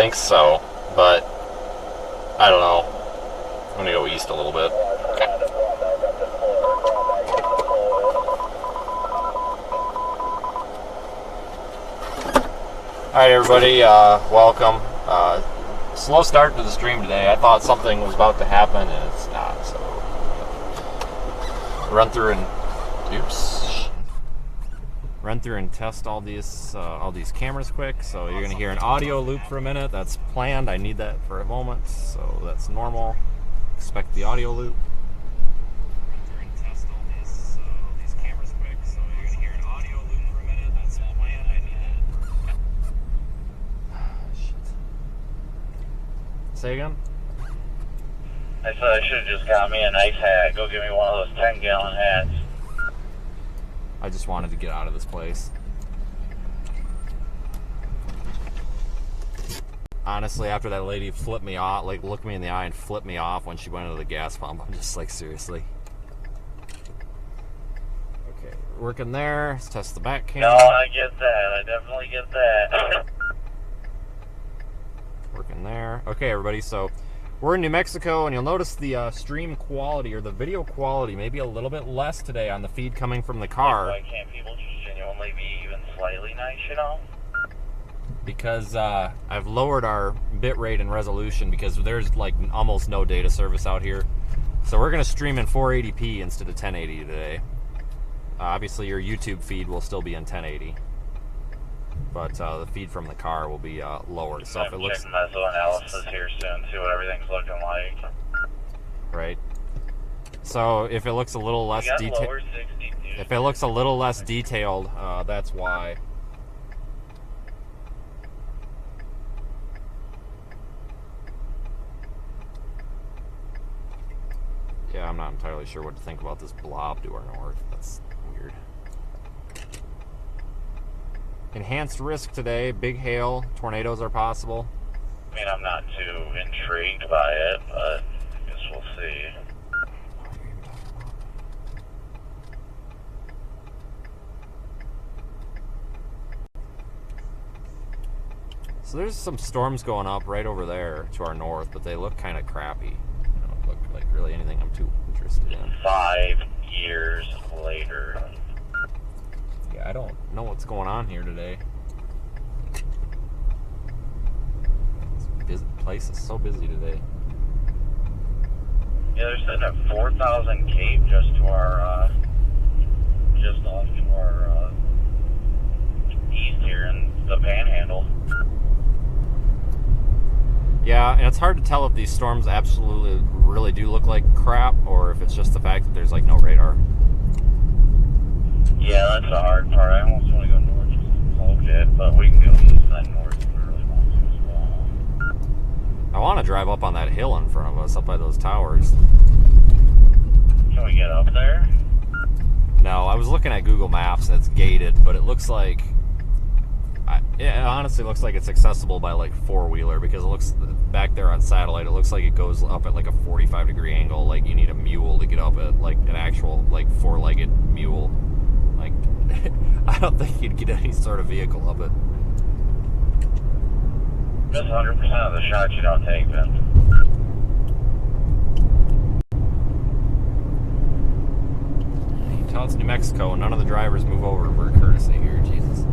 think so, but I don't know. I'm gonna go east a little bit. Alright everybody, welcome. Slow start to the stream today. I thought something was about to happen and it's not, so run through and test all these cameras quick. So you're gonna hear an audio loop for a minute. That's planned. I need that for a moment, so that's normal. Expect the audio loop. Run through and test all these cameras quick. So you're gonna hear an audio loop for a minute. That's planned. I need that. Shit. Say again? I said I should have just got me a nice hat. Go get me one of those 10-gallon hats. I just wanted to get out of this place. Honestly, after that lady flipped me off, like looked me in the eye and flipped me off when she went into the gas pump, I'm just like, seriously. Okay, working there. Let's test the back camera. No, I get that. I definitely get that. Working there. Okay, everybody, so we're in New Mexico, and you'll notice the stream quality or the video quality may be a little bit less today on the feed coming from the car. Why can't people just genuinely be even slightly nice, you know? Because I've lowered our bit rate and resolution because there's like almost no data service out here. So we're going to stream in 480p instead of 1080 today. Obviously, your YouTube feed will still be in 1080. But the feed from the car will be lower. So if it looks, check meso analysis here soon, see what everything's looking like. Right. So if it looks a little less detailed, if it looks a little less detailed, that's why. Yeah, I'm not entirely sure what to think about this blob to our north. That's weird. Enhanced risk today. Big hail. Tornadoes are possible. I mean, I'm not too intrigued by it, but I guess we'll see. So there's some storms going up right over there to our north, but they look kind of crappy. They don't look like really anything I'm too interested in. 5 years later. Yeah, I don't know what's going on here today. This place is so busy today. Yeah, they're sitting at 4,000 Cape just to our, just off to our east here in the Panhandle. Yeah, and it's hard to tell if these storms absolutely really do look like crap or if it's just the fact that there's like no radar. Yeah, that's the hard part. I almost want to go north just to close it, but we can go east and north if we really want to as well. I want to drive up on that hill in front of us, up by those towers. Can we get up there? No, I was looking at Google Maps and it's gated, but it looks like... it honestly looks like it's accessible by like four-wheeler because it looks back there on satellite, it looks like it goes up at like a 45-degree angle, like you need a mule to get up at, like an actual like four-legged mule. Like, I don't think you'd get any sort of vehicle up it. Just 100% of the shots you don't take, Vince. You can tell it's New Mexico and none of the drivers move over for courtesy here, Jesus.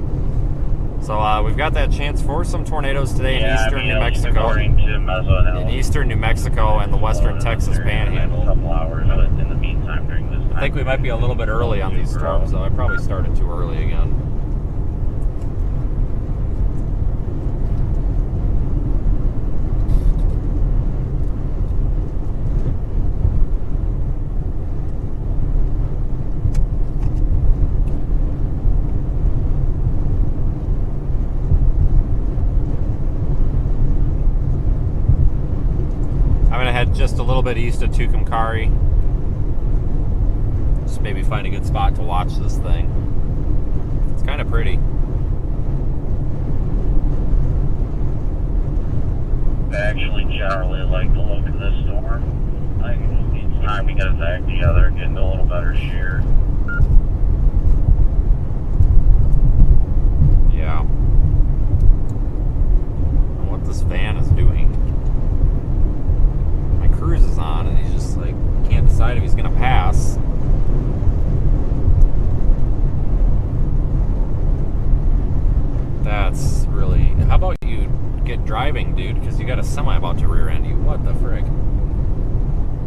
So we've got that chance for some tornadoes today in eastern New Mexico. In eastern New Mexico and the western Texas Panhandle. In the meantime, during this time, I think we might be a little bit early on these storms, though. I probably started too early again. Just a little bit east of Tucumcari. Just maybe find a good spot to watch this thing. It's kind of pretty. I actually generally like the look of this storm. I think it just needs time to get its act together, get into a little better shear. Yeah. And what this van is doing. My cruise is on, and he's just like, can't decide if he's gonna pass. That's really... How about you get driving, dude? Because you got a semi about to rear end you. What the frick?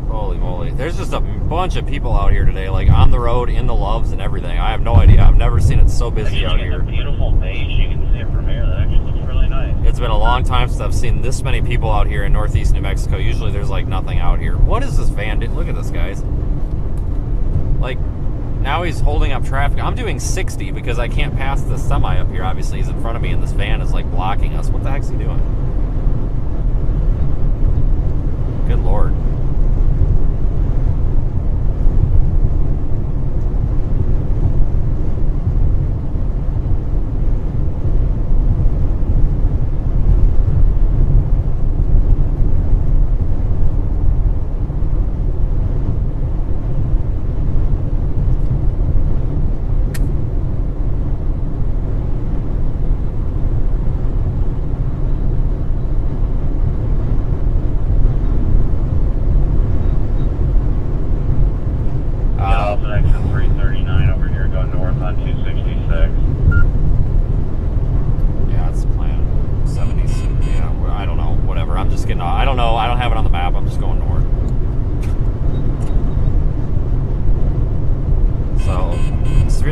Holy moly. There's just a bunch of people out here today, like on the road, in the loves and everything. I have no idea. I've never seen it so busy out here. It's a beautiful beige. You can see it from here. That actually looks really nice. It's been a long time since I've seen this many people out here in northeast New Mexico. Usually there's like nothing out here. What is this van? Look at this, guys. Like, now he's holding up traffic. I'm doing 60 because I can't pass the semi up here. Obviously, he's in front of me and this van is like blocking us. What the heck's he doing? Good Lord.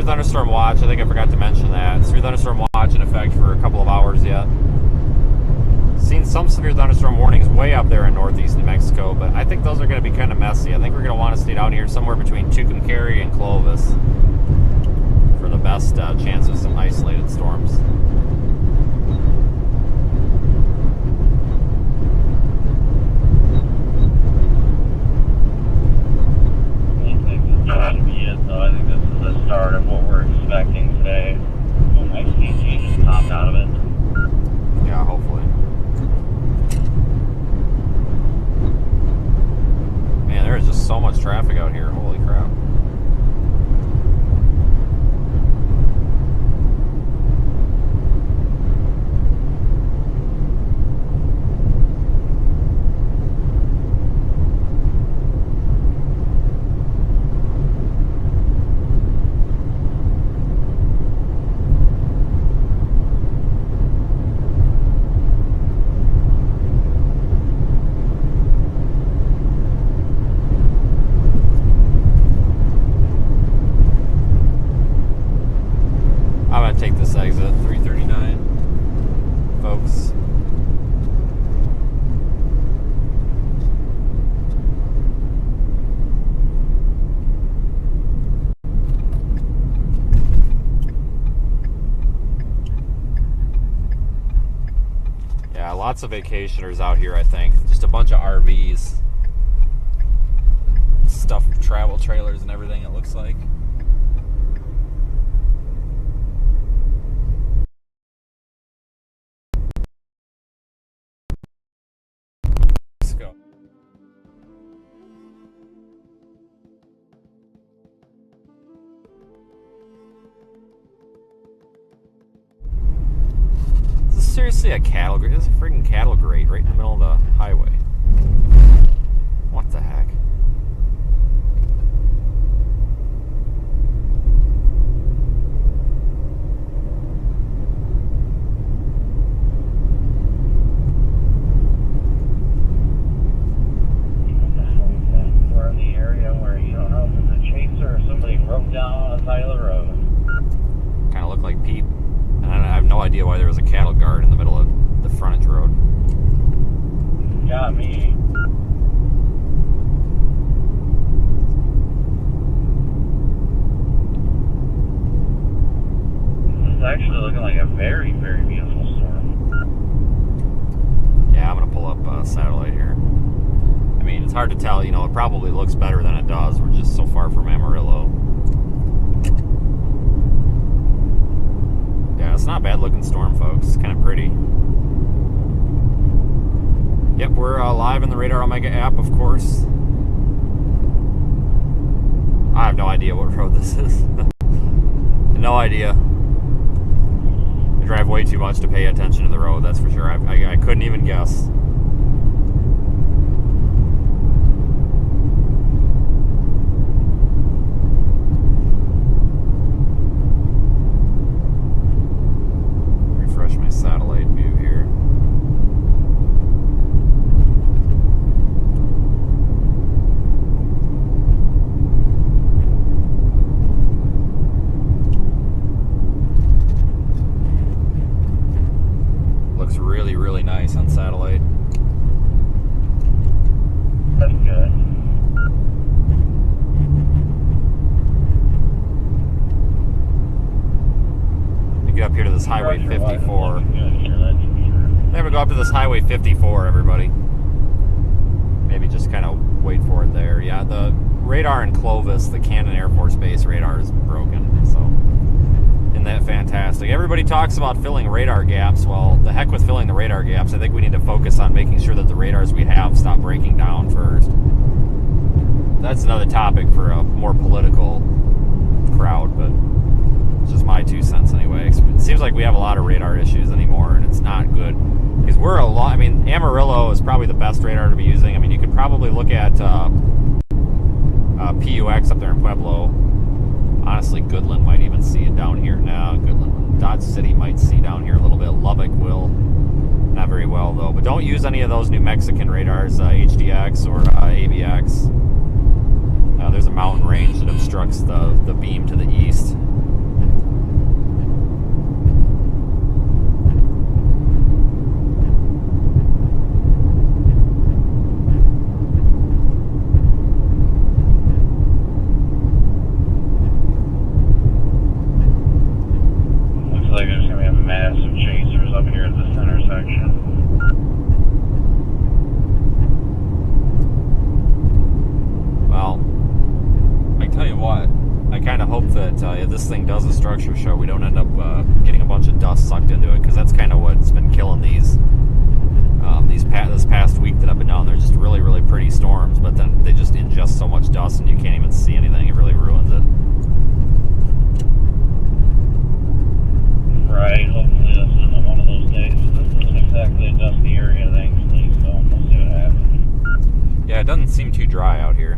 Thunderstorm watch, I think I forgot to mention that. Severe thunderstorm watch in effect for a couple of hours yet. Seen some severe thunderstorm warnings way up there in northeast New Mexico, but I think those are going to be kind of messy. I think we're going to want to stay down here somewhere between Tucumcari and Clovis for the best chance of some isolated storms. I think this is the start of what we're expecting today. Oh, nice CG just popped out of it. Yeah, hopefully. Man, there is just so much traffic out here. Holy crap. Take this exit, 339, folks. Yeah, lots of vacationers out here, I think. Just a bunch of RVs, stuffed travel trailers and everything, it looks like. Seriously, a cattle grate? There's a freaking cattle grate right in the middle of the highway. What the heck? We're in the area where you don't know if it's a chaser or somebody broke down on the side of the road. Kind of looked like Pete. And I have no idea why there was a cattle guard in the middle of the frontage road. Got me. This is actually looking like a very, very beautiful storm. Yeah, I'm going to pull up satellite here. I mean, it's hard to tell. You know, it probably looks better than it does. We're just so far from Amarillo. Yeah, it's not a bad looking storm, folks. It's kind of pretty. Yep, we're live in the Radar Omega app, of course. I have no idea what road this is. No idea. I drive way too much to pay attention to the road, that's for sure. I couldn't even guess. Refresh my satellite view here. Looks really, really nice on satellite. That's good. You get up here to this Highway 54. Good here, that's for sure. Never go up to this Highway 54, everybody. Maybe just kind of wait for it there. Yeah, the radar in Clovis, the Cannon Air Force Base radar is broken, so isn't that fantastic? Everybody talks about filling radar gaps. Well, the heck with filling the radar gaps. I think we need to focus on making sure that the radars we have stop breaking down first. That's another topic for a more political crowd, but it's just my 2 cents anyway. It seems like we have a lot of radar issues anymore, and it's not good. Because we're a lot, I mean, Amarillo is probably the best radar to be using. I mean, you could probably look at PUX up there in Pueblo. Honestly, Goodland might even see it down here now. Goodland, Dodge City might see down here a little bit. Lubbock will. Not very well, though. But don't use any of those New Mexican radars, HDX or ABX. There's a mountain range that obstructs the beam to the east. Looks like there's going to be a massive chasers up here at this intersection. Well, I tell you what, I kind of hope that if this thing does a structure show, we don't end up getting a bunch of dust sucked into it, because that's kind of what's been killing these. This past week that I've been down there, just really, really pretty storms, but then they just ingest so much dust and you can't even see anything. It really ruins it. Right, hopefully this isn't one of those days. This isn't exactly a dusty area, thankfully, so we'll see what happens. Yeah, it doesn't seem too dry out here.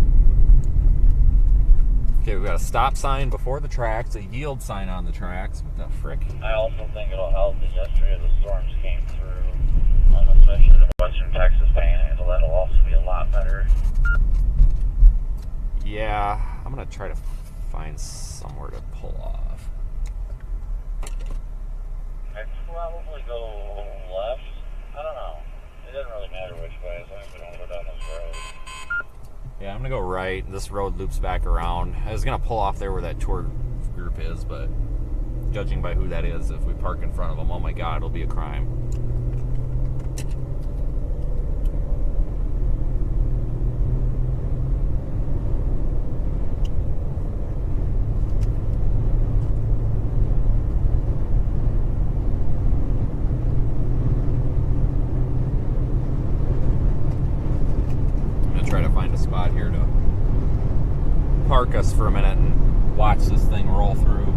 Okay, we've got a stop sign before the tracks, a yield sign on the tracks. What the frick? I also think it'll help that yesterday the storms came through, especially the western Texas panhandle. That'll also be a lot better. Yeah, I'm going to try to find somewhere to pull off. I'd probably go left. I don't know. It doesn't really matter which way, as long as we don't go down this road. Yeah, I'm going to go right. This road loops back around. I was going to pull off there where that tour group is, but judging by who that is, if we park in front of them, oh my God, it'll be a crime. Try to find a spot here to park us for a minute and watch this thing roll through.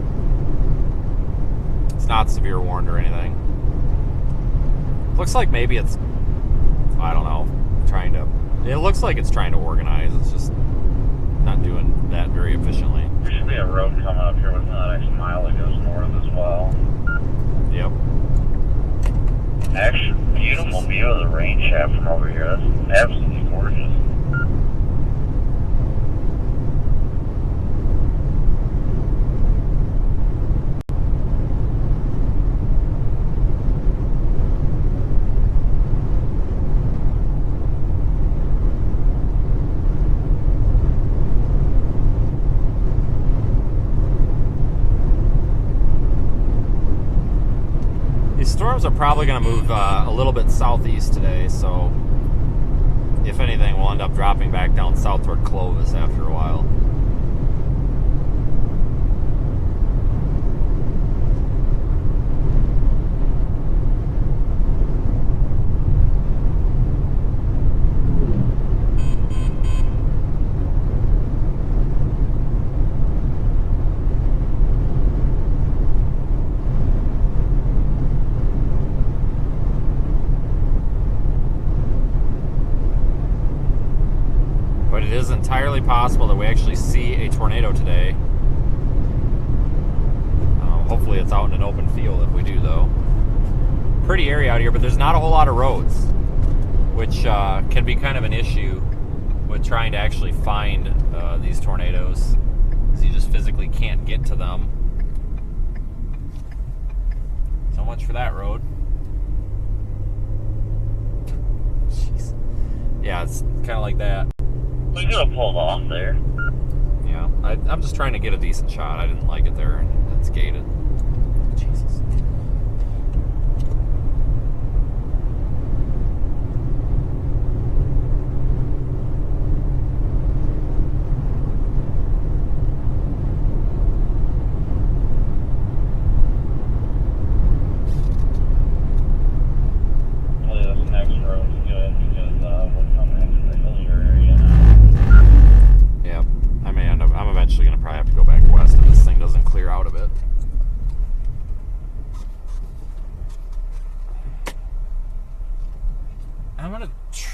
It's not severe warned or anything. Looks like maybe it's, I don't know, it looks like it's trying to organize. It's just not doing that very efficiently. There should be a road coming up here within the next mile that goes north as well. Yep. Actually, beautiful view of the rain shaft from over here. That's absolutely gorgeous. Storms are probably going to move a little bit southeast today, so if anything, we'll end up dropping back down south toward Clovis after a while. it is entirely possible that we actually see a tornado today. Hopefully it's out in an open field if we do, though. Pretty area out here, but there's not a whole lot of roads, which can be kind of an issue with trying to actually find these tornadoes, because you just physically can't get to them. So much for that road. Jeez. Yeah, it's kind of like that. We could have pulled off there. Yeah, I'm just trying to get a decent shot. I didn't like it there. It's gated. Jesus.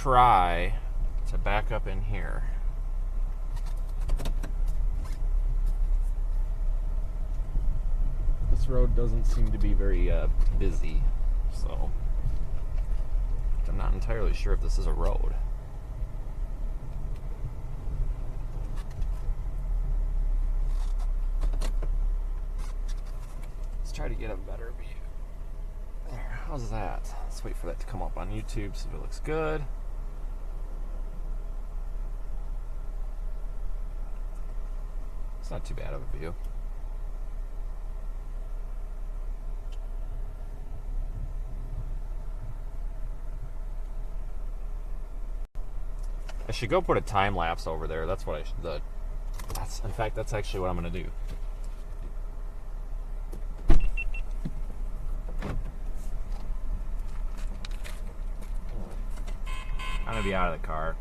Try to back up in here. This road doesn't seem to be very busy, so I'm not entirely sure if this is a road. Let's try to get a better view. There, how's that? Let's wait for that to come up on YouTube, see if it looks good. It's not too bad of a view. I should go put a time lapse over there. That's what I should. In fact, that's actually what I'm going to do. I'm going to be out of the car.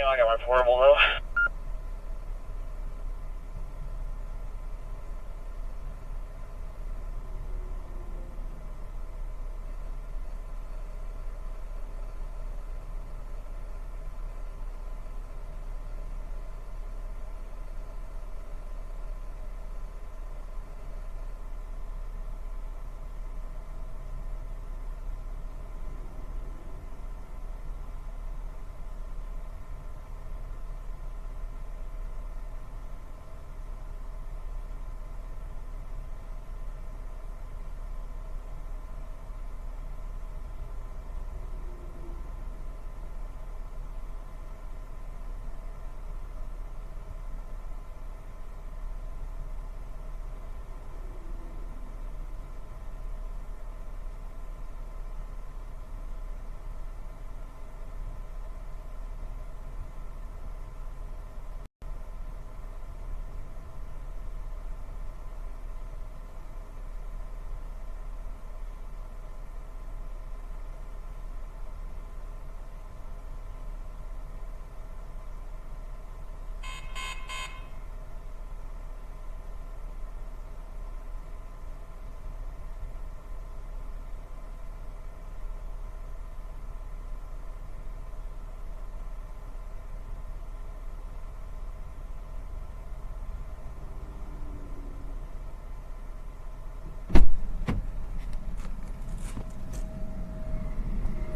I got my portable though.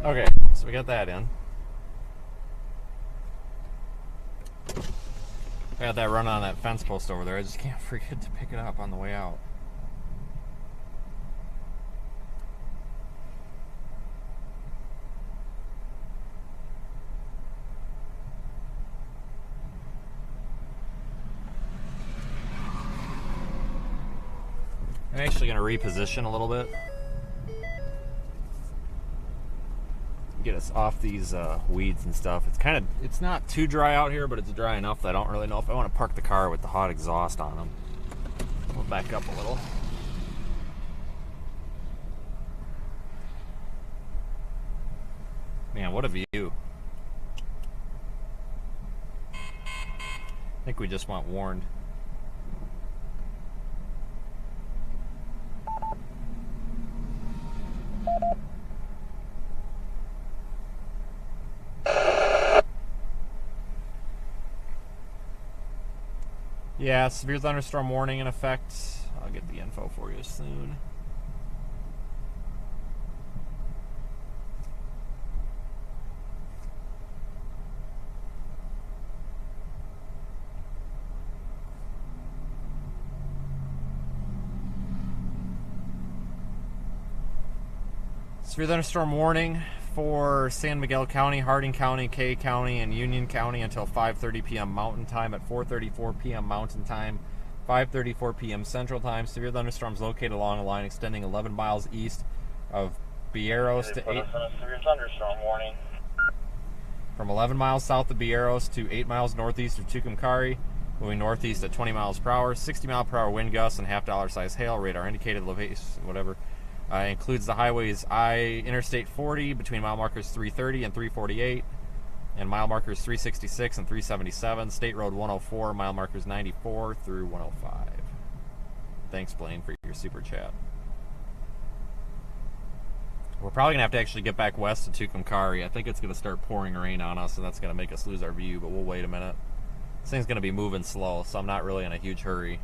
Okay, so we got that in. I got that running on that fence post over there. I just can't forget to pick it up on the way out. I'm actually going to reposition a little bit. Get us off these weeds and stuff. It's not too dry out here, but it's dry enough that I don't really know if I want to park the car with the hot exhaust on them. We'll back up a little. Man, what a view. I think we just went warned. Yeah, severe thunderstorm warning in effect. I'll get the info for you soon. Severe thunderstorm warning for San Miguel County, Harding County, Kay County, and Union County until 5:30 p.m. Mountain Time. At 4:34 p.m. Mountain Time, 5:34 p.m. Central Time, severe thunderstorms located along a line extending 11 miles east of Bierros to 8. Severe thunderstorm warning. From 11 miles south of Bierros to 8 miles northeast of Tucumcari, moving northeast at 20 miles per hour, 60 mile per hour wind gusts, and half-dollar size hail. Radar indicated location, whatever. Includes the highways Interstate 40 between mile markers 330 and 348, and mile markers 366 and 377, State Road 104, mile markers 94 through 105. Thanks, Blaine, for your super chat. We're probably going to have to actually get back west to Tucumcari. I think it's going to start pouring rain on us, and that's going to make us lose our view, but we'll wait a minute. This thing's going to be moving slow, so I'm not really in a huge hurry.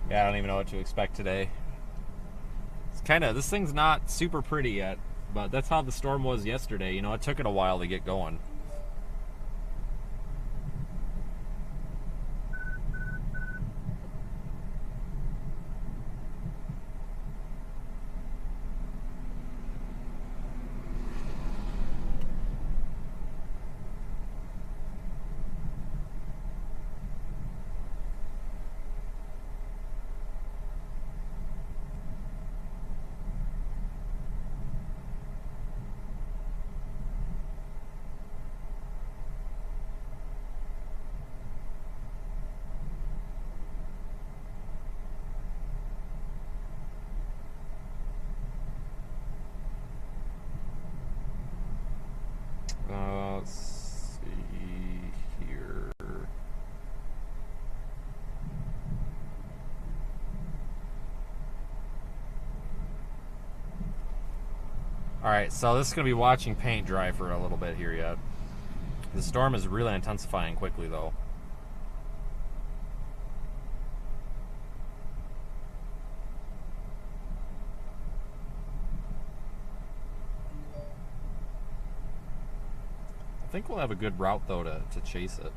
Yeah, I don't even know what to expect today. It's this thing's not super pretty yet, but that's how the storm was yesterday. You know, it took it a while to get going. Let's see here. Alright, so this is going to be watching paint dry for a little bit here yet. The storm is really intensifying quickly, though. I think we'll have a good route, though, to chase it.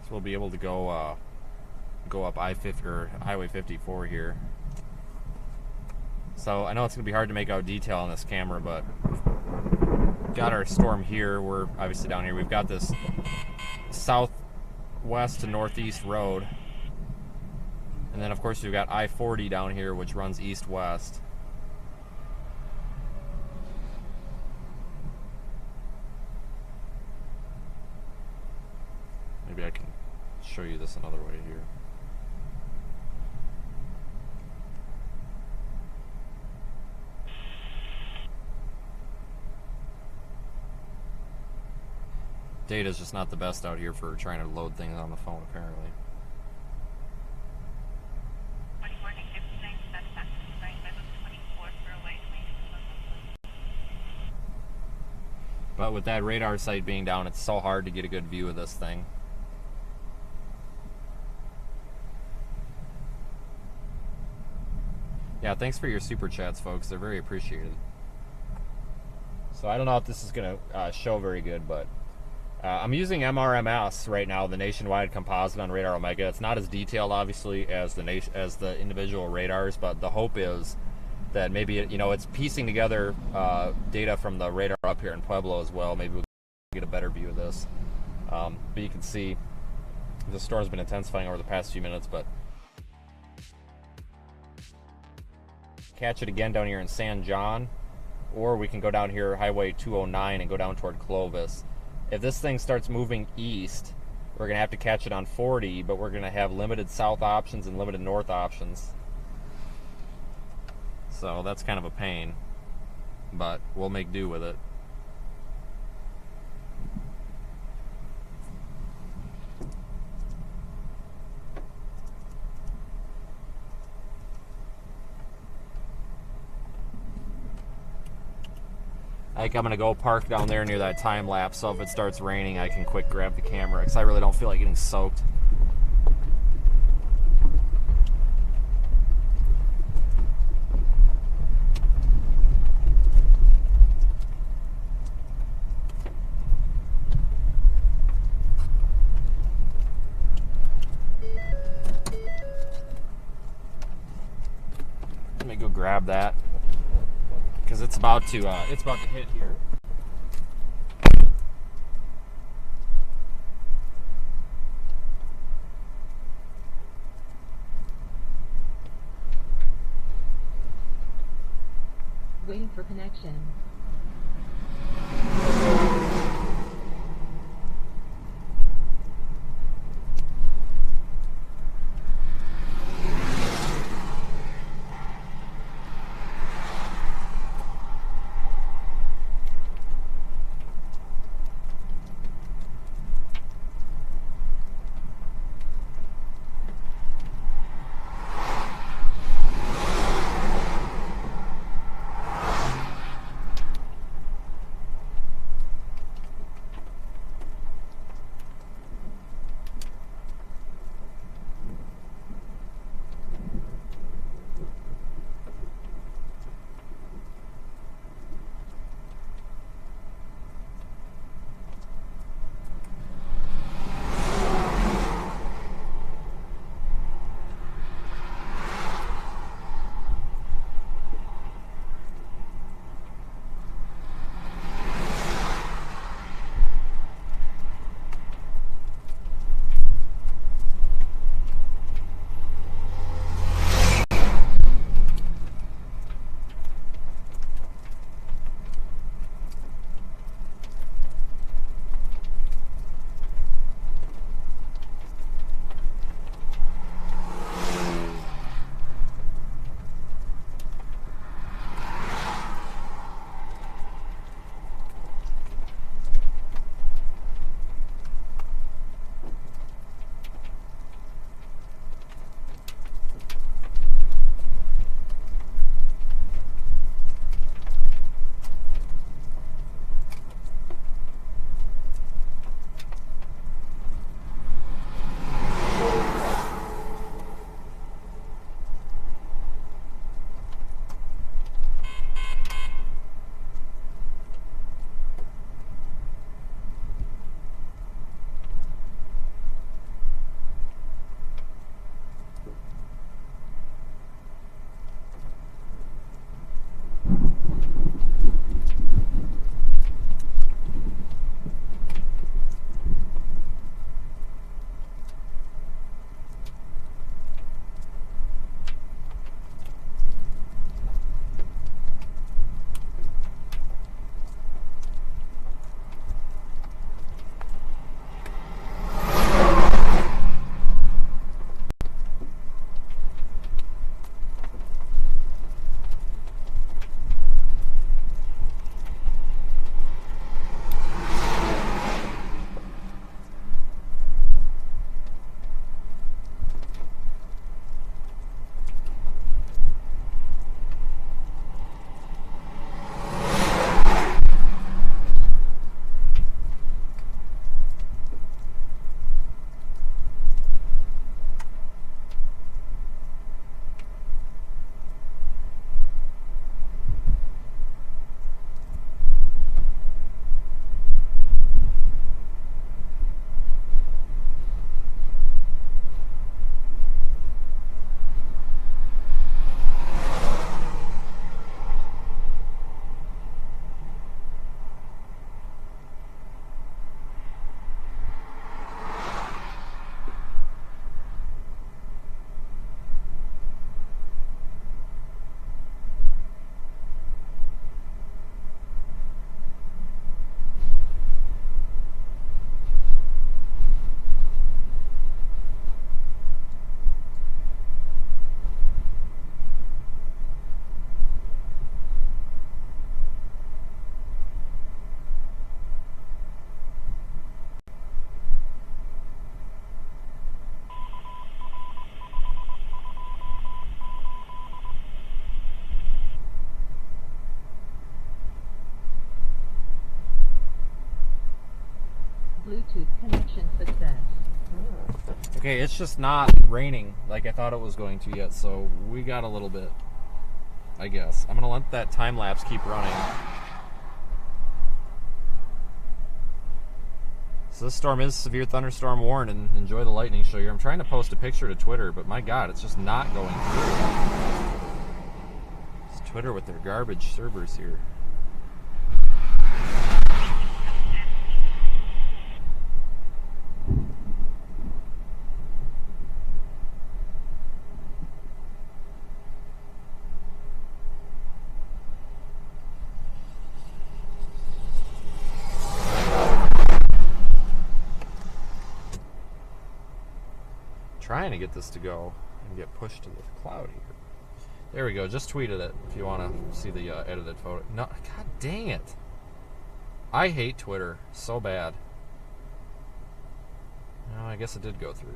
So we'll be able to go up I-50 or Highway 54 here. So I know it's going to be hard to make out detail on this camera, but got our storm here. We're obviously down here. We've got this southwest to northeast road. And then, of course, we've got I-40 down here, which runs east-west. Maybe I can show you this another way here. Data's just not the best out here for trying to load things on the phone, apparently. But with that radar sight being down, it's so hard to get a good view of this thing. Yeah, thanks for your super chats, folks. They're very appreciated. So I don't know if this is going to show very good, but I'm using MRMS right now, the nationwide composite on Radar Omega. It's not as detailed, obviously, as the individual radars, but the hope is that maybe it's piecing together data from the radar up here in Pueblo as well. Maybe we'll get a better view of this. But you can see the storm's been intensifying over the past few minutes, but catch it again down here in San John, or we can go down here Highway 209 and go down toward Clovis. If this thing starts moving east, we're going to have to catch it on 40, but we're going to have limited south options and limited north options. So that's kind of a pain, but we'll make do with it. Like, I'm gonna go park down there near that time lapse, so if it starts raining, I can quick grab the camera, because I really don't feel like getting soaked. Let me go grab that, because it's about to hit here. Waiting for connection. Bluetooth connection success. Okay, it's just not raining like I thought it was going to yet, so we got a little bit, I guess. I'm going to let that time lapse keep running. So this storm is severe thunderstorm warned, and enjoy the lightning show here. I'm trying to post a picture to Twitter, but my God, it's just not going through. It's Twitter with their garbage servers here. Trying to get this to go and get pushed to the cloud here. There we go. Just tweeted it if you want to see the edited photo. No, God dang it. I hate Twitter so bad. No, I guess it did go through.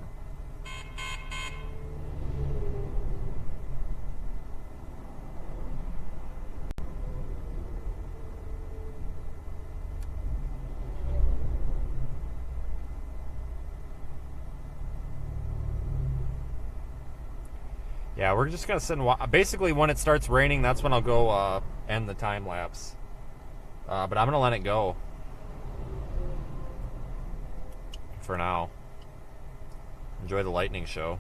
Yeah, we're just going to sit and watch. Basically, when it starts raining, that's when I'll go end the time lapse. But I'm going to let it go for now. Enjoy the lightning show.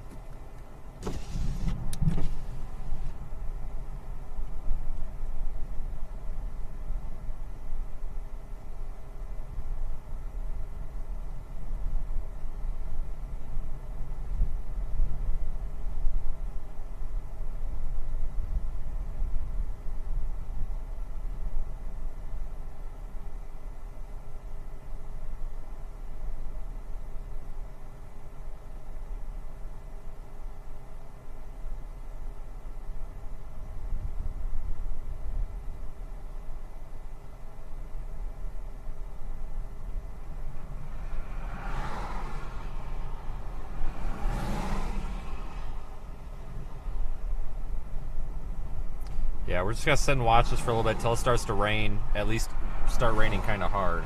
Yeah, we're just going to sit and watch this for a little bit until it starts to rain, at least start raining kind of hard.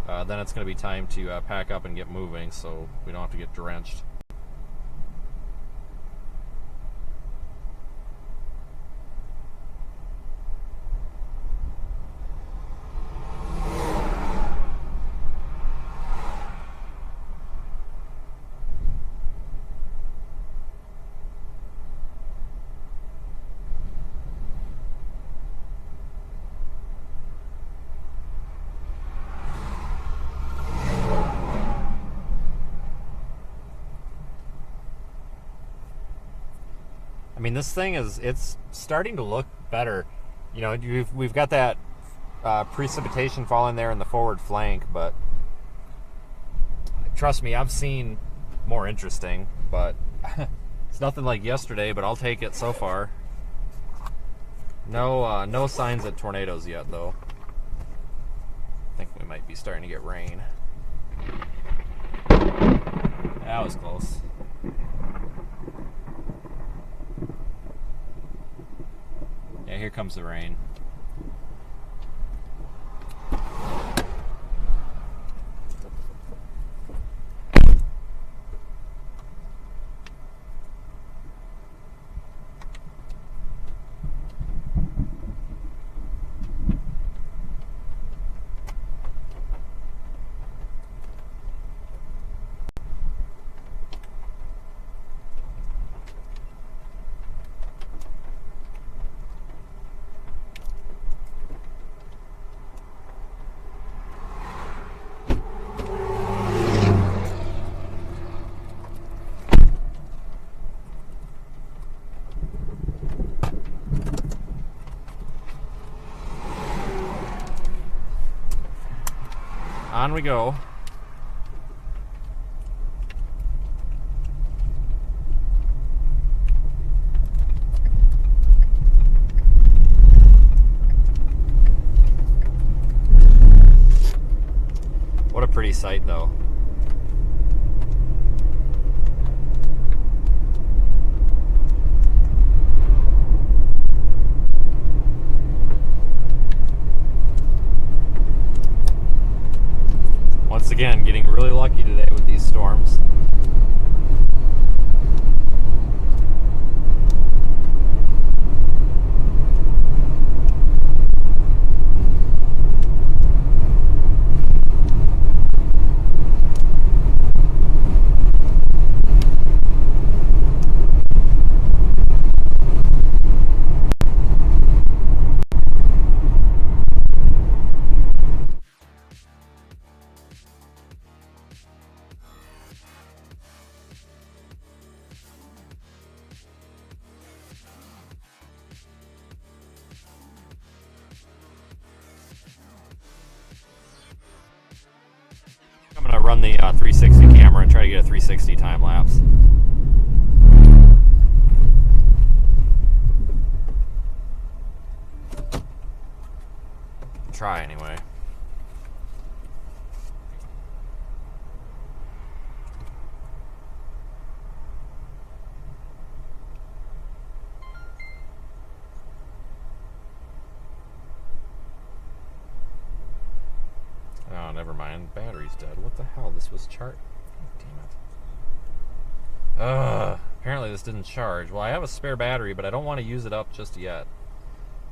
Then it's going to be time to pack up and get moving so we don't have to get drenched. I mean, this thing it's starting to look better. You know, we've got that precipitation falling there in the forward flank, but trust me, I've seen more interesting, but it's nothing like yesterday, but I'll take it so far. No signs of tornadoes yet, though. I think we might be starting to get rain. That was close. Yeah, here comes the rain. On we go. What a pretty sight, though. Once again, getting really run the 360 camera and try to get a 360 time lapse. Try anyway. Oh, never mind. Battery's dead. What the hell? This was damn it. Apparently this didn't charge. Well, I have a spare battery, but I don't want to use it up just yet.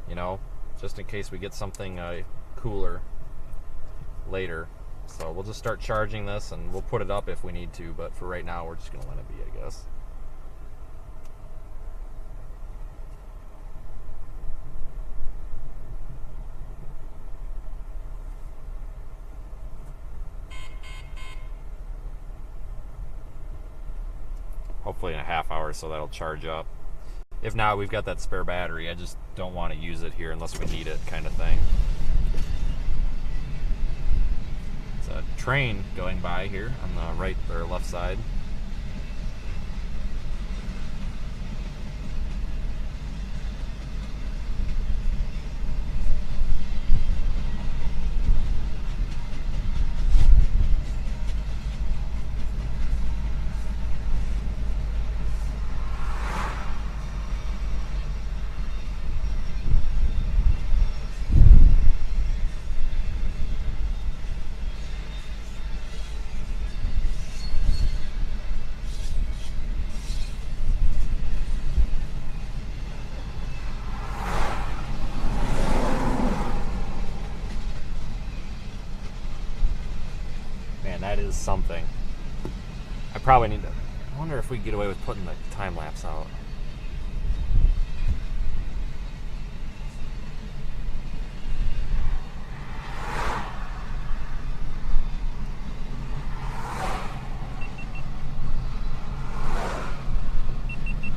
You know, just in case we get something cooler later. So we'll just start charging this, and we'll put it up if we need to, but for right now, we're just going to let it be, I guess. Hopefully in a half hour, so that'll charge up. If not, we've got that spare battery. I just don't want to use it here unless we need it, kind of thing. It's a train going by here on the right or left side. That is something. I probably need to. I wonder if we can get away with putting the time lapse out.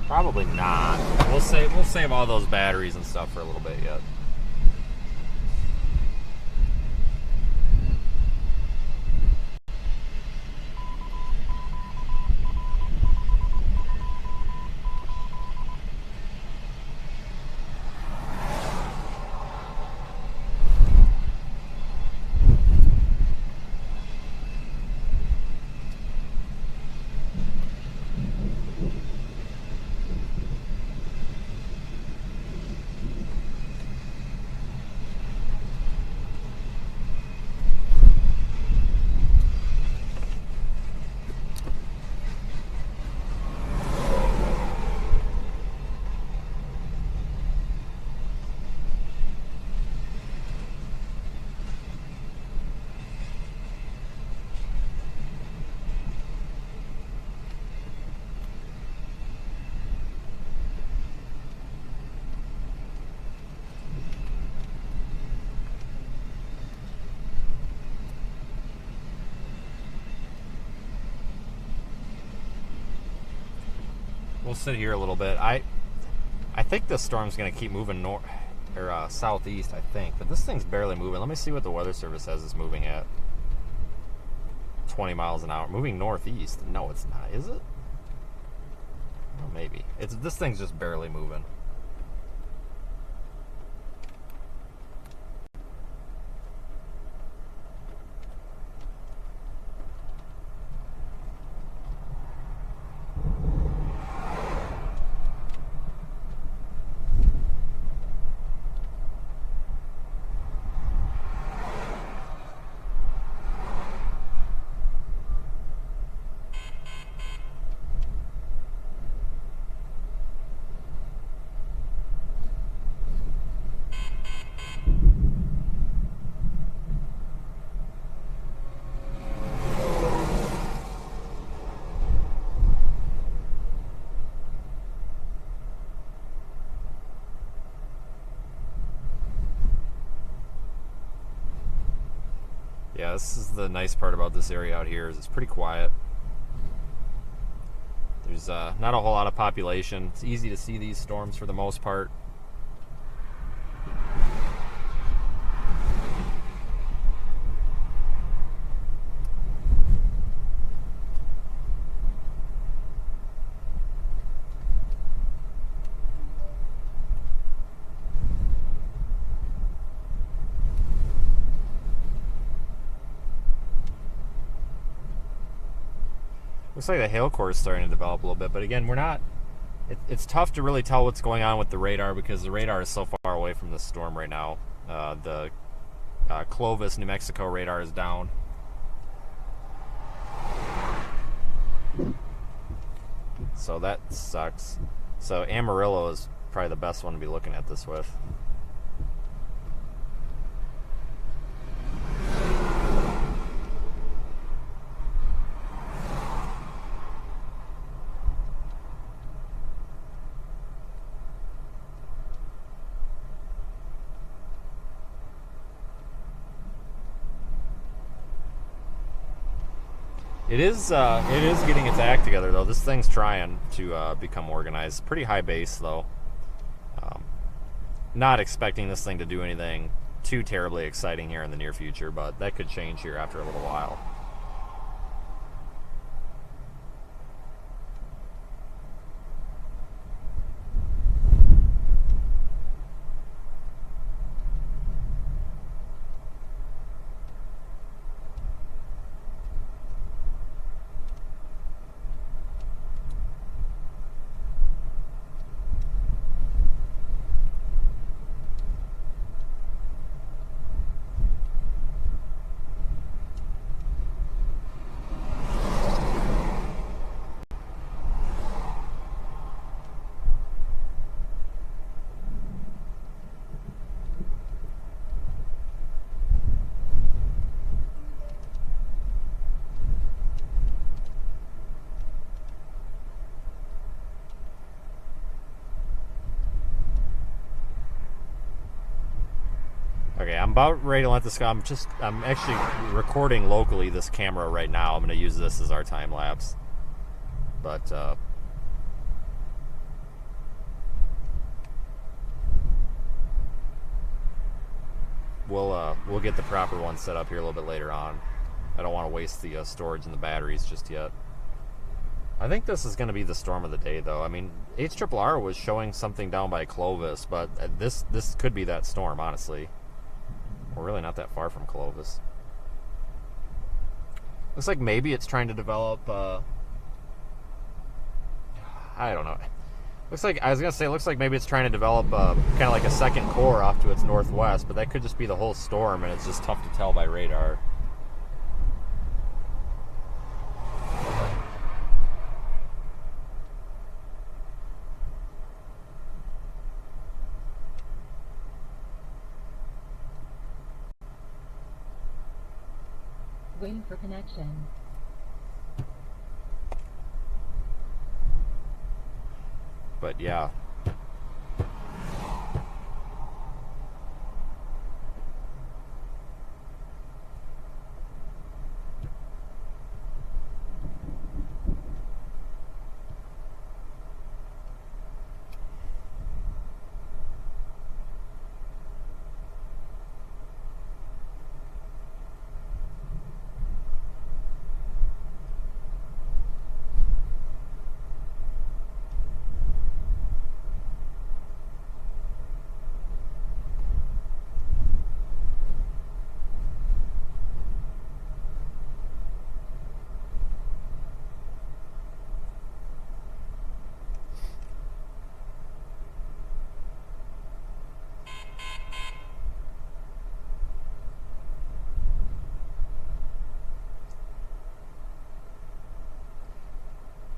Probably not. We'll save all those batteries and stuff for a little bit yet. We'll sit here a little bit. I think this storm's going to keep moving north or southeast, I think, but this thing's barely moving. Let me see what the weather service says it's moving at. 20 miles an hour. Moving northeast. No, it's not, is it? Well, maybe. This thing's just barely moving. Yeah, this is the nice part about this area out here is it's pretty quiet. There's not a whole lot of population. It's easy to see these storms for the most part. Looks like the hail core is starting to develop a little bit, but again, we're not. It's tough to really tell what's going on with the radar because the radar is so far away from the storm right now. The Clovis, New Mexico radar is down. So that sucks. So Amarillo is probably the best one to be looking at this with. It is getting its act together though. This thing's trying to become organized. Pretty high base though. Not expecting this thing to do anything too terribly exciting here in the near future, but that could change here after a little while. Okay, I'm about ready to let this go. I'm actually recording locally this camera right now. I'm going to use this as our time lapse. But we'll get the proper one set up here a little bit later on. I don't want to waste the storage and the batteries just yet. I think this is going to be the storm of the day, though. I mean, HRRR was showing something down by Clovis, but this could be that storm, honestly. We're really not that far from Clovis. Looks like maybe it's trying to develop, I don't know. Looks like, I was going to say, it looks like maybe it's trying to develop kind of like a second core off to its northwest, but that could just be the whole storm, and it's just tough to tell by radar. Waiting for connection. But yeah.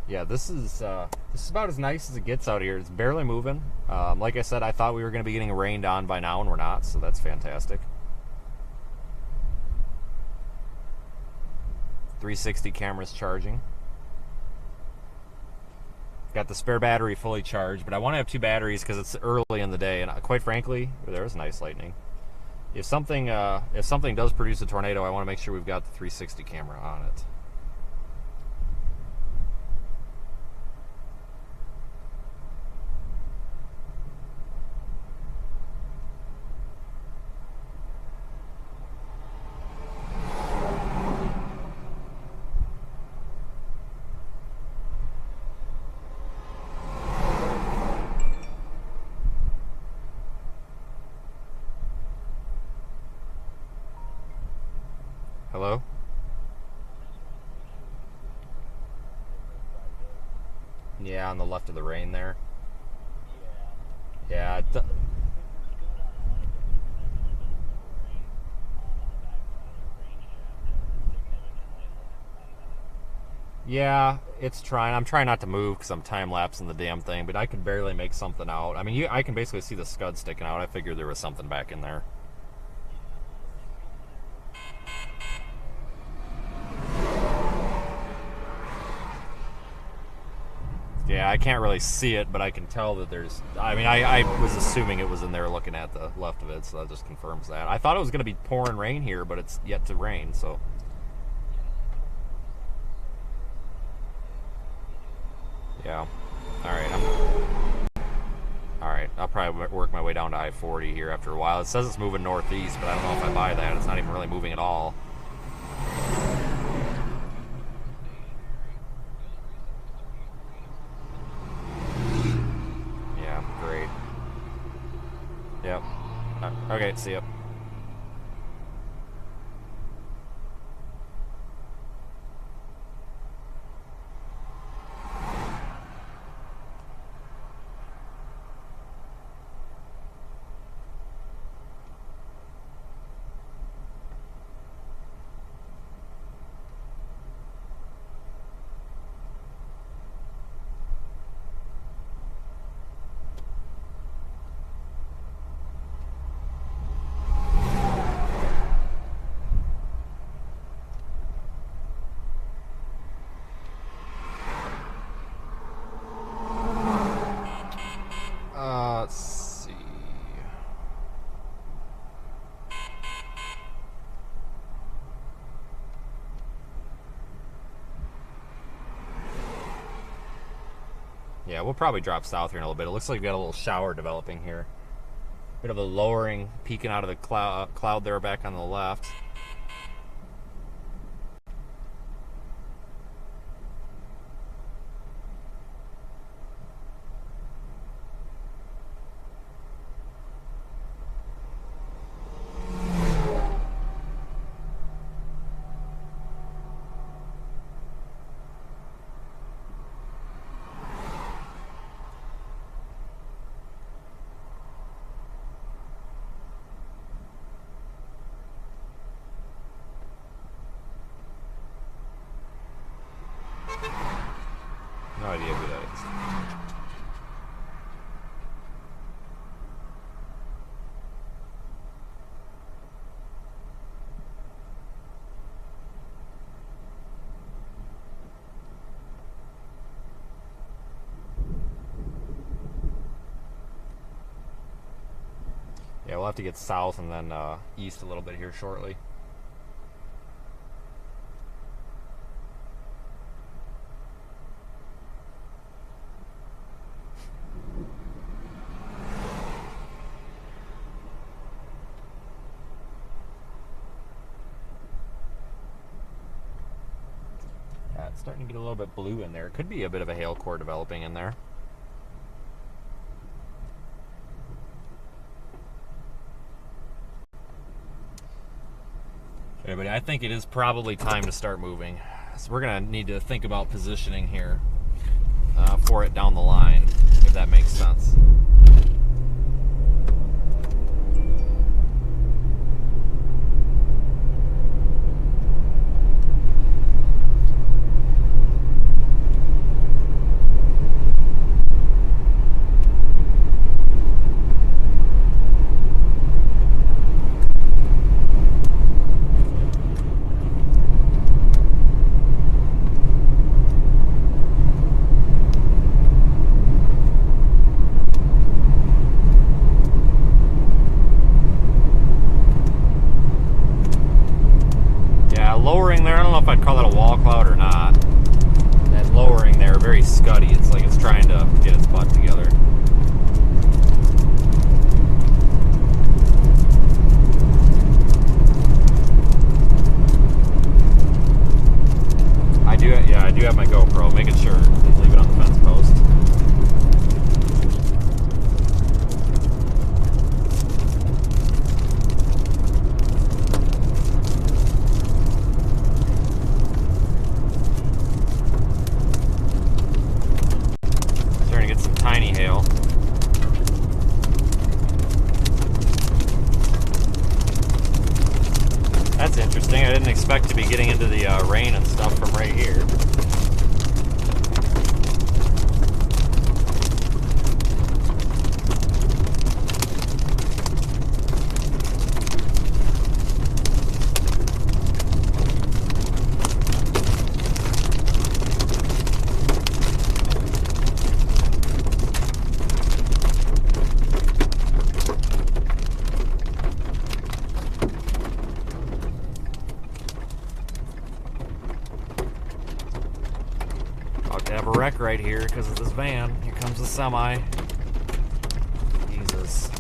Yeah, this is about as nice as it gets out here. It's barely moving. Like I said, I thought we were going to be getting rained on by now, and we're not, so that's fantastic. 360 cameras charging. Got the spare battery fully charged, but I want to have two batteries because it's early in the day, and quite frankly, there's nice lightning. If something does produce a tornado, I want to make sure we've got the 360 camera on it. Hello? Yeah, on the left of the rain there. Yeah. Yeah. It's good on a lot of it, but it's been a little bit lowering on the backside of the rain shaft there significantly the last 10 minutes. Yeah, it's trying. I'm trying not to move because I'm time-lapsing the damn thing, but I can barely make something out. I mean, I can basically see the scud sticking out. I figured there was something back in there. Yeah, I can't really see it, but I can tell that there's... I mean, I was assuming it was in there looking at the left of it, so that just confirms that. I thought it was going to be pouring rain here, but it's yet to rain, so... Yeah. Alright, I'll probably work my way down to I-40 here after a while. It says it's moving northeast, but I don't know if I buy that. It's not even really moving at all. Yeah, great. Yep. Okay, see ya. Let's see. Yeah, we'll probably drop south here in a little bit. It looks like we got a little shower developing here. Bit of a lowering peeking out of the cloud there back on the left. No idea who that is. Yeah, we'll have to get south and then east a little bit here shortly. Yeah, it's starting to get a little bit blue in there. It could be a bit of a hail core developing in there. Everybody, I think it is probably time to start moving. So we're going to need to think about positioning here for it down the line, if that makes sense. Lowering there, I don't know if I'd call that a wall cloud or not. That lowering there, very scuddy. It's like it's trying to get its butt together. I do have my GoPro, making sure. Let's leave it on the fence post. expect to be getting into the rain and stuff from right here. Have a wreck right here because of this van. Here comes the semi. Jesus.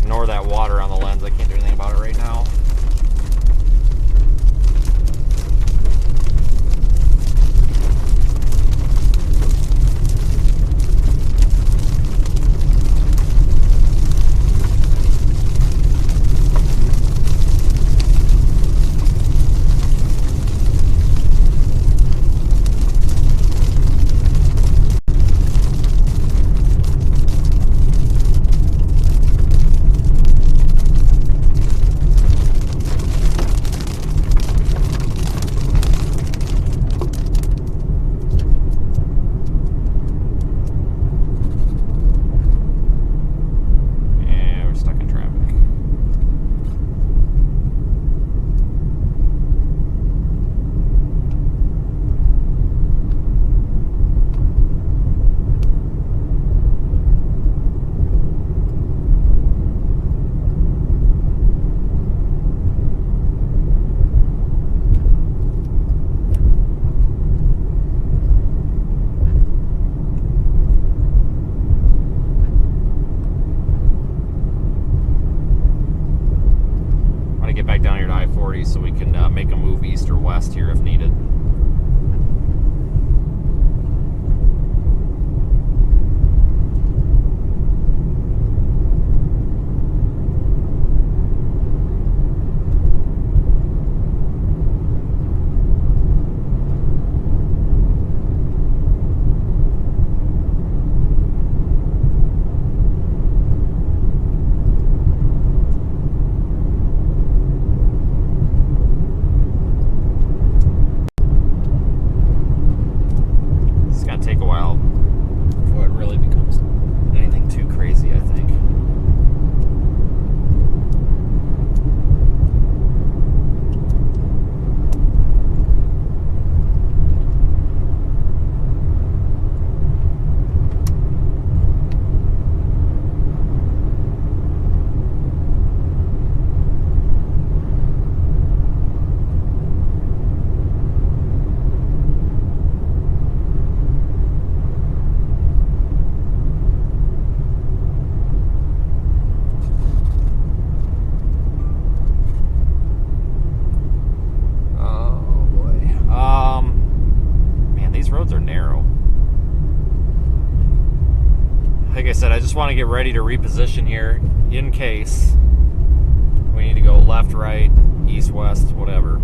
Ignore that water on the lens. I can't do anything about it right now. Get back down here to I-40 so we can make a move east or west here if needed. Like I said, I just want to get ready to reposition here in case we need to go left, right, east, west, whatever.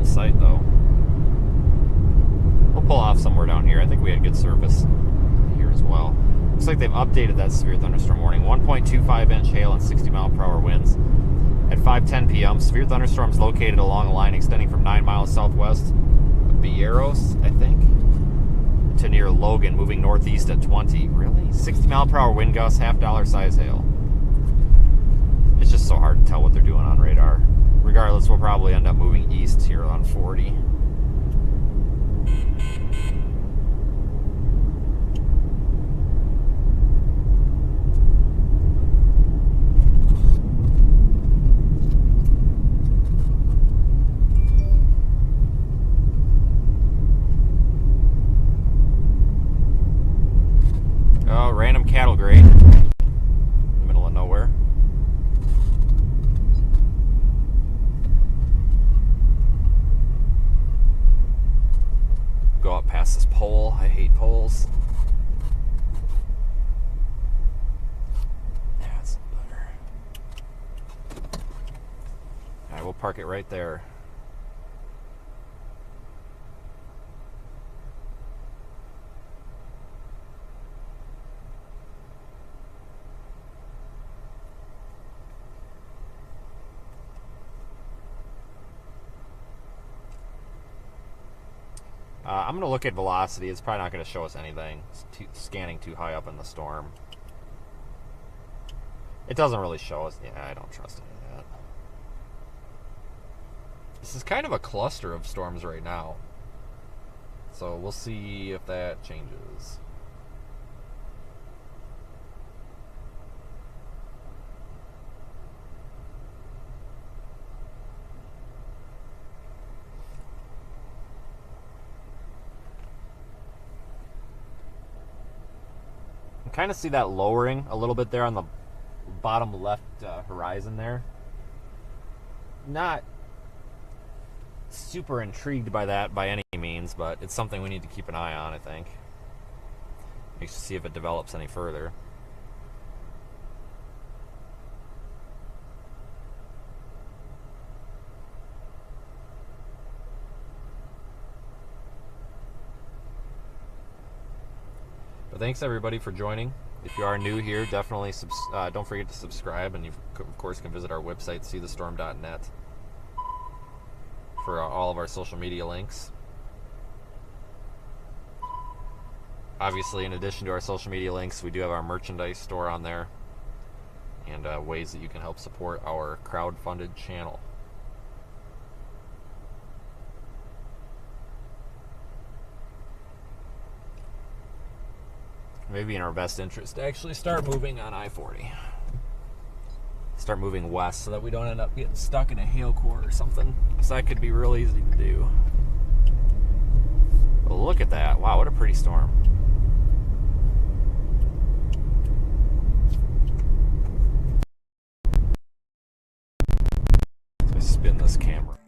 Site though. We'll pull off somewhere down here. I think we had good service here as well. Looks like they've updated that severe thunderstorm warning. 1.25 inch hail and 60 mile/hour winds. At 5:10 p.m., severe thunderstorms located along a line extending from 9 miles southwest of Villeros, I think. to near Logan, moving northeast at 20. Really? 60 mile per hour wind gusts, $half size hail. It's just so hard to tell what they're doing on radar. Regardless, we'll probably end up moving east here on 40. Oh, random cattle grate in the middle of nowhere. Go up past this pole. I hate poles. That's better. Alright, we'll park it right there. I'm going to look at velocity. It's probably not going to show us anything. It's scanning too high up in the storm. It doesn't really show us. Yeah, I don't trust any of that. This is kind of a cluster of storms right now. So we'll see if that changes. Kind of see that lowering a little bit there on the bottom left horizon there. Not super intrigued by that by any means, but it's something we need to keep an eye on, I think. Makes us see if it develops any further. But thanks everybody for joining. If you are new here, definitely don't forget to subscribe, and you of course can visit our website, seethestorm.net, for all of our social media links. Obviously, in addition to our social media links, we do have our merchandise store on there, and ways that you can help support our crowd-funded channel. Maybe in our best interest to actually start moving on I-40. Start moving west so that we don't end up getting stuck in a hail core or something. Because that could be real easy to do. But look at that. Wow, what a pretty storm. So I spin this camera.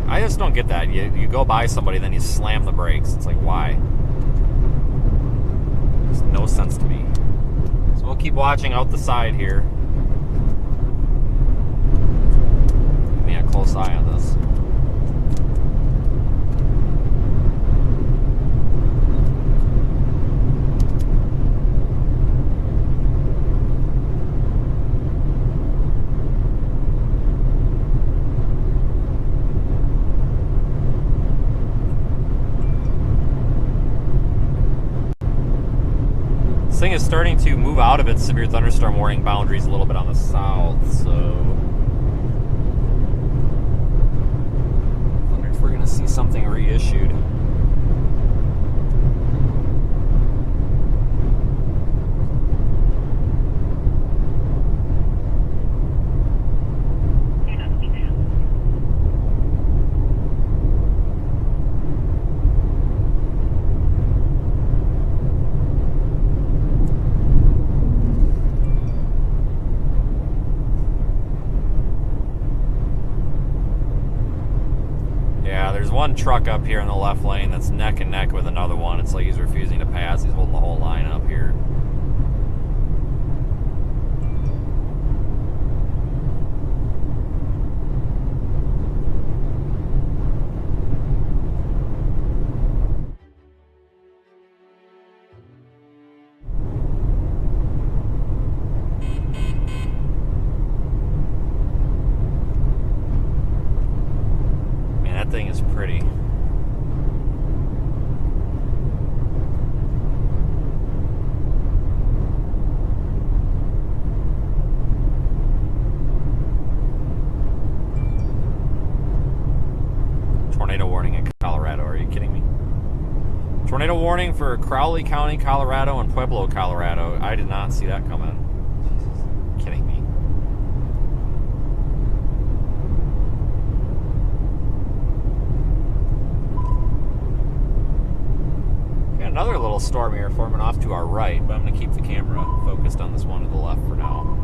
I just don't get that. You go by somebody, then you slam the brakes. It's like, why? There's no sense to me. So we'll keep watching out the side here. Keeping a close eye on this. This thing is starting to move out of its severe thunderstorm warning boundaries a little bit on the south, so I wonder if we're going to see something reissued. one truck up here in the left lane that's neck and neck with another one. It's like he's refusing to pass. He's holding the whole line up here. Thing is pretty. Tornado warning in Colorado. Are you kidding me? Tornado warning for Crowley County, Colorado, and Pueblo, Colorado. I did not see that coming. Jesus. Kidding me. Another little storm here forming off to our right, but I'm going to keep the camera focused on this one to the left for now.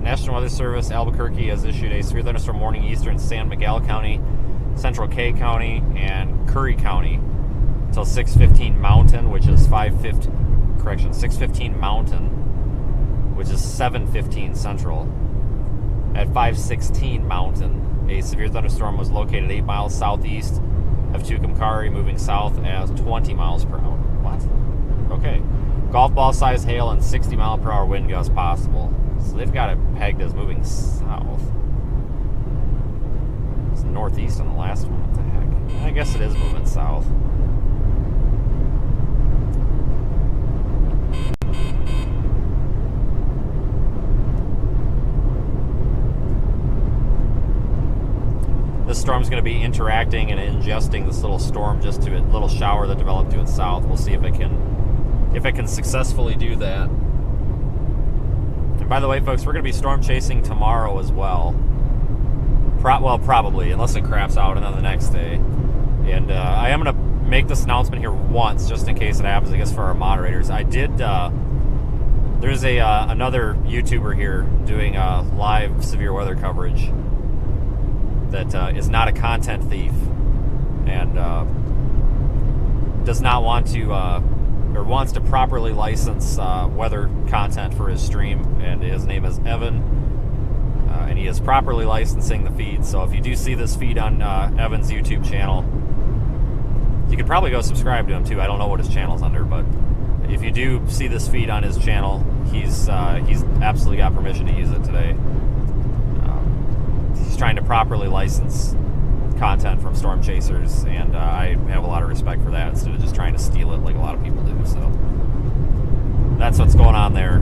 National Weather Service, Albuquerque has issued a severe thunderstorm warning eastern San Miguel County, Central Kay County, and Curry County until 6:15 Mountain, which is 6:15 Mountain, which is 7:15 Central. At 5:16 Mountain, a severe thunderstorm was located 8 miles southeast of Tucumcari, moving south at 20 miles per hour. What? Okay. Golf ball size hail and 60 mile per hour wind gusts possible. So they've got it pegged as moving south. It's northeast on the last one. What the heck? I guess it is moving south. This storm's going to be interacting and ingesting this little storm, just to a little shower that developed to its south. We'll see if it can successfully do that. And by the way, folks, we're going to be storm chasing tomorrow as well. Well, probably, unless it craps out, and then the next day. And I am going to make this announcement here once, just in case it happens, I guess, for our moderators. I did, there's another YouTuber here doing live severe weather coverage that is not a content thief and does not want to, or wants to properly license weather content for his stream, and his name is Evan, and he is properly licensing the feed. So if you do see this feed on Evan's YouTube channel, you could probably go subscribe to him too. I don't know what his channel's under, but if you do see this feed on his channel, he's absolutely got permission to use it today. He's trying to properly license content from storm chasers, and I have a lot of respect for that, instead of just trying to steal it like a lot of people do. So that's what's going on there.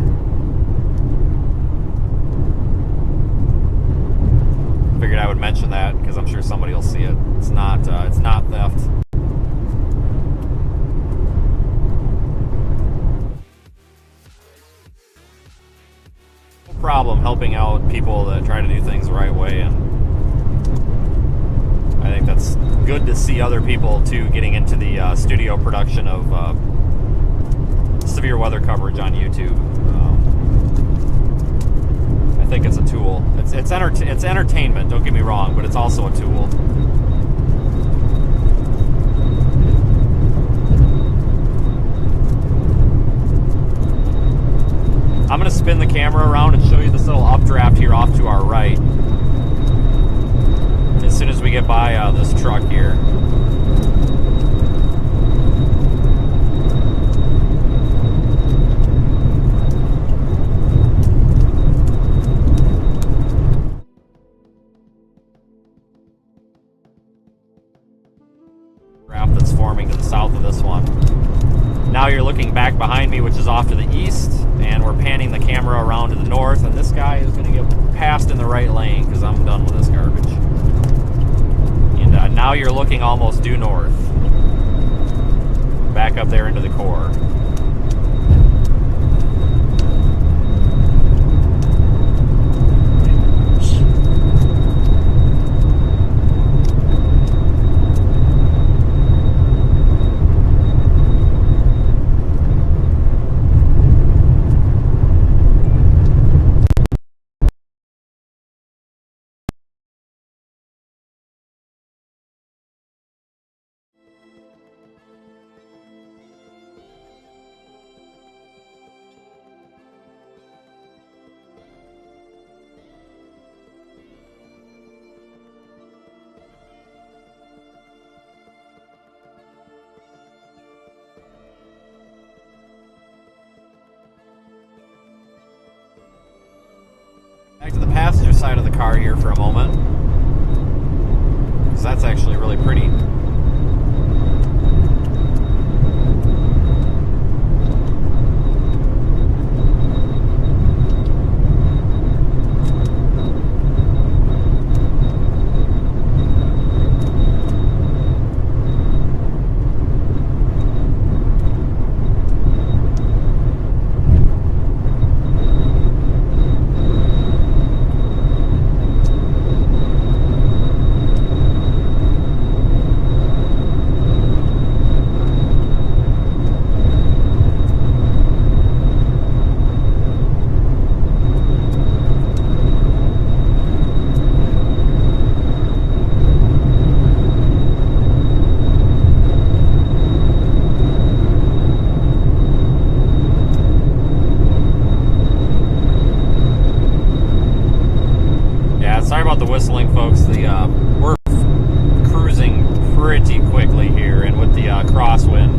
Figured I would mention that because I'm sure somebody will see it. It's not theft. No problem helping out people that try to do things the right way, and I think that's good to see other people too getting into the studio production of severe weather coverage on YouTube. I think it's a tool. It's entertainment. Don't get me wrong, but it's also a tool. I'm going to spin the camera around and show you this little updraft here off to our right. As soon as we get by this truck here. Draft that's forming to the south of this one. Now you're looking back behind me, which is off to the east, and we're panning the camera around to the north, and this guy is going to get passed in the right lane because I'm done with this garbage. And now you're looking almost due north. Back up there into the core. Back to the passenger side of the car here for a moment, because that's actually really pretty. Sorry about the whistling, folks. We're cruising pretty quickly here, and with the crosswind,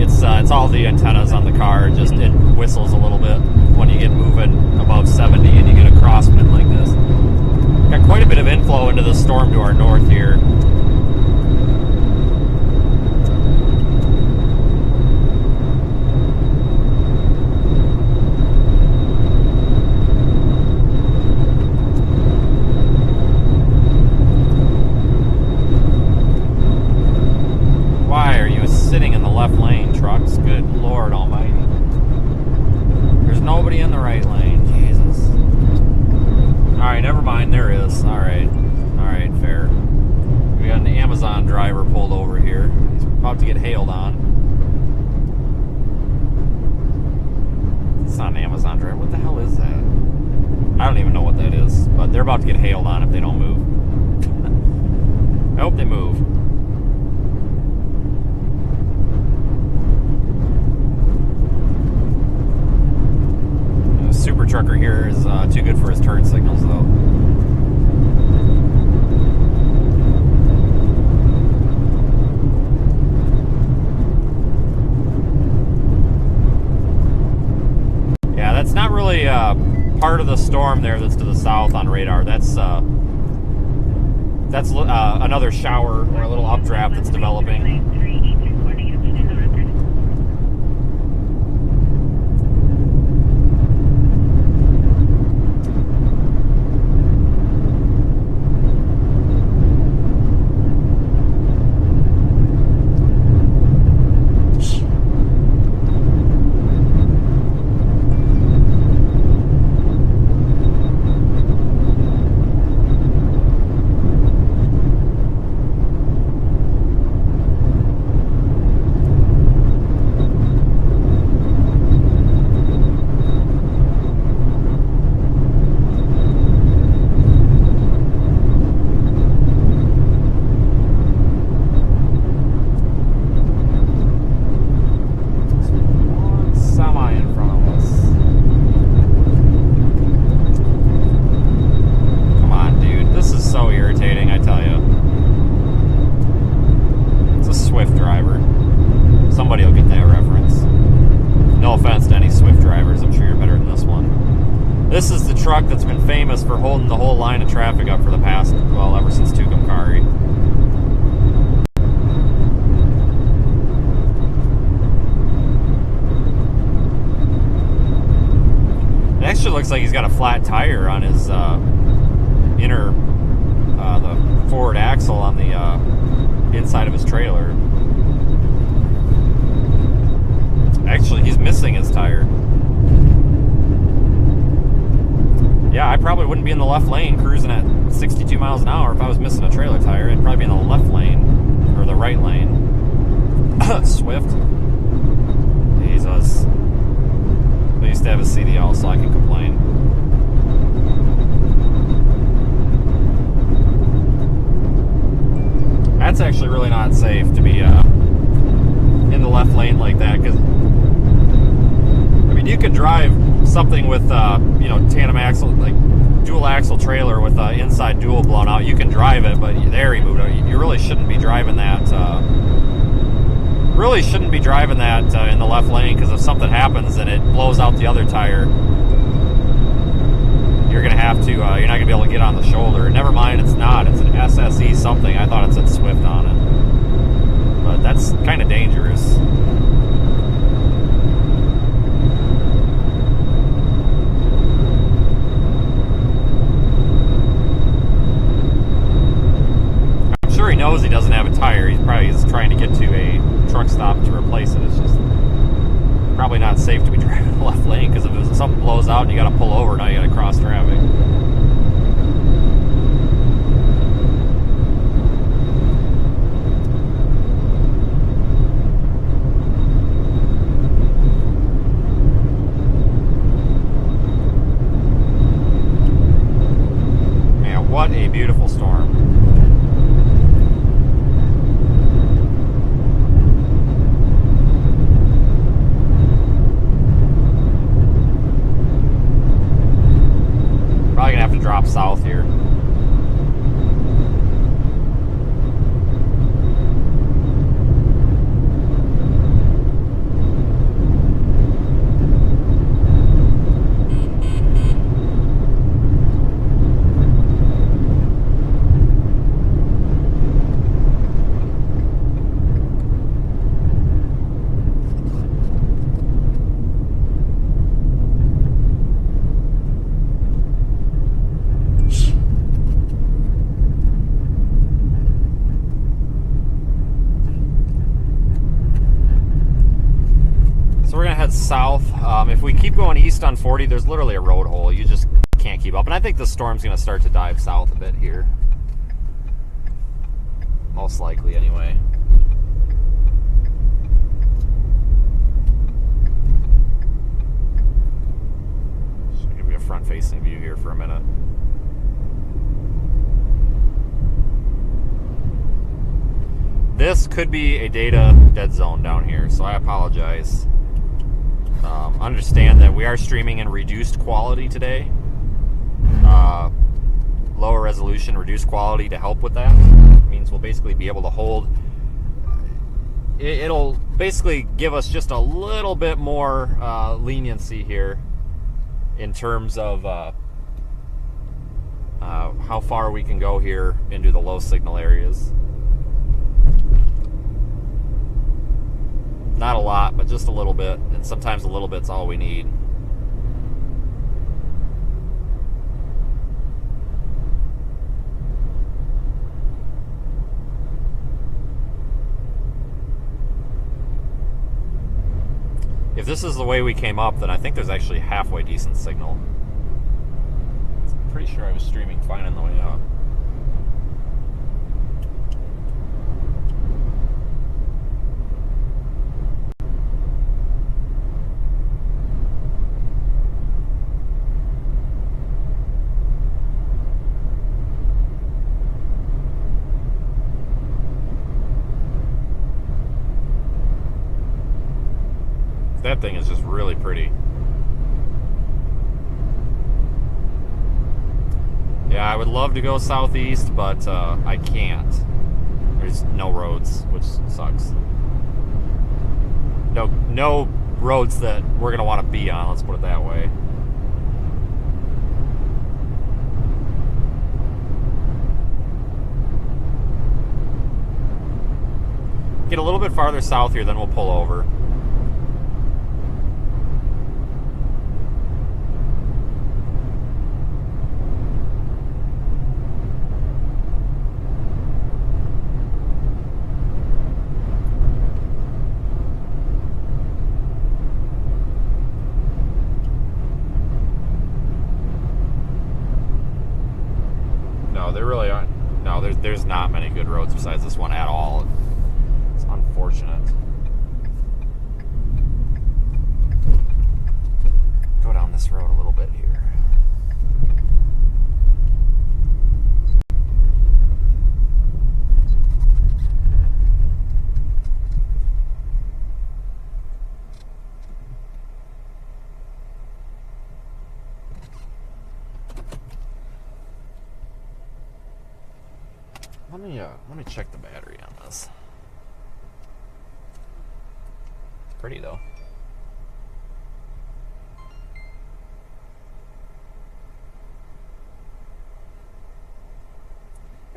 it's all the antennas on the car. Just it whistles a little bit when you get moving above 70 and you get a crosswind like this. Got quite a bit of inflow into the storm to our north here. Sitting in the left lane, trucks. Good Lord Almighty. There's nobody in the right lane. Jesus. Alright, never mind. There is. Alright. Alright, fair. We got an Amazon driver pulled over here. He's about to get hailed on. It's not an Amazon driver. What the hell is that? I don't even know what that is. But they're about to get hailed on if they don't move. I hope they move. Super trucker here is too good for his turn signals, though. Yeah, that's not really part of the storm there that's to the south on radar. That's another shower or a little updraft that's developing. This is the truck that's been famous for holding the whole line of traffic up for the past, well, ever since Tucumcari. It actually looks like he's got a flat tire on his the forward axle on the inside of his trailer. Actually, he's missing his tire. Yeah, I probably wouldn't be in the left lane cruising at 62 miles an hour if I was missing a trailer tire. I'd probably be in the left lane, or the right lane. Swift. Jesus. I used to have a CDL, so I can complain. That's actually really not safe to be in the left lane like that, because I mean, you could drive something with you know, tandem axle, like dual axle trailer with inside dual blown out. You can drive it, but there he moved out. You really shouldn't be driving that. In the left lane, because if something happens and it blows out the other tire, you're not gonna be able to get on the shoulder. Never mind, it's not. It's an SSE something. I thought it said Swift on it, but that's kind of dangerous. I'm sure he knows he doesn't have a tire. He's probably just trying to get to a truck stop to replace it. It's just probably not safe to be driving the left lane, because if something blows out and you got to pull over, now you got to cross traffic. Man, what a beautiful storm. Probably gonna have to drop south here. So we're gonna head south. If we keep going east on 40, there's literally a road hole. You just can't keep up. And I think the storm's gonna start to dive south a bit here. Most likely, anyway. Just gonna give you a front-facing view here for a minute. This could be a data dead zone down here, so I apologize. Understand that we are streaming in reduced quality today. Lower resolution, reduced quality to help with that. It means we'll basically be able to hold. It'll basically give us just a little bit more leniency here in terms of how far we can go here into the low signal areas. Not a lot, but just a little bit, and sometimes a little bit's all we need. If this is the way we came up, then I think there's actually halfway decent signal. I'm pretty sure I was streaming fine on the way up. That thing is just really pretty. Yeah, I would love to go southeast, but I can't. There's no roads, which sucks. No roads that we're gonna want to be on, let's put it that way. Get a little bit farther south here, then we'll pull over. There really aren't. No, there's not many good roads besides this one at all. It's unfortunate. Go down this road a little bit here. Let me check the battery on this. Pretty though.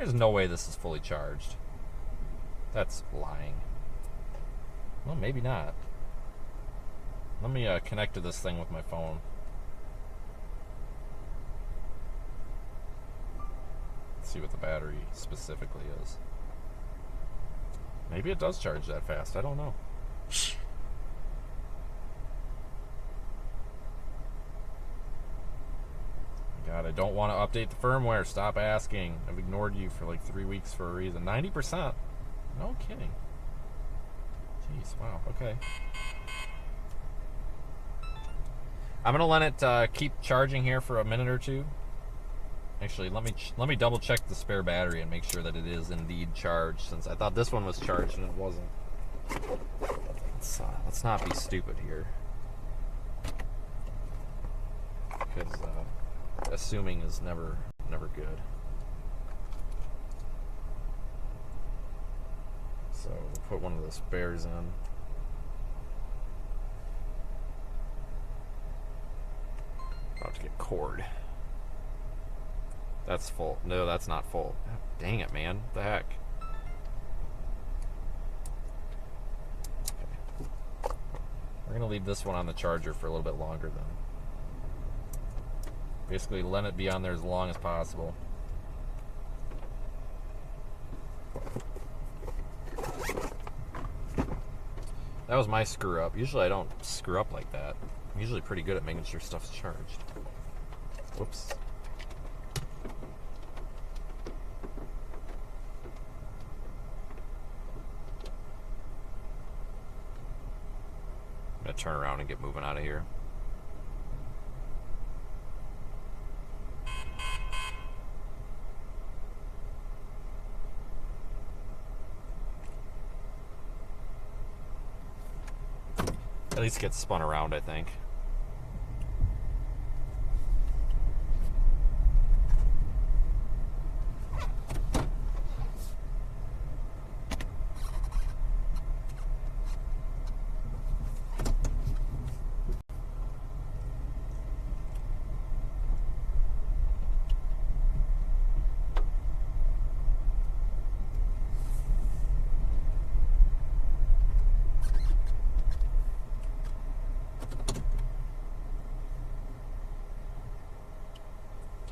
There's no way this is fully charged. That's lying. Well, maybe not. Let me connect to this thing with my phone. Let's see what the battery specifically is. Maybe it does charge that fast. I don't know. God, I don't want to update the firmware. Stop asking. I've ignored you for like 3 weeks for a reason. 90%. No kidding. Jeez, wow, okay. I'm gonna let it keep charging here for a minute or two. Actually, let me double check the spare battery and make sure that it is indeed charged, since I thought this one was charged and it wasn't. Let's not be stupid here, because assuming is never good. So we'll put one of the spares in. About to get cord. That's full. No, that's not full. Oh, dang it, man. What the heck? Okay. We're going to leave this one on the charger for a little bit longer then. Basically, let it be on there as long as possible. That was my screw up. Usually I don't screw up like that. I'm usually pretty good at making sure stuff's charged. Whoops. I'm gonna turn around and get moving out of here. At least get spun around, I think.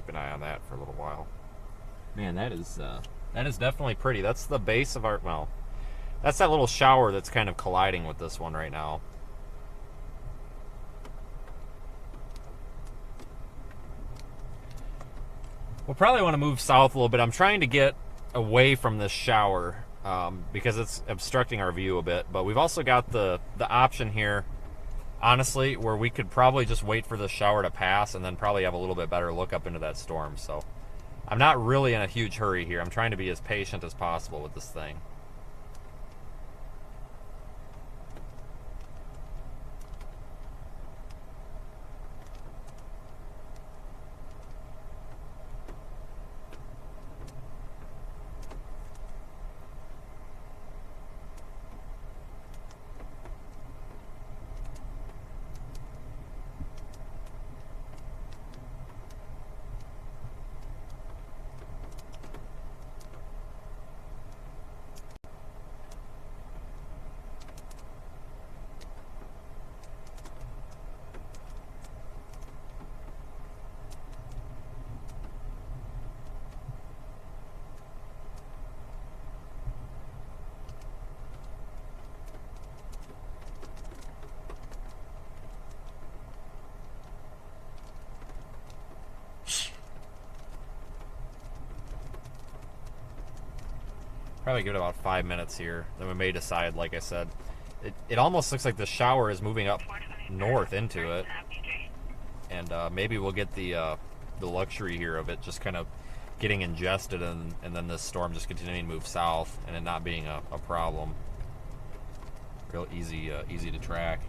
An eye on that for a little while. Man, that is definitely pretty. That's the base of our, well, that's that little shower that's kind of colliding with this one right now. We'll probably want to move south a little bit. I'm trying to get away from this shower because it's obstructing our view a bit, but we've also got the option here, honestly, where we could probably just wait for the shower to pass and then probably have a little bit better look up into that storm. So I'm not really in a huge hurry here. I'm trying to be as patient as possible with this thing. Probably give it about 5 minutes here. Then we may decide, like I said. It almost looks like the shower is moving up north into it. And maybe we'll get the luxury here of it just kind of getting ingested and then this storm just continuing to move south and it not being a problem. Real easy to track.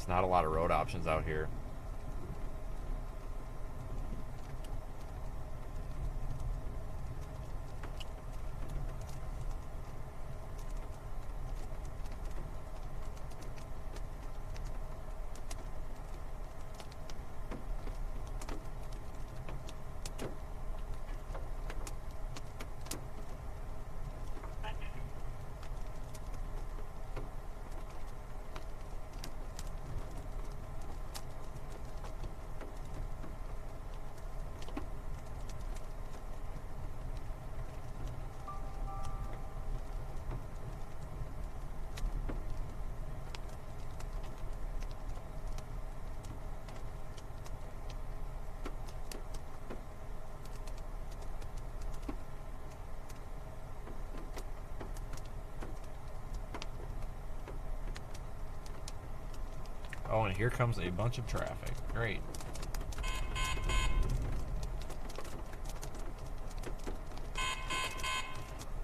There's not a lot of road options out here. Oh, and here comes a bunch of traffic. Great.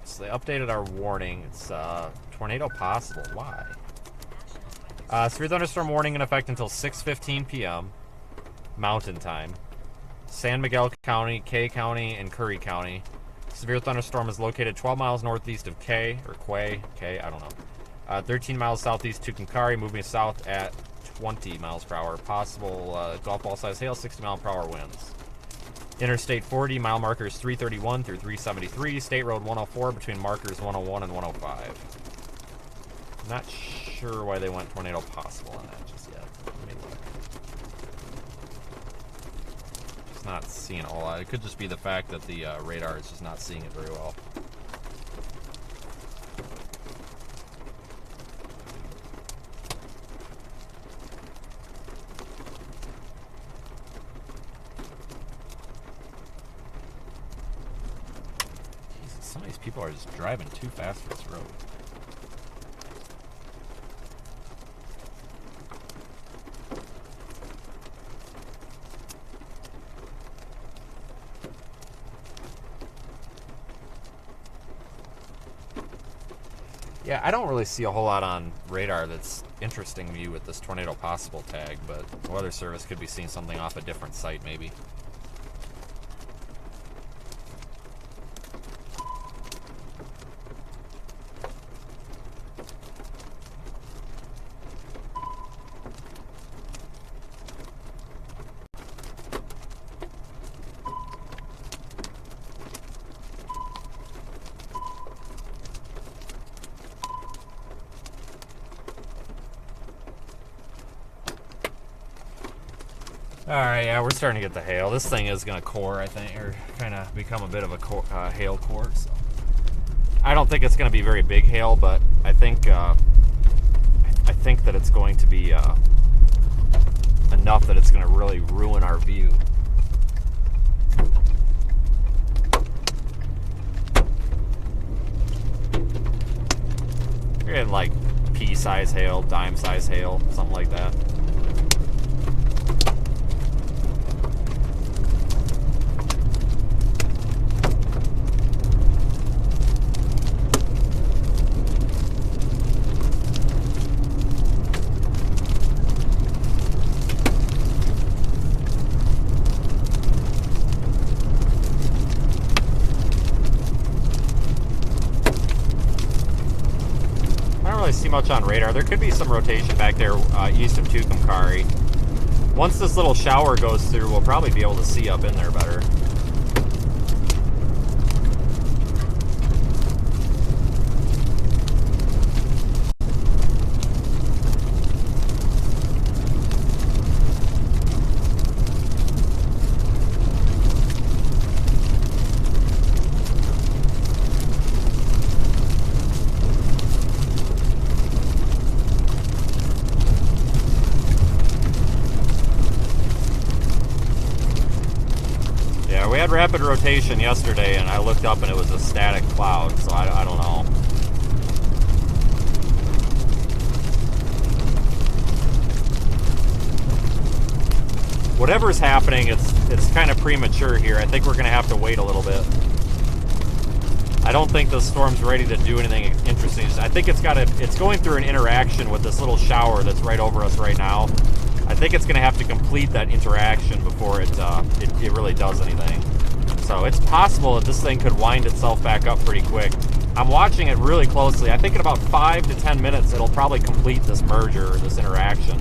So they updated our warning. It's tornado possible. Why? Severe thunderstorm warning in effect until 6:15 p.m. Mountain Time. San Miguel County, Kay County, and Curry County. Severe thunderstorm is located 12 miles northeast of Kay, or Quay, I don't know. 13 miles southeast to Tucumcari, moving south at 20 miles per hour. Possible golf ball size hail, 60 mile per hour winds. Interstate 40, mile markers 331 through 373. State Road 104 between markers 101 and 105. Not sure why they went tornado possible on that just yet. Let me look. Just not seeing a whole lot. It could just be the fact that the radar is just not seeing it very well. Some of these people are just driving too fast for this road. Yeah, I don't really see a whole lot on radar that's interesting me with this tornado possible tag, but the Weather Service could be seeing something off a different site maybe. Alright, yeah, we're starting to get the hail. This thing is going to core, I think, or kind of become a bit of a hail core. So. I don't think it's going to be very big hail, but I think that it's going to be enough that it's going to really ruin our view. You're getting like pea-size hail, dime-size hail, something like that. See much on radar. There could be some rotation back there east of Tucumcari. Once this little shower goes through, we'll probably be able to see up in there better. We had rapid rotation yesterday, and I looked up and it was a static cloud, so I don't know. Whatever's happening, it's kind of premature here. I think we're going to have to wait a little bit. I don't think the storm's ready to do anything interesting. I think it's going through an interaction with this little shower that's right over us right now. I think it's gonna have to complete that interaction before it really does anything. So it's possible that this thing could wind itself back up pretty quick. I'm watching it really closely. I think in about 5 to 10 minutes, it'll probably complete this merger, or this interaction.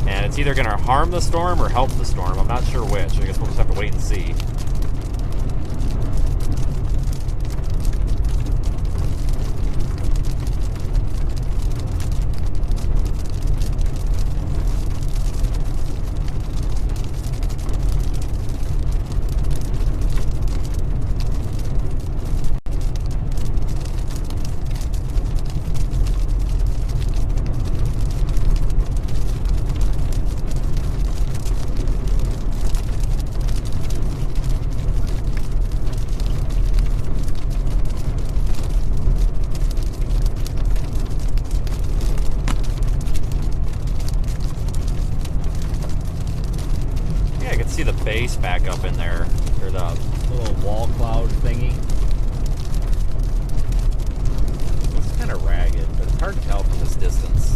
And it's either gonna harm the storm or help the storm. I'm not sure which. I guess we'll just have to wait and see. See the base back up in there, or the little wall cloud thingy. It's kind of ragged, but it's hard to tell from this distance.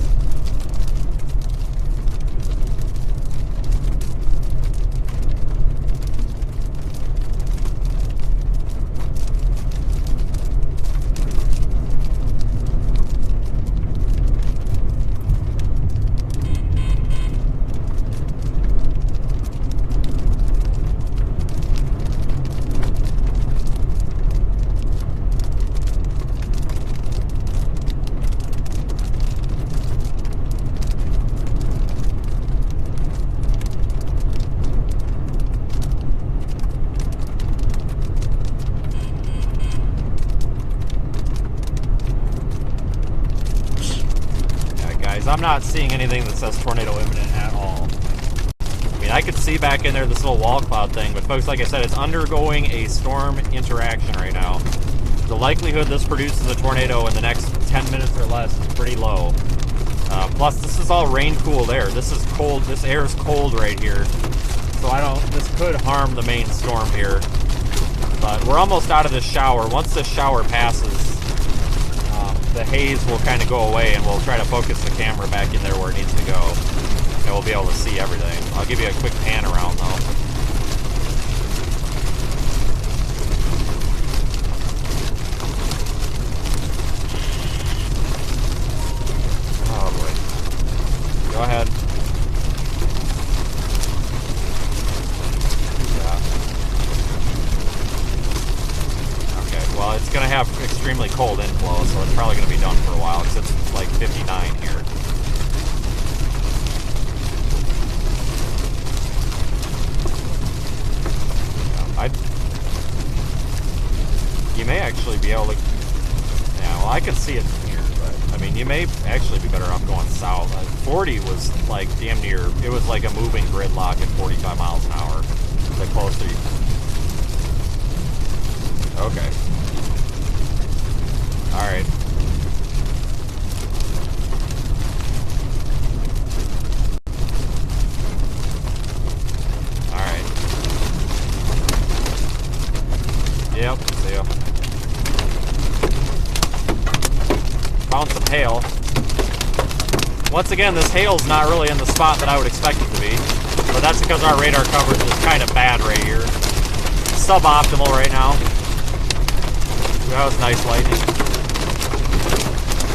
I'm not seeing anything that says tornado imminent at all. I mean, I could see back in there this little wall cloud thing, but folks, like I said, it's undergoing a storm interaction right now. The likelihood this produces a tornado in the next 10 minutes or less is pretty low. Plus, this is all rain-cooled air. This is cold. This air is cold right here. So this could harm the main storm here. But we're almost out of this shower. Once this shower passes, the haze will kind of go away, and we'll try to focus the camera back in there where it needs to go, and we'll be able to see everything. I'll give you a quick pan around though. Oh boy. Go ahead. Well, it's going to have extremely cold inflow, so it's probably going to be done for a while, because it's like 59 here. You may actually be able to... Yeah, well, I can see it from here, but, I mean, you may actually be better off going south. 40 was like damn near... It was like a moving gridlock at 45 miles an hour. The closer you... Okay. Alright. Alright. Yep, see ya. Found some hail. Once again, this hail's not really in the spot that I would expect it to be. But that's because our radar coverage is kind of bad right here. Suboptimal right now. Ooh, that was nice lightning.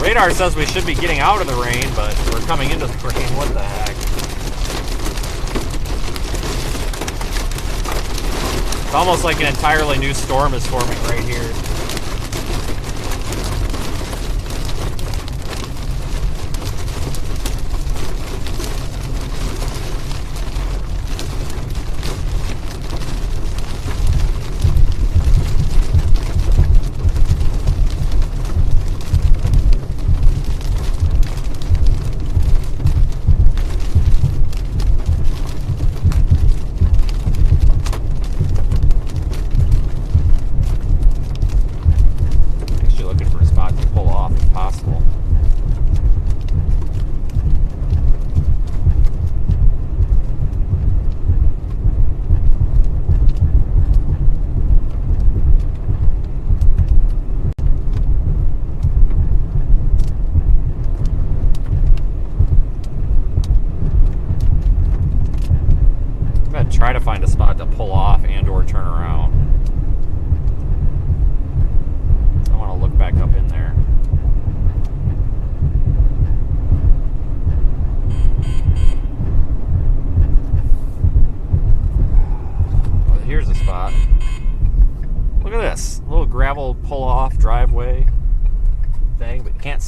Radar says we should be getting out of the rain, but we're coming into the rain. What the heck? It's almost like an entirely new storm is forming right here.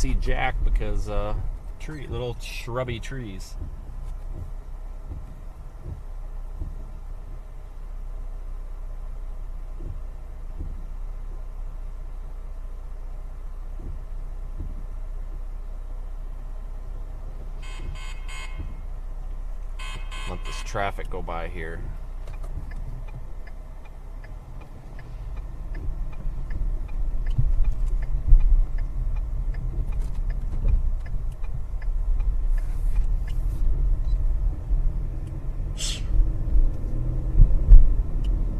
see jack because little shrubby trees. Let this traffic go by here.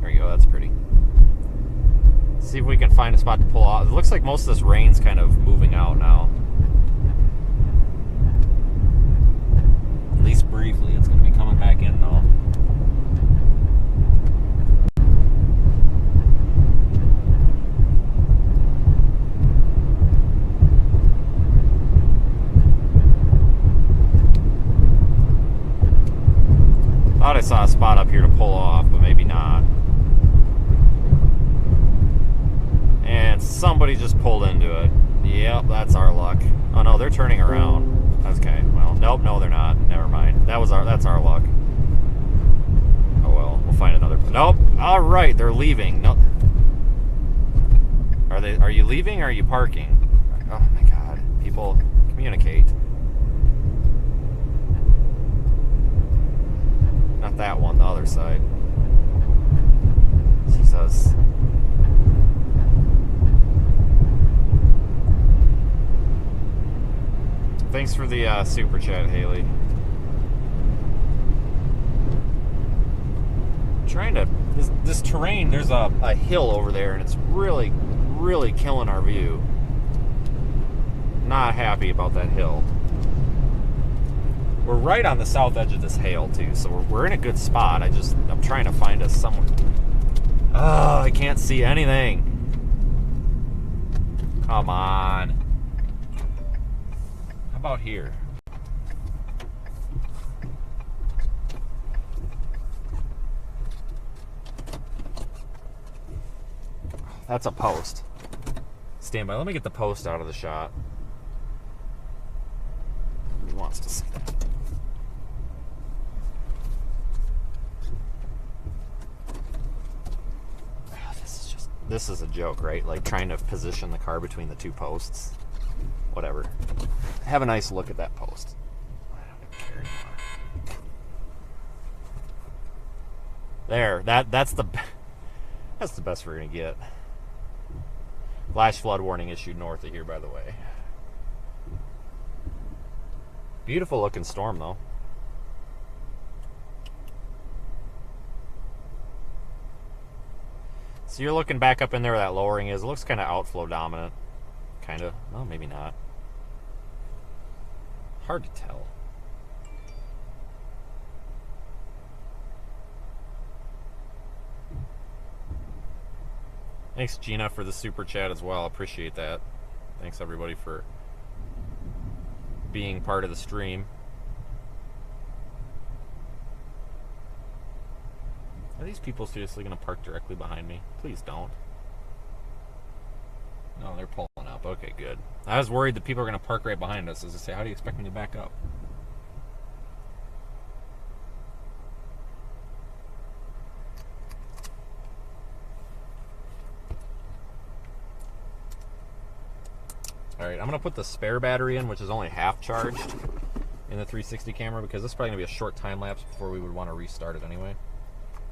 There you go, that's pretty. See if we can find a spot to pull off. It looks like most of this rain's kind of moving out now. At least briefly, it's going to be coming back in though. Thought I saw a spot up here to pull off, but maybe not. And somebody just pulled into it. Yep, that's our luck. Oh no, they're turning around. Okay, well, nope, no, they're not. Never mind. That's our luck. Oh well, we'll find another. Nope. All right, they're leaving. No. Are you leaving or are you parking? Oh my God, people, communicate. Not that one, the other side. Jesus. Thanks for the super chat, Haley. Trying to this terrain. There's a hill over there, and it's really, really killing our view. Not happy about that hill. We're right on the south edge of this hail too, so we're in a good spot. I'm trying to find us somewhere. Oh, I can't see anything. Come on. How about here? That's a post. Stand by. Let me get the post out of the shot. He wants to see that. This is a joke, right? Like trying to position the car between the two posts. Whatever. Have a nice look at that post. I don't care anymore. There. That's the best we're gonna get. Flash flood warning issued north of here, by the way. Beautiful looking storm, though. So you're looking back up in there where that lowering is. It looks kind of outflow dominant. Kind of. Well, maybe not. Hard to tell. Thanks, Gina, for the super chat as well. Appreciate that. Thanks, everybody, for being part of the stream. Are these people seriously going to park directly behind me? Please don't. No, they're pulling up. Okay, good. I was worried that people are going to park right behind us. As I say, how do you expect me to back up? Alright, I'm going to put the spare battery in, which is only half charged in the 360 camera, because this is probably going to be a short time lapse before we would want to restart it anyway.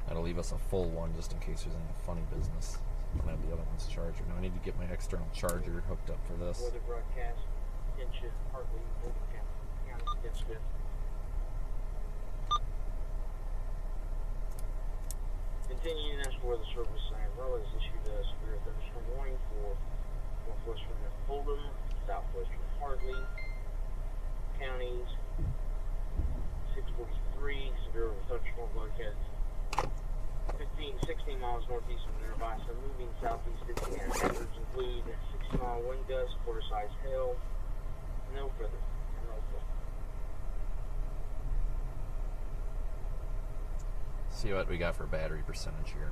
That'll leave us a full one just in case there's any funny business. I'm going to have the other one's charger. Now I need to get my external charger hooked up for this. Weather broadcast, Inches, Hartley, Bolton County, Smith. Continuing as for the service sign, well as issued a severe thunderstorm warning for northwestern Oldham, southwestern Hartley counties. 643 severe thunderstorm broadcast. 16 miles northeast of nearby, so moving southeast 15 and hazards include 60-mile wind gusts, quarter-size hail, no further. See what we got for battery percentage here.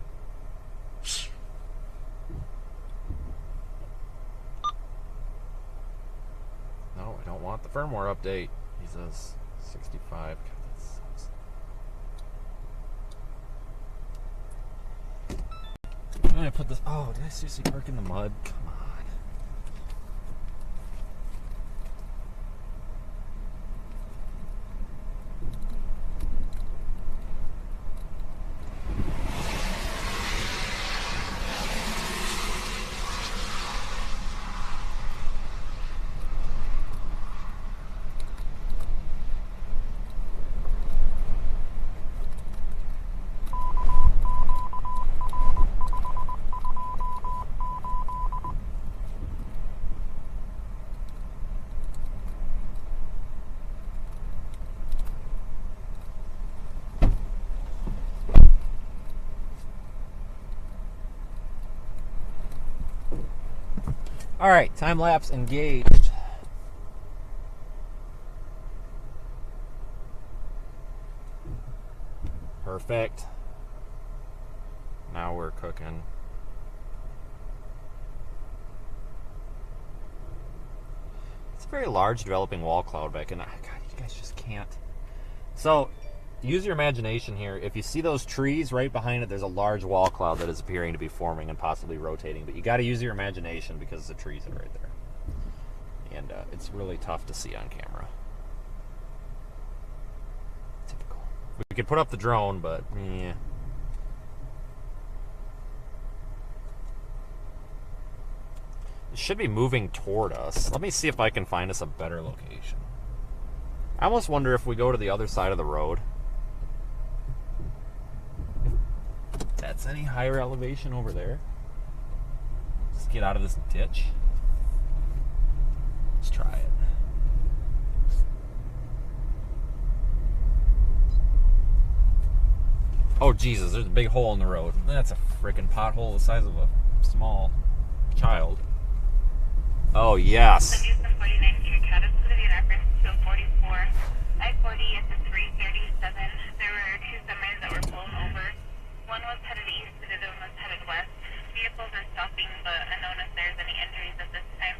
want the firmware update. He says 65. God, that sucks. I'm gonna put this. Oh, did I seriously park in the mud? Come on. All right, time lapse engaged. Perfect. Now we're cooking. It's a very large developing wall cloud back in. God, you guys just can't. So, use your imagination here. If you see those trees right behind it, there's a large wall cloud that is appearing to be forming and possibly rotating. But you got to use your imagination because the trees are right there. And it's really tough to see on camera. Typical. We could put up the drone, but yeah. It should be moving toward us. Let me see if I can find us a better location. I almost wonder if we go to the other side of the road. If that's any higher elevation over there. Just get out of this ditch. Let's try it. Oh Jesus, there's a big hole in the road. That's a freaking pothole the size of a small child. Oh yes. I-40 at the 337. There were two semis that were blown over. One was headed east, the other one was headed west. Vehicles are stopping, but unknown if there's any injuries at this time.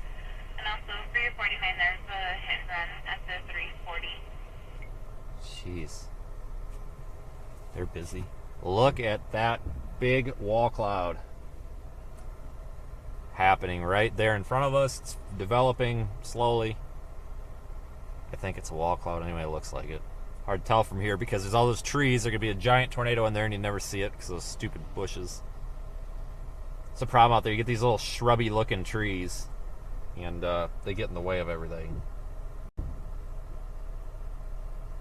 And also, for your 49, there's a hit and run at the 340. Jeez. They're busy. Look at that big wall cloud happening right there in front of us. It's developing slowly. I think it's a wall cloud anyway, it looks like it. Hard to tell from here because there's all those trees. There could be a giant tornado in there and you never see it because of those stupid bushes. It's a problem out there. You get these little shrubby looking trees and they get in the way of everything.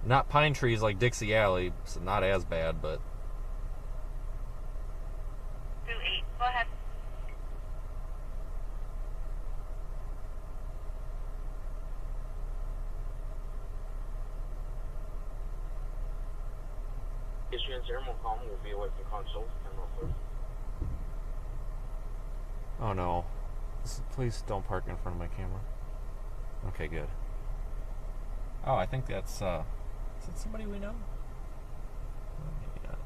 Not pine trees like Dixie Alley, so not as bad, but... 28, go ahead. Issuance thermal column will be away from console. Oh no. Please don't park in front of my camera. Okay, good. Oh, I think that's, is that somebody we know? Maybe not.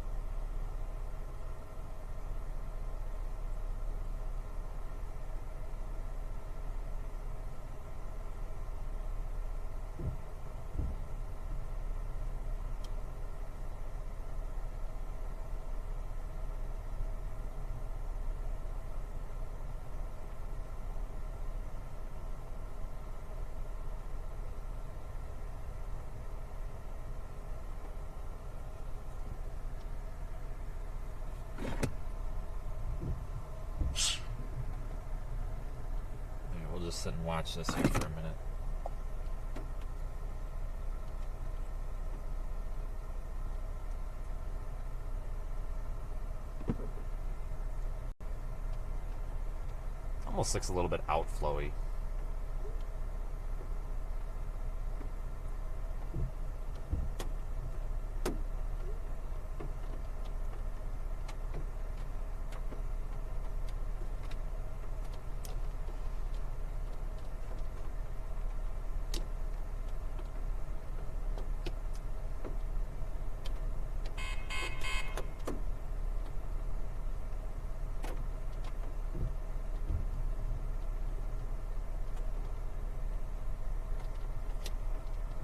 Just sit and watch this here for a minute. Almost looks a little bit outflowy.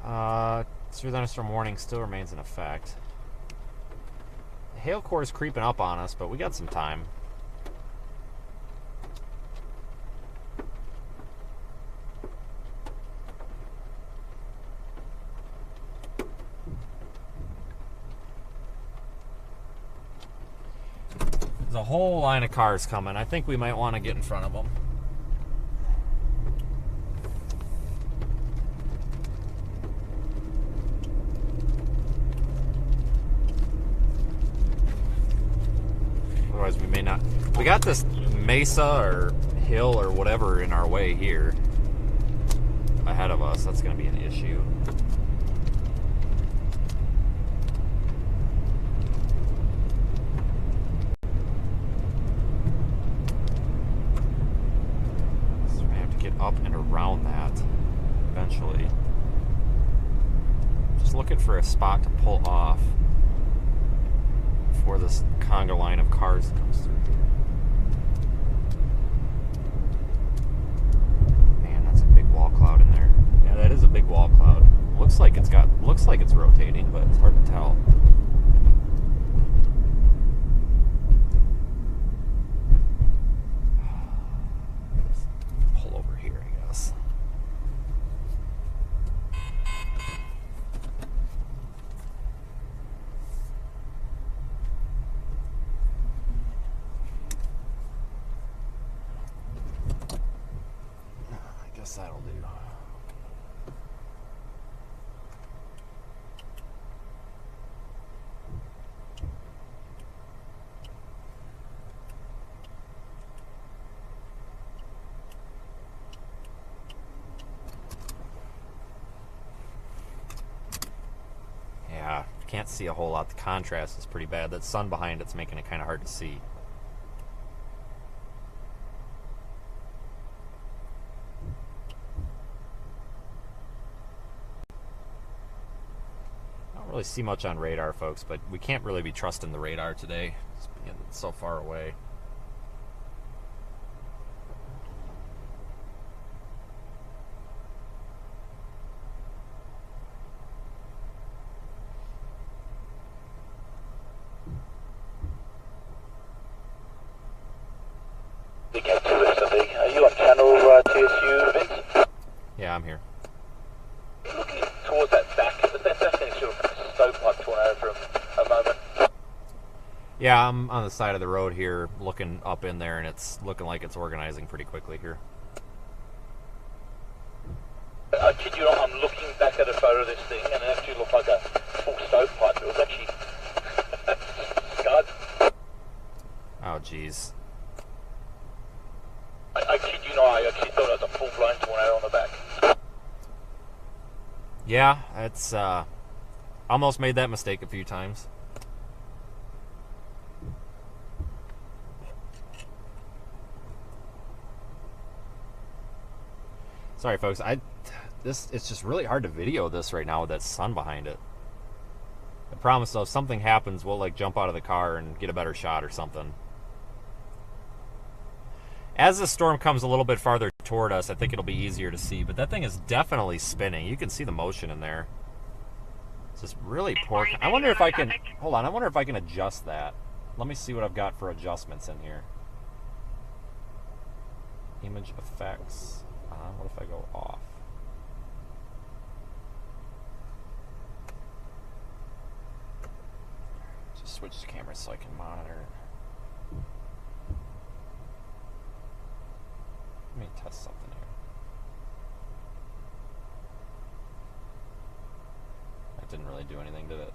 Severe thunderstorm warning still remains in effect. The hail core is creeping up on us, but we got some time. There's a whole line of cars coming. I think we might want to get in front of them. Otherwise, we may not. We got this mesa or hill or whatever in our way here ahead of us. That's going to be an issue. So we have to get up and around that eventually. Just looking for a spot to pull off before this conga line of cars comes through here. Man, that's a big wall cloud in there. Yeah, that is a big wall cloud. Looks like it's rotating, but it's hard to tell. Pull over here, I guess. I guess that'll do. Yeah, can't see a whole lot. The contrast is pretty bad. That sun behind it's making it kind of hard to see. Really see much on radar, folks, but we can't really be trusting the radar today. It's being so far away. Are you on channel TSU, Vince? Yeah, I'm here. Looking towards that back, that's any sort of stovepipe tornado for a moment. Yeah, I'm on the side of the road here, looking up in there, and it's looking like it's organizing pretty quickly here. I kid you not, I'm looking back at a photo of this thing, and it actually looked like a full stovepipe. It was actually scarred. Oh, jeez. I kid you not, I actually thought it was a full-blown tornado on the back. Yeah, it's almost made that mistake a few times. Sorry, folks. It's just really hard to video this right now with that sun behind it. I promise, though, if something happens, we'll like jump out of the car and get a better shot or something. As the storm comes a little bit farther toward us, I think it'll be easier to see. But that thing is definitely spinning. You can see the motion in there. It's just really poor. I wonder if I can... Hold on. I wonder if I can adjust that. Let me see what I've got for adjustments in here. Image effects. What if I go off? Just switch cameras so I can monitor it. Let me test something here. That didn't really do anything, did it?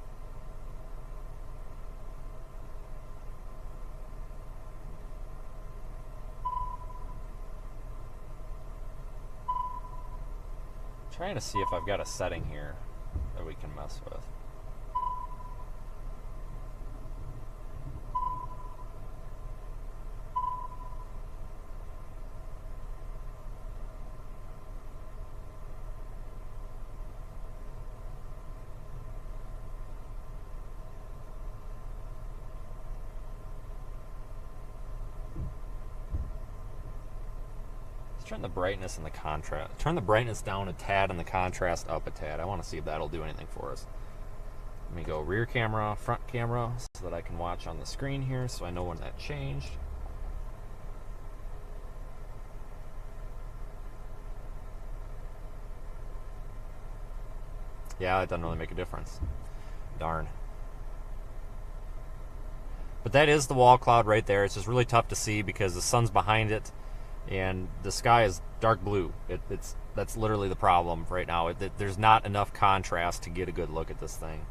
I'm trying to see if I've got a setting here that we can mess with. turn the brightness and the contrast. Turn the brightness down a tad and the contrast up a tad. I want to see if that'll do anything for us. Let me go rear camera, front camera, so that I can watch on the screen here so I know when that changed. Yeah, it doesn't really make a difference. Darn. But that is the wall cloud right there. It's just really tough to see because the sun's behind it and the sky is dark blue. That's literally the problem right now. There's not enough contrast to get a good look at this thing.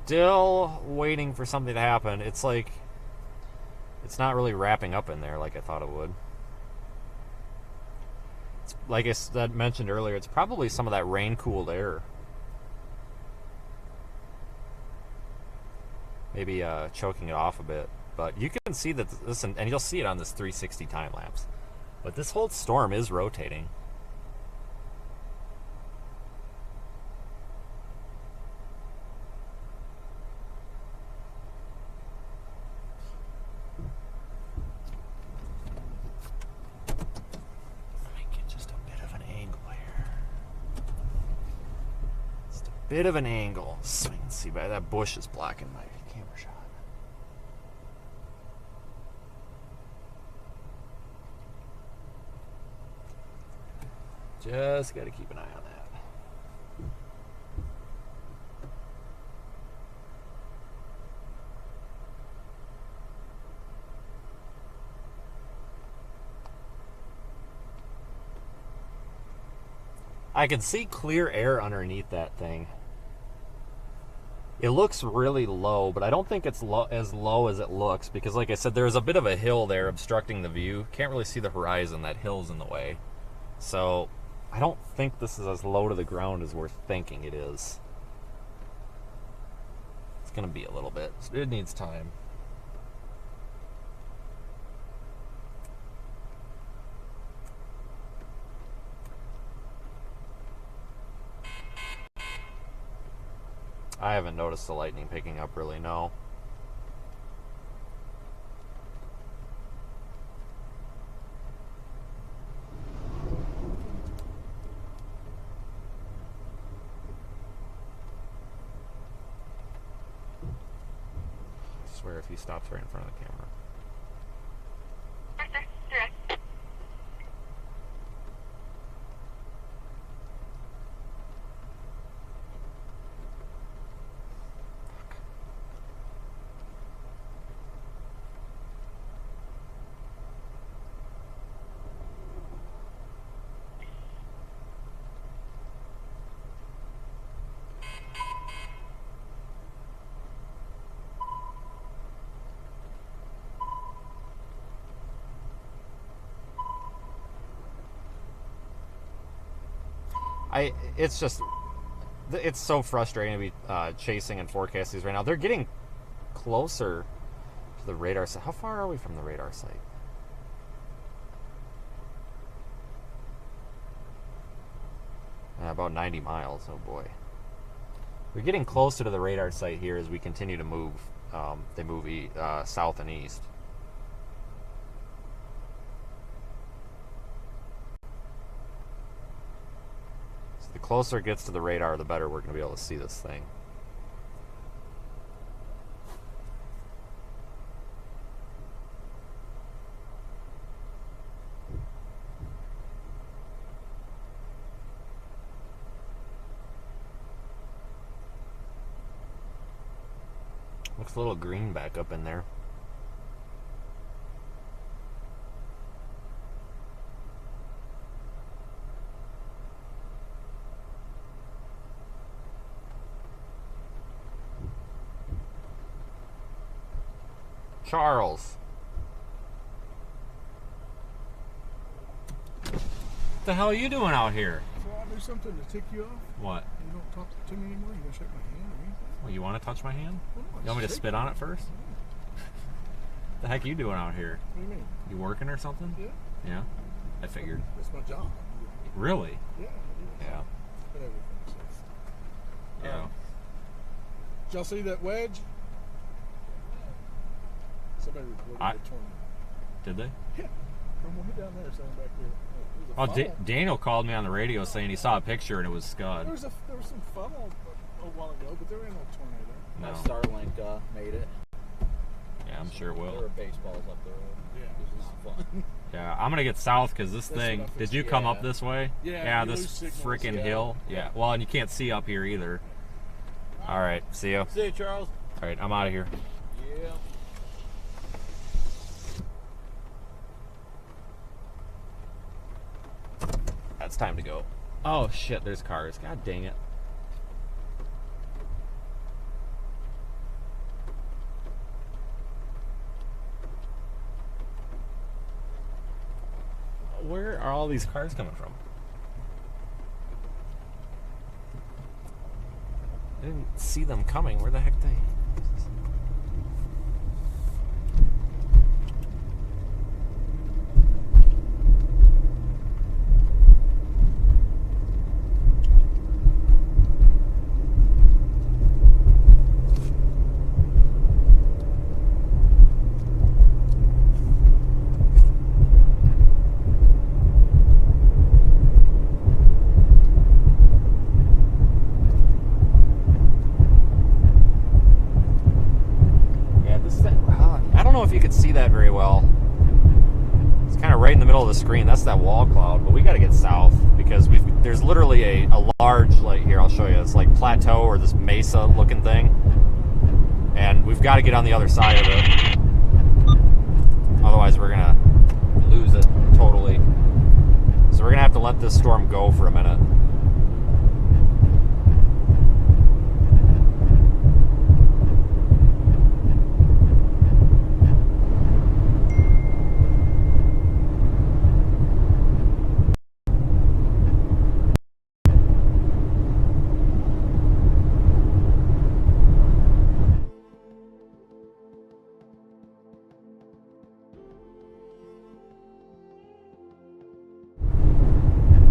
Still waiting for something to happen. It's like it's not really wrapping up in there like I thought it would. It's, like I mentioned earlier, it's probably some of that rain-cooled air. Maybe choking it off a bit. But you can see that this, and you'll see it on this 360 time lapse. But this whole storm is rotating. Bit of an angle. So you can see by that bush is blocking my camera shot. Just got to keep an eye on that. I can see clear air underneath that thing. It looks really low, but I don't think it's as low as it looks because, like I said, there's a bit of a hill there obstructing the view. Can't really see the horizon. That hill's in the way. So I don't think this is as low to the ground as we're thinking it is. It's going to be a little bit. It needs time. I haven't noticed the lightning picking up really, no. I swear if he stops right in front of the camera. Direct. It's so frustrating to be chasing and forecasting these right now. They're getting closer to the radar site. How far are we from the radar site? About 90 miles, oh boy. We're getting closer to the radar site here as we continue to move. They move south and east. The closer it gets to the radar, the better we're going to be able to see this thing. Looks a little green back up in there. Charles. What the hell are you doing out here? So I'll do something to tick you off. What? You don't talk to me anymore. You gonna shake my hand or anything? Well, you want to touch my hand? Well, no, You want me to shake spit it. on it first? The heck you doing out here? What do you mean? You working or something? Yeah, Yeah, I figured. that's my job. Really? Yeah. Yeah. But everything. So. Yeah. Did y'all see that wedge? Somebody reported a tornado. Did they? Yeah. Come on, down there, something back there. Oh, There was a funnel. Daniel called me on the radio saying he saw a picture and it was Scud. There was some funnel a while ago, but there ain't no tornado. No. Starlink made it. Yeah, I'm sure it There will. were baseballs up the road. Yeah. This is fun. Yeah, I'm gonna get south because this That's thing. what I Did you figured. come Yeah. up this way? Yeah, you this lose signals, freaking yeah. hill. Yeah. Well, and you can't see up here either. All right. See you. See you, Charles. All right. I'm out of here. Yeah. It's time to go. Oh shit, there's cars. God dang it. Where are all these cars coming from? I didn't see them coming. Where the heck they? I don't know if you could see that very well. It's kind of right in the middle of the screen. That's that wall cloud, but we got to get south because there's literally a large, like, here, I'll show you. It's like plateau or this mesa looking thing. And we've got to get on the other side of it. Otherwise we're going to lose it totally. So we're going to have to let this storm go for a minute.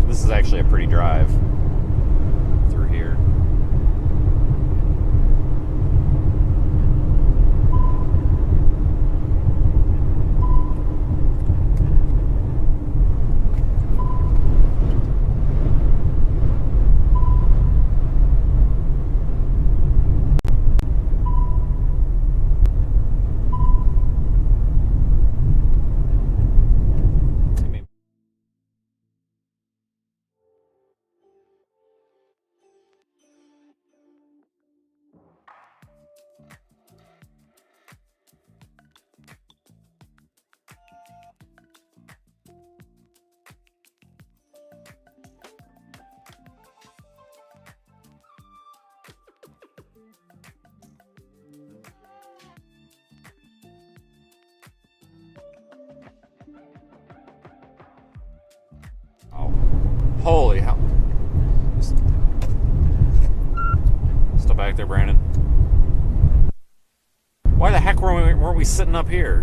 This is actually a pretty drive through here. Oh, holy hell. Still back there, Brandon. Why the heck weren't we sitting up here?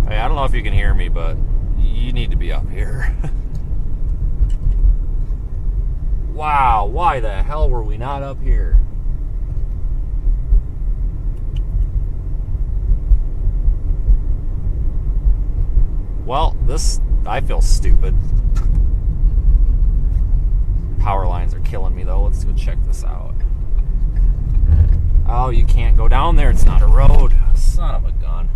Hey, I don't know if you can hear me, but you need to be up here. Wow, why the hell were we not up here? Well, I feel stupid. Power lines are killing me though. Let's go check this out. Oh, you can't go down there. It's not a road. Son of a gun.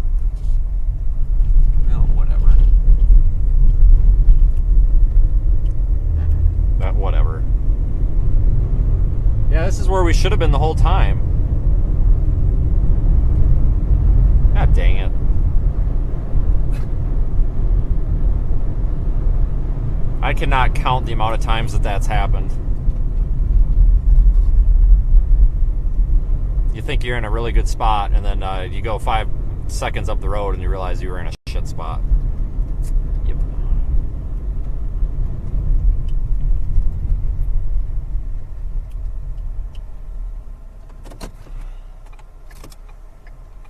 No, whatever. Whatever. Yeah, this is where we should have been the whole time. God dang it. I cannot count the amount of times that's happened. You think you're in a really good spot, and then you go seconds up the road and you realize you were in a shit spot. Yep.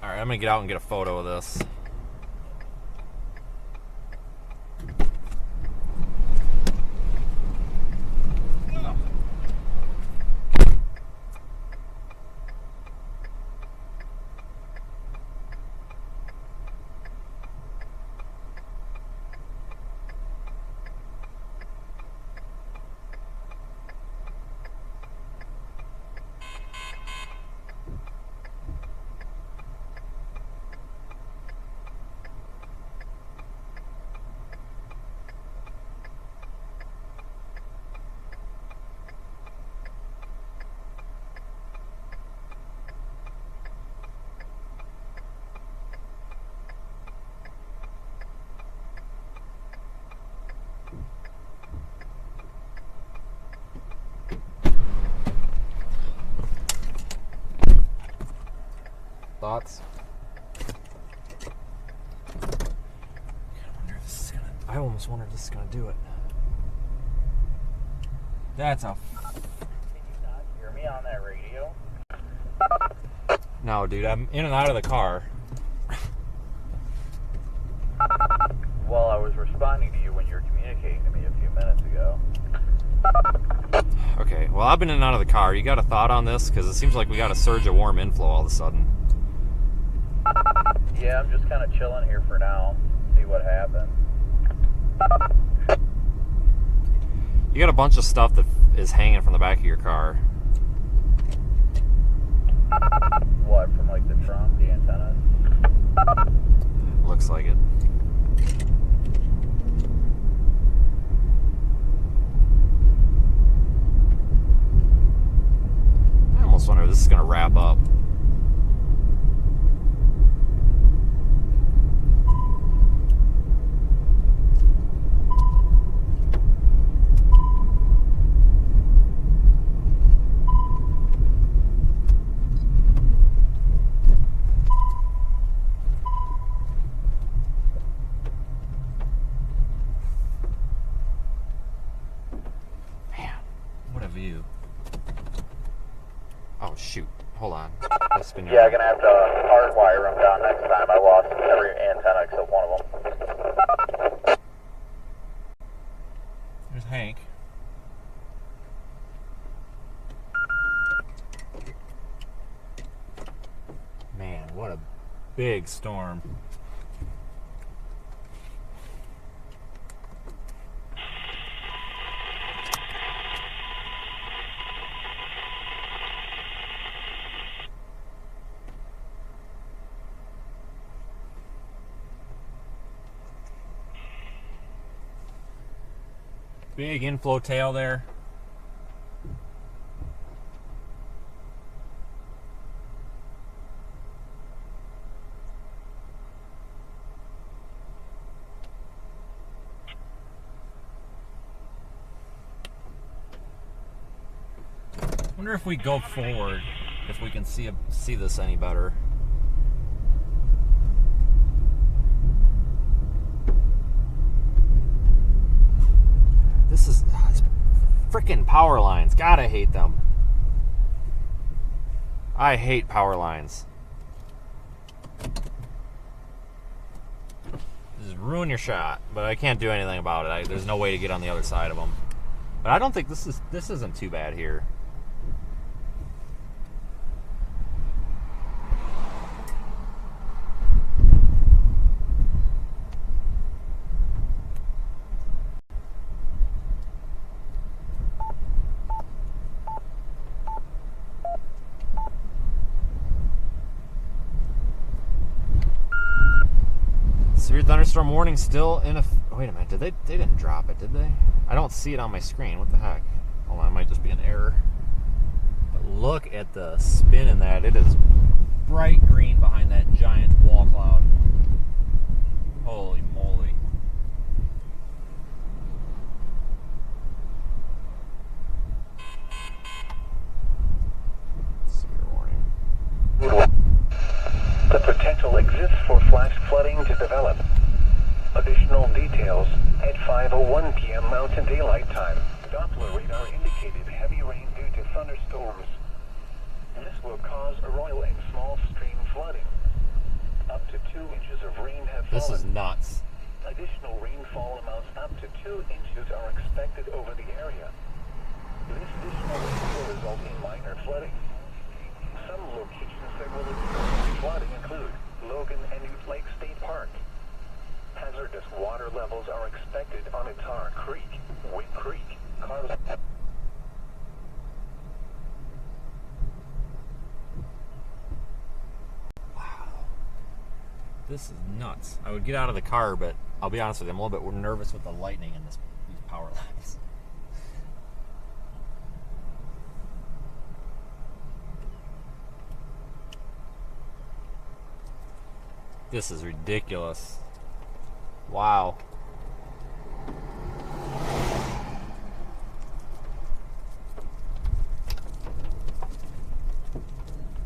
Alright, I'm gonna get out and get a photo of this. Thoughts? I almost wonder if this is gonna do it. That's a. Can you not hear me on that radio? No, dude, I'm in and out of the car. Well, I was responding to you when you were communicating to me a few minutes ago. Okay, well, I've been in and out of the car. You got a thought on this? Because it seems like we got a surge of warm inflow all of a sudden. Yeah, I'm just kind of chilling here for now. See what happens. You got a bunch of stuff that is hanging from the back of your car. What, from like the trunk, the antennas? Looks like it. I almost wonder if this is going to wrap up. View. Oh shoot! Hold on. Yeah, I'm gonna have to hardwire them down next time. I lost every antenna except one of them. There's Hank. Man, what a big storm. Big inflow tail there. Wonder if we go forward, if we can see this any better. This is freaking power lines. God, I hate them. I hate power lines. Just ruin your shot, but I can't do anything about it. There's no way to get on the other side of them. But I don't think this isn't too bad here. Severe thunderstorm warning still in a. Wait a minute, they didn't drop it, did they? I don't see it on my screen. What the heck? Hold on, it might just be an error. But look at the spin in that. It is bright green behind that giant wall cloud. Holy moly. Severe warning. The potential exists for flash flooding to develop. Additional details at 5:01 p.m. Mountain Daylight Time. Doppler radar indicated heavy rain due to thunderstorms. This will cause arroyo and small stream flooding. Up to 2 inches of rain have fallen. This is nuts. Additional rainfall amounts up to 2 inches are expected over the area. This additional rain will result in minor flooding. Some locations that will experience flooding include Logan and Ute Lake State Park. Hazardous water levels are expected on Itar Creek, Wick Creek, Carl. This is nuts. I would get out of the car, but I'll be honest with you, I'm a little bit nervous with the lightning in these power lines. This is ridiculous. Wow.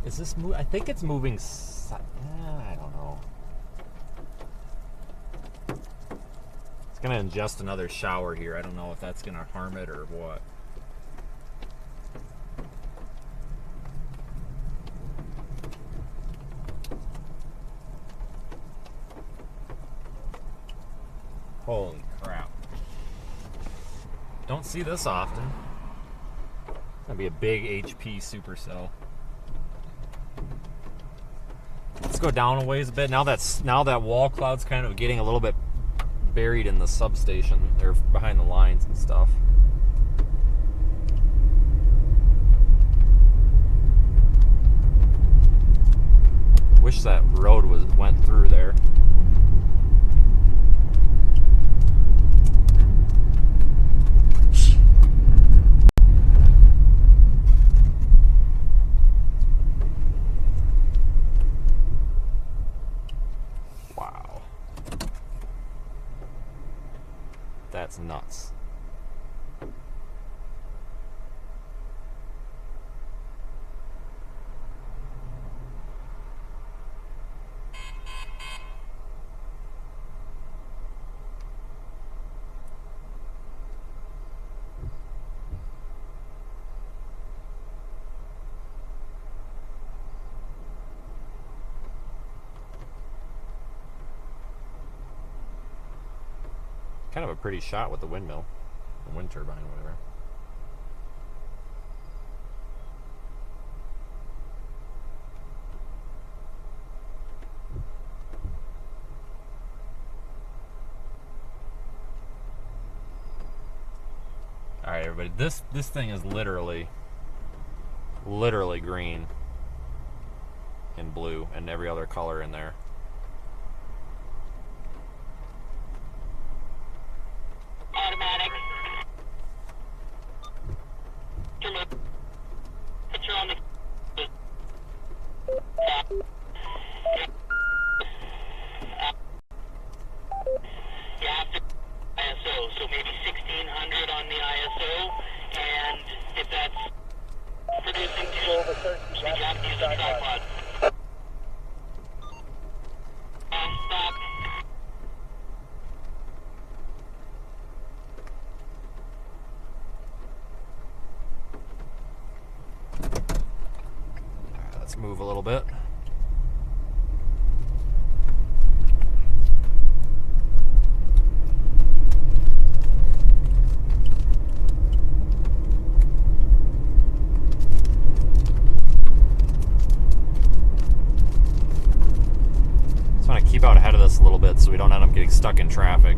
Is this move? I think it's moving. I don't know. It's gonna ingest another shower here. I don't know if that's gonna harm it or what. Holy crap. Don't see this often. It's gonna be a big HP supercell. Let's go down a ways a bit. Now that wall cloud's kind of getting a little bit buried in the substation or behind the lines and stuff. Wish that road went through there. That's nuts. Kind of a pretty shot with the windmill, the wind turbine, whatever. All right, everybody. This thing is literally green and blue and every other color in there. Automatic. Picture on the. You have to ISO, so maybe 1600 on the ISO, and if that's producing two, you have to use a tripod. Stop. Let's move a little bit. Just want to keep out ahead of this a little bit so we don't end up getting stuck in traffic.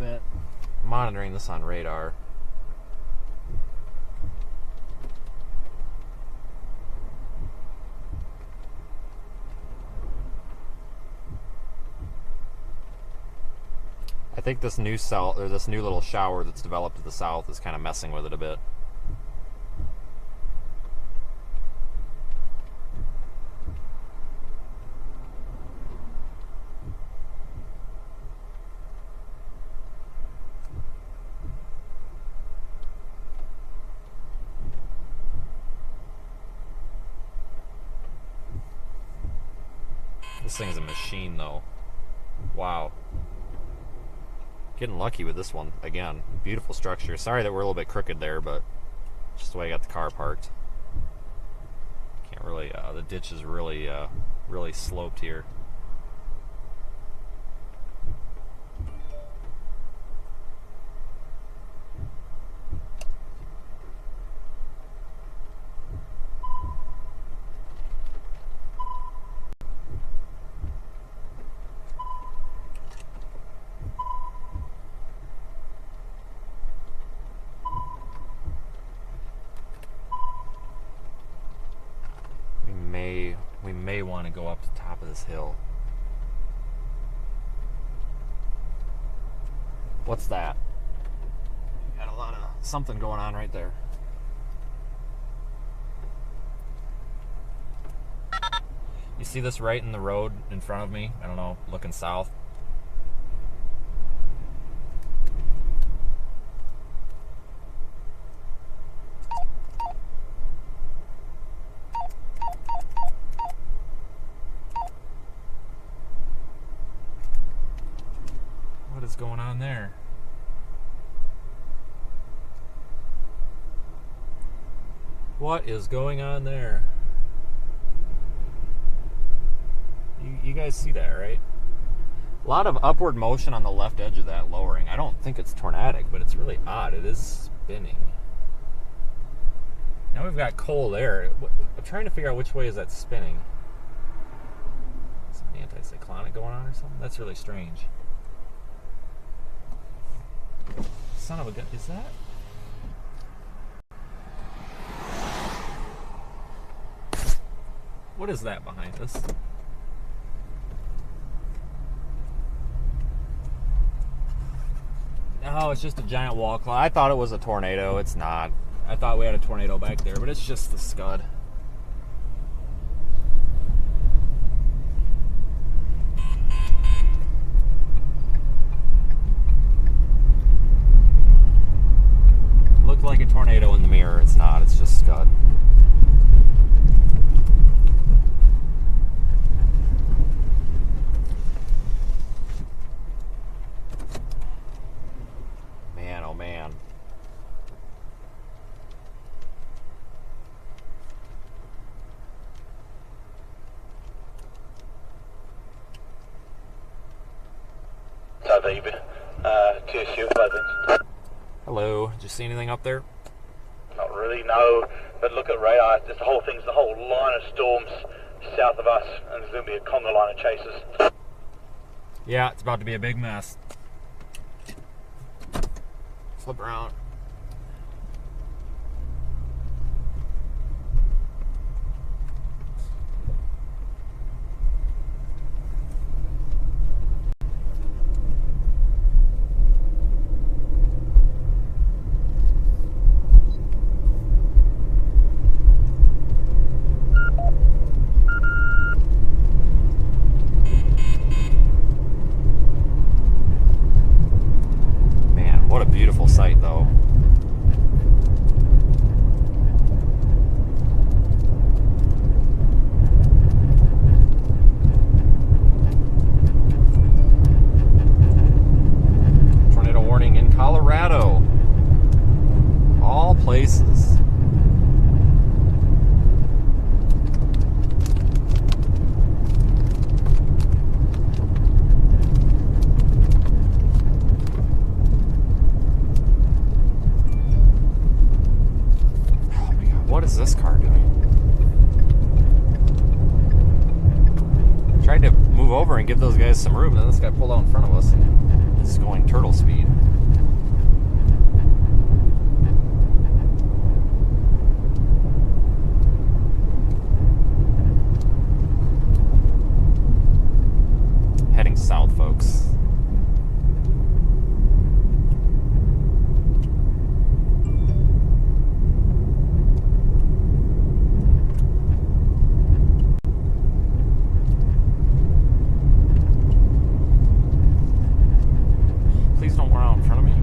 bit. Monitoring this on radar. I think this new cell, or this new little shower that's developed to the south, is kind of messing with it a bit. This thing's a machine, though. Wow. Getting lucky with this one again. Beautiful structure. Sorry that we're a little bit crooked there, but just the way I got the car parked. Can't really. The ditch is really, really sloped here. We may want to go up to the top of this hill. What's that? Got a lot of something going on right there. You see this right in the road in front of me? I don't know, looking south. What is going on there? What is going on there? You guys see that, right? A lot of upward motion on the left edge of that lowering. I don't think it's tornadic, but it's really odd. It is spinning. Now we've got cold air. I'm trying to figure out which way is that spinning. Is an anticyclonic going on or something? That's really strange. Son of a gun. Is that? What is that behind us? Oh, it's just a giant wall cloud. I thought it was a tornado. It's not. I thought we had a tornado back there, but it's just the scud. Looked like a tornado in the mirror. It's not. It's just scud. Man, oh man. Hello. Did you see anything up there? Not really, no. But look at radar. This whole thing's the whole line of storms south of us, and there's going to be a conga line of chasers. Yeah, it's about to be a big mess. Flip around. What a beautiful sight, though. Tornado warning in Colorado. All places. What is this car doing? Tried to move over and give those guys some room, and then this guy pulled out in front of us. is going turtle speed. Heading south, folks. Please don't run out in front of me.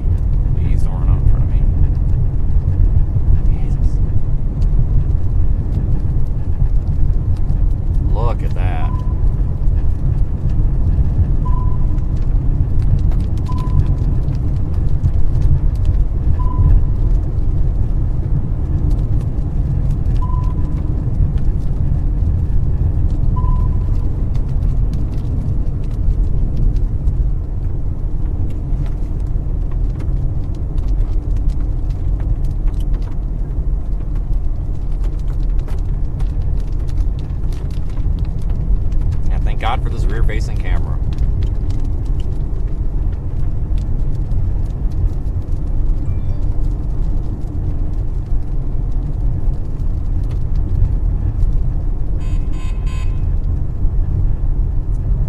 Please don't run out in front of me. Jesus. Look at that. Yeah, thank God for this rear-facing camera.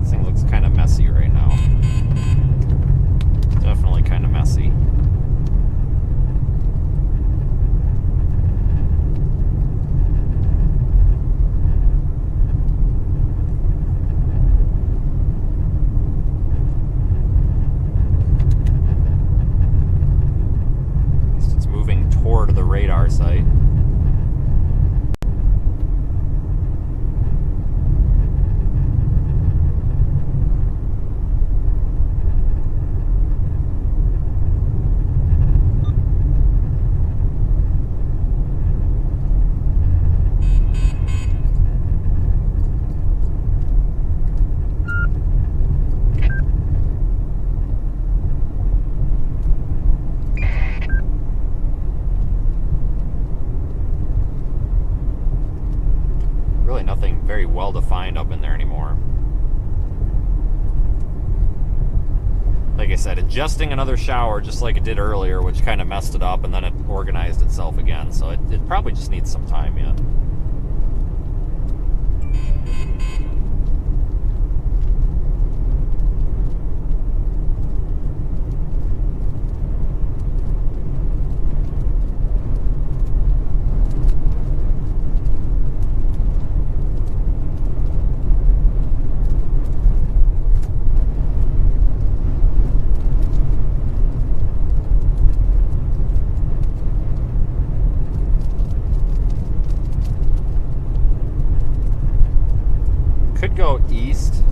This thing looks kind of messy right now. Definitely kind of messy. At least it's moving toward the radar site. Really nothing very well defined up in there anymore. Like I said, adjusting another shower just like it did earlier, which kind of messed it up, and then it organized itself again. So it probably just needs some time yet. Could go east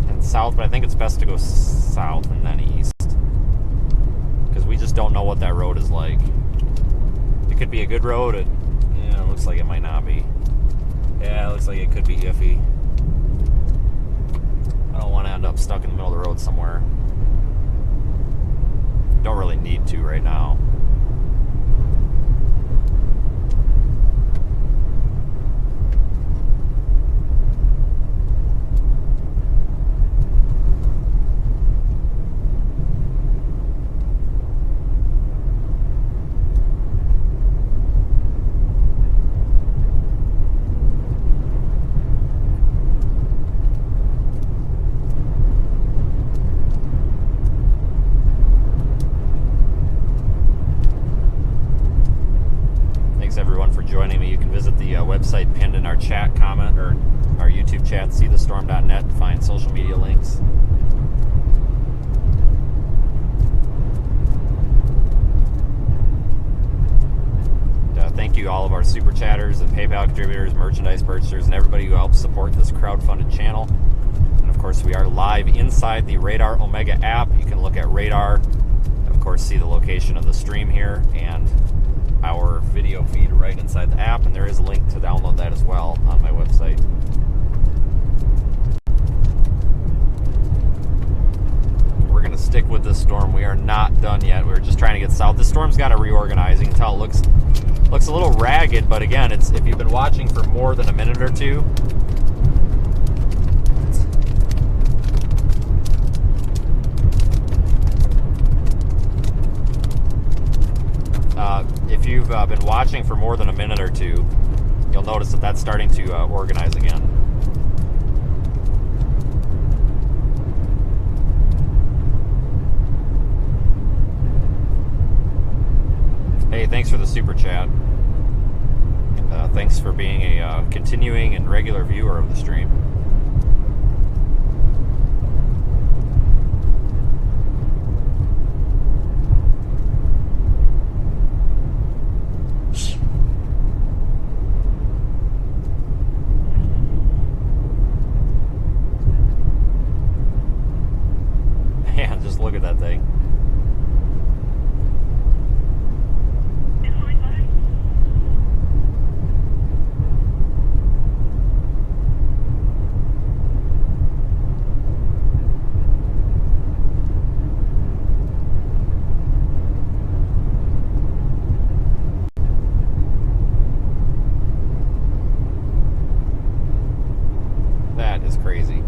and south, but I think it's best to go south and then east, because we just don't know what that road is like. It could be a good road. It looks like it might not be. Yeah, it looks like it could be iffy. I don't want to end up stuck in the middle of the road somewhere. Don't really need to right now. Everyone for joining me. You can visit the website pinned in our chat comment, or our YouTube chat, seethestorm.net, to find social media links. Thank you all of our super chatters and PayPal contributors, merchandise purchasers, and everybody who helps support this crowdfunded channel. And of course, we are live inside the Radar Omega app. You can look at Radar, of course, see the location of the stream here, and our video feed right inside the app, and there is a link to download that as well on my website. We're going to stick with this storm. We are not done yet. We're just trying to get south. This storm's got to reorganize. You can tell it looks a little ragged, but again, it's, if you've been watching for more than a minute or two, been watching for more than a minute or two, you'll notice that that's starting to organize again. Hey, thanks for the super chat. Thanks for being a continuing and regular viewer of the stream. Man, just look at that thing. That is crazy.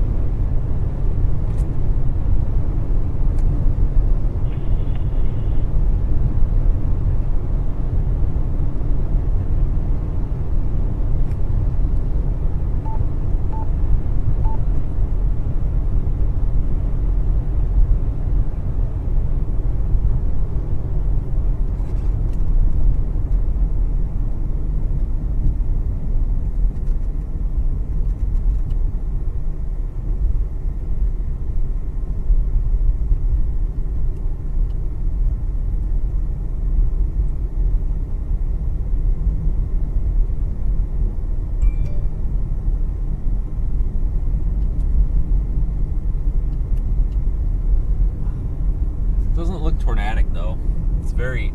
Doesn't look tornadic though. It's very,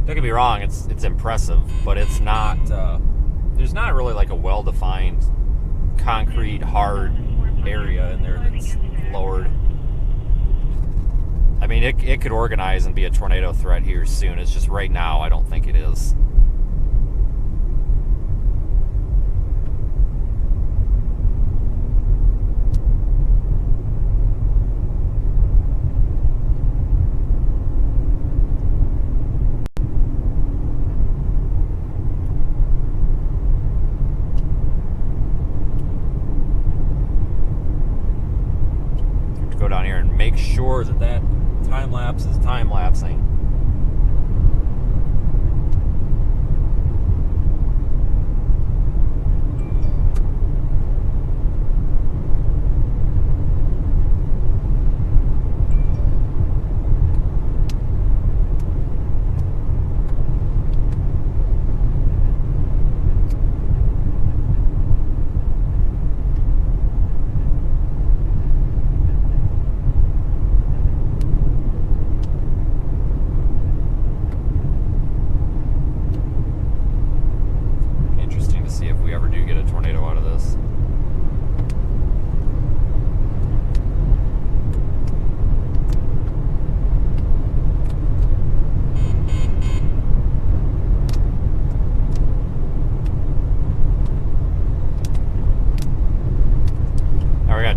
don't get me wrong, it's impressive, but it's not, there's not really like a well-defined concrete hard area in there that's lowered. I mean, it could organize and be a tornado threat here soon. It's just right now I don't think it is. Down here and make sure that that time lapse is time lapsing.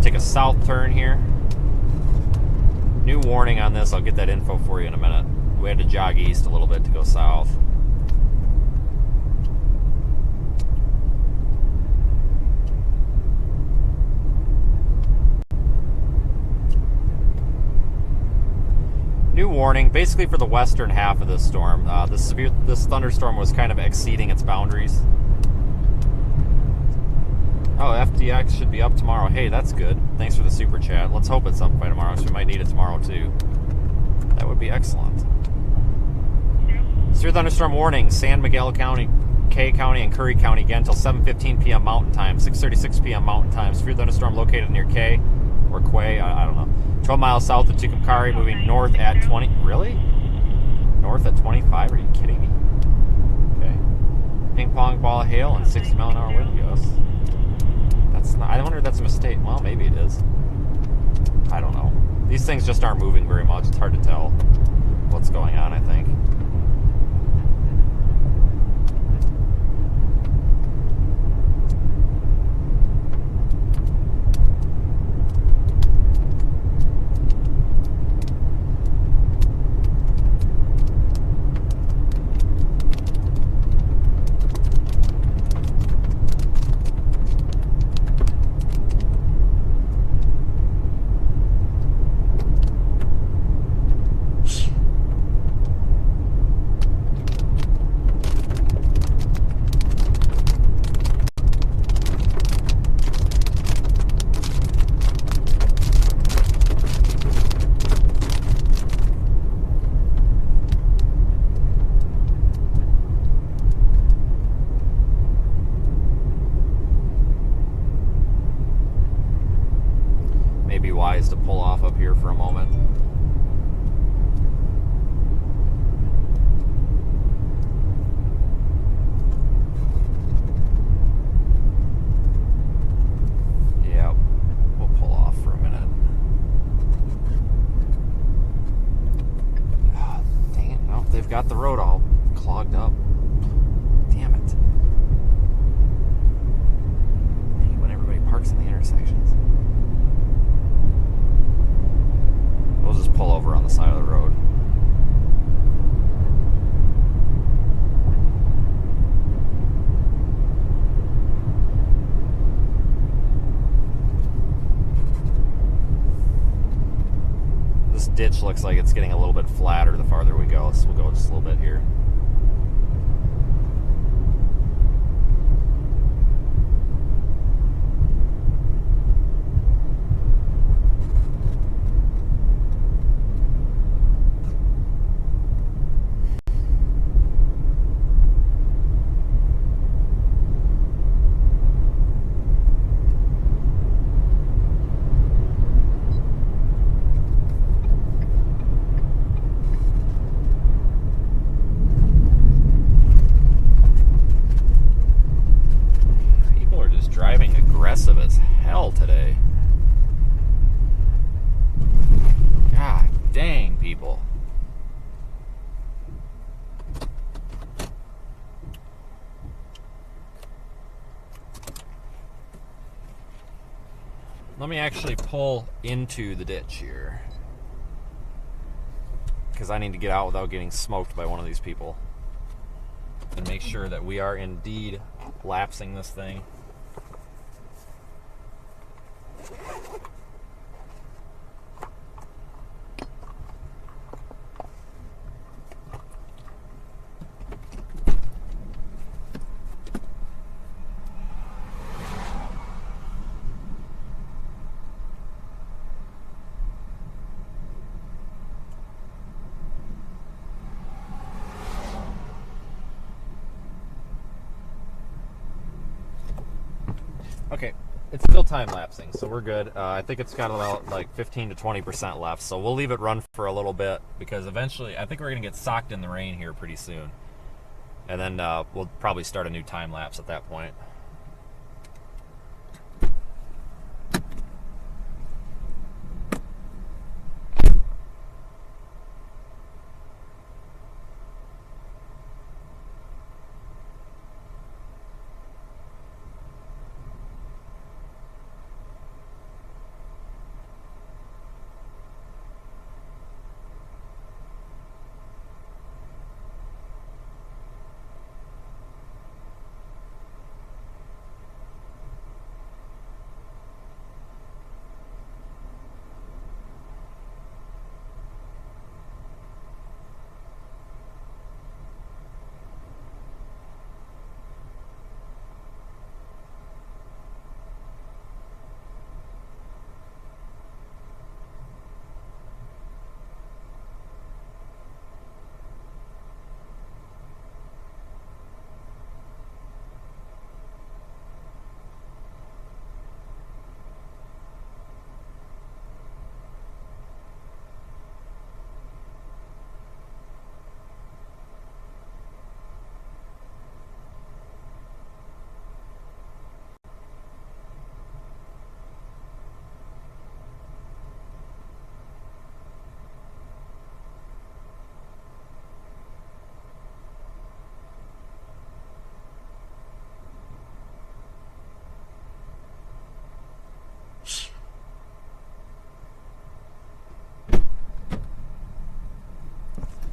Take a south turn here. New warning on this. I'll get that info for you in a minute. We had to jog east a little bit to go south. New warning, basically for the western half of this storm. This thunderstorm was kind of exceeding its boundaries. Oh, FDX should be up tomorrow. Hey, that's good. Thanks for the super chat. Let's hope it's up by tomorrow, so we might need it tomorrow too. That would be excellent. Severe thunderstorm warning, San Miguel County, Kay County, and Curry County again until 7:15 p.m. Mountain Time, 6:36 p.m. Mountain Time. Severe thunderstorm located near Kay or Quay, I don't know. 12 miles south of Tucumcari, moving north at 20. Really? North at 25? Are you kidding me? Okay. Ping pong ball of hail and 60 mile an hour wind gusts. That's not, I wonder if that's a mistake. Well, maybe it is. I don't know. These things just aren't moving very much. It's hard to tell what's going on, I think. off up here for a moment. Yeah, we'll pull off for a minute. Oh, dang it, no, they've got the road all clogged up. Damn it. I hate when everybody parks in the intersections. We'll just pull over on the side of the road. This ditch looks like it's getting a little bit flatter the farther we go, so we'll go just a little bit here. Driving aggressive as hell today. God dang, people. Let me actually pull into the ditch here, because I need to get out without getting smoked by one of these people, and make sure that we are indeed lapsing this thing. Okay, it's still time-lapsing, so we're good. I think it's got about like 15 to 20% left, so we'll leave it run for a little bit, because eventually I think we're going to get socked in the rain here pretty soon. And then we'll probably start a new time-lapse at that point.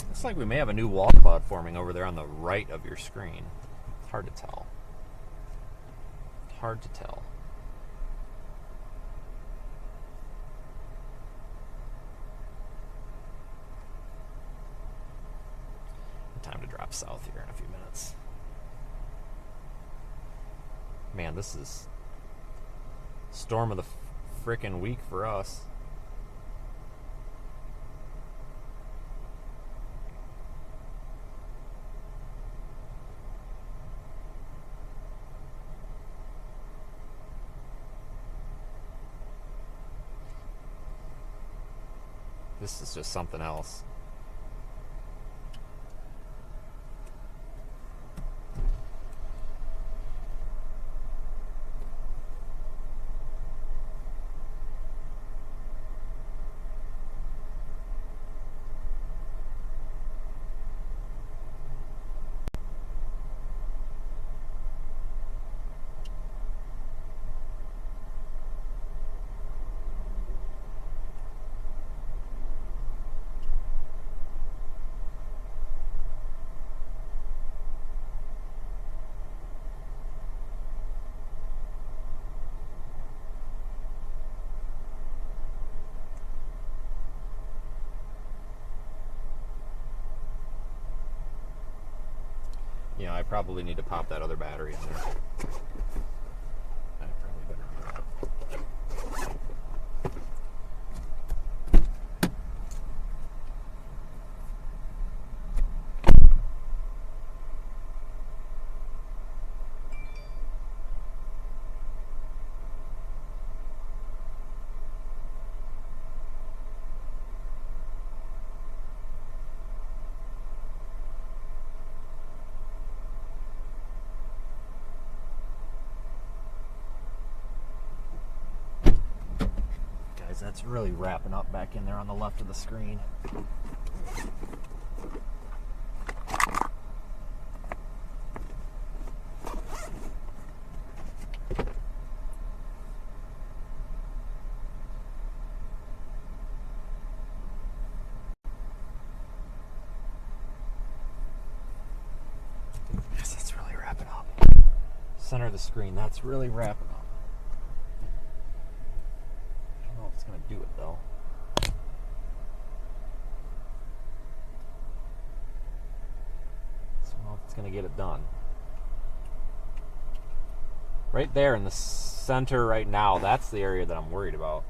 Looks like we may have a new wall cloud forming over there on the right of your screen. It's hard to tell. It's hard to tell. Time to drop south here in a few minutes. Man, this is storm of the frickin' week for us. This is just something else. You know, I probably need to pop that other battery in there. I probably better do that. That's really wrapping up back in there on the left of the screen. Yes, that's really wrapping up. Center of the screen, that's really wrapping up. It's going to do it though. So I don't know if it's going to get it done. Right there in the center right now, that's the area that I'm worried about.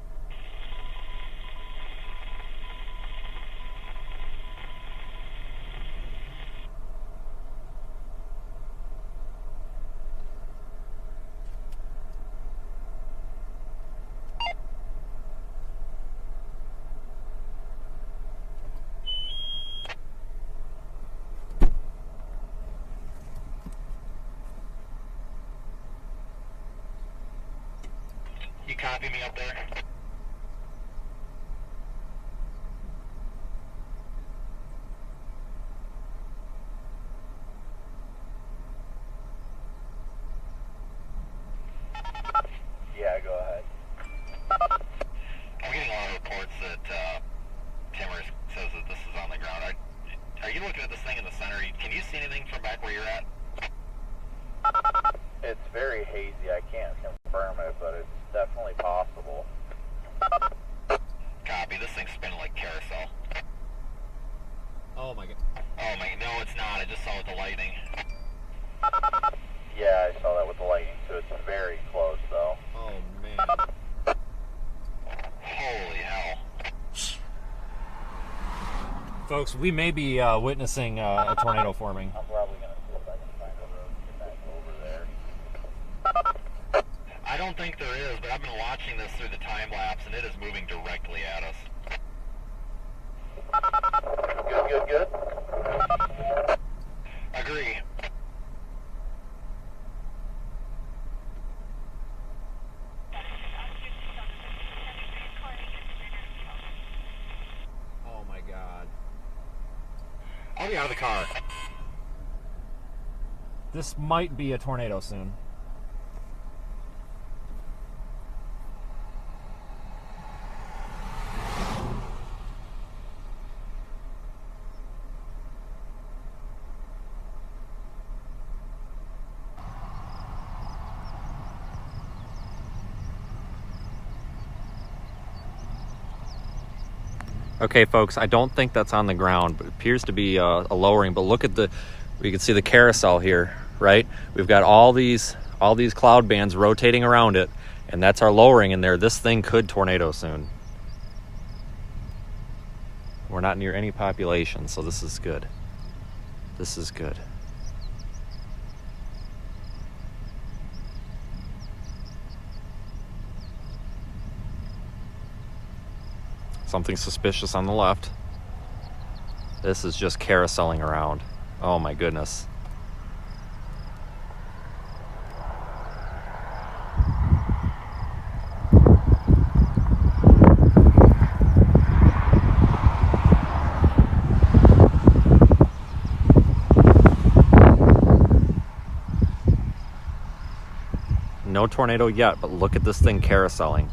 You copy me up there? Yeah, go ahead. I'm getting a lot of reports that Timmer says that this is on the ground. Are you looking at this thing in the center? Can you see anything from back where you're at? It's very hazy. I can't confirm it, but it's definitely possible. Copy. This thing's spinning like carousel. Oh my god. Oh my, no it's not. I just saw it with the lightning. Yeah, I saw that with the lightning, so it's very close though. Oh man. Holy hell. Folks, we may be witnessing a tornado forming. I'm probably going to see if I can find a road to get back over there. I don't think there is, but I've been watching this through the time-lapse, and it is moving directly at us. Good. Agree. Oh my god. I'll be out of the car. This might be a tornado soon. Okay, folks, I don't think that's on the ground, but it appears to be a lowering. But look at we can see the carousel here, right? We've got all these cloud bands rotating around it, and that's our lowering in there. This thing could tornado soon. We're not near any population, so this is good. This is good. Something suspicious on the left. This is just carouseling around. Oh my goodness. No tornado yet, but look at this thing carouseling.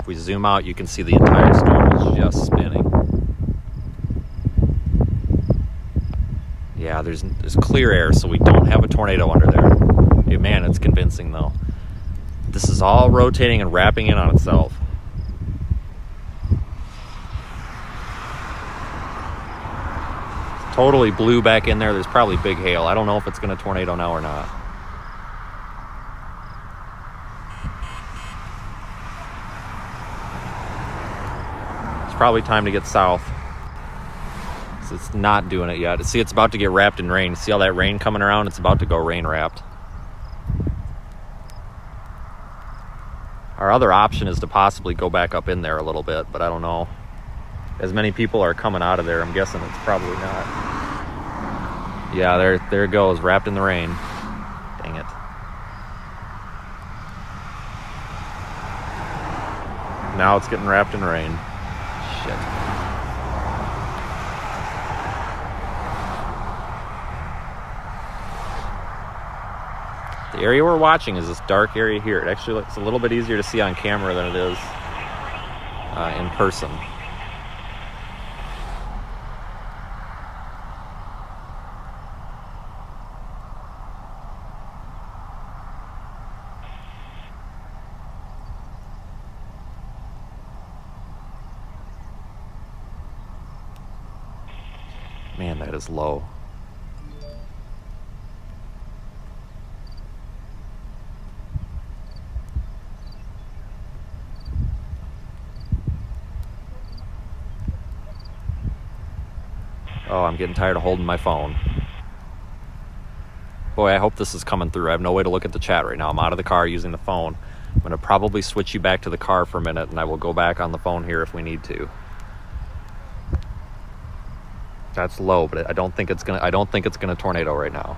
If we zoom out, you can see the entire storm is just spinning. Yeah, there's clear air, so we don't have a tornado under there. Hey, man, it's convincing though. This is all rotating and wrapping in on itself. It's totally blew back in there. There's probably big hail. I don't know if it's going to tornado now or not. Probably time to get south. So it's not doing it yet. See, it's about to get wrapped in rain. See all that rain coming around? It's about to go rain wrapped. Our other option is to possibly go back up in there a little bit, but I don't know. As many people are coming out of there, I'm guessing it's probably not. Yeah, there it goes, wrapped in the rain. Dang it. Now it's getting wrapped in rain. Shit. The area we're watching is this dark area here. It actually looks a little bit easier to see on camera than it is in person. Man, that is low. Oh, I'm getting tired of holding my phone. Boy, I hope this is coming through. I have no way to look at the chat right now. I'm out of the car using the phone. I'm going to probably switch you back to the car for a minute, and I will go back on the phone here if we need to. That's low, but I don't think it's gonna tornado right now.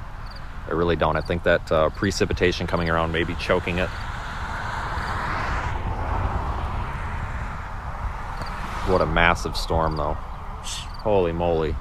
I really don't. I think that precipitation coming around may be choking it. What a massive storm, though. Holy moly.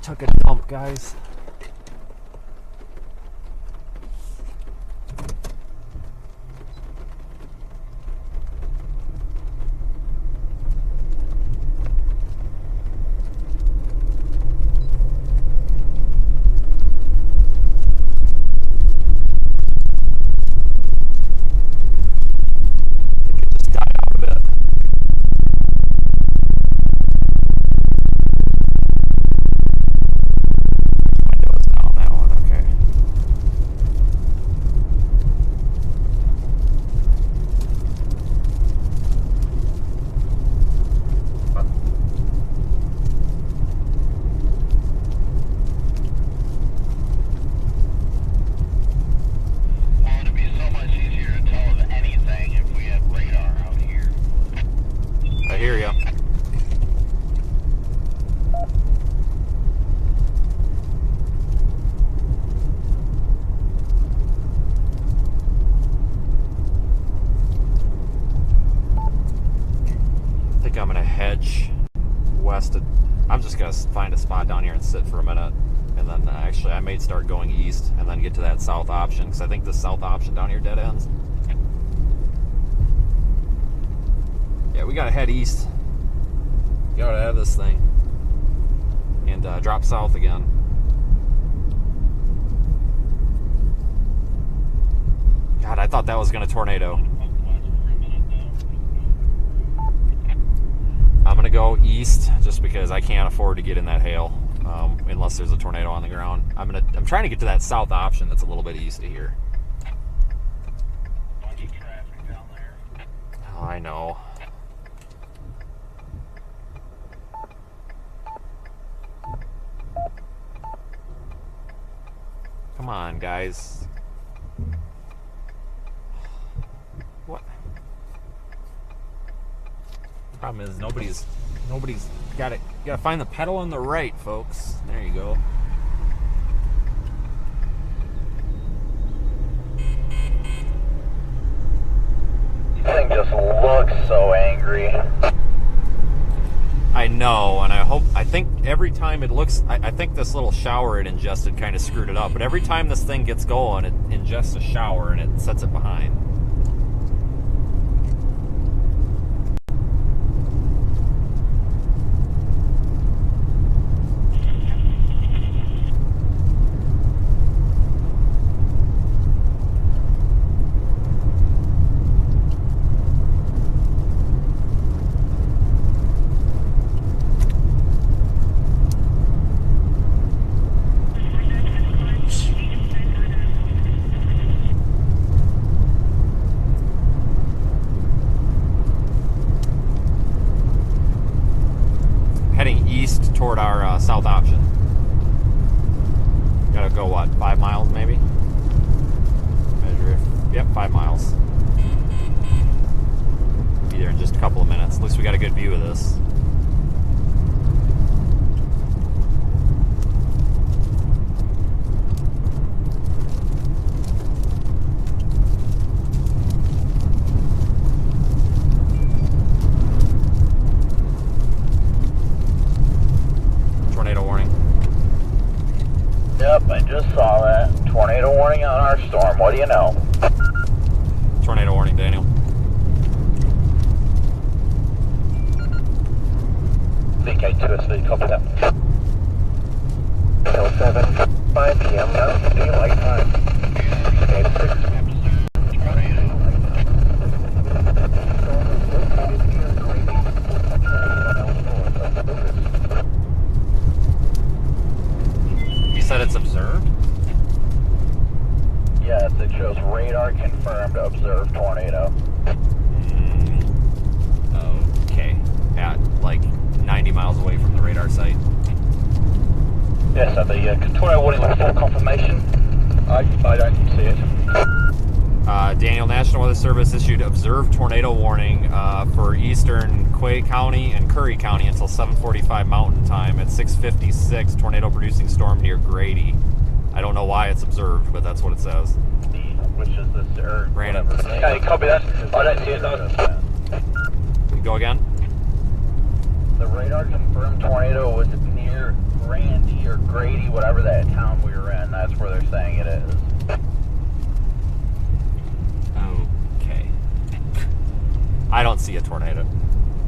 Took a dump, guys. think I'm gonna hedge west. I'm just gonna find a spot down here and sit for a minute, and then actually I may start going east and then get to that south option, because I think the south option down here dead ends. Yeah, we gotta head east. Gotta have this thing and drop south again. God, I thought that was gonna tornado. I'm gonna go east just because I can't afford to get in that hail unless there's a tornado on the ground. I'm trying to get to that south option that's a little bit east of here. Bunch of traffic down there. Oh, I know. Come on, guys. What? Problem is nobody's got it. You gotta find the pedal on the right, folks. There you go. This thing just looks so angry. I know, and I think every time it looks, I think this little shower it ingested kind of screwed it up, but every time this thing gets going, it ingests a shower and it sets it behind. Toward our south option. Gotta go what, 5 miles maybe? Measure it. Yep, 5 miles. Be there in just a couple of minutes. At least we got a good view of this. Yep, I just saw that. Tornado warning on our storm. What do you know? Tornado warning, Daniel. VK2SV, copy that. 07, 5 p.m. now, daylight time. 86. Said it's observed? Yes, it shows radar confirmed observed tornado. Okay. At like 90 miles away from the radar site. Yes, the tornado warning with full confirmation. I don't see it. Daniel, National Weather Service issued observed tornado warning for eastern Quay County and Curry County until 7:45 Mountain Time at 6:56. Tornado producing storm near Grady. I don't know why it's observed, but that's what it says. Which is this Brandon. Okay, copy that. I don't see it though. Go again. The radar confirmed tornado was near Randy or Grady, whatever that town we were in. That's where they're saying it is. Okay. I don't see a tornado.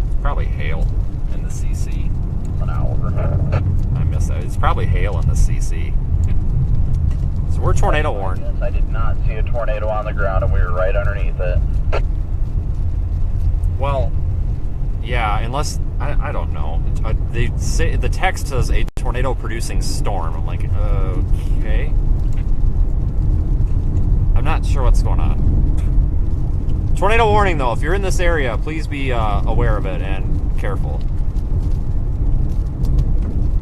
It's probably hail in the CC. An hour. I missed that. It's probably hail in the CC. So we're tornado warned. Yes, I did not see a tornado on the ground, and we were right underneath it. Well, yeah, unless I don't know. They say the text says a tornado producing storm. I'm like, okay. I'm not sure what's going on. Tornado warning though. If you're in this area, please be aware of it and careful.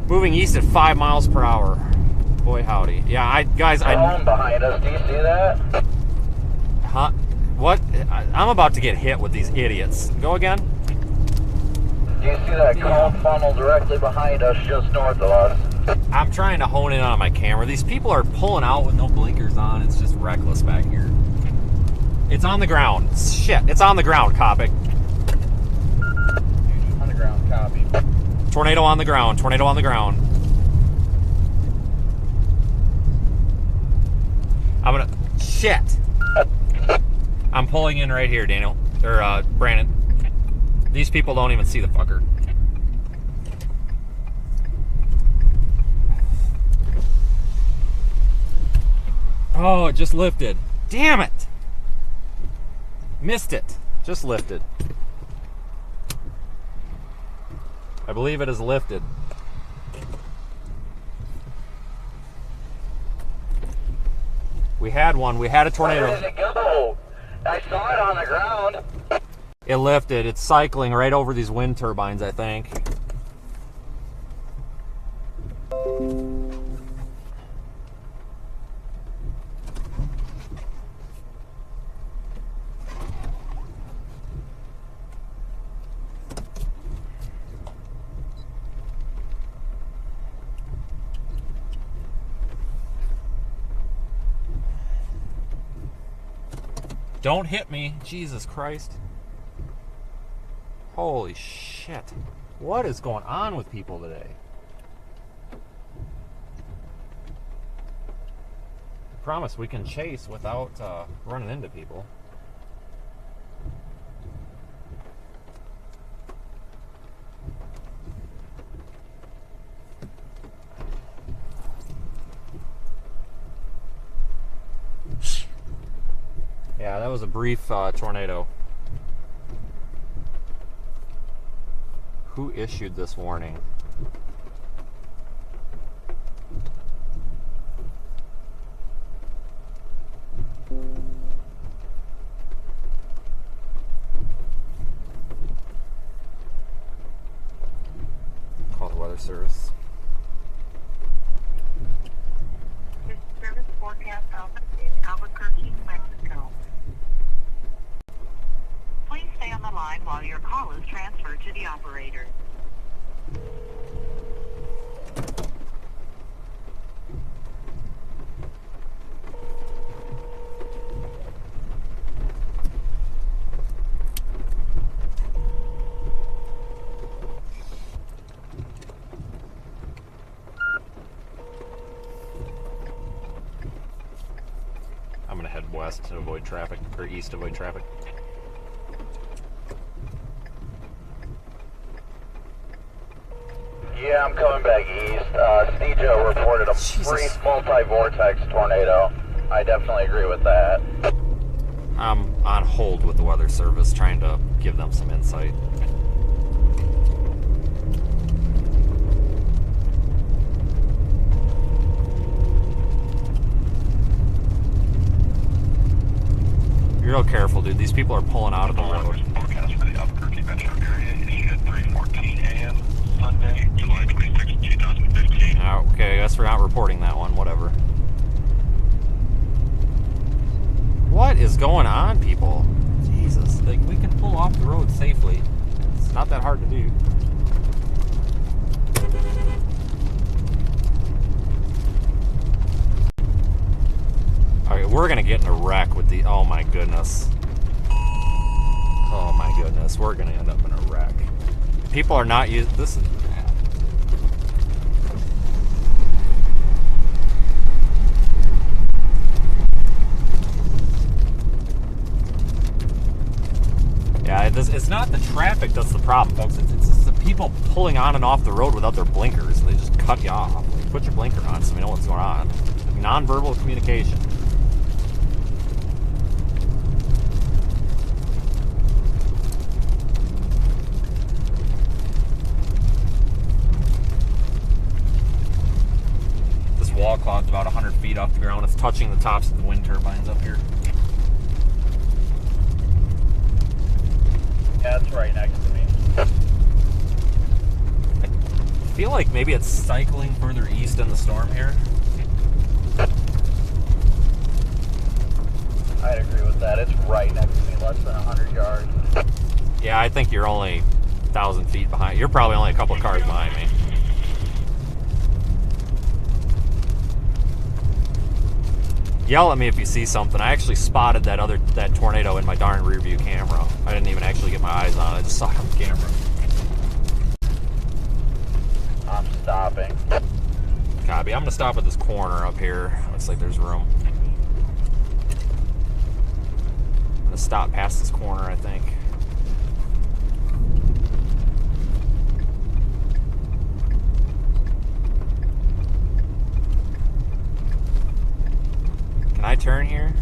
Moving east at 5 miles per hour. Boy howdy. Yeah, guys, Storm behind us. Do you see that? Huh? What? I'm about to get hit with these idiots. Go again? Do you see that cone funnel directly behind us, just north of us? I'm trying to hone in on my camera. These people are pulling out with no blinkers on. It's just reckless back here. It's on the ground. Shit, it's on the ground, Copic. Tornado on the ground. Tornado on the ground. I'm gonna... Shit! I'm pulling in right here, Daniel. Or, Brandon. These people don't even see the fucker. Oh, it just lifted. Damn it! Missed it. Just lifted. I believe it is lifted. We had one. We had a tornado. Where did it go? I saw it on the ground. It lifted. It's cycling right over these wind turbines, I think. Don't hit me. Jesus Christ. Holy shit. What is going on with people today? I promise we can chase without running into people. Yeah, that was a brief tornado. Who issued this warning? Call the weather service. This service forecast office in Albuquerque, Mexico. Please stay on the line while your call is transferred to the operator. I'm gonna head west to avoid traffic, or east to avoid traffic. Yeah, I'm coming back east. Stejo reported a brief multi-vortex tornado. I definitely agree with that. I'm on hold with the weather service, trying to give them some insight. You're real careful, dude. These people are pulling out of the road. Forecast for the Albuquerque metro area issued at 3:14 a.m. Sunday, July 26, 2015. Okay, I guess we're not reporting that one. Whatever. What is going on, people? Jesus, like, we can pull off the road safely. It's not that hard to do. Alright, we're gonna get in a wreck with the... Oh my goodness. Oh my goodness, we're gonna end up in a wreck. People are not used... This is bad. Yeah, it's not the traffic that's the problem, folks. It's just the people pulling on and off the road without their blinkers. They just cut you off. Like, put your blinker on so we know what's going on. Non-verbal communication. This wall cloud's about 100 feet off the ground. It's touching the tops of the wind turbines up here. Yeah, it's right next to me. I feel like maybe it's cycling further east in the storm here. I'd agree with that. It's right next to me, less than 100 yards. Yeah, I think you're only 1,000 feet behind. You're probably only a couple cars behind me. Yell at me if you see something. I actually spotted that tornado in my darn rear view camera. I didn't even actually get my eyes on it. I just saw it on camera. gonna stop at this corner up here. Looks like there's room. I'm gonna stop past this corner, I think. Can I turn here?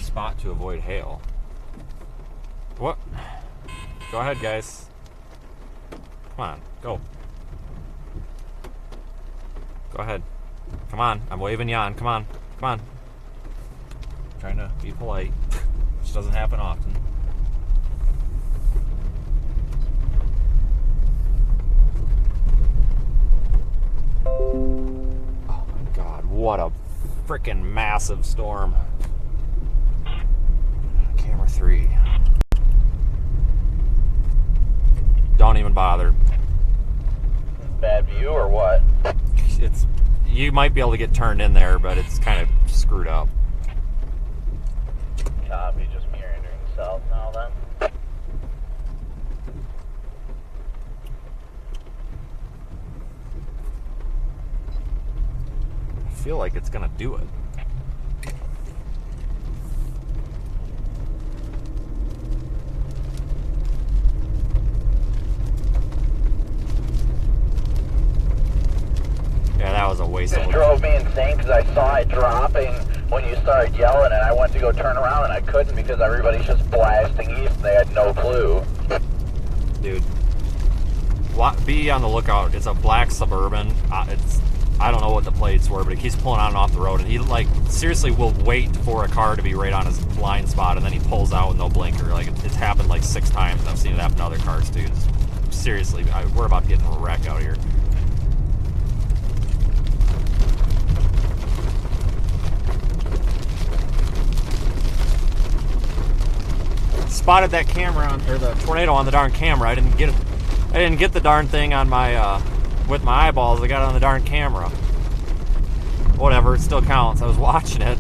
Spot to avoid hail. What? Go ahead, guys. Come on, go. Go ahead. Come on, I'm waving you on. Come on, come on. Trying to be polite, which doesn't happen often. Oh my God, what a freaking massive storm. Camera 3. Don't even bother. Bad view or what? It's, you might be able to get turned in there, but it's kind of screwed up. Copy, just meandering south now then. I feel like it's gonna do it. Yeah, that was a waste of It drove me insane because I saw it dropping when you started yelling, and I went to go turn around and I couldn't because everybody's just blasting east and they had no clue. Dude, be on the lookout. It's a black Suburban. I don't know what the plates were, but it keeps pulling on and off the road, and he like seriously will wait for a car to be right on his blind spot, and then he pulls out with no blinker. Like it's happened like 6 times. I've seen it happen to other cars too. Seriously, we're about to get in a wreck out here. Spotted that camera on, or the tornado on the darn camera. I didn't get the darn thing on my with my eyeballs. I got it on the darn camera. Whatever, it still counts. I was watching it.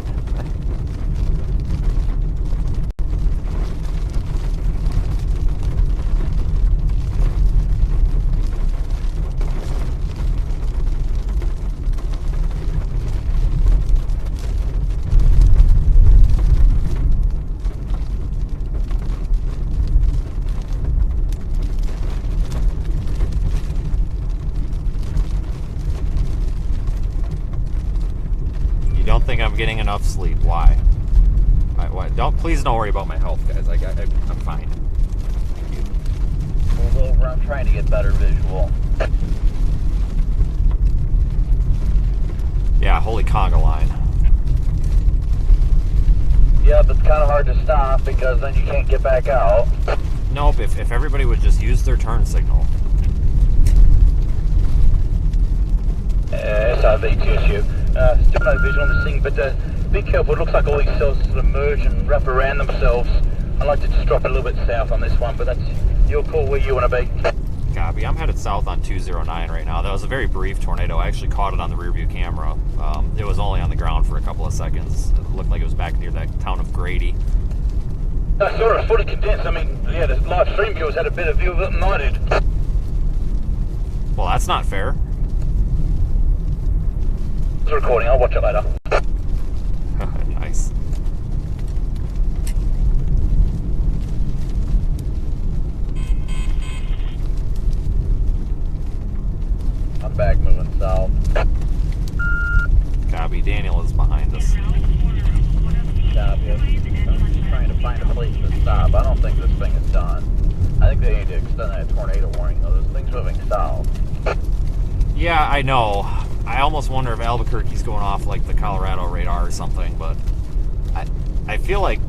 I'm getting enough sleep. Why? Please don't worry about my health, guys. I'm fine. Pulled over. I'm trying to get better visual. Yeah, holy conga line. Yep, it's kind of hard to stop because then you can't get back out. Nope. If everybody would just use their turn signal. SRV to issue. Still no visual on the scene, but be careful. It looks like all these cells sort of merge and wrap around themselves. I'd like to just drop a little bit south on this one, but that's your call where you want to be. Copy. I'm headed south on 209 right now. That was a very brief tornado. I actually caught it on the rear view camera. It was only on the ground for a couple of seconds. It looked like it was back near that town of Grady. I saw it fully condensed. I mean, yeah, the live stream viewers had a better view of it than I did. Well, that's not fair. It's recording. I'll watch it later. Nice. I'm back moving south. Copy. Daniel is behind us. Copy. I'm just trying to find a place to stop. I don't think this thing is done. I think they need to extend that tornado warning, though. This thing's moving south. Yeah, I know. I almost wonder if Albuquerque's going off like the Colorado radar or something, but I feel like,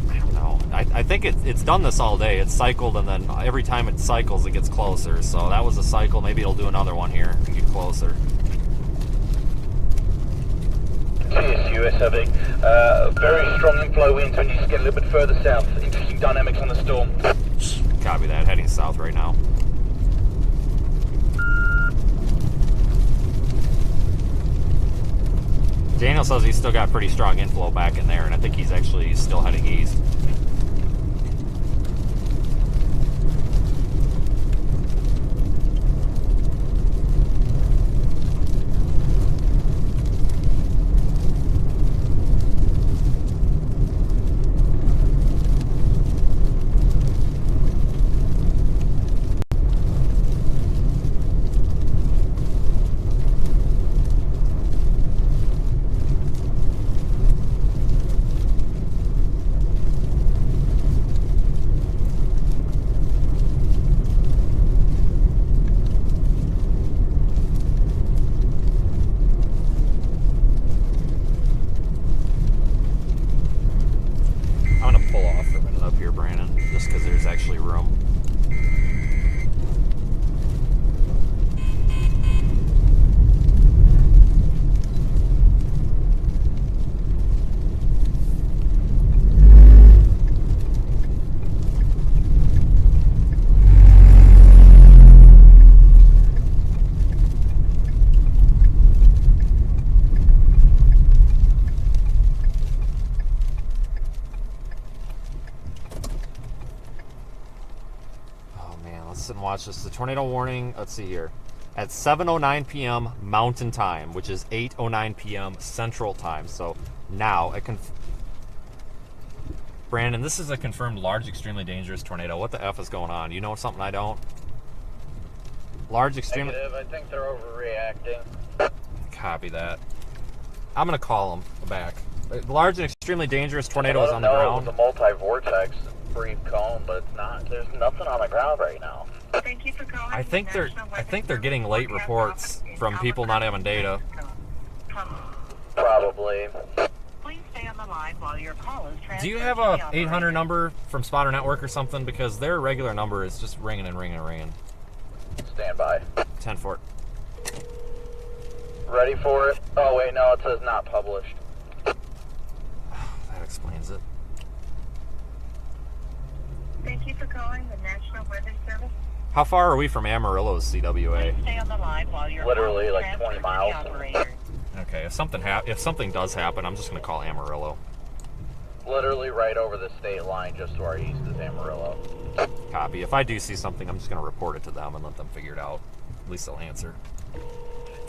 I don't know. I think it's done this all day. It's cycled, and then every time it cycles, it gets closer. So that was a cycle. Maybe it'll do another one here and get closer. TSU, SRV. Very strong inflow winds when you just get a little bit further south. Interesting dynamics on the storm. Copy that. Heading south right now. Daniel says he's still got pretty strong inflow back in there, and I think he's actually still heading east. Actually room. And watch this. The tornado warning, let's see here, at 7:09 p.m. Mountain Time, which is 8:09 p.m. Central Time. So now, Brandon, this is a confirmed large, extremely dangerous tornado. What the F is going on? You know something I don't? Large, extremely... Negative. I think they're overreacting. Copy that. I'm going to call them back. Large and extremely dangerous tornado is on the ground. It's a multi-vortex brief cone, but it's not. There's nothing on the ground right now. Thank you for calling. I think they're getting late reports from people not having data. Probably. Please stay on the line while your call is transferred. Do you have a 800 number from Spotter Network or something? Because their regular number is just ringing and ringing and ringing. Stand by. 10-4. Ready for it? Oh wait, no, it says not published. That explains it. Thank you for calling the National Weather Service. How far are we from Amarillo's CWA? Please stay on the line while your literally call is like 20 transferred miles. to the operator. Okay, if something does happen, I'm just going to call Amarillo. Literally right over the state line, just to our east is Amarillo. Copy. If I do see something, I'm just going to report it to them and let them figure it out. At least they'll answer.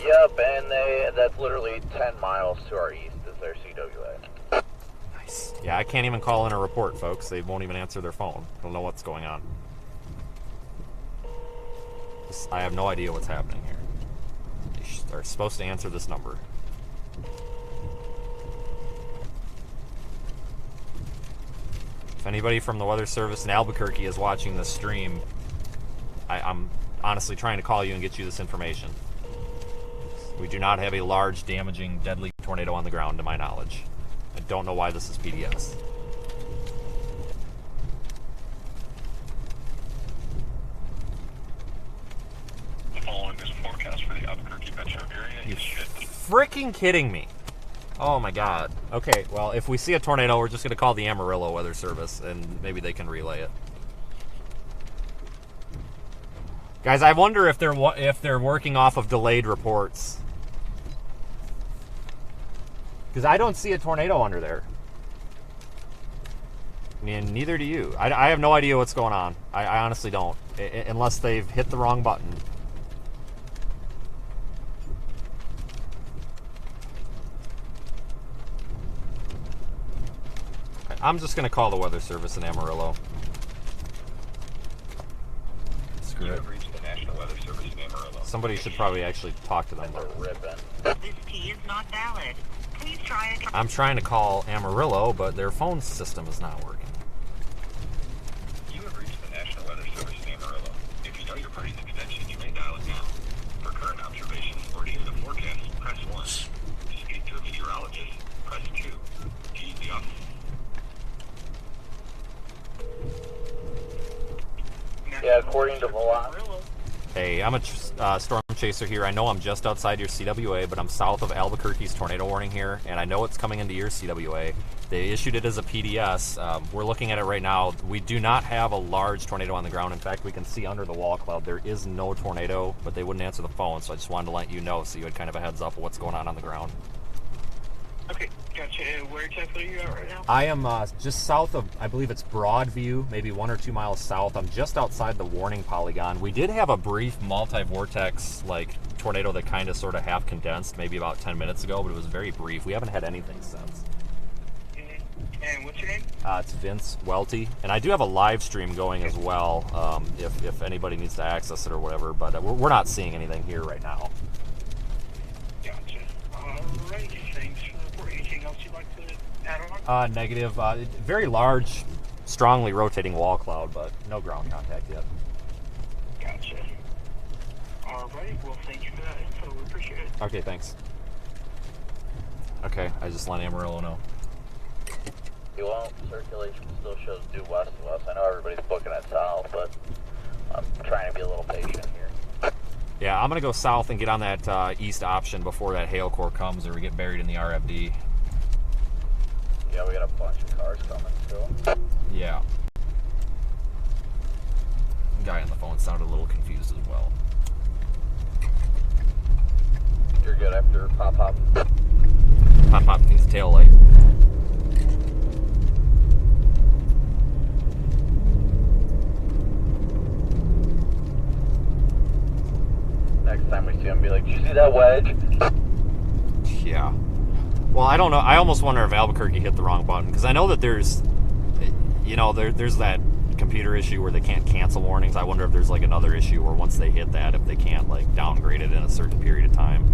Yep, and that's literally 10 miles to our east is their CWA. Nice. Yeah, I can't even call in a report, folks. They won't even answer their phone. Don't know what's going on. I have no idea what's happening here. They are supposed to answer this number. If anybody from the Weather Service in Albuquerque is watching this stream, I'm honestly trying to call you and get you this information. We do not have a large, damaging, deadly tornado on the ground, to my knowledge. I don't know why this is PDS. The following is a forecast for the Albuquerque metro area. You freaking kidding me? Oh my god. Okay, well, if we see a tornado, we're just going to call the Amarillo Weather Service, and maybe they can relay it. Guys, I wonder if they're working off of delayed reports. Because I don't see a tornado under there. I mean, neither do you. I have no idea what's going on. I honestly don't. Unless they've hit the wrong button. I'm just going to call the Weather Service in Amarillo. Screw it. Somebody should probably actually talk to them. This key is not valid. Please try again. I'm trying to call Amarillo, but their phone system is not working. You have reached the National Weather Service in Amarillo. If you know your party's extension, you may dial it now. For current observations or to use a forecast, press 1. To speak to a meteorologist, press 2. To use the office. Yeah, according to Velocity. Hey, I'm a storm Chaser here. I know I'm just outside your CWA, but I'm south of Albuquerque's tornado warning here, and I know it's coming into your CWA. They issued it as a PDS. We're looking at it right now. We do not have a large tornado on the ground. In fact, we can see under the wall cloud there is no tornado, but they wouldn't answer the phone, so I just wanted to let you know so you had kind of a heads up of what's going on the ground. Okay, gotcha. Where exactly are you at right now? I am just south of, I believe it's Broadview, maybe 1 or 2 miles south. I'm just outside the warning polygon. We did have a brief multi-vortex like tornado that kind of sort of half condensed maybe about 10 minutes ago, but it was very brief. We haven't had anything since. And what's your name? It's Vince Waelti, and I do have a live stream going as well if anybody needs to access it or whatever, but we're not seeing anything here right now. Gotcha. Alright, thanks for the report. Anything else you'd like to add on? Negative. Very large, strongly rotating wall cloud, but no ground contact yet. Gotcha. Alright, well thank you for that info. We appreciate it. Okay, thanks. Okay, I just let Amarillo know. Well, circulation still shows due west of us. I know everybody's booking it south, but I'm trying to be a little patient here. Yeah, I'm going to go south and get on that east option before that hail core comes or we get buried in the RFD. Yeah, we got a bunch of cars coming still. Yeah. The guy on the phone sounded a little confused as well. You're good after pop-pop? Pop-pop needs a tail light. Next time we see him, be like, did you see that wedge? Yeah. Well, I don't know. I almost wonder if Albuquerque hit the wrong button, because I know that there's, you know, there's that computer issue where they can't cancel warnings. I wonder if there's like another issue where once they hit that, if they can't like downgrade it in a certain period of time.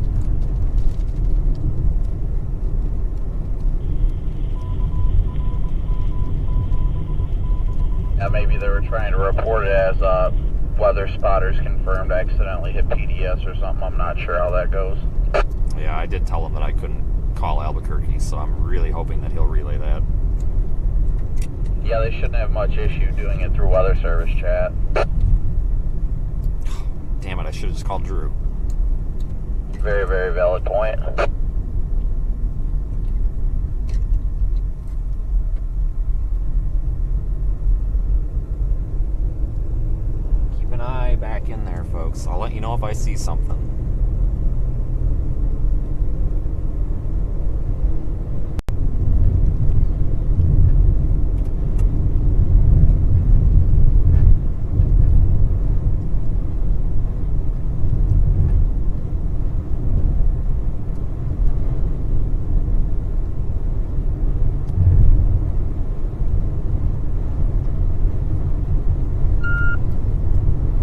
Yeah, maybe they were trying to report it as weather spotters confirmed accidentally hit PDS or something. I'm not sure how that goes. Yeah, I did tell him that I couldn't call Albuquerque, so I'm really hoping that he'll relay that. Yeah, they shouldn't have much issue doing it through weather service chat. Damn it, I should have just called Drew. Very, very valid point. Keep an eye back in there, folks. I'll let you know if I see something.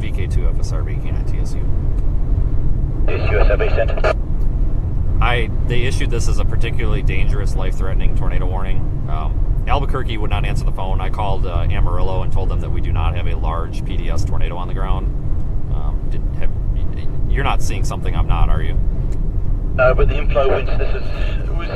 VK2 FSRB, K9 TSU. USFA sent. They issued this as a particularly dangerous, life-threatening tornado warning. Albuquerque would not answer the phone. I called Amarillo and told them that we do not have a large PDS tornado on the ground. You're not seeing something I'm not, are you? No, but the inflow winds, this is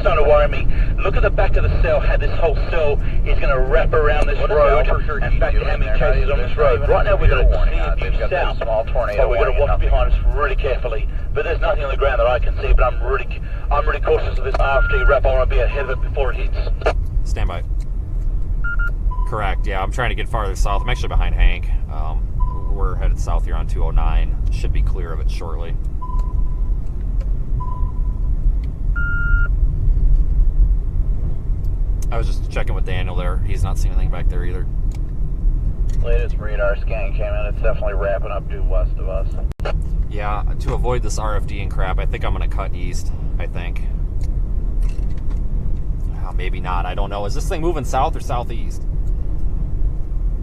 starting to worry me. Look at the back of the cell, how this whole cell is going to wrap around this road and back to how many cases on this road. Right now we've got a clear view south, but we've got to watch behind us really carefully. But there's nothing on the ground that I can see, but I'm really cautious of this RFD wrap. I want to be ahead of it before it hits. Stand by. Correct, yeah, I'm trying to get farther south. I'm actually behind Hank. We're headed south here on 209. Should be clear of it shortly. I was just checking with Daniel there. He's not seeing anything back there either. Latest radar scan came in. It's definitely wrapping up due west of us. Yeah, to avoid this RFD and crap, I think I'm going to cut east, I think. Oh, maybe not. I don't know. Is this thing moving south or southeast?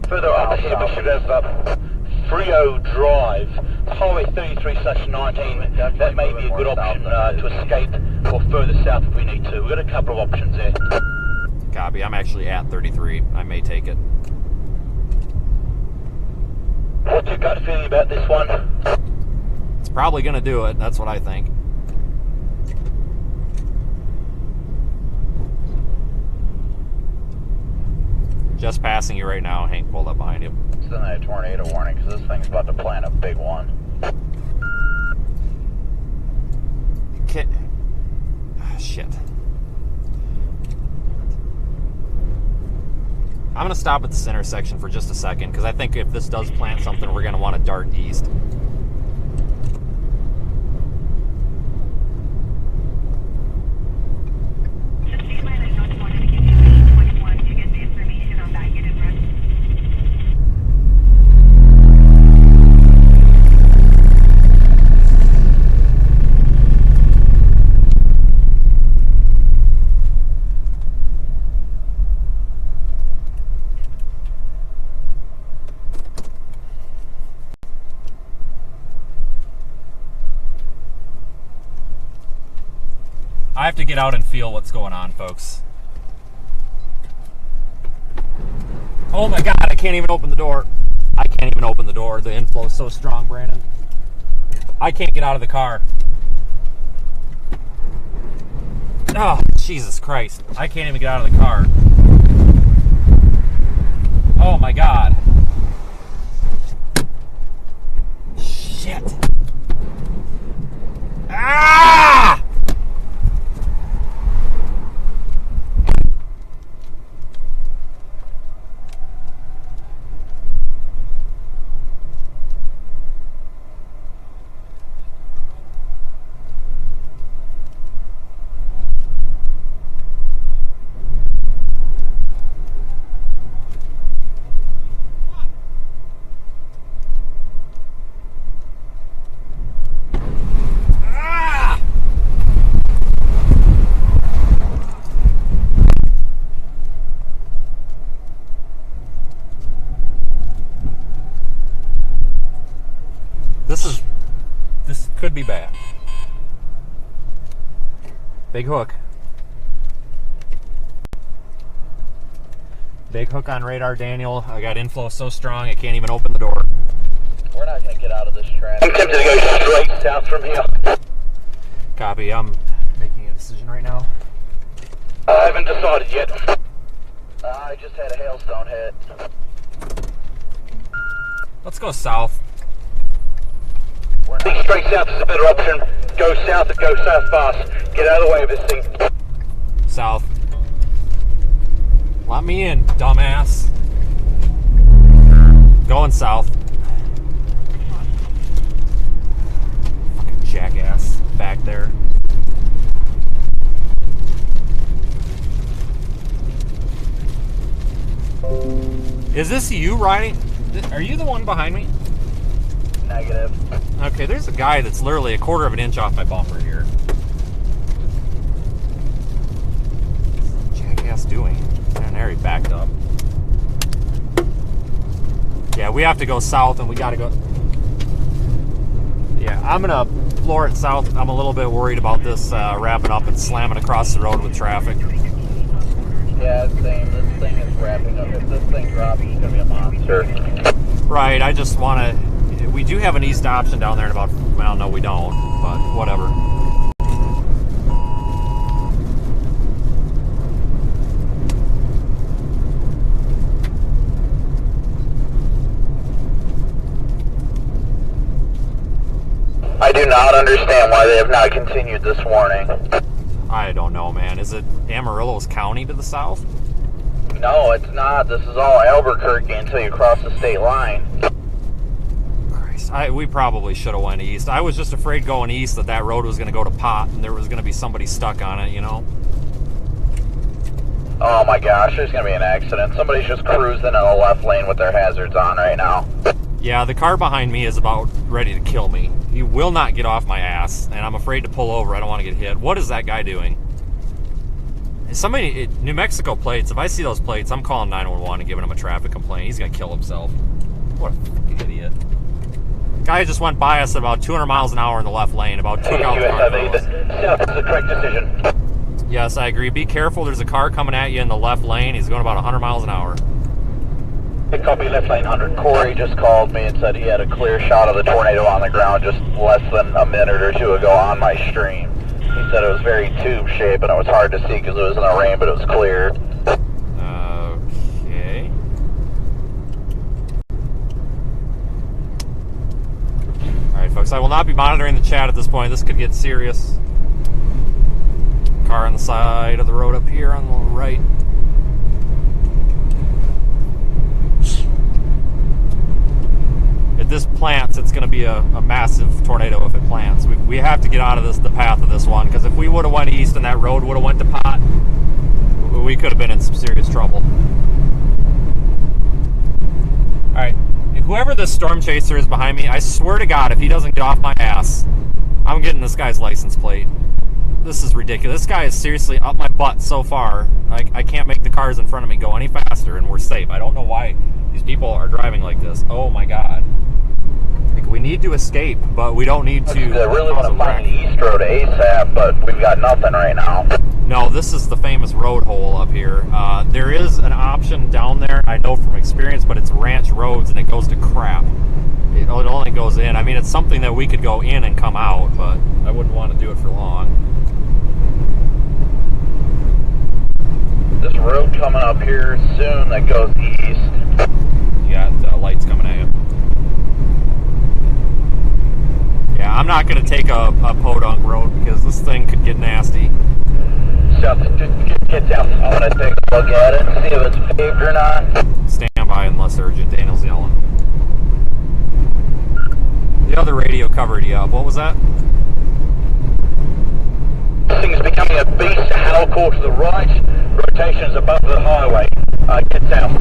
Further up here, we should have Frio Drive, Highway 33/19. That may be a good option to escape or further south if we need to. We've got a couple of options there. Copy. I'm actually at 33. I may take it. What's your gut feeling about this one? It's probably going to do it. That's what I think. Just passing you right now. Hank pulled up behind you. Send a tornado warning because this thing's about to plant a big one. shit. I'm going to stop at this intersection for just a second, because I think if this does plant something, we're going to want to dart east. I have to get out and feel what's going on, folks. Oh my God, I can't even open the door. I can't even open the door. The inflow is so strong, Brandon. I can't get out of the car. Oh, Jesus Christ. I can't even get out of the car. Oh my God. Shit. Ah! This could be bad. Big hook. Big hook on radar, Daniel. I got inflow so strong I can't even open the door. We're not going to get out of this traffic. I'm tempted to go straight south from here. Copy. I'm making a decision right now. I haven't decided yet. I just had a hailstone hit. Let's go south. I think straight south is a better option. Go south and go south fast. Get out of the way of this thing. South. Let me in, dumbass. Going south. Fucking jackass back there. Is this you riding? Are you the one behind me? Negative. Okay, there's a guy that's literally a quarter of an inch off my bumper here. What's the jackass doing? Man, there he backed up. Yeah, we have to go south and we gotta go. Yeah, I'm gonna floor it south. I'm a little bit worried about this wrapping up and slamming across the road with traffic. Yeah, same. This thing is wrapping up. If this thing drops, it's gonna be a monster. Right, I just wanna. We do have an east option down there in about, well, no we don't, but whatever. I do not understand why they have not continued this warning. I don't know, man. Is it Amarillo's County to the south? No, it's not. This is all Albuquerque until you cross the state line. We probably should have went east. I was just afraid going east that road was going to go to pot and there was going to be somebody stuck on it, you know? Oh my gosh, there's going to be an accident. Somebody's just cruising in the left lane with their hazards on right now. Yeah, the car behind me is about ready to kill me. He will not get off my ass, and I'm afraid to pull over. I don't want to get hit. What is that guy doing? Somebody, New Mexico plates, if I see those plates, I'm calling 911 and giving him a traffic complaint. He's going to kill himself. What a fucking idiot. Guy just went by us at about 200 miles an hour in the left lane, about took out the car. South is the correct decision. Yes, I agree. Be careful. There's a car coming at you in the left lane. He's going about 100 miles an hour. Copy, left lane 100. Corey just called me and said he had a clear shot of the tornado on the ground just less than a minute or two ago on my stream. He said it was very tube shaped and it was hard to see because it was in the rain, but it was cleared. Okay. Alright, folks, I will not be monitoring the chat at this point. This could get serious. car on the side of the road up here on the right. If this plants, it's going to be a massive tornado if it plants. We have to get out of the path of this one, because if we would have went east and that road would have went to pot, we could have been in some serious trouble. Alright, whoever this storm chaser is behind me, I swear to God, if he doesn't get off my ass, I'm getting this guy's license plate. This is ridiculous. This guy is seriously up my butt so far. I can't make the cars in front of me go any faster, and we're safe. I don't know why these people are driving like this. Oh my God. Like, we need to escape, but we don't need to. I really want to find the East Road ASAP, but we've got nothing right now. No, this is the famous road hole up here. There is an option down there, I know from experience, but it's ranch roads and it goes to crap. It only goes in. I mean, it's something that we could go in and come out, but I wouldn't want to do it for long. This road coming up here soon that goes east. You got lights coming at you. Yeah, I'm not going to take a podunk road because this thing could get nasty. South, get down. I'm going to take a look at it and see if it's paved or not. Stand by unless urgent. Daniel's yelling. The other radio covered you up. What was that? This thing is becoming a beast. How course to the right. Rotation is above the highway. Get south.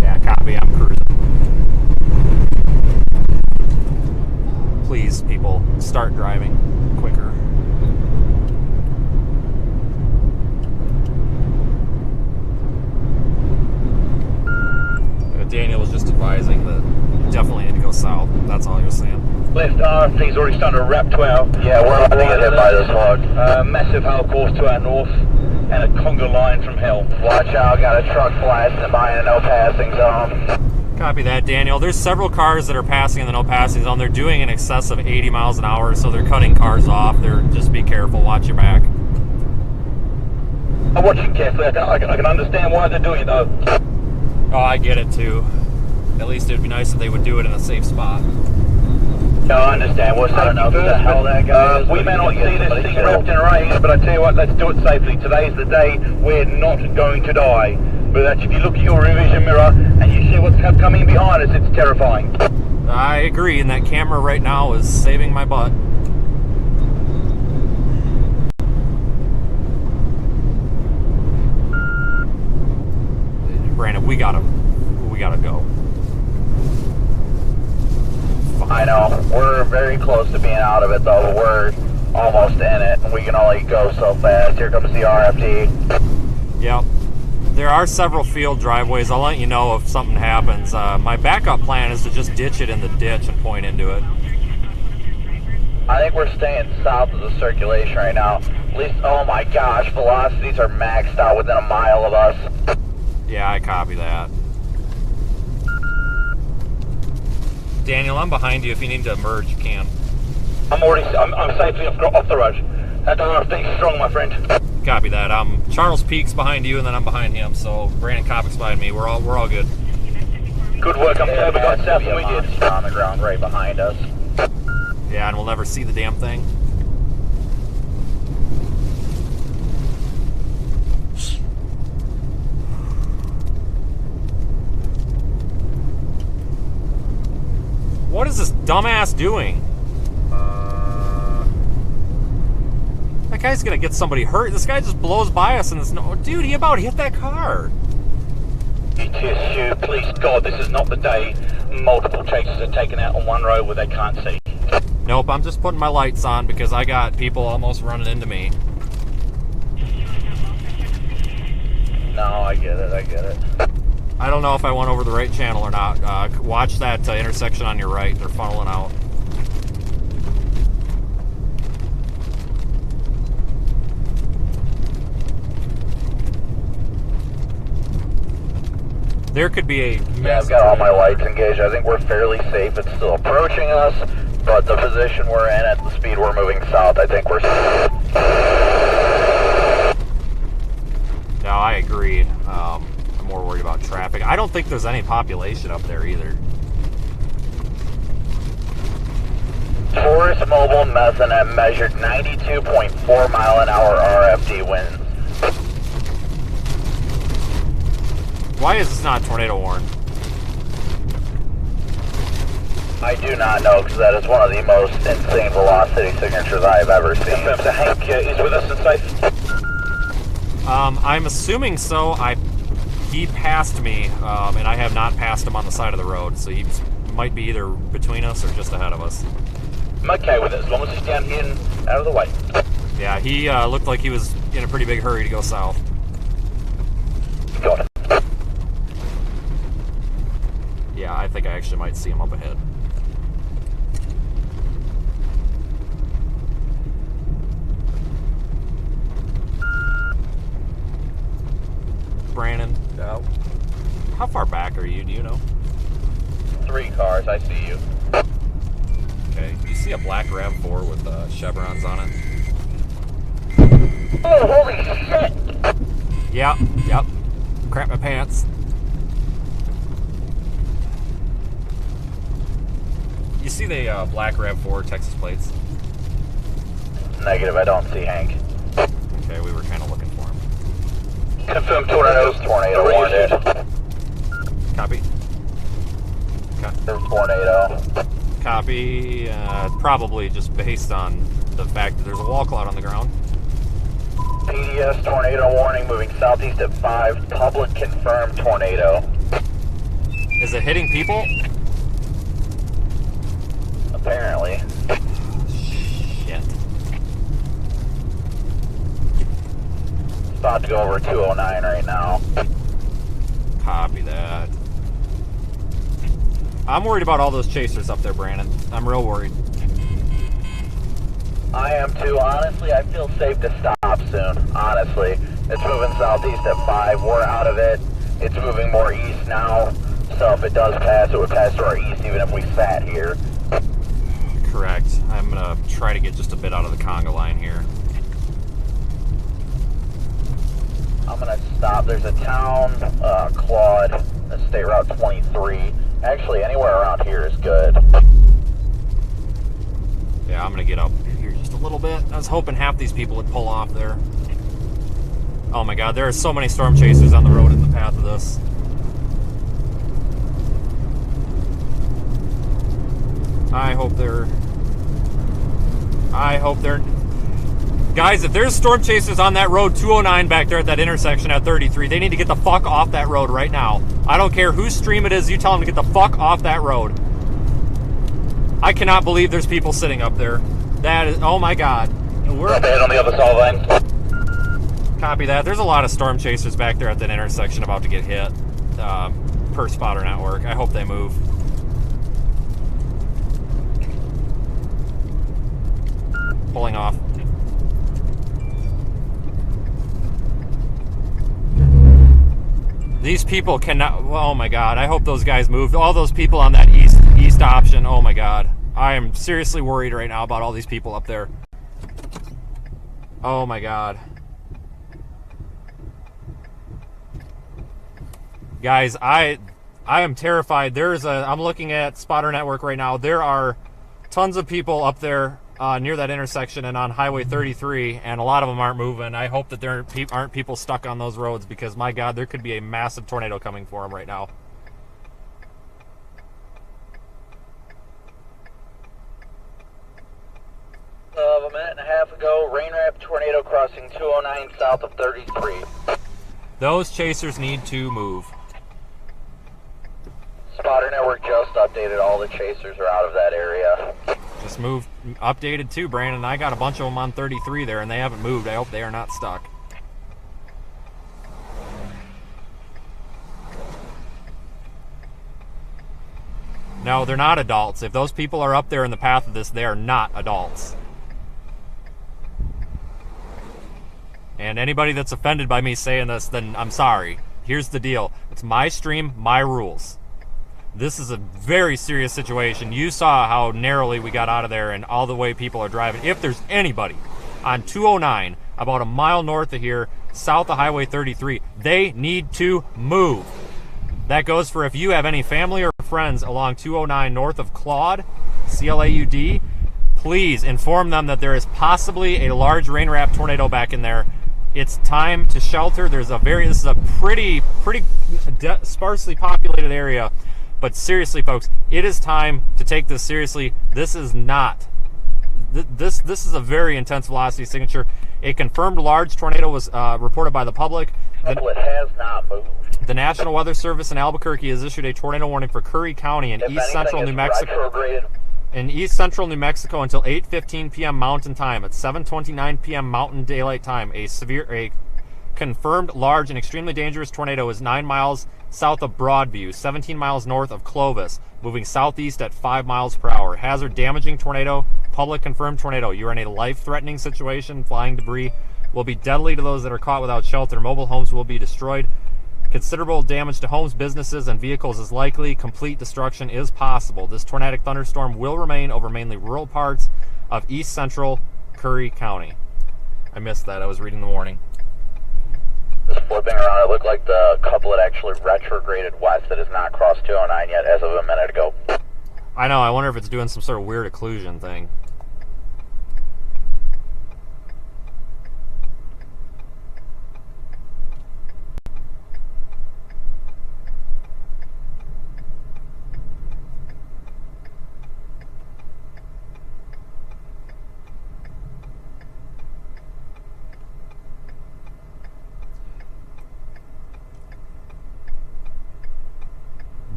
Yeah, copy. I'm cruising. Please, people, start driving quicker. Daniel was just advising that you definitely need to go south. That's all he was saying. Left RFT's already starting to wrap to our... Yeah, we're about to get hit by this hog. Massive hull course to our north and a conga line from hell. Watch out, got a truck blasting by in a no passing zone. Copy that, Daniel. There's several cars that are passing in the no passing zone. They're doing in excess of 80 miles an hour, so they're cutting cars off. Just be careful. Watch your back. I'm watching carefully. I can understand why they're doing it, though. Oh, I get it, too. At least it would be nice if they would do it in a safe spot. No, I understand. Well, I don't know who the hell that guy is. We may not see this thing wrapped in rain, but I tell you what, let's do it safely. Today's the day we're not going to die. But that's if you look at your revision mirror and you see what's coming behind us, it's terrifying. I agree, and that camera right now is saving my butt. Brandon, we gotta go. I know. We're very close to being out of it, though. But we're almost in it, and we can only go so fast. Here comes the RFT. Yep. There are several field driveways. I'll let you know if something happens. My backup plan is to just ditch it in the ditch and point into it. I think we're staying south of the circulation right now. At least, oh my gosh, velocities are maxed out within a mile of us. Yeah, I copy that. Daniel, I'm behind you. If you need to merge, you can. I'm safely off the road. That RFT's strong, my friend. Copy that. Charles Peak's behind you, and then I'm behind him. So Brandon Kopic's behind me. We're all good. Good work. I'm glad we got south than we did. On the ground right behind us. Yeah, and we'll never see the damn thing. What is this dumbass doing? That guy's gonna get somebody hurt. This guy just blows by us and it's no... Dude, he about hit that car. ETSU, please God, this is not the day multiple chasers are taken out on one road where they can't see. Nope, I'm just putting my lights on because I got people almost running into me. No, I get it. I don't know if I went over the right channel or not. Watch that intersection on your right. They're funneling out. There could be a... Yeah, I've got all my lights engaged. I think we're fairly safe. It's still approaching us, but the position we're in at the speed we're moving south, I think we're safe. No, I agree. I'm more worried about traffic. I don't think there's any population up there either. Forest Mobile Mezzanine measured 92.4 mile an hour RFD winds. Why is this not tornado warned? I do not know, because that is one of the most insane velocity signatures I have ever seen. So Hank is with us and safe. I'm assuming so. He passed me, and I have not passed him on the side of the road, so he might be either between us or just ahead of us. I'm okay with it, as long as he's down here and out of the way. Yeah, he looked like he was in a pretty big hurry to go south. Got it. Yeah, I think I actually might see him up ahead. Brandon, how far back are you? Do you know? 3 cars, I see you. Okay. You see a black RAV4 with chevrons on it? Oh, holy shit! Yep. Crap my pants. You see the black RAV4 Texas plates? Negative, I don't see Hank. Okay, we were kind of looking for him. Confirmed tornadoes. Tornado warning. Copy. Tornado. Copy. Probably just based on the fact that there's a wall cloud on the ground. PDS tornado warning moving southeast at 5. Public confirmed tornado. Is it hitting people? Apparently. Shit. It's about to go over 209 right now. Copy that. I'm worried about all those chasers up there, Brandon. I'm real worried. I am too. Honestly, I feel safe to stop soon. Honestly. It's moving southeast at 5. We're out of it. It's moving more east now. So if it does pass, it would pass to our east even if we sat here. Correct. I'm gonna try to get just a bit out of the conga line here. I'm gonna stop. There's a town, Claude, State Route 23. Actually, anywhere around here is good. Yeah, I'm gonna get up here just a little bit. I was hoping half these people would pull off there. Oh my god, there are so many storm chasers on the road in the path of this. I hope they're... Guys, if there's storm chasers on that road 209 back there at that intersection at 33, they need to get the fuck off that road right now. I don't care whose stream it is, you tell them to get the fuck off that road. I cannot believe there's people sitting up there. That is... Oh my god. We're up ahead on the other side lane. Copy that. There's a lot of storm chasers back there at that intersection about to get hit. Per spotter network. I hope they move. Pulling off. These people cannot... Oh my god. I hope those guys moved. All those people on that east option. Oh my god. I am seriously worried right now about all these people up there. Oh my god. Guys, I am terrified. I'm looking at Spotter Network right now. There are tons of people up there near that intersection and on Highway 33, and a lot of them aren't moving. I hope that there aren't people stuck on those roads because, my God, there could be a massive tornado coming for them right now. A minute and a half ago, rain wrap tornado crossing 209 south of 33. Those chasers need to move. Spotter Network just updated. All the chasers are out of that area. Just moved, updated too, Brandon. I got a bunch of them on 33 there, and they haven't moved. I hope they are not stuck. No, they're not adults. If those people are up there in the path of this, they are not adults. And anybody that's offended by me saying this, then I'm sorry. Here's the deal. It's my stream, my rules. This is a very serious situation. You saw how narrowly we got out of there and all the way people are driving. If there's anybody on 209, about a mile north of here, south of Highway 33, they need to move. That goes for if you have any family or friends along 209 north of Claude, CLAUD, please inform them that there is possibly a large rain-wrapped tornado back in there. It's time to shelter. This is a pretty sparsely populated area, but seriously, folks, it is time to take this seriously. This is not. This is a very intense velocity signature. A confirmed large tornado was reported by the public. It has not moved. The National Weather Service in Albuquerque has issued a tornado warning for Curry County in east central New Mexico. In east central New Mexico until 8:15 p.m. Mountain Time. At 7:29 p.m. Mountain Daylight Time, a confirmed large and extremely dangerous tornado is 9 miles south of Broadview, 17 miles north of Clovis, moving southeast at 5 miles per hour. Hazard: damaging tornado. Public confirmed tornado. You are in a life-threatening situation. Flying debris will be deadly to those that are caught without shelter. Mobile homes will be destroyed. Considerable damage to homes, businesses, and vehicles is likely. Complete destruction is possible. This tornadic thunderstorm will remain over mainly rural parts of east central Curry County. I missed that. I was reading the warning. Just flipping around, it looked like the couplet actually retrograded west. It has not crossed 209 yet as of a minute ago. I know. I wonder if it's doing some sort of weird occlusion thing.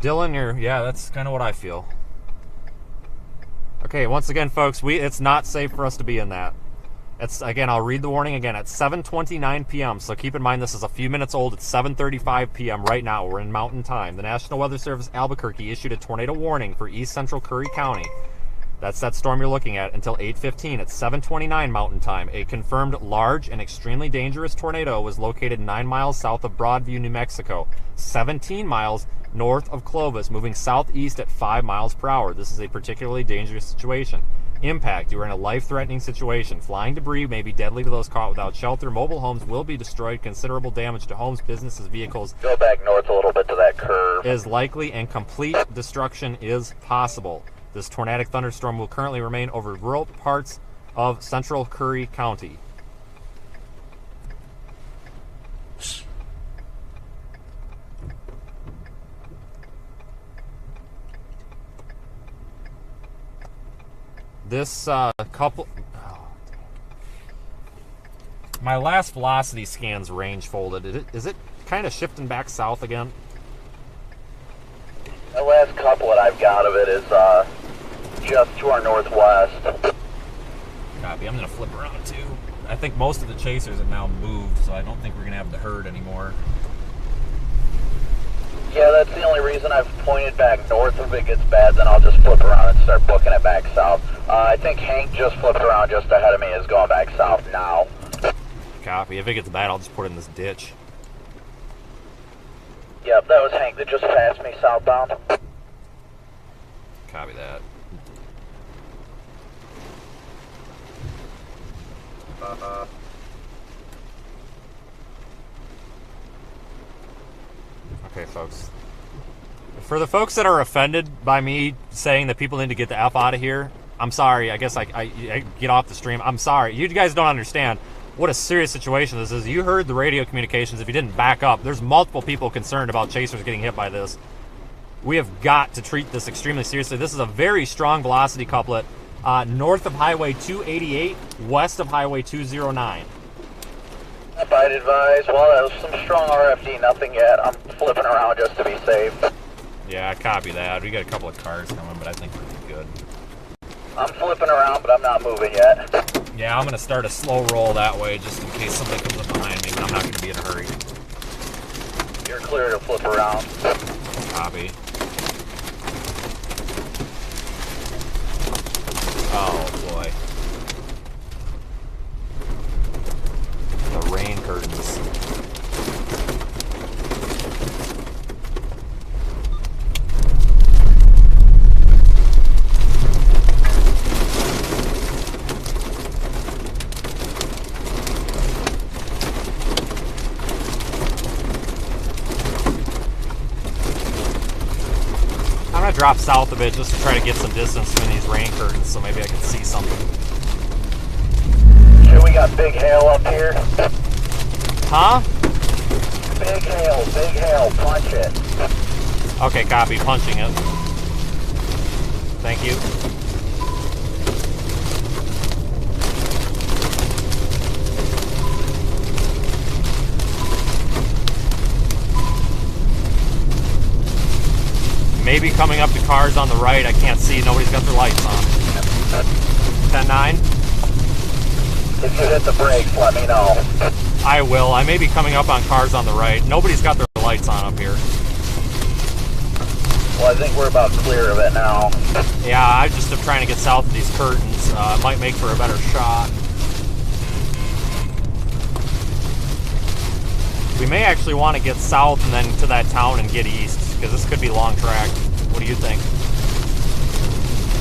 Dylan, yeah, that's kind of what I feel. Okay, once again, folks, it's not safe for us to be in that. Again, I'll read the warning again. At 7:29 p.m., so keep in mind this is a few minutes old. It's 7:35 p.m. right now. We're in Mountain Time. The National Weather Service Albuquerque issued a tornado warning for east central Curry County. That's that storm you're looking at until 8:15 at 7:29 Mountain Time. A confirmed large and extremely dangerous tornado was located 9 miles south of Broadview, New Mexico, 17 miles north of Clovis, moving southeast at 5 miles per hour. This is a particularly dangerous situation. Impact: you are in a life-threatening situation. Flying debris may be deadly to those caught without shelter. Mobile homes will be destroyed. Considerable damage to homes, businesses, vehicles. Go back north a little bit to that curve. Is likely, and complete destruction is possible. This tornadic thunderstorm will currently remain over rural parts of central Curry County. This my last velocity scan's range folded. Is it kind of shifting back south again? The last couplet I've got of it is just to our northwest. Copy. I'm going to flip around too. I think most of the chasers have now moved, so I don't think we're going to have the herd anymore. Yeah, that's the only reason I've pointed back north. If it gets bad, then I'll just flip around and start booking it back south. I think Hank just flipped around just ahead of me, is going back south now. Copy. If it gets bad, I'll just put it in this ditch. Yep, that was Hank that just passed me southbound. Copy that. Okay, folks. For the folks that are offended by me saying that people need to get the F out of here, I'm sorry. I guess I get off the stream. I'm sorry. You guys don't understand what a serious situation this is. You heard the radio communications. If you didn't back up, there's multiple people concerned about chasers getting hit by this. We have got to treat this extremely seriously. This is a very strong velocity couplet north of Highway 288, west of Highway 209. I'd advise, well, that was some strong RFD, nothing yet. I'm flipping around just to be safe. Yeah, copy that. We got a couple of cars coming, but I think we're good. I'm flipping around, but I'm not moving yet. Yeah, I'm going to start a slow roll that way just in case somebody comes up behind me, but I'm not going to be in a hurry. You're clear to flip around. Copy. Oh, boy. The rain curtains. drop south a bit just to try to get some distance between these rain curtains, so maybe I can see something. Sure, we got big hail up here. Huh? Big hail, punch it. Okay, copy, punching it. Thank you. Maybe coming up to cars on the right. I can't see. Nobody's got their lights on. 10-9. If you hit the brakes, let me know. I will. I may be coming up on cars on the right. Nobody's got their lights on up here. Well, I think we're about clear of it now. Yeah, I just am trying to get south of these curtains. Might make for a better shot. We may actually want to get south and then to that town and get east, because this could be long track. What do you think?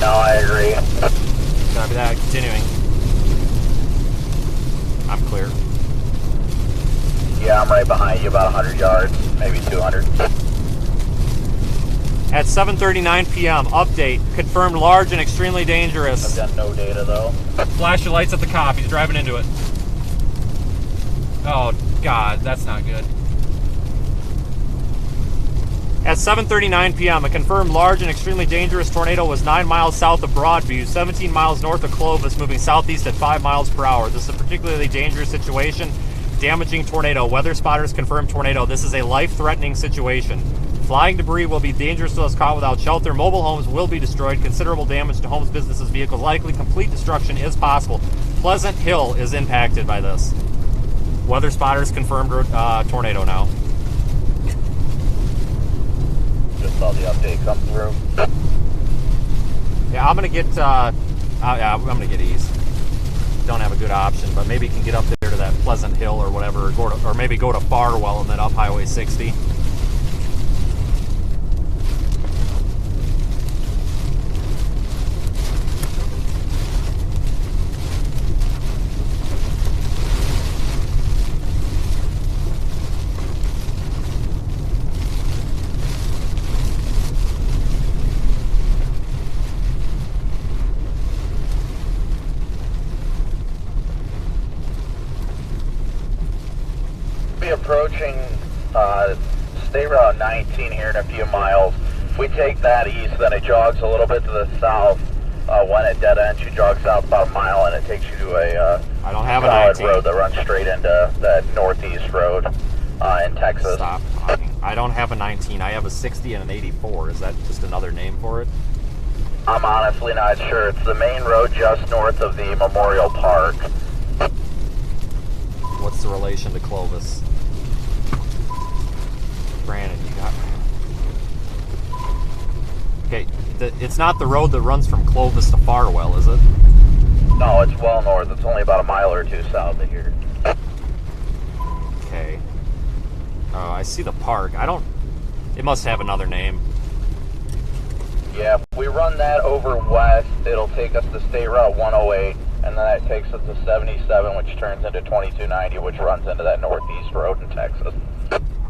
No, I agree. Copy that. Continuing. I'm clear. Yeah, I'm right behind you, about 100 yards, maybe 200. At 7:39 p.m., update. Confirmed large and extremely dangerous. I've got no data, though. Flash your lights at the cop. He's driving into it. Oh, God, that's not good. At 7:39 p.m., a confirmed large and extremely dangerous tornado was 9 miles south of Broadview, 17 miles north of Clovis, moving southeast at 5 miles per hour. This is a particularly dangerous situation. Damaging tornado. Weather spotters confirmed tornado. This is a life-threatening situation. Flying debris will be dangerous to those caught without shelter. Mobile homes will be destroyed. Considerable damage to homes, businesses, vehicles. Likely complete destruction is possible. Pleasant Hill is impacted by this. Weather spotters confirmed tornado now. Just saw the update come through. Yeah, I'm gonna get. Yeah, I'm gonna get east. Don't have a good option, but maybe you can get up there to that Pleasant Hill or whatever, or maybe go to Farwell and then up Highway 60. Approaching State Route 19 here in a few miles. If we take that east, then it jogs a little bit to the south. When it dead ends, you jog south about a mile, and it takes you to a I don't have a solid 19. road that runs straight into that northeast road in Texas. Stop talking. I don't have a 19. I have a 60 and an 84. Is that just another name for it? I'm honestly not sure. It's the main road just north of the Memorial Park. What's the relation to Clovis? Brandon, you got... Okay, it's not the road that runs from Clovis to Farwell, is it? No, it's well north. It's only about a mile or two south of here. Okay. Oh, I see the park. I don't... It must have another name. Yeah, if we run that over west, it'll take us to State Route 108, and then that takes us to 77, which turns into 2290, which runs into that northeast road in Texas.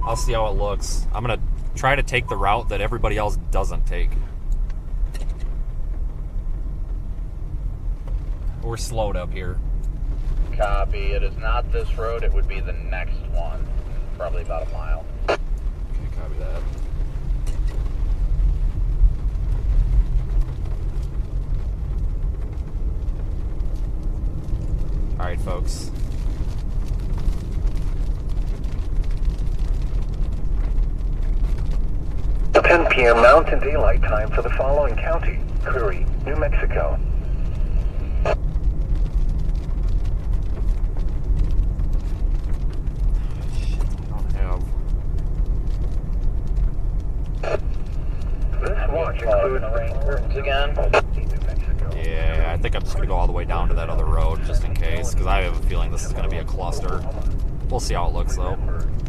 I'll see how it looks. I'm going to try to take the route that everybody else doesn't take. We're slowed up here. Copy. It is not this road. It would be the next one. Probably about a mile. Okay, copy that. All right, folks. 10 p.m. Mountain Daylight Time for the following county: Curry, New Mexico. Shit, I don't have... This watch includes the rain curtains again. Yeah, I think I'm just going to go all the way down to that other road just in case, because I have a feeling this is going to be a cluster. We'll see how it looks, though.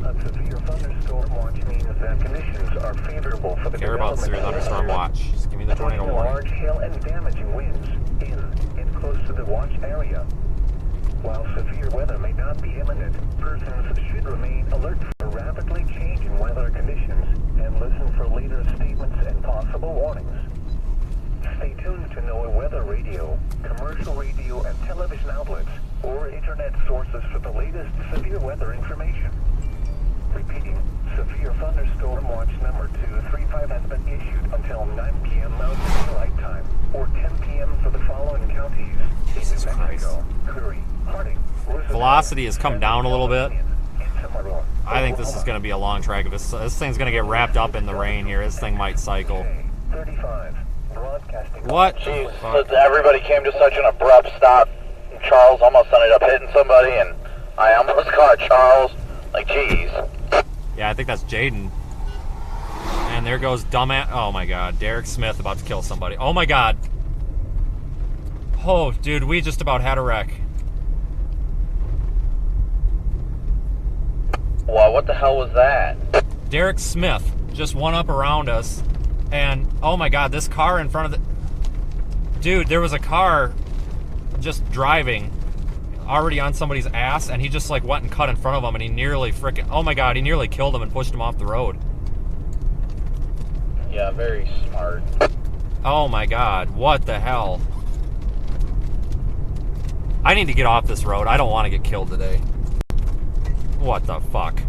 A severe thunderstorm watch means that conditions are favorable for the Care about severe thunderstorm watch. Just give me the tornado warning. Large hail and damaging winds in and close to the watch area. While severe weather may not be imminent, persons should remain alert for rapidly changing weather conditions and listen for later statements and possible warnings. sources for the latest severe weather information. Repeating, severe thunderstorm watch number 235 has been issued until 9 p.m. Mountain Daylight Time, or 10 p.m. for the following counties: Jesus New Mexico, Curry, Harding, velocity has come down a little bit. I think this is going to be a long track. If this thing's going to get wrapped up in the rain here. This thing might cycle. 35. Broadcasting. What? Jeez, everybody came to such an abrupt stop. Charles almost ended up hitting somebody, and I almost caught Charles. Like, jeez. Yeah, I think that's Jaden. And there goes dumbass. Oh my God, Derek Smith about to kill somebody. Oh my God. Oh, dude, we just about had a wreck. Wow, what the hell was that? Derek Smith just went up around us, and oh my God, this car in front of the... Dude, there was a car just driving, already on somebody's ass, and he just like went and cut in front of him, and he nearly freaking... Oh my God, he nearly killed him and pushed him off the road. Yeah, very smart. Oh my God, what the hell? I need to get off this road. I don't want to get killed today. What the fuck?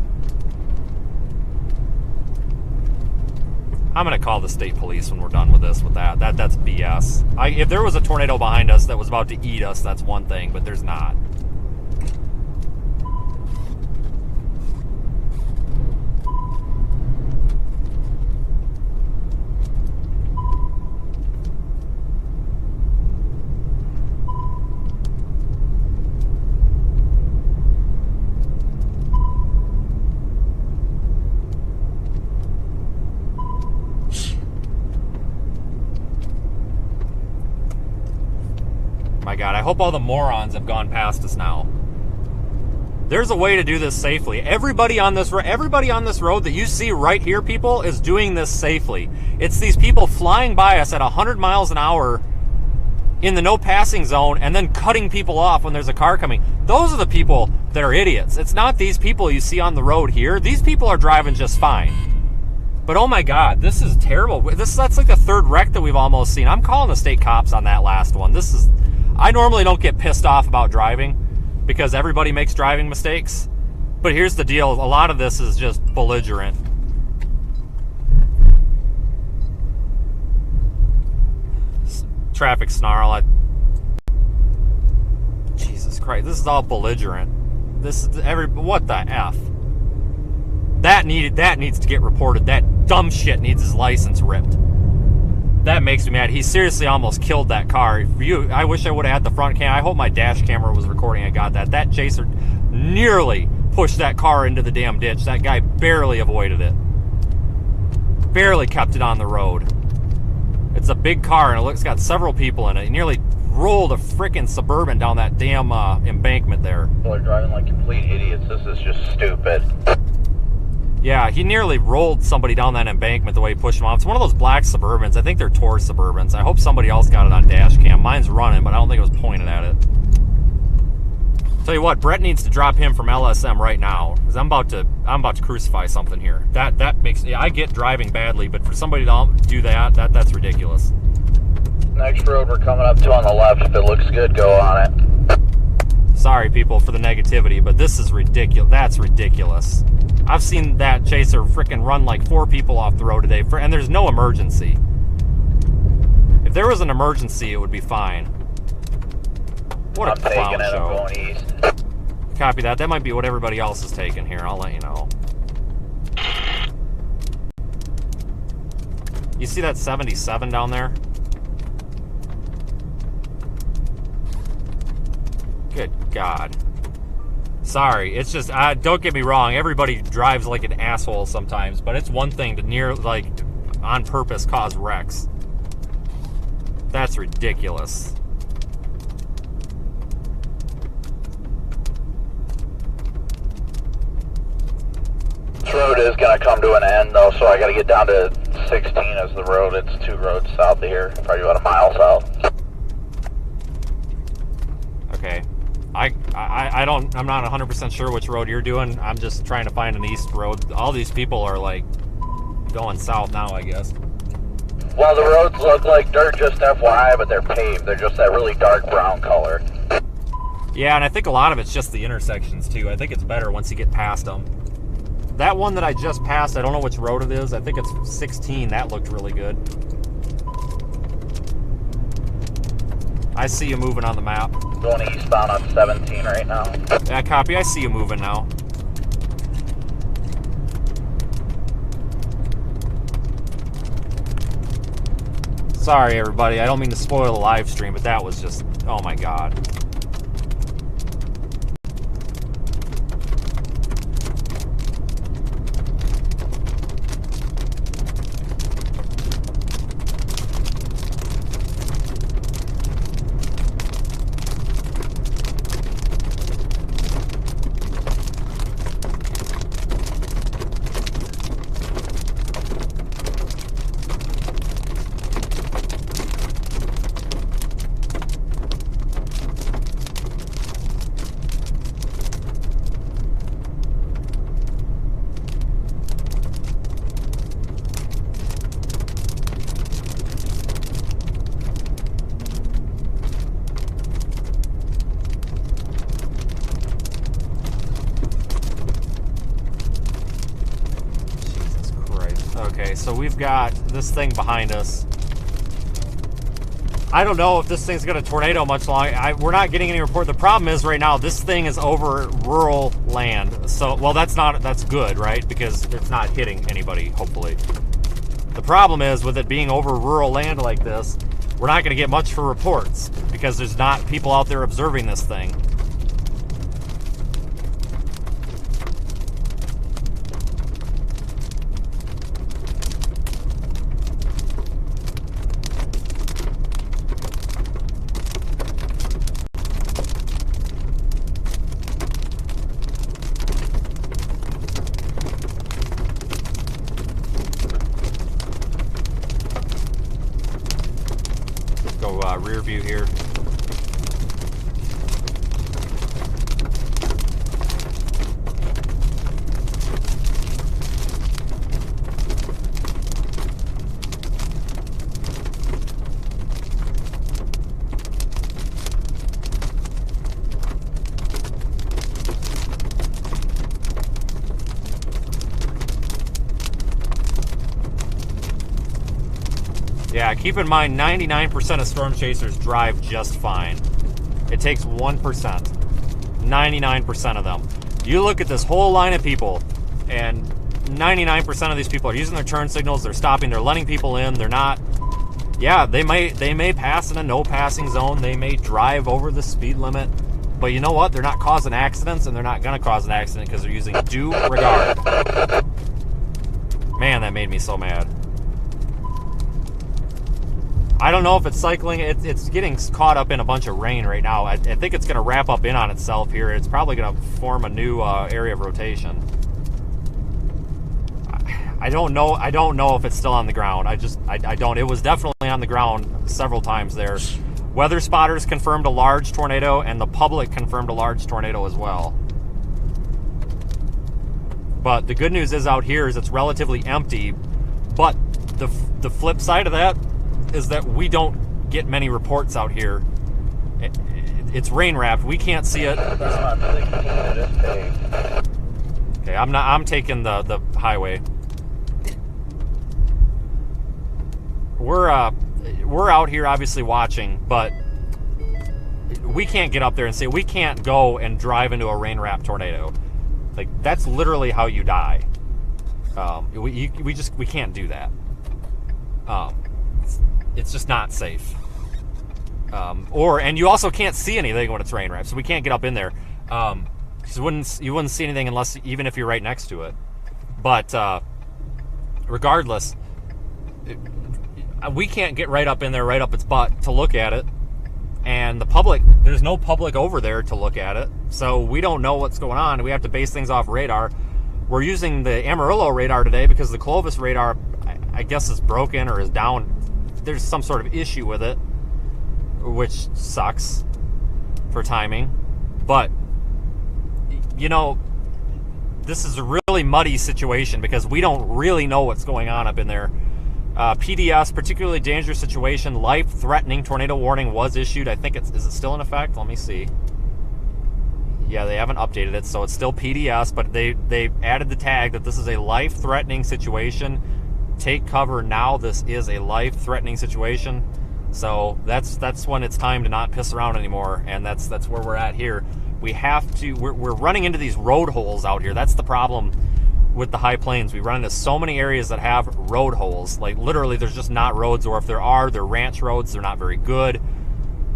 I'm gonna call the state police when we're done with this. That's BS. If there was a tornado behind us that was about to eat us, that's one thing, but there's not. My God, I hope all the morons have gone past us now. There's a way to do this safely. Everybody on this road that you see right here, people, is doing this safely. It's these people flying by us at 100 miles an hour in the no passing zone and then cutting people off when there's a car coming. Those are the people that are idiots. It's not these people you see on the road here. These people are driving just fine. But oh my God, this is terrible. That's like the third wreck that we've almost seen. I'm calling the state cops on that last one. I normally don't get pissed off about driving because everybody makes driving mistakes. But here's the deal. A lot of this is just belligerent. Traffic snarl. Jesus Christ. This is all belligerent. What the F? That needs to get reported. That dumb shit needs his license ripped. That makes me mad. He seriously almost killed that car. I wish I would have had the front cam. I hope my dash camera was recording. I got that. That chaser nearly pushed that car into the damn ditch. That guy barely avoided it. Barely kept it on the road. It's a big car, and it's got several people in it. He nearly rolled a frickin' Suburban down that damn embankment there. People are driving like complete idiots. This is just stupid. Yeah, he nearly rolled somebody down that embankment the way he pushed him off. It's one of those black Suburbans. I think they're Taurus Suburbans. I hope somebody else got it on dash cam. Mine's running, but I don't think it was pointed at it. Tell you what, Brett needs to drop him from LSM right now, because I'm about to crucify something here. That makes... Yeah, I get driving badly, but for somebody to do that's ridiculous. Next road we're coming up to on the left. If it looks good, go on it. Sorry, people, for the negativity, but this is ridiculous. That's ridiculous. I've seen that chaser frickin' run like 4 people off the road today, and there's no emergency. If there was an emergency, it would be fine. What a clown show. I'm going east. Copy that. That might be what everybody else is taking here. I'll let you know. You see that 77 down there? Good God. Sorry, it's just, don't get me wrong, everybody drives like an asshole sometimes, but it's one thing to on purpose cause wrecks. That's ridiculous. This road is going to come to an end, though, so I got to get down to 16 as the road. It's 2 roads south of here, probably about a mile south. Okay. I'm not 100% sure which road you're doing. I'm just trying to find an east road. All these people are like going south now, I guess. Well, the roads look like dirt, just FYI, but they're paved. They're just that really dark brown color. Yeah, and I think a lot of it's just the intersections too. I think it's better once you get past them. That one that I just passed, I don't know which road it is. I think it's 16. That looked really good. I see you moving on the map. Going eastbound on 17 right now. Yeah, copy. I see you moving now. Sorry, everybody. I don't mean to spoil the live stream, but that was just... Oh, my God. So we've got this thing behind us. I don't know if this thing's going to tornado much longer. We're not getting any report. The problem is right now this thing is over rural land. So, well, that's good, right? Because it's not hitting anybody, hopefully. The problem is with it being over rural land like this, we're not going to get much for reports because there's not people out there observing this thing. Rear view here. Yeah, keep in mind 99% of storm chasers drive just fine. It takes 1%. 99% of them. You look at this whole line of people, and 99% of these people are using their turn signals, they're stopping, they're letting people in, they're not... Yeah, they may pass in a no passing zone, they may drive over the speed limit, but you know what? They're not causing accidents, and they're not going to cause an accident because they're using due regard. Man, that made me so mad. I don't know if it's cycling. It's getting caught up in a bunch of rain right now. I think it's going to wrap up in on itself here. It's probably going to form a new area of rotation. I don't know. I don't know if it's still on the ground. I don't. It was definitely on the ground several times there. Weather spotters confirmed a large tornado, and the public confirmed a large tornado as well. But the good news is out here is it's relatively empty. But the flip side of that is that we don't get many reports out here. It's rain wrapped. We can't see it. Okay, I'm taking the highway. We're out here obviously watching, but we can't get up there and say we can't go and drive into a rain wrapped tornado. Like, that's literally how you die. We can't do that. It's just not safe. And you also can't see anything when it's rain wrapped, so we can't get up in there. You wouldn't see anything even if you're right next to it. But regardless, we can't get right up in there, right up its butt to look at it. And the public, there's no public over there to look at it, so we don't know what's going on. We have to base things off radar. We're using the Amarillo radar today because the Clovis radar, I guess, is broken or is down. There's some sort of issue with it, which sucks for timing. But, you know, this is a really muddy situation because we don't really know what's going on up in there. PDS, particularly dangerous situation, life-threatening tornado warning was issued. I think is it still in effect? Let me see. Yeah, they haven't updated it, so it's still PDS, but they added the tag that this is a life-threatening situation. Take cover now. This is a life-threatening situation. So that's when it's time to not piss around anymore, and that's where we're at here. We have to. We're running into these road holes out here. That's the problem with the high plains. We run into so many areas that have road holes. Like literally, there's just not roads, or if there are, they're ranch roads. They're not very good.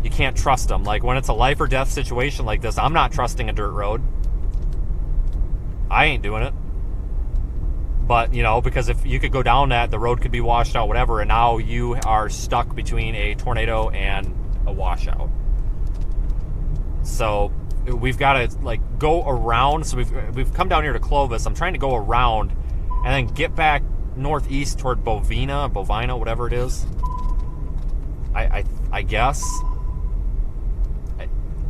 You can't trust them. Like when it's a life or death situation like this, I'm not trusting a dirt road. I ain't doing it. But, you know, because if you could go down that, the road could be washed out, whatever, and now you are stuck between a tornado and a washout. So we've got to like go around. So we've come down here to Clovis. I'm trying to go around and then get back northeast toward Bovina, whatever it is. I guess.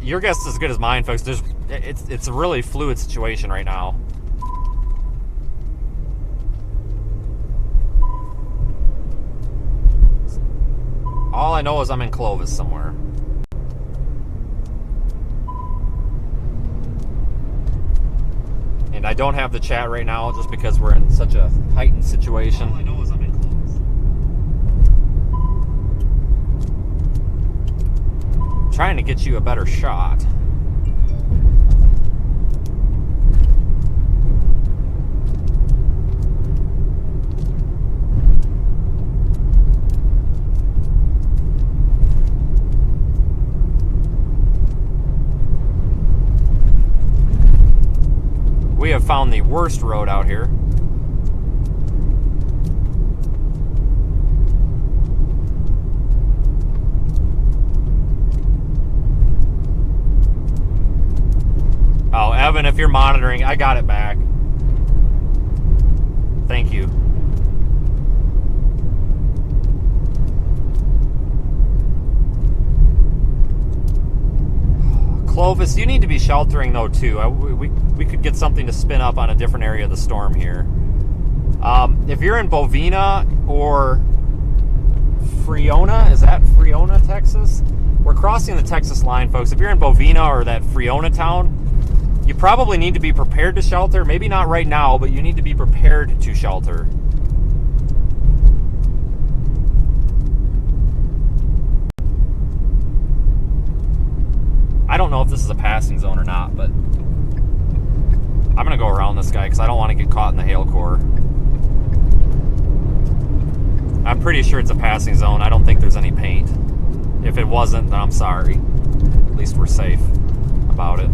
Your guess is as good as mine, folks. It's a really fluid situation right now. All I know is I'm in Clovis somewhere. And I don't have the chat right now just because we're in such a heightened situation. All I know is I'm in Clovis. Trying to get you a better shot. We have found the worst road out here. Oh, Evan, if you're monitoring, I got it back. Thank you. Clovis, you need to be sheltering though too. We could get something to spin up on a different area of the storm here. If you're in Bovina or Friona, is that Friona, Texas? We're crossing the Texas line, folks. If you're in Bovina or that Friona town, you probably need to be prepared to shelter. Maybe not right now, but you need to be prepared to shelter. I don't know if this is a passing zone or not, but I'm going to go around this guy because I don't want to get caught in the hail core. I'm pretty sure it's a passing zone. I don't think there's any paint. If it wasn't, then I'm sorry. At least we're safe about it.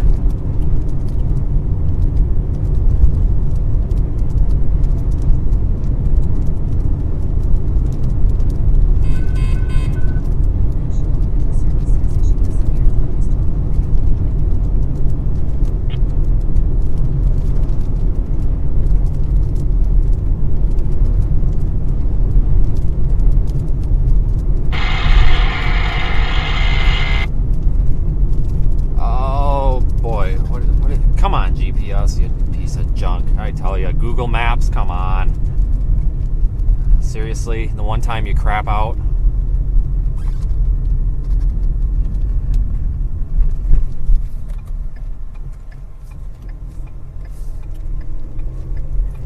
Google Maps, come on. Seriously, the one time you crap out.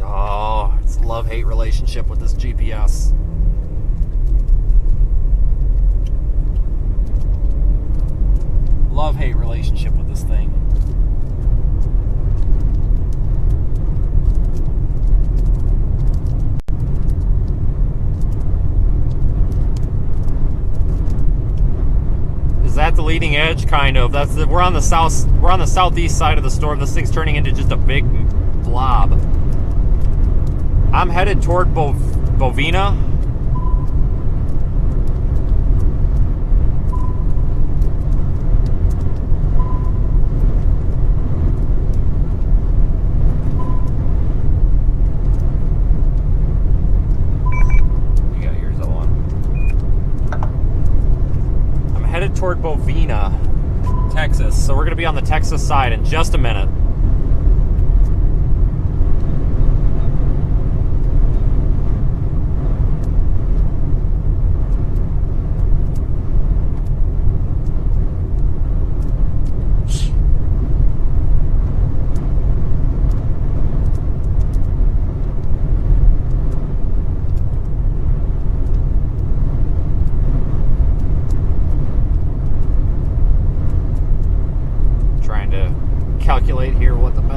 Oh, it's a love-hate relationship with this GPS. Love-hate relationship with this thing. Is that the leading edge? Kind of. We're on the southeast side of the storm. This thing's turning into just a big blob. I'm headed toward Bovina. Toward Bovina, Texas. So we're going to be on the Texas side in just a minute.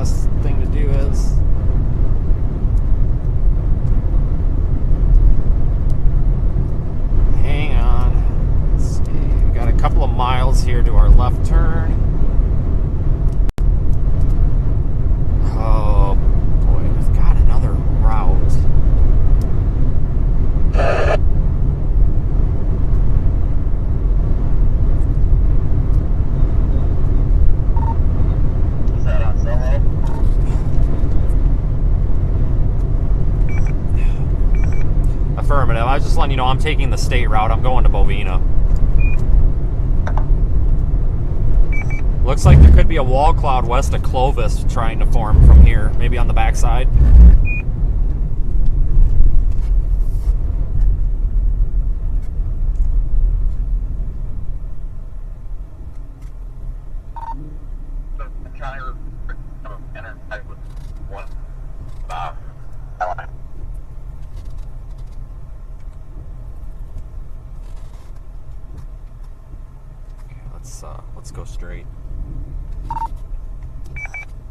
best thing to do is. Hang on. Let's see. We got a couple of miles here to our left turn. Oh boy, we've got another route. Is that on solo? Affirmative. I was just letting you know I'm taking the state route. I'm going to Bovina. Looks like there could be a wall cloud west of Clovis trying to form from here, maybe on the backside. Let's go straight.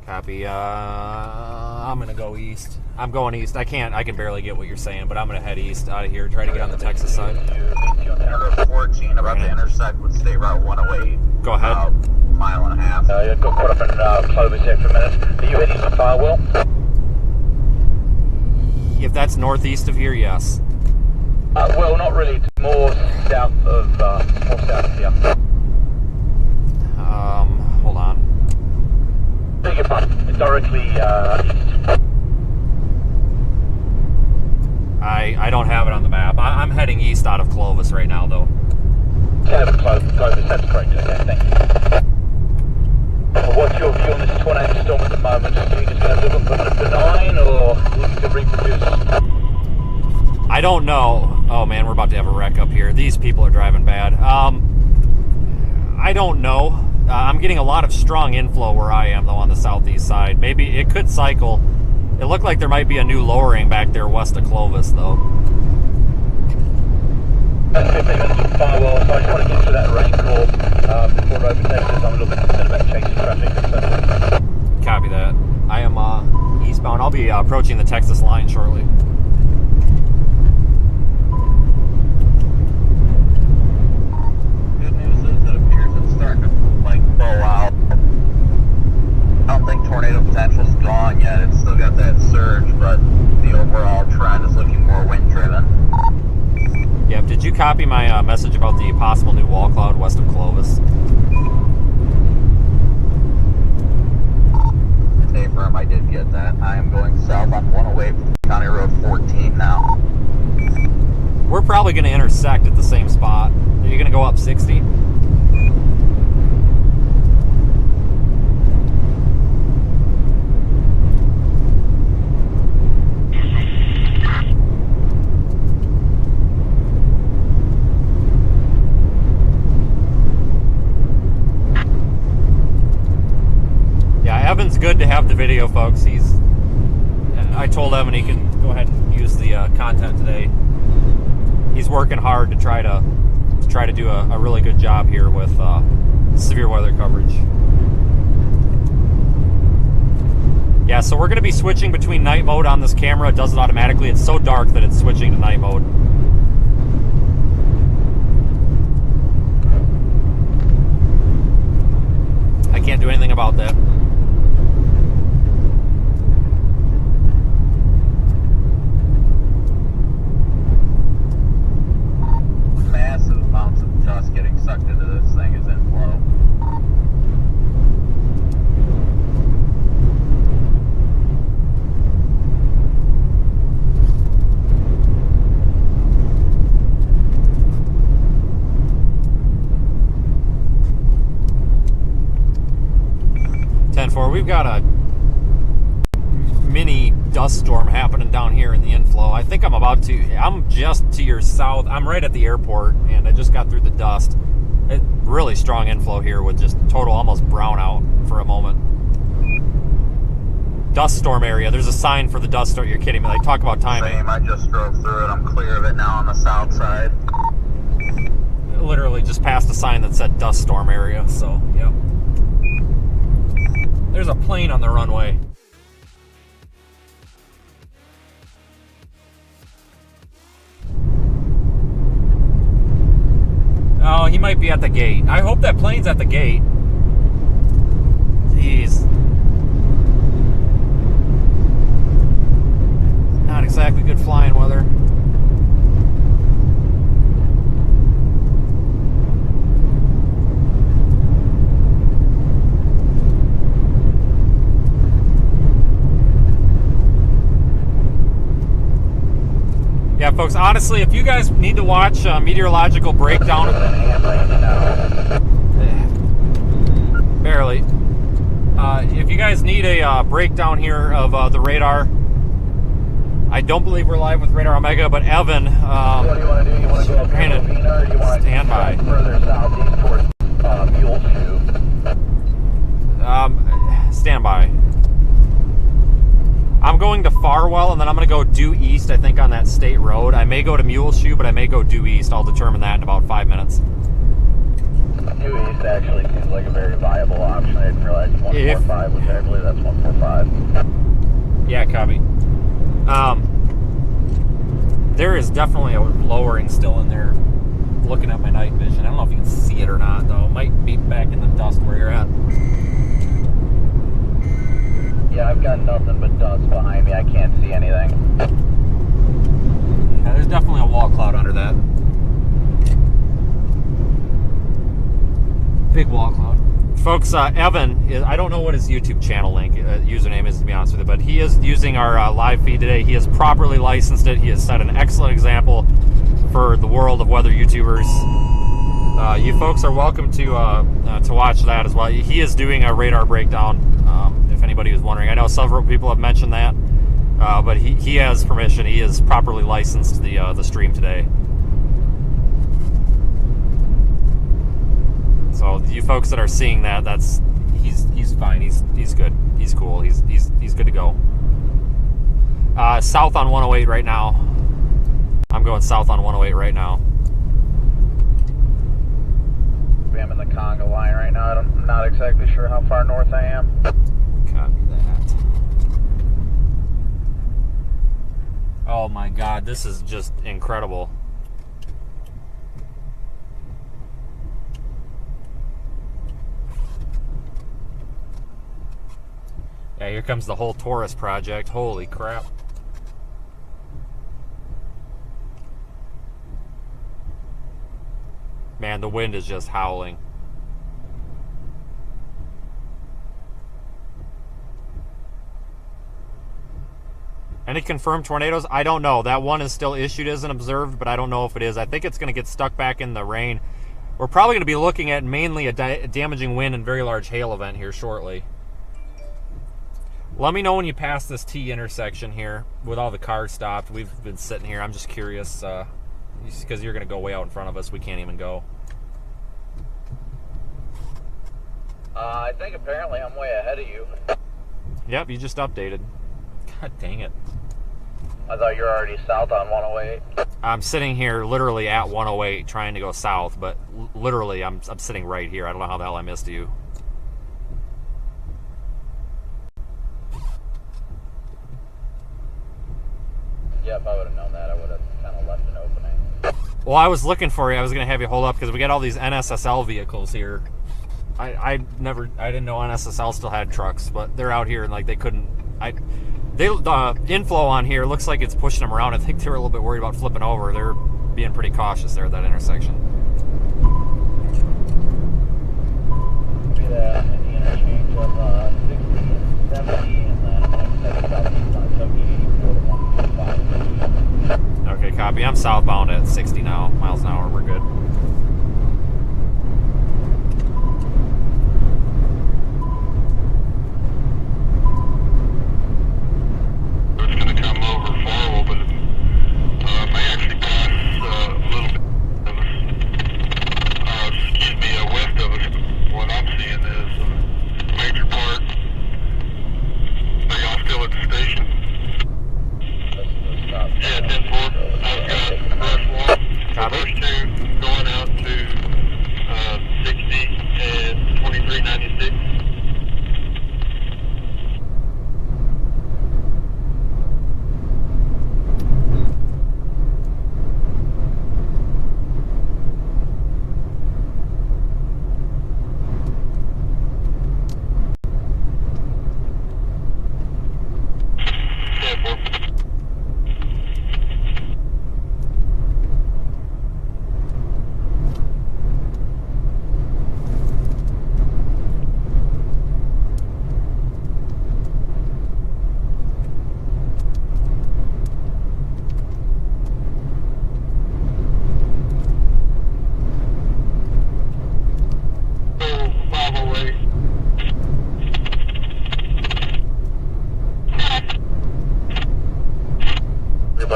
Copy. I'm gonna go east. I'm going east. I can barely get what you're saying, but I'm gonna head east out of here, try to get on the Texas side. Route 14, about to intersect with State Route 108. Go ahead. Mile and a half. I got caught up in Clovis there for a minute. Are you heading to Firewall? If that's northeast of here, yes. Well, not really. It's more south of here. Hold on. Beg your pardon. Directly east. I don't have it on the map. I'm heading east out of Clovis right now, though. Clovis, that's correct. Okay, thank you. What's your view on this tornado storm at the moment? Are you just going to live up benign, or looking to reproduce? I don't know. Oh man, we're about to have a wreck up here. These people are driving bad. I don't know. I'm getting a lot of strong inflow where I am, though, on the southeast side. Maybe it could cycle. It looked like there might be a new lowering back there west of Clovis, though. That's 15 minutes from Firewall, so I just want to get to that rain call before it overtakes us. I'm a little bit concerned about chasing traffic, etc. Copy that. I am eastbound. I'll be approaching the Texas line shortly. Good news is it appears it's starting to bow out. I don't think tornado potential's gone yet. It's still got that surge, but the overall trend is looking more wind driven. Yep. Did you copy my message about the possible new wall cloud west of Clovis? Hey, firm, I did get that. I am going south on 108 County Road 14 now. We're probably going to intersect at the same spot. Are you going to go up 60? Evan's good to have the video, folks. I told Evan he can go ahead and use the content today. He's working hard to try to do a really good job here with severe weather coverage. Yeah, so we're going to be switching between night mode on this camera. It does it automatically. It's so dark that it's switching to night mode. I can't do anything about that. Massive amounts of dust getting sucked into this thing is inflow. We've got a mini dust storm happening down here in the inflow. I think I'm just to your south. I'm right at the airport, and I just got through the dust. Really strong inflow here with just total almost brownout for a moment. Dust storm area. There's a sign for the dust storm. You're kidding me. Like, talk about timing. Same, I just drove through it. I'm clear of it now on the south side. Literally just passed a sign that said dust storm area, so, yep. There's a plane on the runway. might be at the gate. I hope that plane's at the gate. Jeez. Not exactly good flying weather. Yeah, folks, honestly, if you guys need to watch meteorological breakdown... Barely. If you guys need a breakdown here of the radar, I don't believe we're live with Radar Omega, but Evan, What do you want to do? You want to go up here, Lavina, or you want to stand by. Further southeast towards Muleshoe? Stand by. I'm going to Farwell, and then I'm going to go due east, I think, on that state road. I may go to Muleshoe, but I may go due east. I'll determine that in about 5 minutes. Due east actually seems like a very viable option. I didn't realize 145, which I believe that's 145. Yeah, copy. There is definitely a lowering still in there. Looking at my night vision. I don't know if you can see it or not, though. It might be back in the dust where you're at. Yeah, I've got nothing but dust behind me. I can't see anything. Yeah, there's definitely a wall cloud under that. Big wall cloud. Folks, Evan, I don't know what his YouTube channel link username is, to be honest with you, but he is using our live feed today. He has properly licensed it. He has set an excellent example for the world of weather YouTubers. You folks are welcome to watch that as well. He is doing a radar breakdown, if anybody was wondering. I know several people have mentioned that, but he has permission. He has properly licensed the stream today. So you folks that are seeing that, he's fine. He's good. He's cool. He's good to go. South on 108 right now. I'm going south on 108 right now. I'm in the conga line right now. I'm not exactly sure how far north I am. Copy that. Oh my God, this is just incredible. Yeah, here comes the whole Taurus project. Holy crap. Man, the wind is just howling. Any confirmed tornadoes? I don't know. That one is still issued as an observed, but I don't know if it is. I think it's going to get stuck back in the rain. We're probably going to be looking at mainly a damaging wind and very large hail event here shortly. Let me know when you pass this T intersection here with all the cars stopped. We've been sitting here. I'm just curious because you're going to go way out in front of us. We can't even go. I think apparently I'm way ahead of you. Yep, you just updated. God dang it. I thought you were already south on 108. I'm sitting here literally at 108 trying to go south, but literally I'm sitting right here. I don't know how the hell I missed you. Yeah, if I would have known that, I would have kind of left an opening. Well, I was looking for you. I was going to have you hold up because we got all these NSSL vehicles here. I didn't know NSSL still had trucks, but they're out here and like they couldn't. The inflow on here looks like it's pushing them around. I think they were a little bit worried about flipping over. They're being pretty cautious there at that intersection. Yeah, and the interchange of 60 and 70, and then next southeast on 70, 84 to 145. Okay, copy. I'm southbound at 60 now, miles an hour. We're good. It's going to come over Farwell, but may actually pass a little bit west of us. What I'm seeing is a major part. Are y'all still at the station? Yeah, 10-4. I've got first one, first two going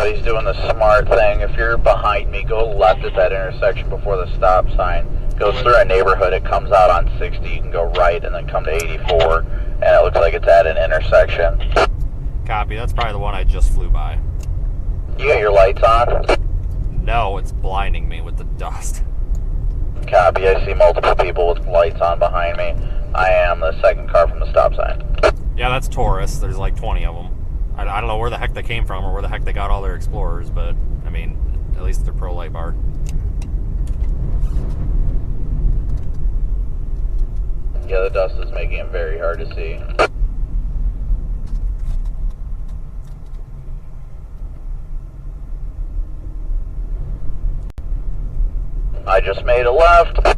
everybody's doing the smart thing. If you're behind me, go left at that intersection before the stop sign. Goes through a neighborhood, it comes out on 60. You can go right and then come to 84. And it looks like it's at an intersection. Copy, that's probably the one I just flew by. You got your lights on? No, it's blinding me with the dust. Copy, I see multiple people with lights on behind me. I am the second car from the stop sign. Yeah, that's tourists. There's like 20 of them. I don't know where the heck they came from or where the heck they got all their Explorers, but, I mean, at least they're pro light bar. Yeah, the dust is making it very hard to see. I just made a left.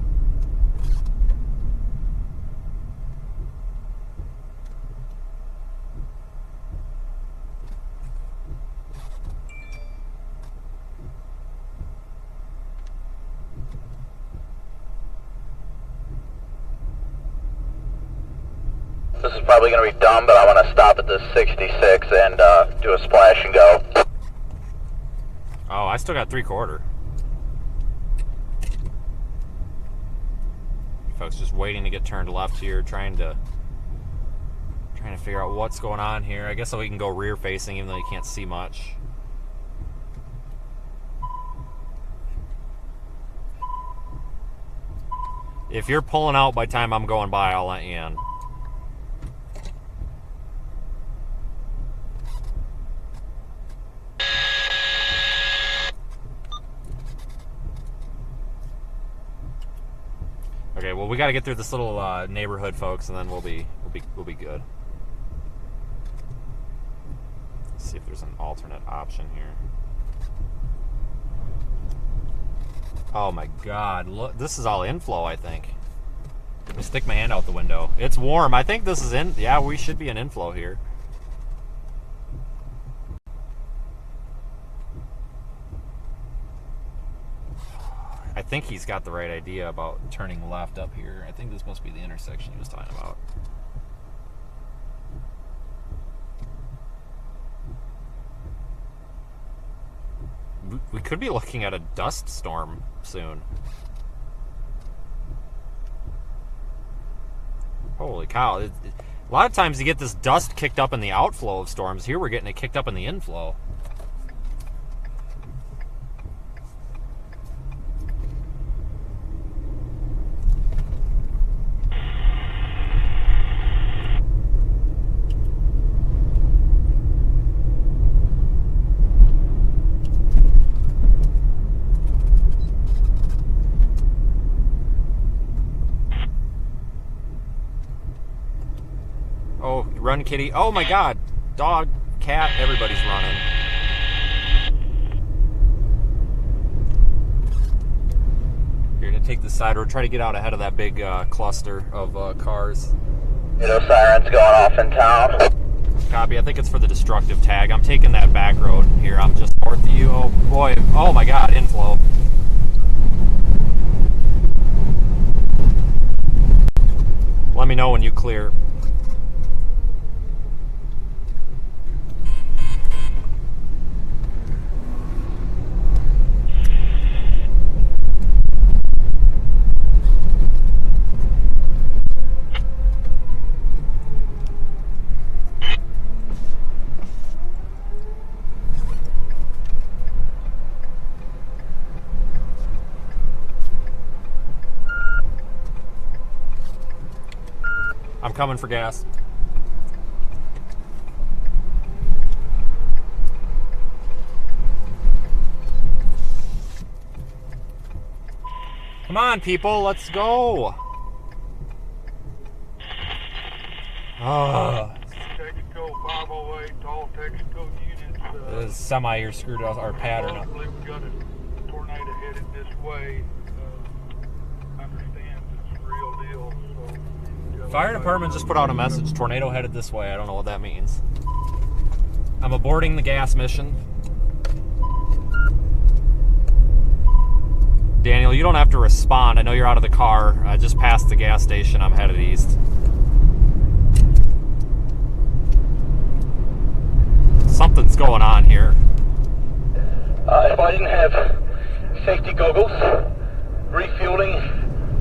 This is probably going to be dumb, but I want to stop at this 66 and do a splash and go. Oh, I still got 3/4. Folks just waiting to get turned left here, trying to figure out what's going on here. I guess so we can go rear facing even though you can't see much. If you're pulling out by the time I'm going by, I'll let you in. Okay, well we got to get through this little neighborhood, folks, and then we'll be good. Let's see if there's an alternate option here. Oh my God! Look, this is all inflow, I think. Let me stick my hand out the window. It's warm. I think this is in. Yeah, we should be in inflow here. I think he's got the right idea about turning left up here. I think this must be the intersection he was talking about. We could be looking at a dust storm soon. Holy cow. A lot of times you get this dust kicked up in the outflow of storms. Here we're getting it kicked up in the inflow. Oh, run, kitty. Oh my God. Dog, cat, everybody's running. You're going to take the side road, try to get out ahead of that big cluster of cars. You know, sirens going off in town. Copy. I think it's for the destructive tag. I'm taking that back road here. I'm just north of you. Oh boy. Oh my God. Inflow. Let me know when you clear. I'm coming for gas. Come on, people, let's go. Texaco 508, all Texaco units. This semi here screwed our pattern up. We've got a tornado headed this way. Understand it's a real deal. So Fire department just put out a message. Tornado headed this way. I don't know what that means. I'm aborting the gas mission. Daniel, you don't have to respond. I know you're out of the car. I just passed the gas station. I'm headed east. Something's going on here. If I didn't have safety goggles, refueling,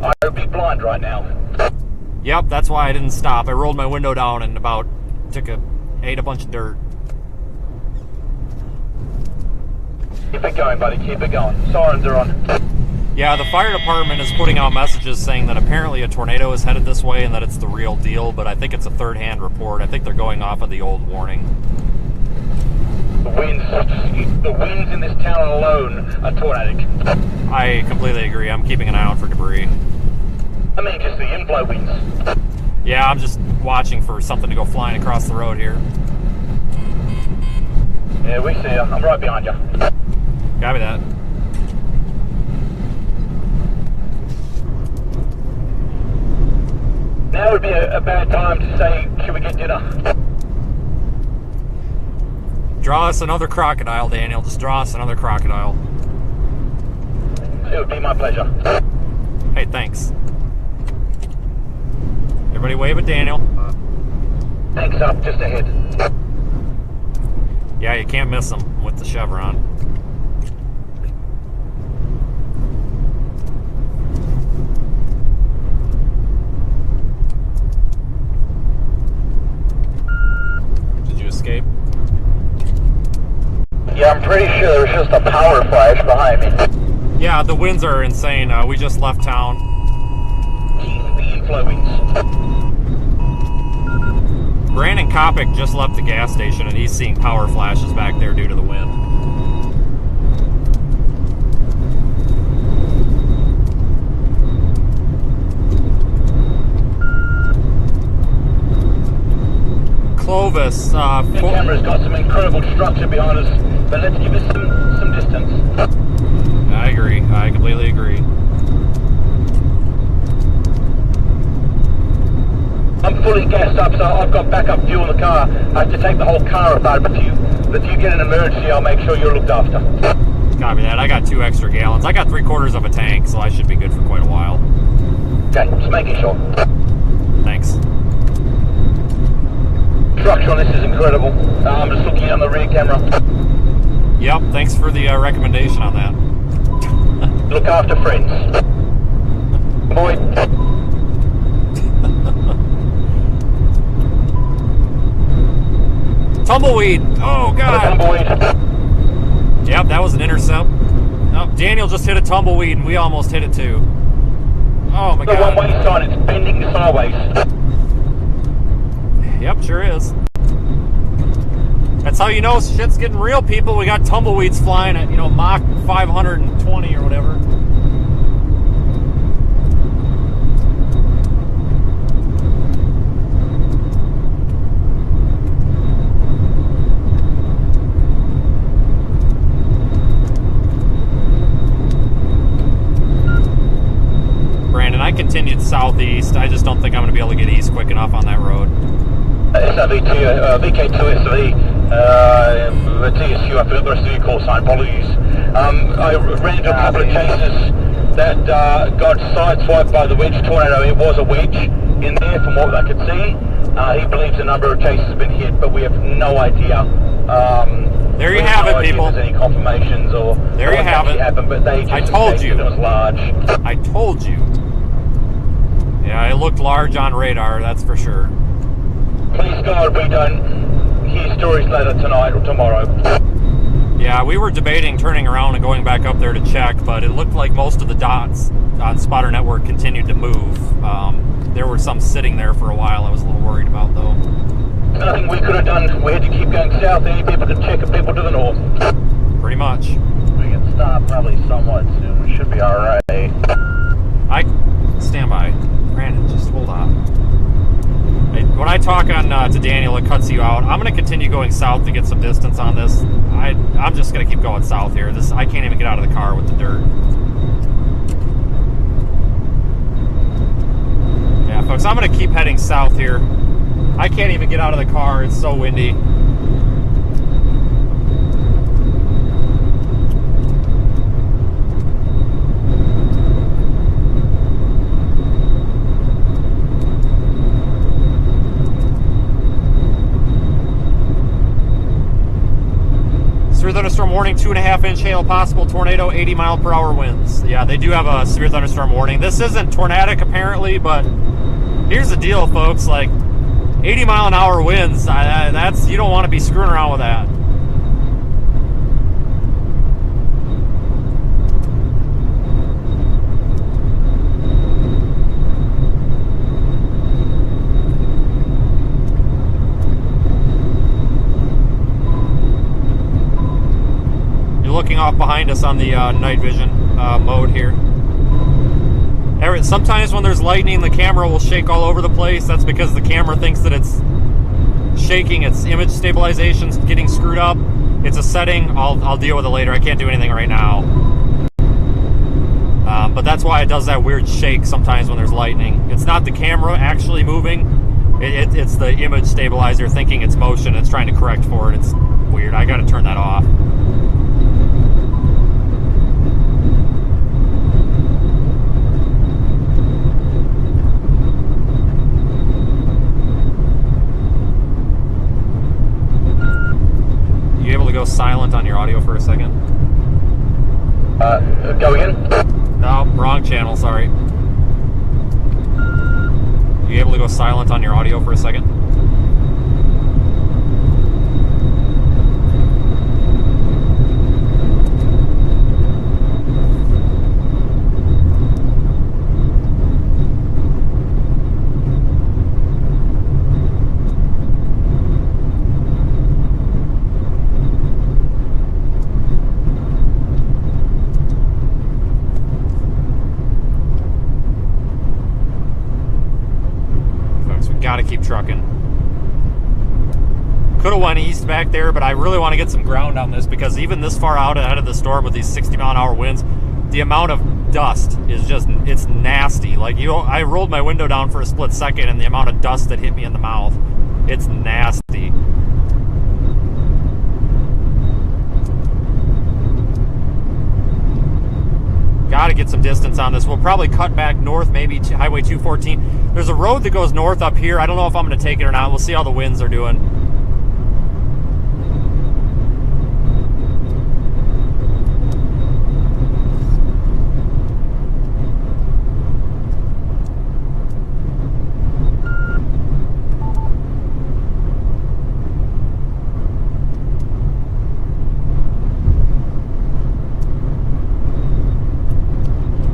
I would be blind right now. Yep, that's why I didn't stop. I rolled my window down and ate a bunch of dirt. Keep it going, buddy, keep it going. Sirens are on. Yeah, the fire department is putting out messages saying that apparently a tornado is headed this way and that it's the real deal, but I think it's a third-hand report. I think they're going off of the old warning. The winds in this town alone are tornadic. I completely agree. I'm keeping an eye out for debris. I mean, just the inflow winds. Yeah, I'm just watching for something to go flying across the road here. Yeah, we see you. I'm right behind you. Copy that. Now would be a bad time to say, should we get dinner? Draw us another crocodile, Daniel. Just draw us another crocodile. It would be my pleasure. Hey, thanks. Everybody wave at Daniel. Thanks up, just ahead. Yeah, you can't miss him with the chevron. Did you escape? Yeah, I'm pretty sure there was just a power flash behind me. Yeah, the winds are insane. We just left town. The inflow winds. Brandon Kopic just left the gas station and he's seeing power flashes back there due to the wind. Clovis, The camera's got some incredible structure behind us, but let's give it some distance. I agree. I completely agree. I'm fully gassed up, so I've got backup fuel in the car. I have to take the whole car apart, but if you get an emergency, I'll make sure you're looked after. Copy that. I got 2 extra gallons. I got 3/4 of a tank, so I should be good for quite a while. Okay, just making sure. Thanks. Structure on this is incredible. I'm just looking on the rear camera. Yep, thanks for the recommendation on that. Look after friends. Boy. Tumbleweed! Oh, God! Tumbleweed. Yep, that was an intercept. Oh, Daniel just hit a tumbleweed, and we almost hit it, too. Oh, my God. The one-way sign, it's bending sideways. Yep, sure is. That's how you know shit's getting real, people. We got tumbleweeds flying at, Mach 520 or whatever. Brandon, I continued southeast. I just don't think I'm going to be able to get east quick enough on that road. VK2SV, TSU, I forgot the rest of your call sign, apologies. I ran into a couple of cases that got sideswiped by the wedge tornado. It was a wedge in there from what I could see. He believes a number of cases have been hit, but we have no idea. There you have it, people. If there's any confirmations or there you have it. Happened, but they just I told you. It was large. I told you. Yeah, it looked large on radar, that's for sure. Please God, we don't hear stories later tonight or tomorrow. Yeah, we were debating turning around and going back up there to check, but it looked like most of the dots on Spotter Network continued to move. There were some sitting there for a while I was a little worried about, though. Nothing we could have done. We had to keep going south. Any people to check and people to the north. Pretty much. We can stop probably somewhat soon. We should be alright. I stand by. Brandon, just hold on. When I talk to Daniel, it cuts you out. I'm going to continue going south to get some distance on this. I'm just going to keep going south here. I can't even get out of the car with the dirt. Yeah, folks, I'm going to keep heading south here. I can't even get out of the car. It's so windy. severe thunderstorm warning, 2.5-inch hail, possible tornado, 80-mile-per-hour winds. Yeah, they do have a severe thunderstorm warning. This isn't tornadic apparently, but here's the deal, folks. Like 80-mile-an-hour winds, that's, you don't want to be screwing around with that. Looking off behind us on the night vision mode here. Sometimes when there's lightning, the camera will shake all over the place. That's because the camera thinks that it's shaking. Its image stabilization's getting screwed up. It's a setting. I'll deal with it later. I can't do anything right now. But that's why it does that weird shake sometimes when there's lightning. It's not the camera actually moving. It's the image stabilizer thinking it's motion. It's trying to correct for it. It's weird. I got to turn that off. Go silent on your audio for a second. Go again? No, wrong channel, sorry. You able to go silent on your audio for a second? Gotta keep trucking. Could have went east back there, but I really want to get some ground on this because even this far out ahead of the storm with these 60-mile-an-hour winds, the amount of dust is just, it's nasty. Like, I rolled my window down for a split second and the amount of dust that hit me in the mouth, it's nasty. Got to get some distance on this. We'll probably cut back north, maybe to Highway 214. There's a road that goes north up here. I don't know if I'm going to take it or not. We'll see how the winds are doing.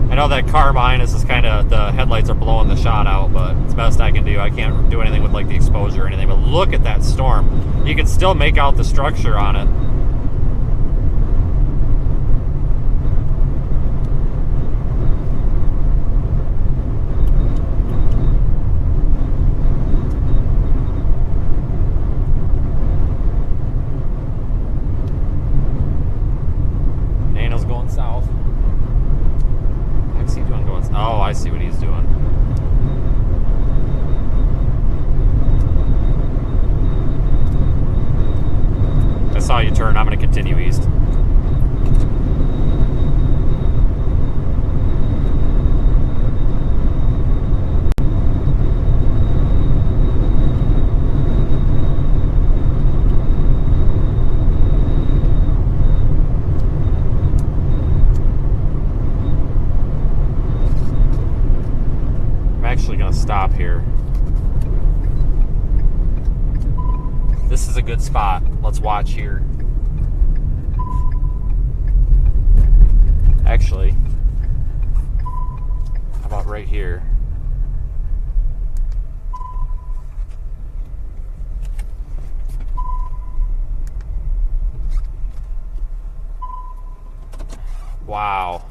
I know that car behind us is kind of, the headlights are blowing the shot out, but it's the best I can do. I can't do anything with like the exposure or anything, but look at that storm. You can still make out the structure on it. Daniel's going south. What's he doing going? Oh, I see what he's doing. I saw you turn. I'm going to continue east. Stop here. This is a good spot. Let's watch here. Actually, how about right here? Wow.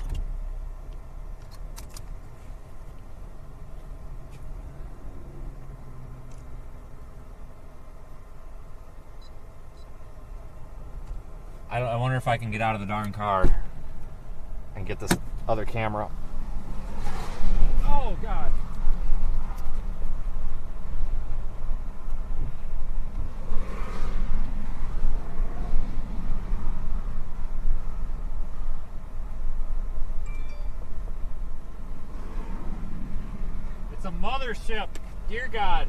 I wonder if I can get out of the darn car and get this other camera. Oh, God. It's a mothership. Dear God.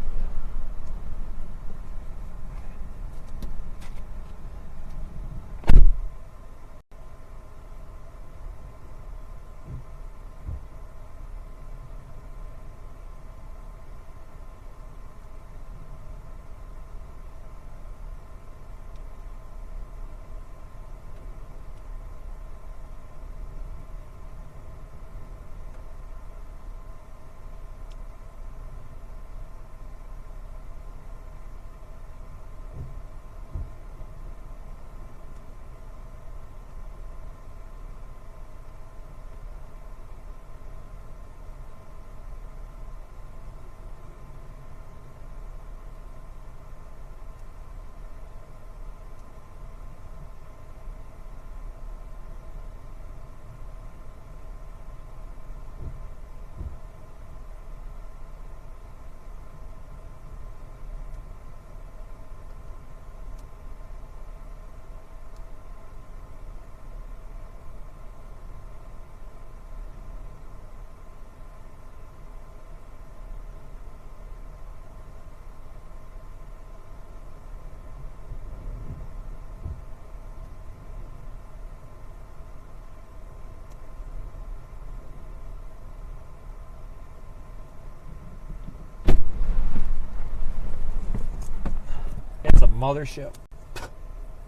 mothership.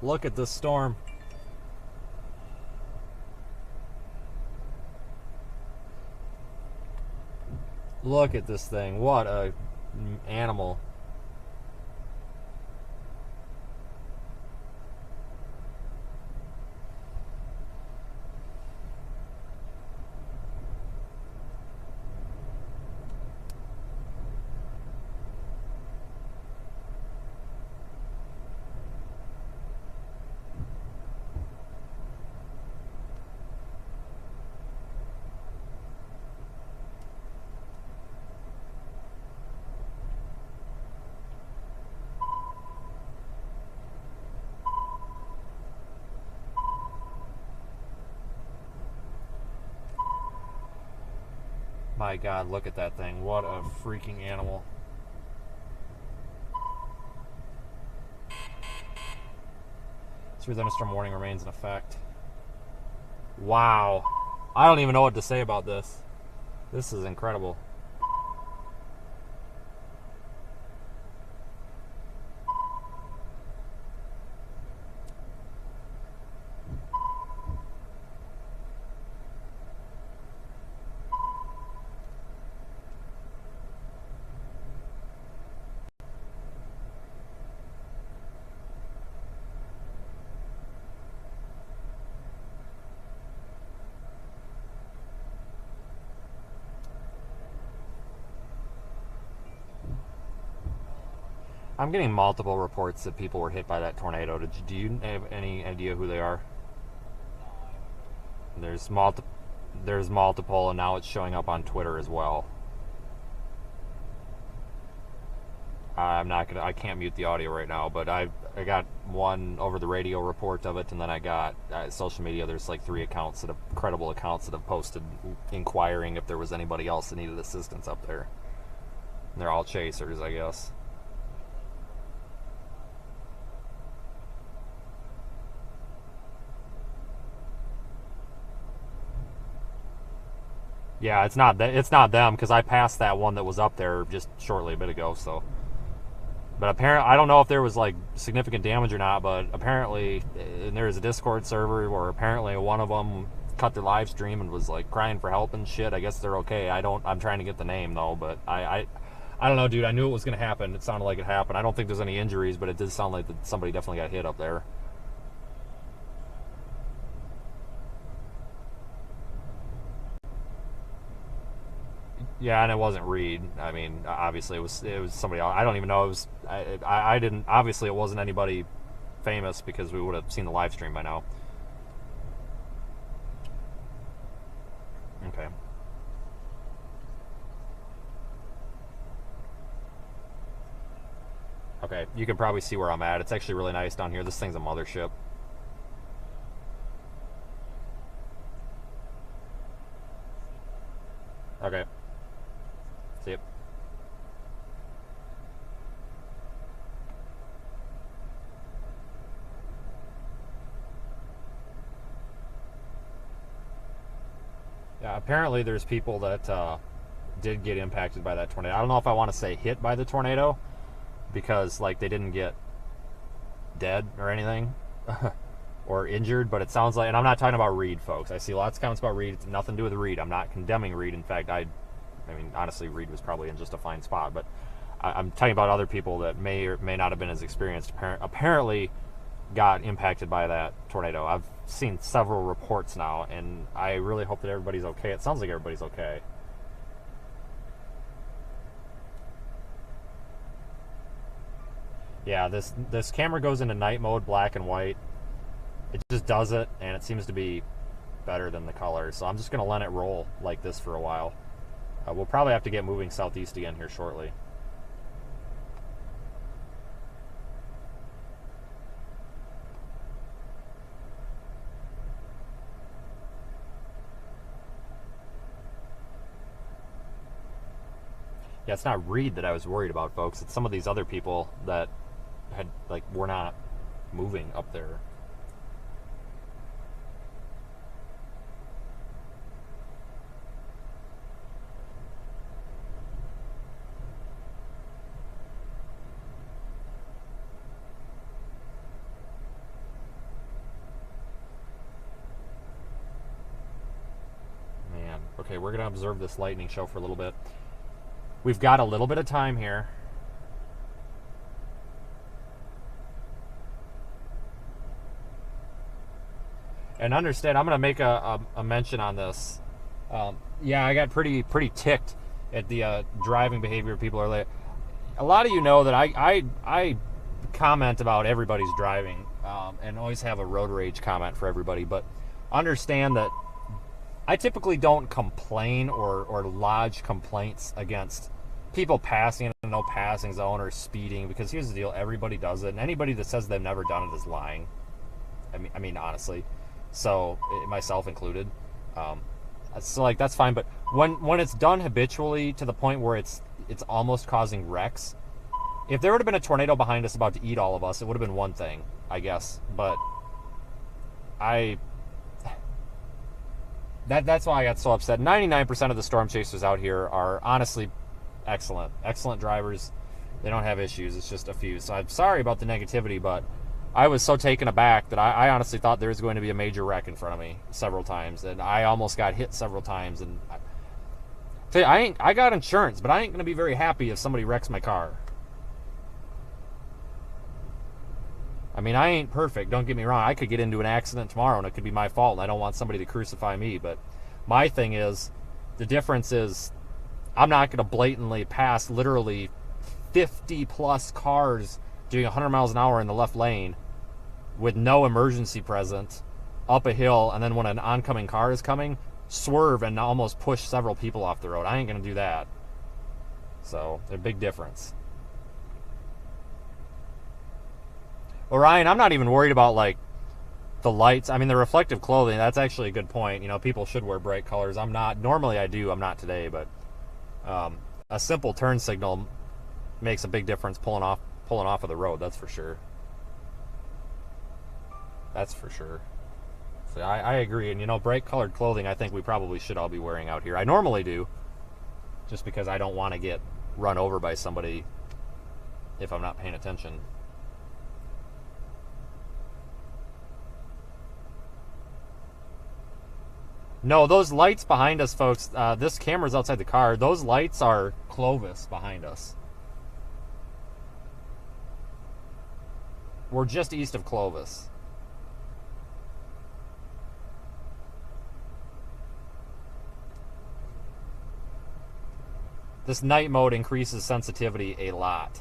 Look at this storm. Look at this thing. What a animal. My God, look at that thing. What a freaking animal. Severe thunderstorm warning remains in effect. Wow. I don't even know what to say about this. This is incredible. I'm getting multiple reports that people were hit by that tornado. Do you have any idea who they are? There's multiple, and now it's showing up on Twitter as well. I can't mute the audio right now, but I got one over the radio report of it, and then I got social media. There's like 3 accounts credible accounts that have posted inquiring if there was anybody else that needed assistance up there. And they're all chasers, I guess. Yeah, it's not them, because I passed that one that was up there just shortly a bit ago. So, but apparently, I don't know if there was like significant damage or not. But apparently, and there's a Discord server where apparently one of them cut their live stream and was like crying for help and shit. I guess they're okay. I'm trying to get the name though, but I don't know, dude. I knew it was gonna happen. It sounded like it happened. I don't think there's any injuries, but it did sound like that somebody definitely got hit up there. Yeah, and it wasn't Reed. I mean, obviously it was somebody else. I don't even know. It was I didn't. Obviously, it wasn't anybody famous because we would have seen the live stream by now. Okay. Okay, you can probably see where I'm at. It's actually really nice down here. This thing's a mothership. Okay. See it. Yeah, apparently there's people that did get impacted by that tornado. I don't know if I want to say hit by the tornado, because like they didn't get dead or anything or injured, but it sounds like, and I'm not talking about Reed, folks. I see lots of comments about Reed. It's nothing to do with Reed. I'm not condemning Reed. In fact, I mean, honestly, Reed was probably in just a fine spot, but I'm talking about other people that may or may not have been as experienced. Apparently got impacted by that tornado. I've seen several reports now, and I really hope that everybody's okay. It sounds like everybody's okay. Yeah, this camera goes into night mode, black and white. It just does it, and it seems to be better than the color. So I'm just going to let it roll like this for a while. We'll probably have to get moving southeast again here shortly. Yeah, it's not Reed that I was worried about, folks. It's some of these other people that were not moving up there. Okay, we're going to observe this lightning show for a little bit. We've got a little bit of time here. And understand, I'm going to make a mention on this. Yeah, I got pretty ticked at the driving behavior of people earlier. A lot of you know that I comment about everybody's driving and always have a road rage comment for everybody. But understand that I typically don't complain or lodge complaints against people passing in a no passing zone or speeding, because here's the deal: everybody does it, and anybody that says they've never done it is lying. I mean honestly. So myself included. So like that's fine, but when it's done habitually to the point where it's almost causing wrecks, if there would have been a tornado behind us about to eat all of us, it would have been one thing, I guess. But that's why I got so upset. 99% of the storm chasers out here are honestly excellent drivers. They don't have issues. It's just a few. So I'm sorry about the negativity, but I was so taken aback that I honestly thought there was going to be a major wreck in front of me several times, and I almost got hit several times. And I got insurance, but I ain't going to be very happy if somebody wrecks my car. I mean, I ain't perfect, don't get me wrong. I could get into an accident tomorrow, and it could be my fault, and I don't want somebody to crucify me. But my thing is, the difference is, I'm not going to blatantly pass literally 50-plus cars doing 100 miles an hour in the left lane with no emergency present up a hill, and then when an oncoming car is coming, swerve and almost push several people off the road. I ain't going to do that. So, there's a big difference. Orion, I'm not even worried about, like, the lights. I mean, the reflective clothing, that's actually a good point. You know, people should wear bright colors. I'm not. Normally I do. I'm not today. But a simple turn signal makes a big difference pulling off of the road. That's for sure. That's for sure. So I agree. And, you know, bright colored clothing, I think we probably should all be wearing out here. I normally do. Just because I don't want to get run over by somebody if I'm not paying attention. No, those lights behind us, folks, this camera's outside the car. Those lights are Clovis behind us. We're just east of Clovis. This night mode increases sensitivity a lot.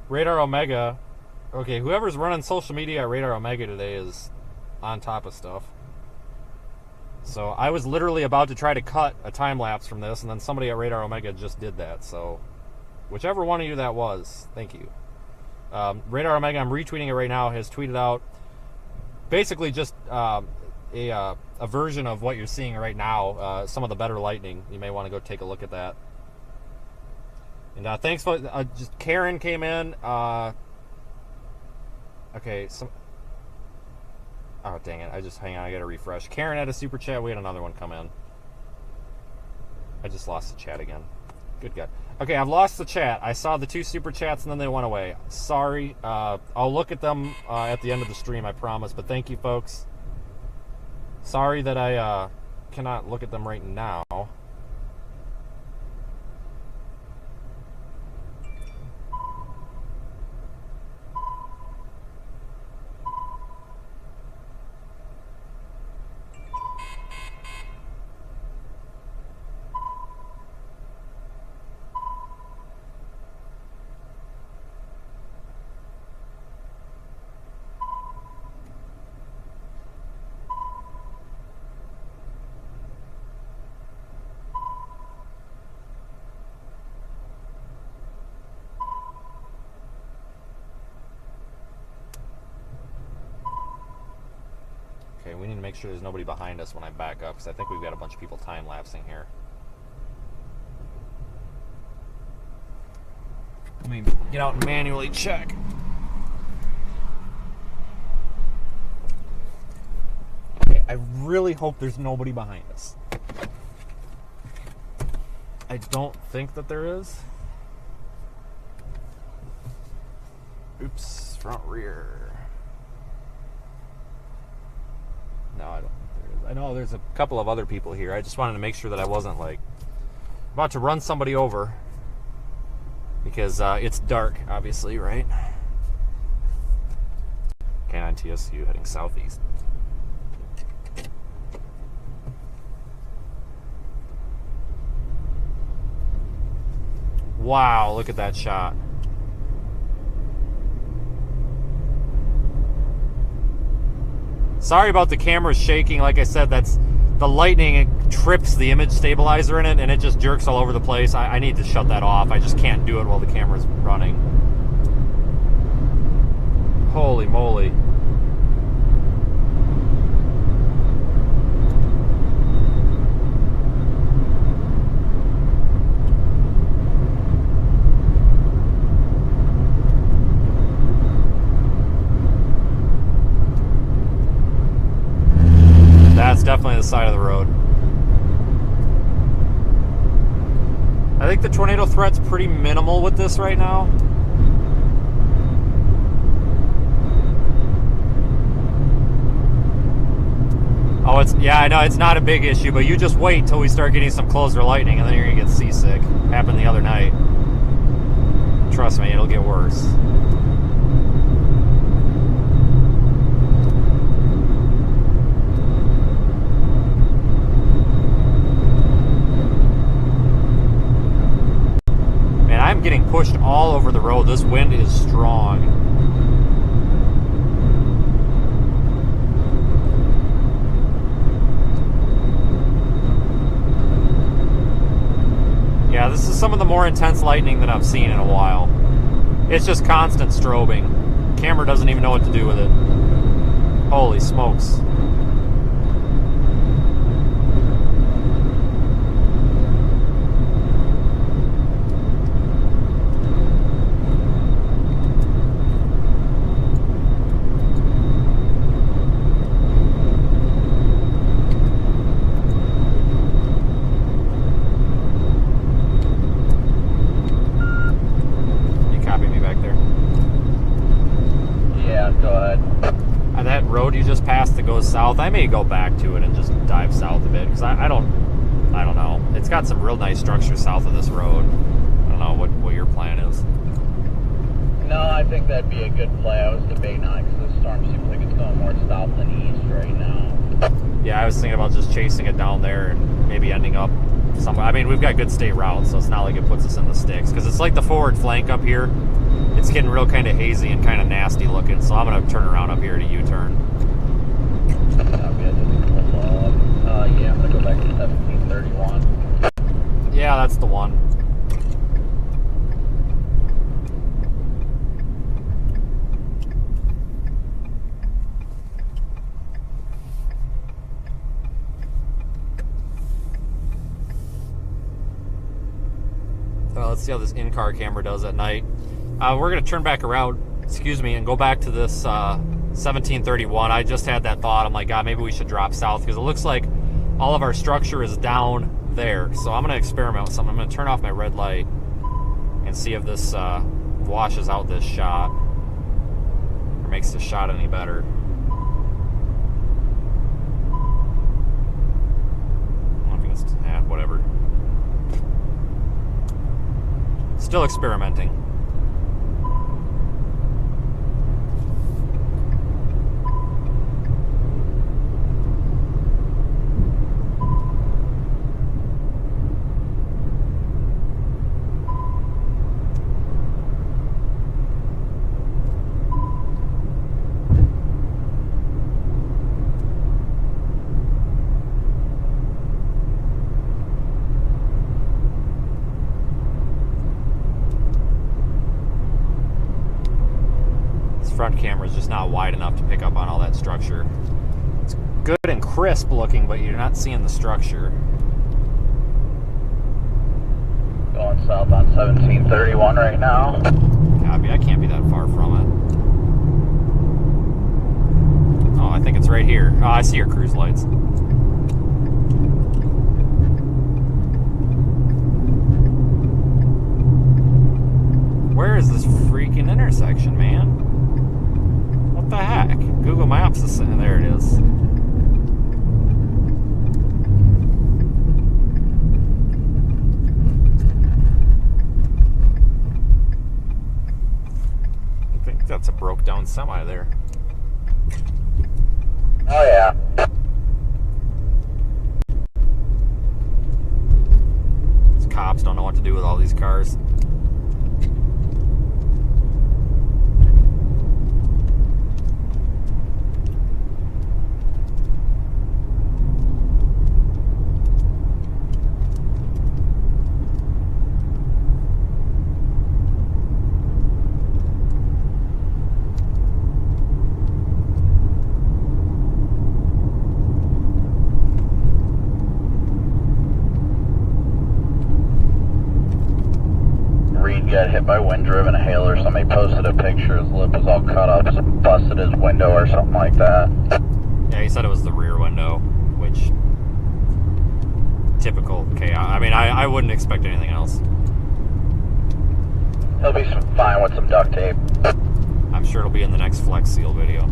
Radar Omega. Okay, whoever's running social media at Radar Omega today is on top of stuff. So I was literally about to try to cut a time lapse from this, and then somebody at Radar Omega just did that. So whichever one of you that was, thank you. Radar Omega, I'm retweeting it right now, has tweeted out basically just a version of what you're seeing right now, some of the better lightning. You may want to go take a look at that. And thanks for just Karen came in. Okay, oh dang it! Hang on. I gotta refresh. Karen had a super chat. We had another one come in. I just lost the chat again. Good God. Okay, I've lost the chat. I saw the 2 super chats and then they went away. Sorry. I'll look at them at the end of the stream. I promise. But thank you, folks. Sorry that I cannot look at them right now. we need to make sure there's nobody behind us when I back up, because I think we've got a bunch of people time-lapsing here. Let me get out and manually check. Okay, I really hope there's nobody behind us. I don't think that there is. Oops, front rear. No, I don't think there is. I know there's a couple of other people here. I just wanted to make sure that I wasn't like about to run somebody over, because it's dark, obviously, right? K9 TSU heading southeast. Wow, look at that shot. Sorry about the camera shaking. Like I said, that's the lightning. It trips the image stabilizer in it, and it just jerks all over the place. I need to shut that off. I just can't do it while the camera's running. Holy moly. That's definitely the side of the road. I think the tornado threat's pretty minimal with this right now. Oh, yeah, I know it's not a big issue, but you just wait till we start getting some closer lightning, and then you're gonna get seasick. Happened the other night. Trust me, it'll get worse. I'm getting pushed all over the road. This wind is strong. Yeah, this is some of the more intense lightning that I've seen in a while. It's just constant strobing. Camera doesn't even know what to do with it. Holy smokes. South. I may go back to it and just dive south a bit, because I don't know. It's got some real nice structure south of this road. I don't know what your plan is. No, I think that'd be a good play. I was debating on it because the storm seems like it's going more south than east right now. Yeah, I was thinking about just chasing it down there and maybe ending up somewhere. I mean, we've got good state routes, so it's not like it puts us in the sticks, because it's like the forward flank up here. It's getting real kind of hazy and kind of nasty looking, so I'm going to turn around up here to U-turn. Yeah, I'm gonna go back to 1731. Yeah, that's the one. Well, let's see how this in-car camera does at night. We're gonna turn back around, and go back to this 1731. I just had that thought. I'm like, God, maybe we should drop south, because it looks like all of our structure is down there. So I'm going to experiment with something. I'm going to turn off my red light and see if this washes out this shot or makes the shot any better. I don't think it's, whatever. Still experimenting. Front camera is just not wide enough to pick up on all that structure. It's good and crisp looking, but you're not seeing the structure. Going south on 1731 right now. Copy. I can't be that far from it. Oh, I think it's right here. Oh, I see your cruise lights. Where is this freaking intersection, man? What the heck? Google Maps is saying there it is. I think that's a broke down semi there. Oh yeah. These cops don't know what to do with all these cars. Got hit by wind-driven hail or somebody posted a picture. His lip was all cut up, busted his window or something like that. Yeah, he said it was the rear window, which typical chaos. I mean, I wouldn't expect anything else. He'll be fine with some duct tape. I'm sure it'll be in the next Flex Seal video.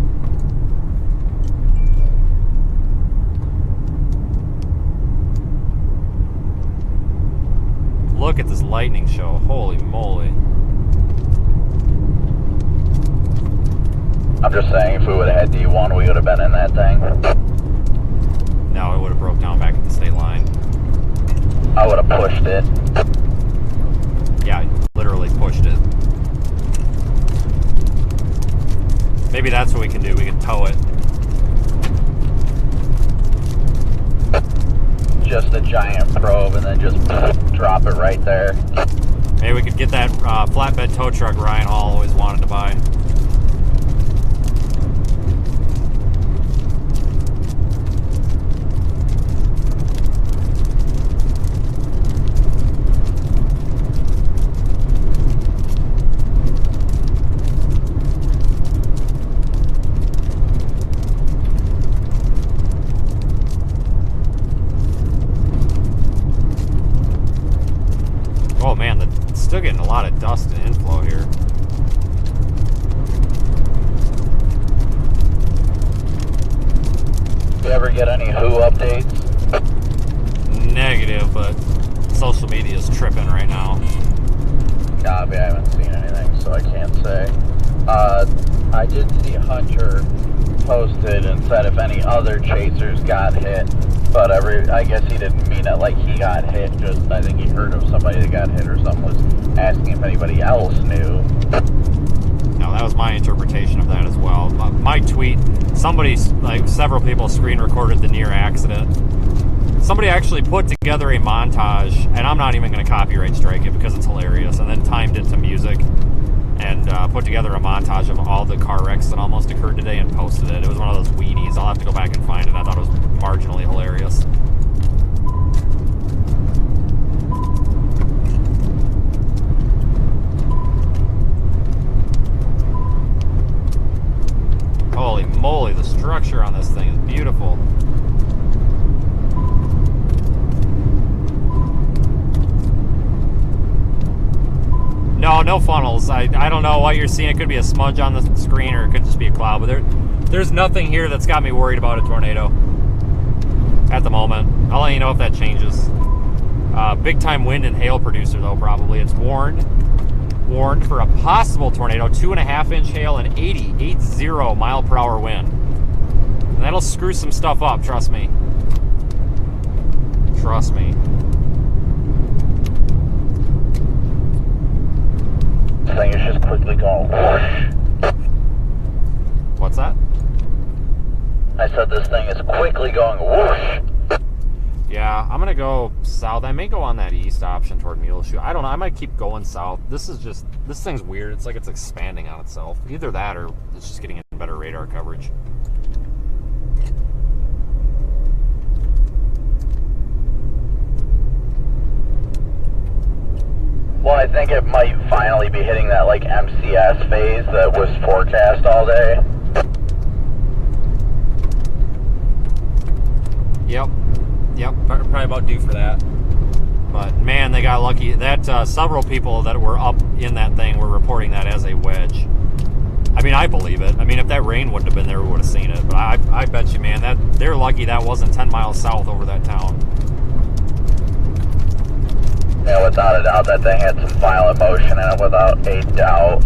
Look at this lightning show. Holy moly. I'm just saying, if we would have had D1, we would have been in that thing. No, it would have broke down back at the state line. I would have pushed it. Yeah, literally pushed it. Maybe that's what we can do. We can tow it. Just a giant probe and then just drop it right there. Maybe we could get that flatbed tow truck Ryan Hall always wanted to buy. Oh man, it's still getting a lot of dust and inflow here. You ever get any Who updates? Negative, but social media is tripping right now. Copy, I haven't seen anything, so I can't say. I did see Hunter posted and said if any other chasers got hit, but I guess he didn't mean it like he got hit, just I think he heard of somebody that got hit or something, was asking if anybody else knew. No, that was my interpretation of that as well. My tweet, several people screen recorded the near accident. Somebody actually put together a montage, and I'm not even going to copyright strike it because it's hilarious, and then timed it to music and put together a montage of all the car wrecks that almost occurred today and posted it. It was one of those weenies. I'll have to go back and find it. I thought it was marginally hilarious. Holy moly, the structure on this thing is beautiful. No funnels. I don't know what you're seeing. It could be a smudge on the screen or it could just be a cloud, but there's nothing here that's got me worried about a tornado at the moment. I'll let you know if that changes. Big time wind and hail producer though, probably. It's warned for a possible tornado, 2.5-inch hail and 80 mile per hour wind. And that'll screw some stuff up, trust me. Trust me. This thing is just quickly going whoosh. What's that? I said this thing is quickly going whoosh. Yeah, I'm gonna go south. I may go on that east option toward Muleshoe. I don't know. I might keep going south. This thing's weird. It's like it's expanding on itself. Either that or it's just getting better radar coverage. Well, I think it might finally be hitting that like MCS phase that was forecast all day. Yep, probably about due for that. But man, they got lucky. That several people that were up in that thing were reporting that as a wedge. I mean, I believe it. I mean, if that rain wouldn't have been there, we would have seen it. But I bet you, man, that they're lucky that wasn't 10 miles south over that town. Yeah, without a doubt, that thing had some violent motion in it, without a doubt.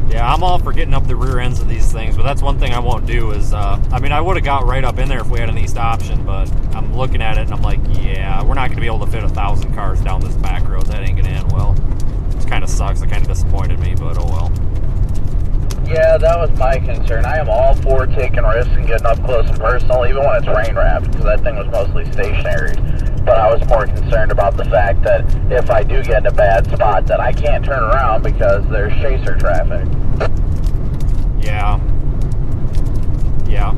Yeah, I'm all for getting up the rear ends of these things, but that's one thing I won't do is, I mean, I would have got right up in there if we had an east option, but I'm looking at it and I'm like, yeah, we're not going to be able to fit 1,000 cars down this back road. That ain't going to end well. It kind of sucks. It kind of disappointed me, but oh well. Yeah, that was my concern. I am all for taking risks and getting up close and personal, even when it's rain wrapped, because that thing was mostly stationary. But I was more concerned about the fact that if I do get in a bad spot, that I can't turn around because there's chaser traffic. Yeah,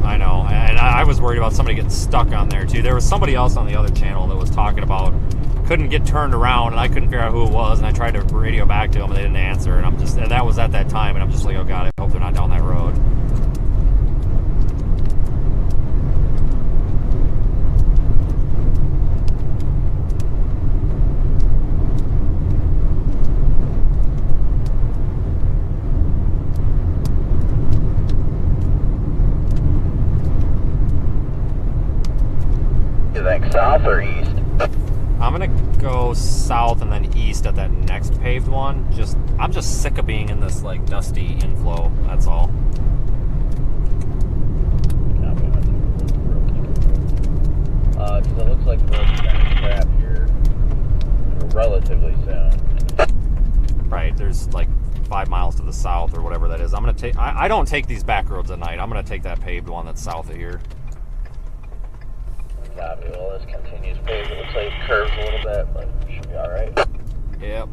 I know. And I was worried about somebody getting stuck on there too. There was somebody else on the other channel that was talking about couldn't get turned around, and I couldn't figure out who it was, and I tried to radio back to them and they didn't answer, and that was at that time, and I'm just like, oh god, I hope they're not down that road. You think south or east? I'm gonna go south and then east at that next paved one. I'm just sick of being in this like dusty inflow. That's all. Because it looks like the road's going to crap here relatively soon. Right, there's like 5 miles to the south or whatever that is. I'm gonna take. I don't take these back roads at night. I'm gonna take that paved one that's south of here. Copy. Well, this continues paved. It looks like it curves a little bit, but it should be all right. Yep.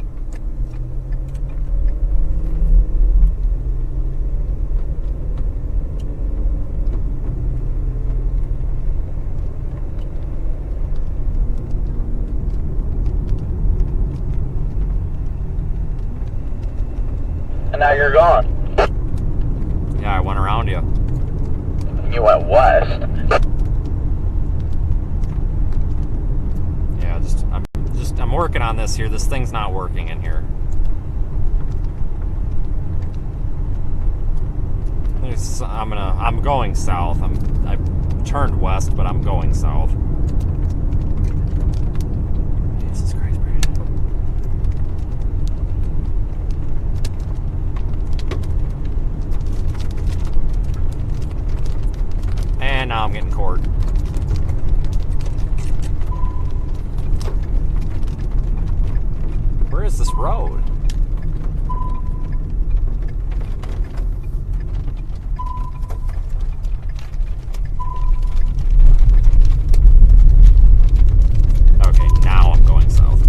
And now you're gone. Yeah, I went around you. You went west. Yeah, I'm working on this here. This thing's not working in here. I'm going south. I've turned west, but I'm going south. Jesus Christ, Brandon. And now I'm getting cored. Where is this road? Okay, now I'm going south.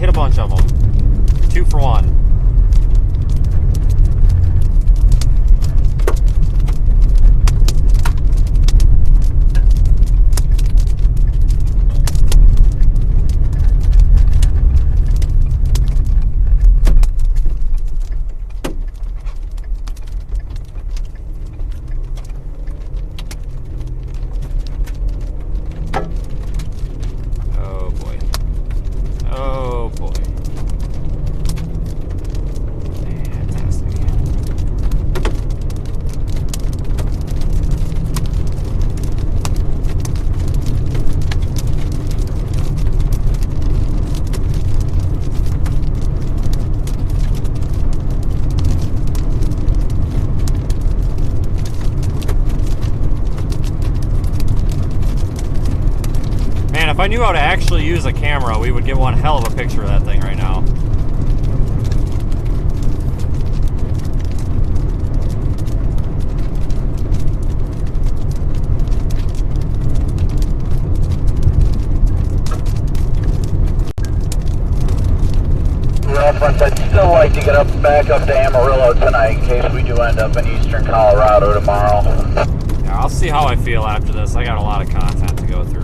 hit a bunch of them. 2 for 1. If I knew how to actually use a camera, we would get one hell of a picture of that thing right now. Reference, I'd still like to get back up to Amarillo tonight in case we do end up in eastern Colorado tomorrow. Yeah, I'll see how I feel after this. I got a lot of content to go through.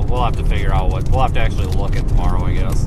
We'll have to figure out what we'll have to actually look at tomorrow, I guess.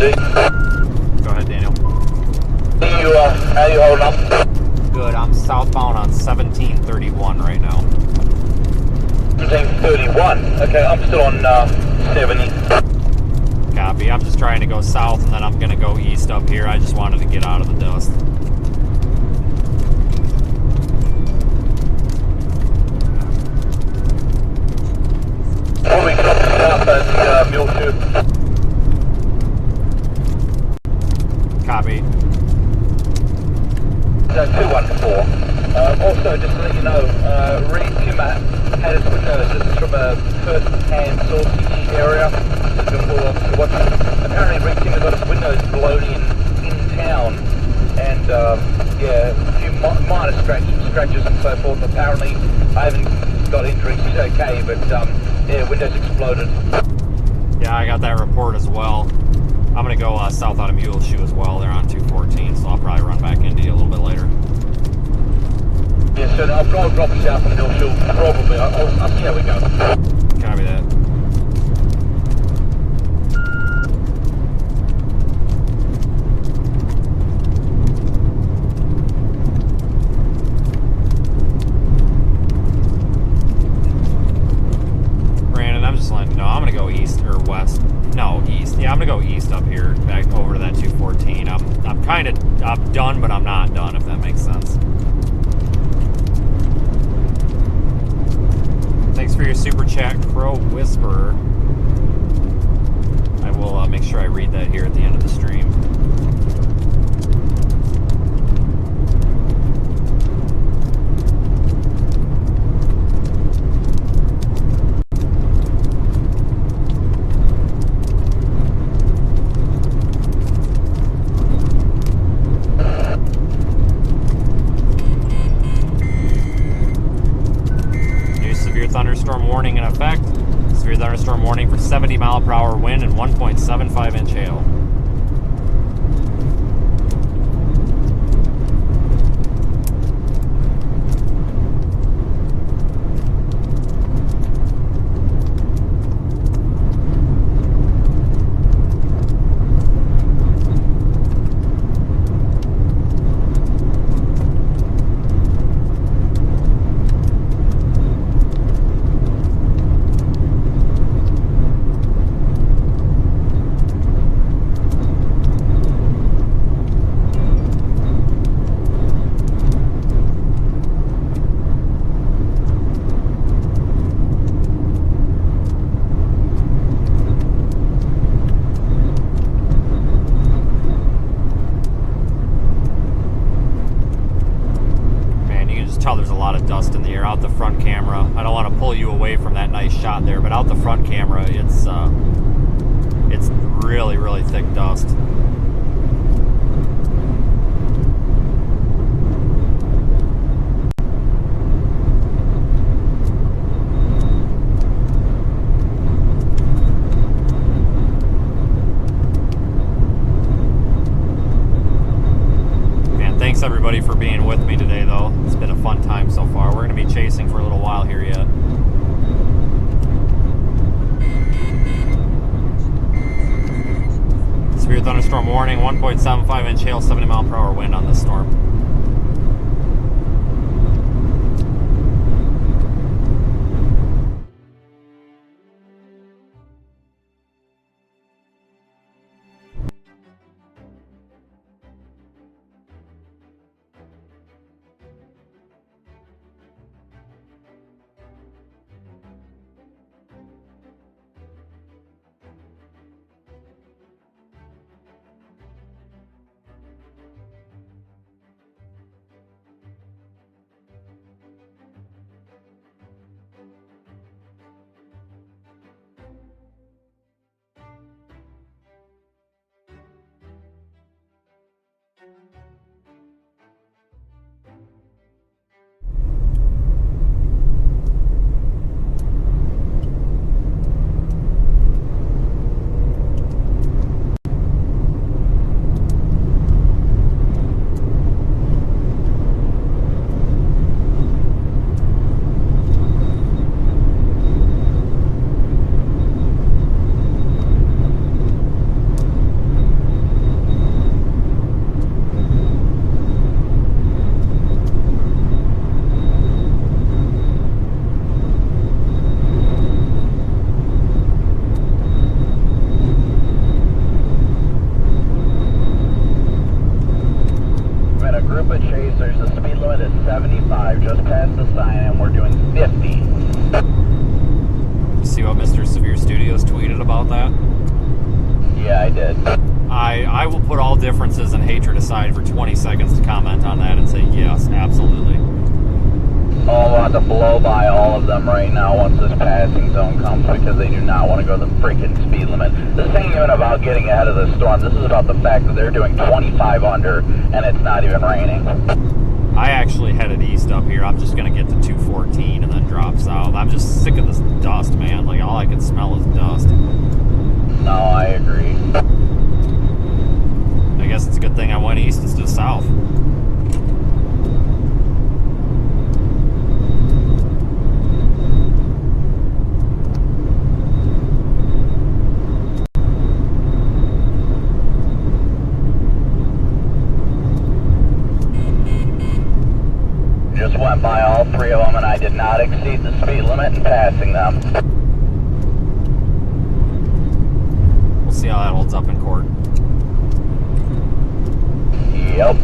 Go ahead, Daniel. How you holding up? Good. I'm southbound on 1731 right now. 1731. Okay, I'm still on 70. Copy. I'm just trying to go south, and then I'm going to go east up here. I just wanted to get out of the dust. What are we got south at the Mule Tube? Copy. 214. Also, just to let you know, Reed Timmer had his windows. This is from a first-hand source area. Apparently, Reed Timmer got his windows blown in town, and yeah, a few minor scratches and so forth. Apparently, I haven't got injuries. He's okay, but yeah, windows exploded. Yeah, I got that report as well. I'm going to go south out of Muleshoe as well. They're on 214, so I'll probably run back into you a little bit later. Yeah, so I'll drop you south of Muleshoe. Probably. I'll see how we go. Copy that. Brandon, I'm just letting you know, I'm going to go east or west. No, east. Yeah, I'm gonna go east up here, back over to that 214. I'm done, but I'm not done, if that makes sense. Thanks for your super chat, Crow Whisperer. I will make sure I read that here at the end of the stream. Thunderstorm warning in effect. Severe thunderstorm warning for 70-mile-per-hour wind and 1.75-inch hail. tell there's a lot of dust in the air. Out the front camera, I don't want to pull you away from that nice shot there, but out the front camera, it's really, really thick dust. Thanks everybody for being with me today, though. It's been a fun time so far. We're going to be chasing for a little while here yet. Severe thunderstorm warning, 1.75 inch hail, 70 mile per hour wind on this storm. Chasers, the speed limit is 75, just past the sign, and we're doing 50. See what Mr. Severe Studios tweeted about that? Yeah, I did. I will put all differences and hatred aside for 20 seconds to comment on that and say yes, absolutely. I want to blow by all of them right now once this passing zone comes because they do not want to go the freaking speed limit. This ain't even about getting ahead of the storm. This is about the fact that they're doing 25 under and it's not even raining. I actually headed east up here. I'm just going to get to 214 and then drop south. I'm just sick of this dust, man. Like, all I can smell is dust. No, I agree. I guess it's a good thing I went east instead of south. Just went by all three of them and I did not exceed the speed limit in passing them. We'll see how that holds up in court. Yep.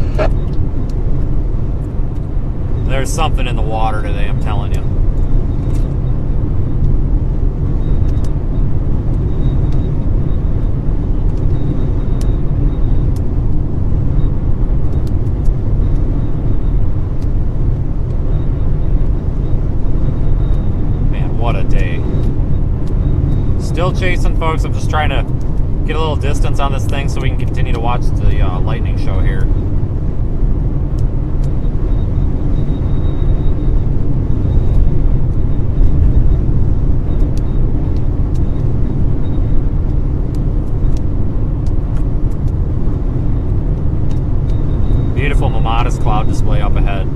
There's something in the water today, I'm telling you. Man, what a day. Still chasing, folks. I'm just trying to get a little distance on this thing so we can continue to watch the lightning show here. Beautiful Mamadas cloud display up ahead.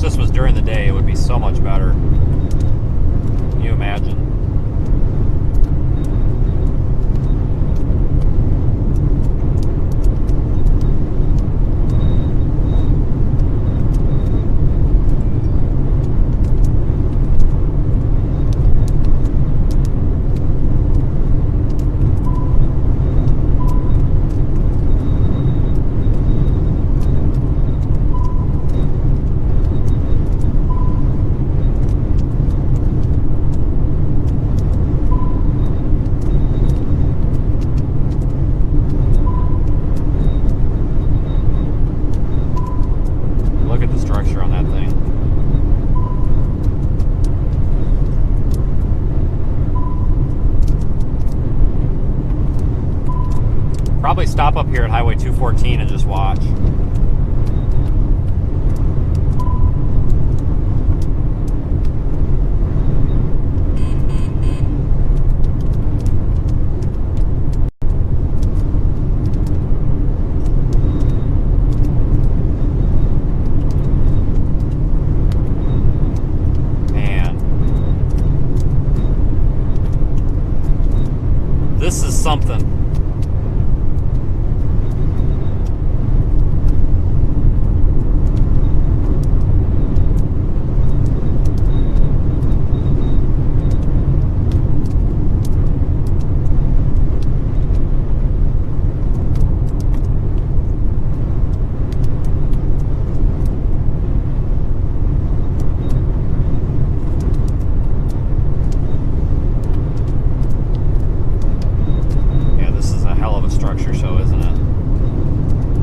This was during the day, it would be so much better. Can you imagine? probably stop up here at Highway 214 and just watch. This is something.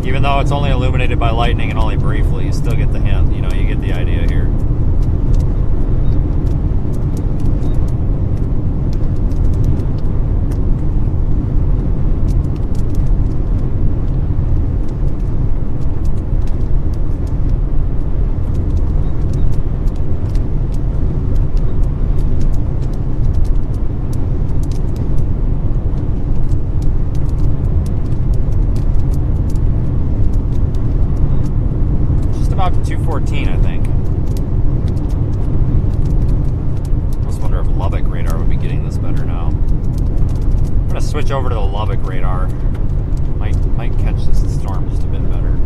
Even though it's only illuminated by lightning and only briefly, you still get the hint. You know, you get the idea here. About 214, I think. I just wonder if Lubbock radar would be getting this better now. I'm gonna switch over to the Lubbock radar. Might catch this storm just a bit better.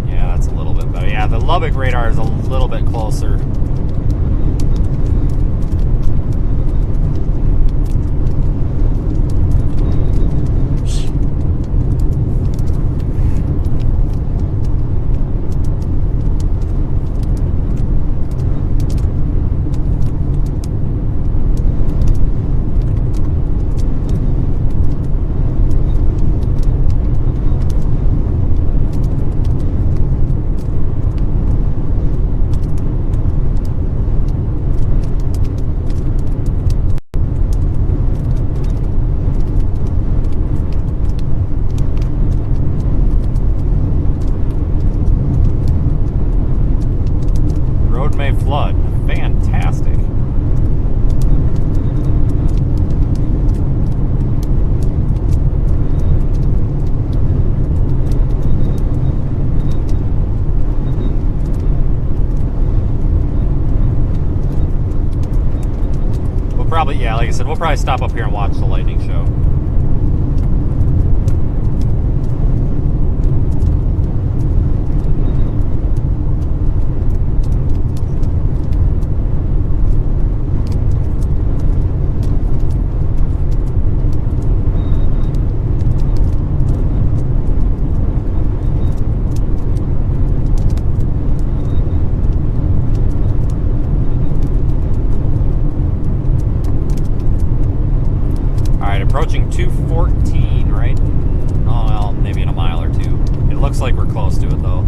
Yeah, that's a little bit better. Yeah, the Lubbock radar is a little bit closer. Flood. Fantastic. We'll probably, yeah, like I said, we'll probably stop up here and watch the lightning show. Approaching 214, right? Oh, well, maybe in a mile or two. It looks like we're close to it, though.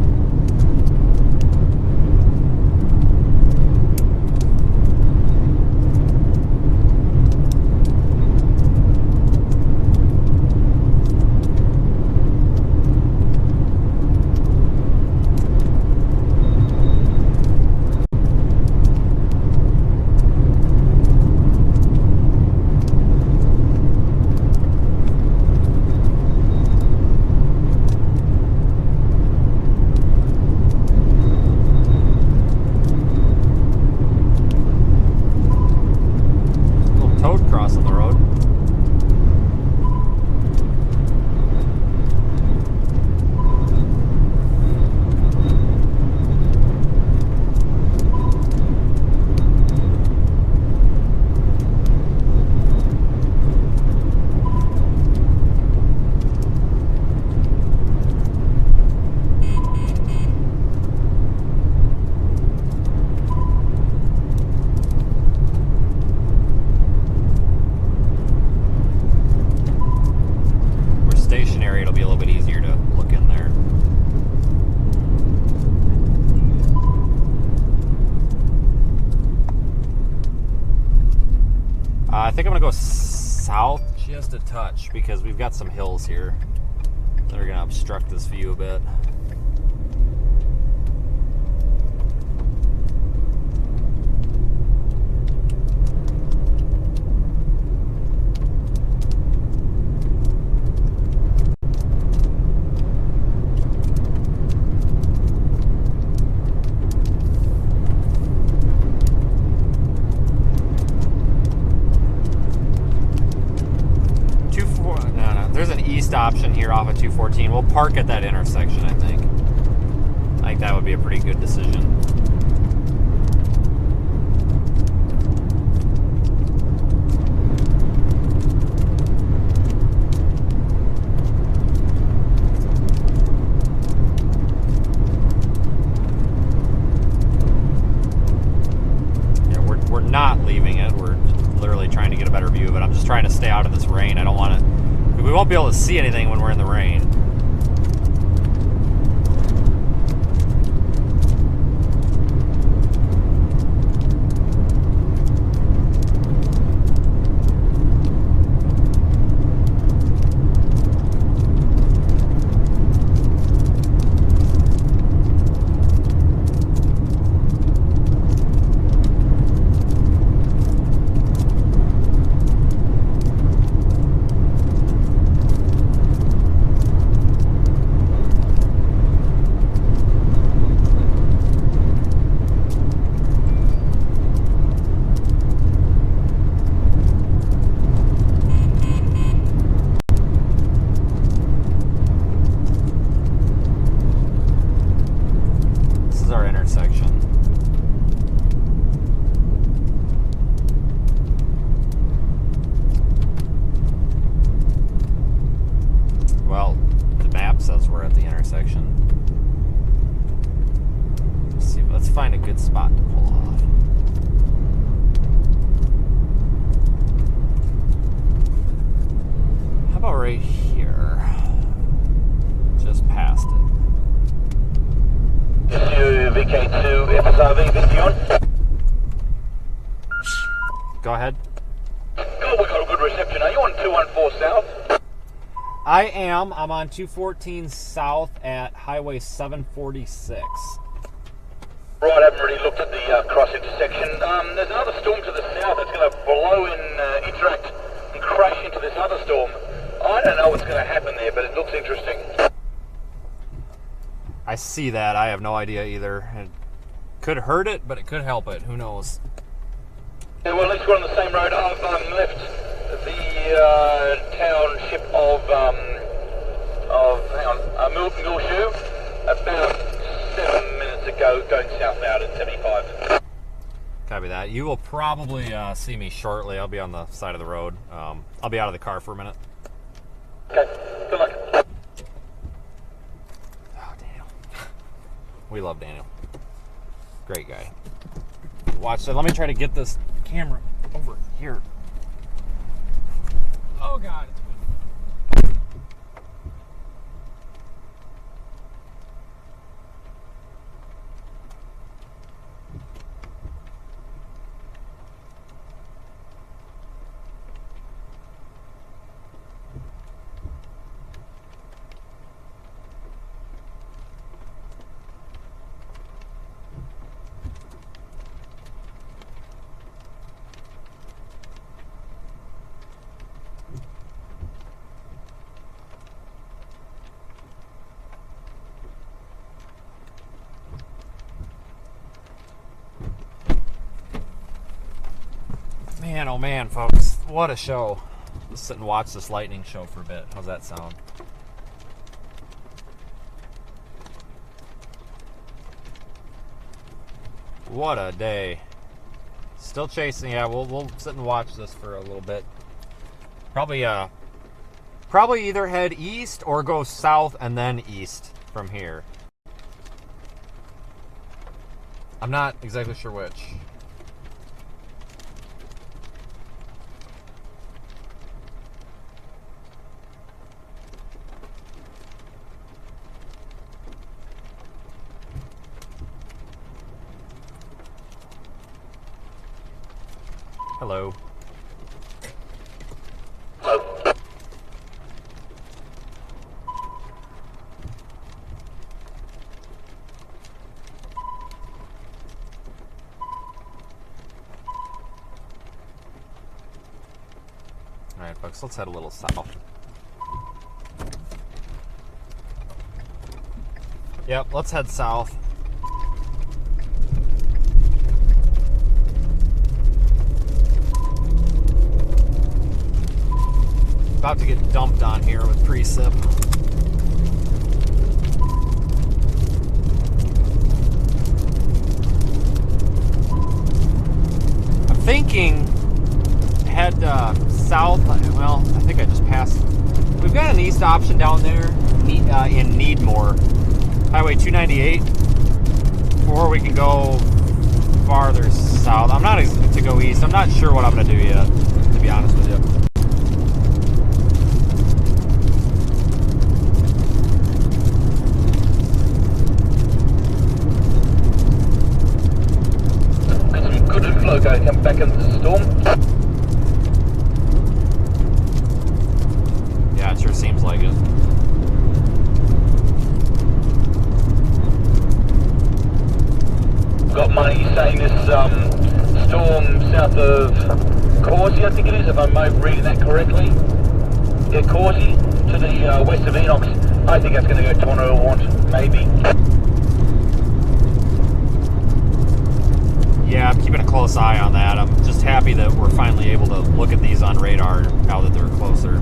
I think I'm gonna go south Just a touch, because we've got some hills here that are going to obstruct this view a bit. There's an east option here off of 214. We'll park at that intersection, I think. I think that would be a pretty good decision. Yeah, we're not leaving it. We're literally trying to get a better view of it. I'm just trying to stay out of this rain. I don't want to... We won't be able to see anything when we're in the rain. Find a good spot to pull off. How about right here? Just past it. VK2 FSRV, Vision. Go ahead. Oh, we got a good reception. Are you on 214 South? I am. I'm on 214 South at Highway 746. Right, I haven't really looked at the cross intersection. There's another storm to the south that's going to blow in, interact and crash into this other storm. I don't know what's going to happen there, but it looks interesting. I see that. I have no idea either. It could hurt it, but it could help it. Who knows? Yeah, well, at least we're on the same road. I've left the township of Milton about 7 minutes ago, going southbound at 75. Copy that. You will probably see me shortly. I'll be on the side of the road. I'll be out of the car for a minute. Okay, good luck. Oh, Daniel. We love Daniel. Great guy. Watch that. Let me try to get this camera over here. Oh, God. Man, oh man, folks, what a show. Let's sit and watch this lightning show for a bit. How's that sound? What a day. Still chasing. Yeah, we'll sit and watch this for a little bit. Probably either head east or go south and then east from here. I'm not exactly sure which. Hello. folks. Let's head a little south. Yep, let's head south. About to get dumped on here with precip. I'm thinking head south. Well, I think I just passed. We've got an east option down there in Needmore, Highway 298, or we can go farther south. I'm not to go east. I'm not sure what I'm going to do yet, to be honest with you. Good inflow going come back into the storm. Yeah, it sure seems like it. Got money saying this storm south of Causey, I think it is, if I'm reading that correctly. Yeah, Causey to the west of Enox. I think that's going to go tornado watch, maybe. Yeah, I'm keeping a close eye on that. I'm just happy that we're finally able to look at these on radar now that they're closer.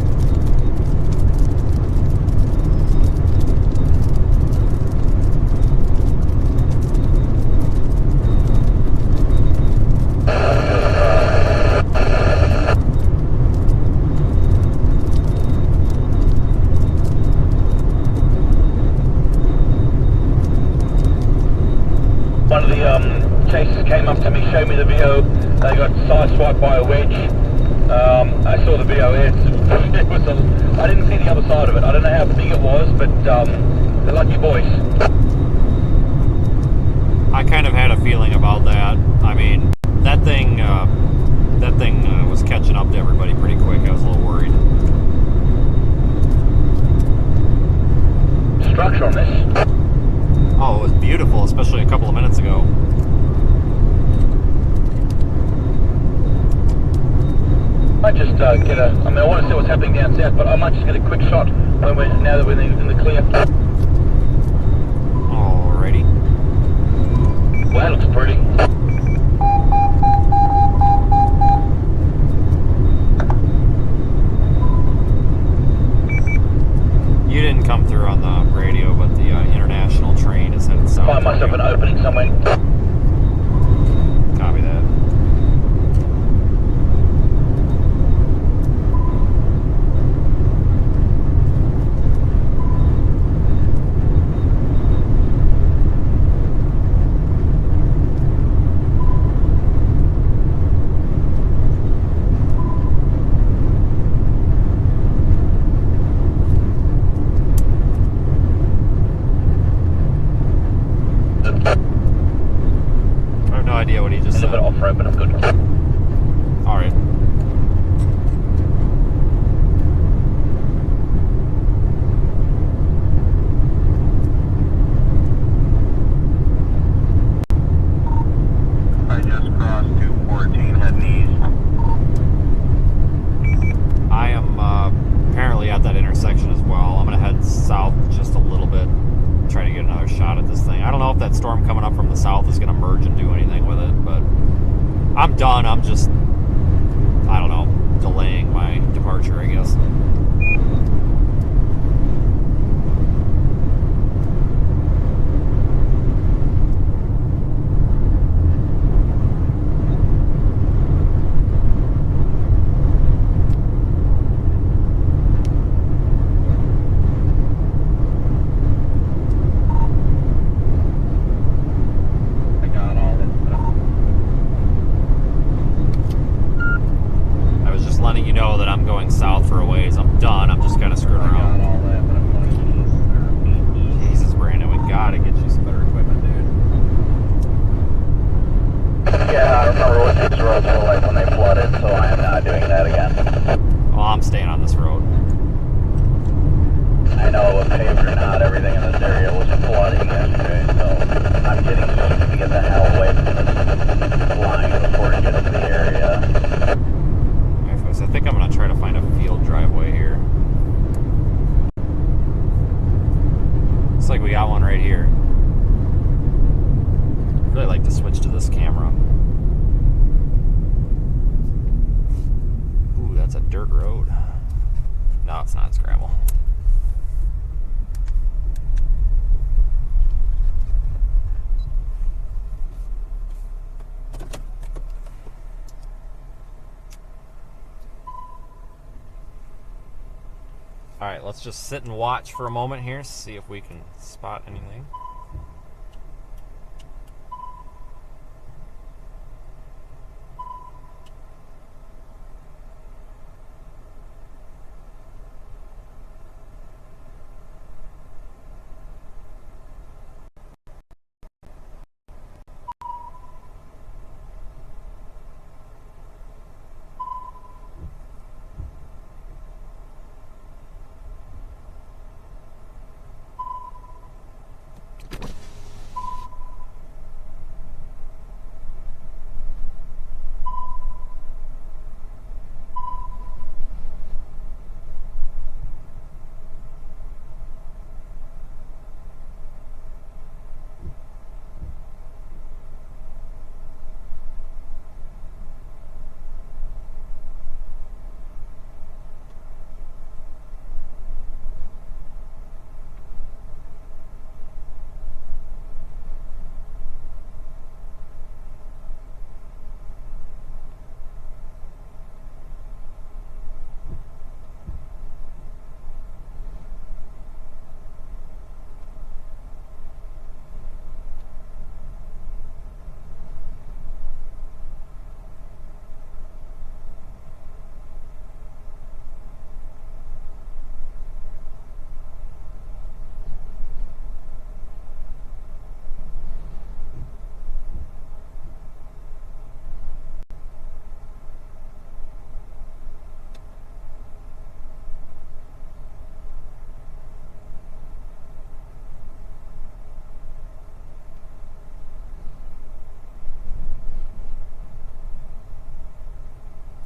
One of the chasers came up to me, showed me the video. They got sideswiped by a wedge. I saw the video. It was I didn't see the other side of it. I don't know how big it was, but they're lucky boys. I kind of had a feeling about that. I mean, that thing was catching up to everybody pretty quick. I was a little worried. Structure on this. Oh, it was beautiful, especially a couple of minutes ago. I might just get a. I mean, I want to see what's happening down south, but I might just get a quick shot when now that we're in the clear. Alrighty. Well, that looks pretty. You didn't come through on the radio, but the international train is headed south. Find myself an opening somewhere. Copy that. I have no idea what he just A said. little bit off-road, but I'm good. Alright. I just crossed 214 heading east. I am apparently at that intersection as well. I'm going to head south just a little bit, try to get another shot at this thing. I don't know if that storm coming up from the south is going to merge and do anything with it, but I'm done. I'm just, I don't know, delaying my departure, I guess. I got all this stuff. I was just letting you know that I'm going south for a ways. I'm done. I'm just kind of screwing I got around. all that, but I'm going east. Jesus, Brandon, we gotta get you some better equipment, dude. Yeah, I remember what these roads were like when they flooded, so I am not doing that again. Well, I'm staying on this road. I know, but paved or not, everything in this area was flooding yesterday, so I'm getting used to get the hell away from this line before it gets to the area. Alright, folks, I think I'm gonna try to find a field Alright, let's just sit and watch for a moment here, see if we can spot anything.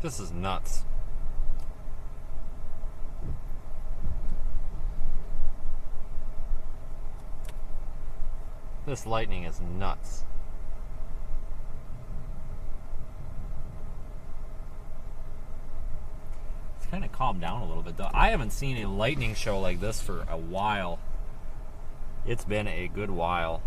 This is nuts. This lightning is nuts. It's kind of calmed down a little bit though. I haven't seen a lightning show like this for a while. It's been a good while.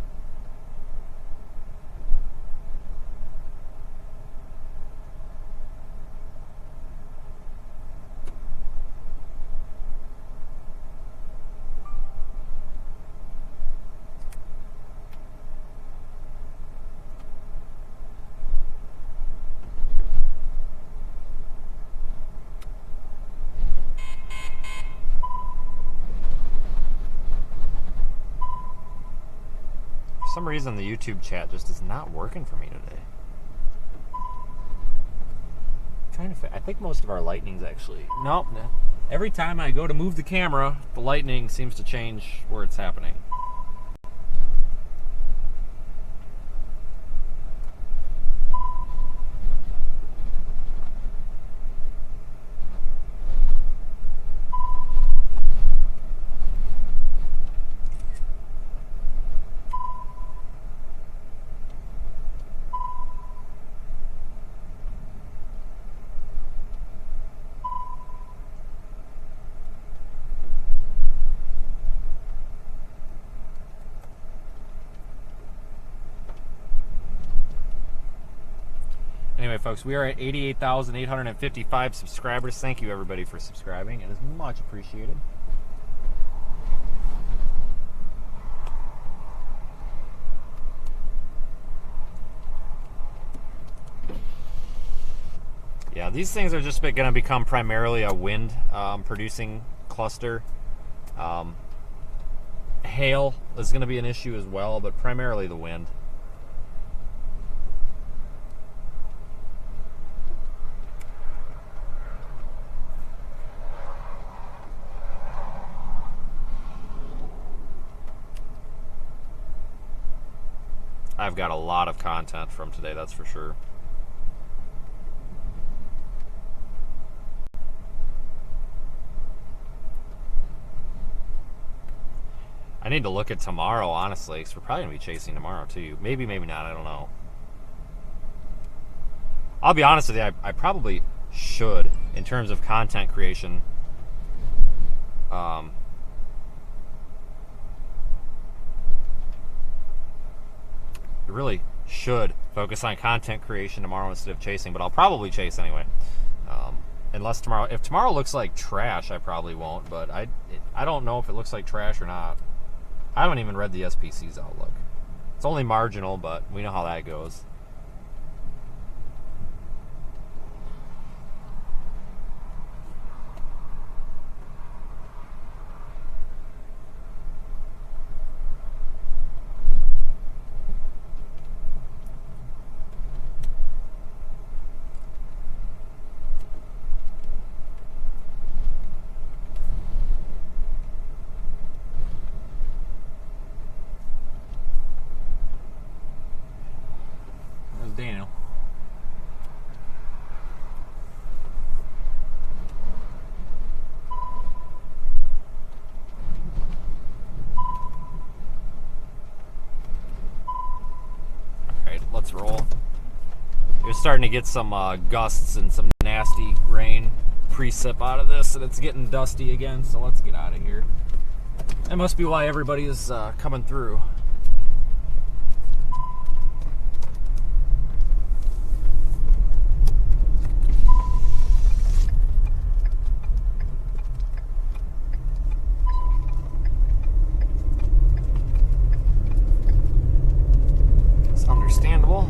For some reason the YouTube chat just is not working for me today. I think most of our lightning's actually... Nope. Every time I go to move the camera, the lightning seems to change where it's happening. Anyway, folks, we are at 88,855 subscribers. Thank you, everybody, for subscribing. It is much appreciated. Yeah, these things are just going to become primarily a wind producing cluster. Hail is going to be an issue as well, but primarily the wind. I've got a lot of content from today, that's for sure. I need to look at tomorrow, honestly, because we're probably going to be chasing tomorrow, too. Maybe, maybe not, I don't know. I'll be honest with you, I probably should, in terms of content creation. Really should focus on content creation tomorrow instead of chasing, but I'll probably chase anyway. unless tomorrow. If tomorrow looks like trash, I probably won't. But I don't know if it looks like trash or not. I haven't even read the SPC's outlook. It's only marginal, but we know how that goes. Daniel. Alright, let's roll. You're starting to get some gusts and some nasty rain precip out of this, and it's getting dusty again, so let's get out of here. That must be why everybody is coming through. Understandable.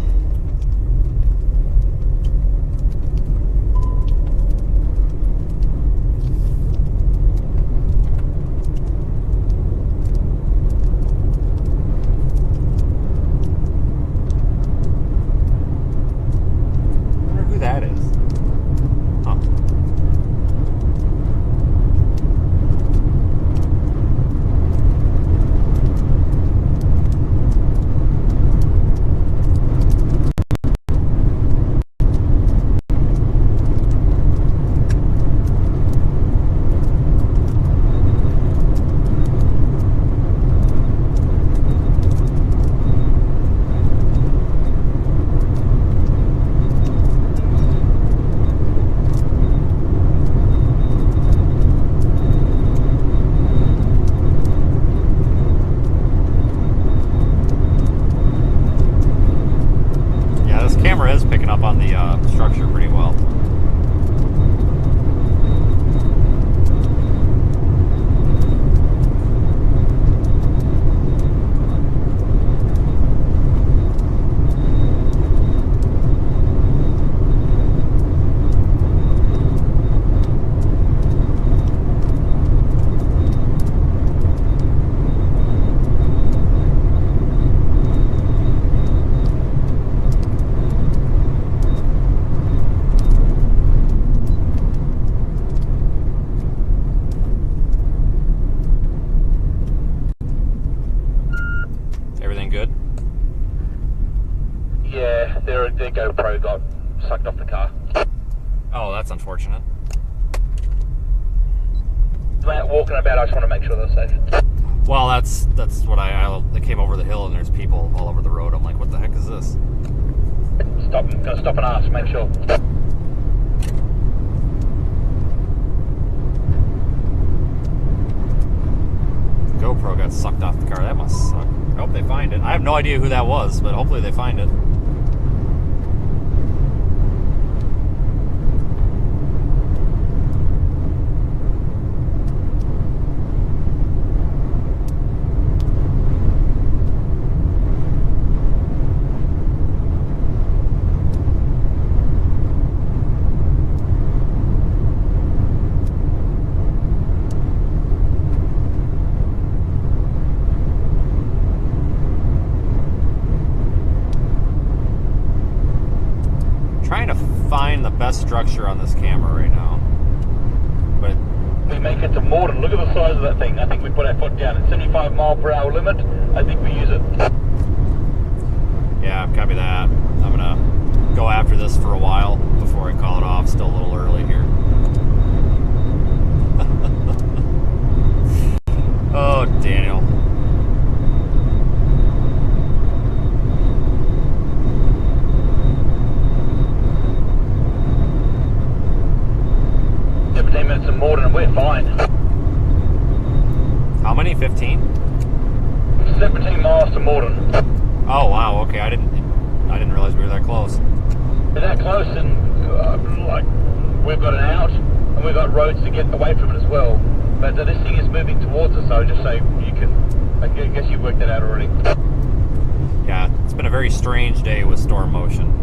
I wonder who that is. Huh. Camera is picking up on the structure pretty well. Their GoPro got sucked off the car. Oh, that's unfortunate. Out walking about, I just want to make sure they're safe. Well, that's what I came over the hill and there's people all over the road. I'm like, what the heck is this? Gonna stop and ask, make sure. The GoPro got sucked off the car. That must suck. I hope they find it. I have no idea who that was, but hopefully they find it. Find the best structure on this camera right now. But we make it to Morden. Look at the size of that thing. I think we put our foot down at 75 mile per hour limit. I think we use it. Yeah, copy that. I'm gonna go after this for a while before I call it off. Still a little early here. Oh, Daniel. Minutes and more than we're fine. How many? 15? 17 miles to Morden. Oh wow, okay. I didn't realize we were that close. We're that close, and like we've got an out. we've got roads to get away from it as well. But this thing is moving towards us, so just so you can, I guess you worked that out already. Yeah, it's been a very strange day with storm motion.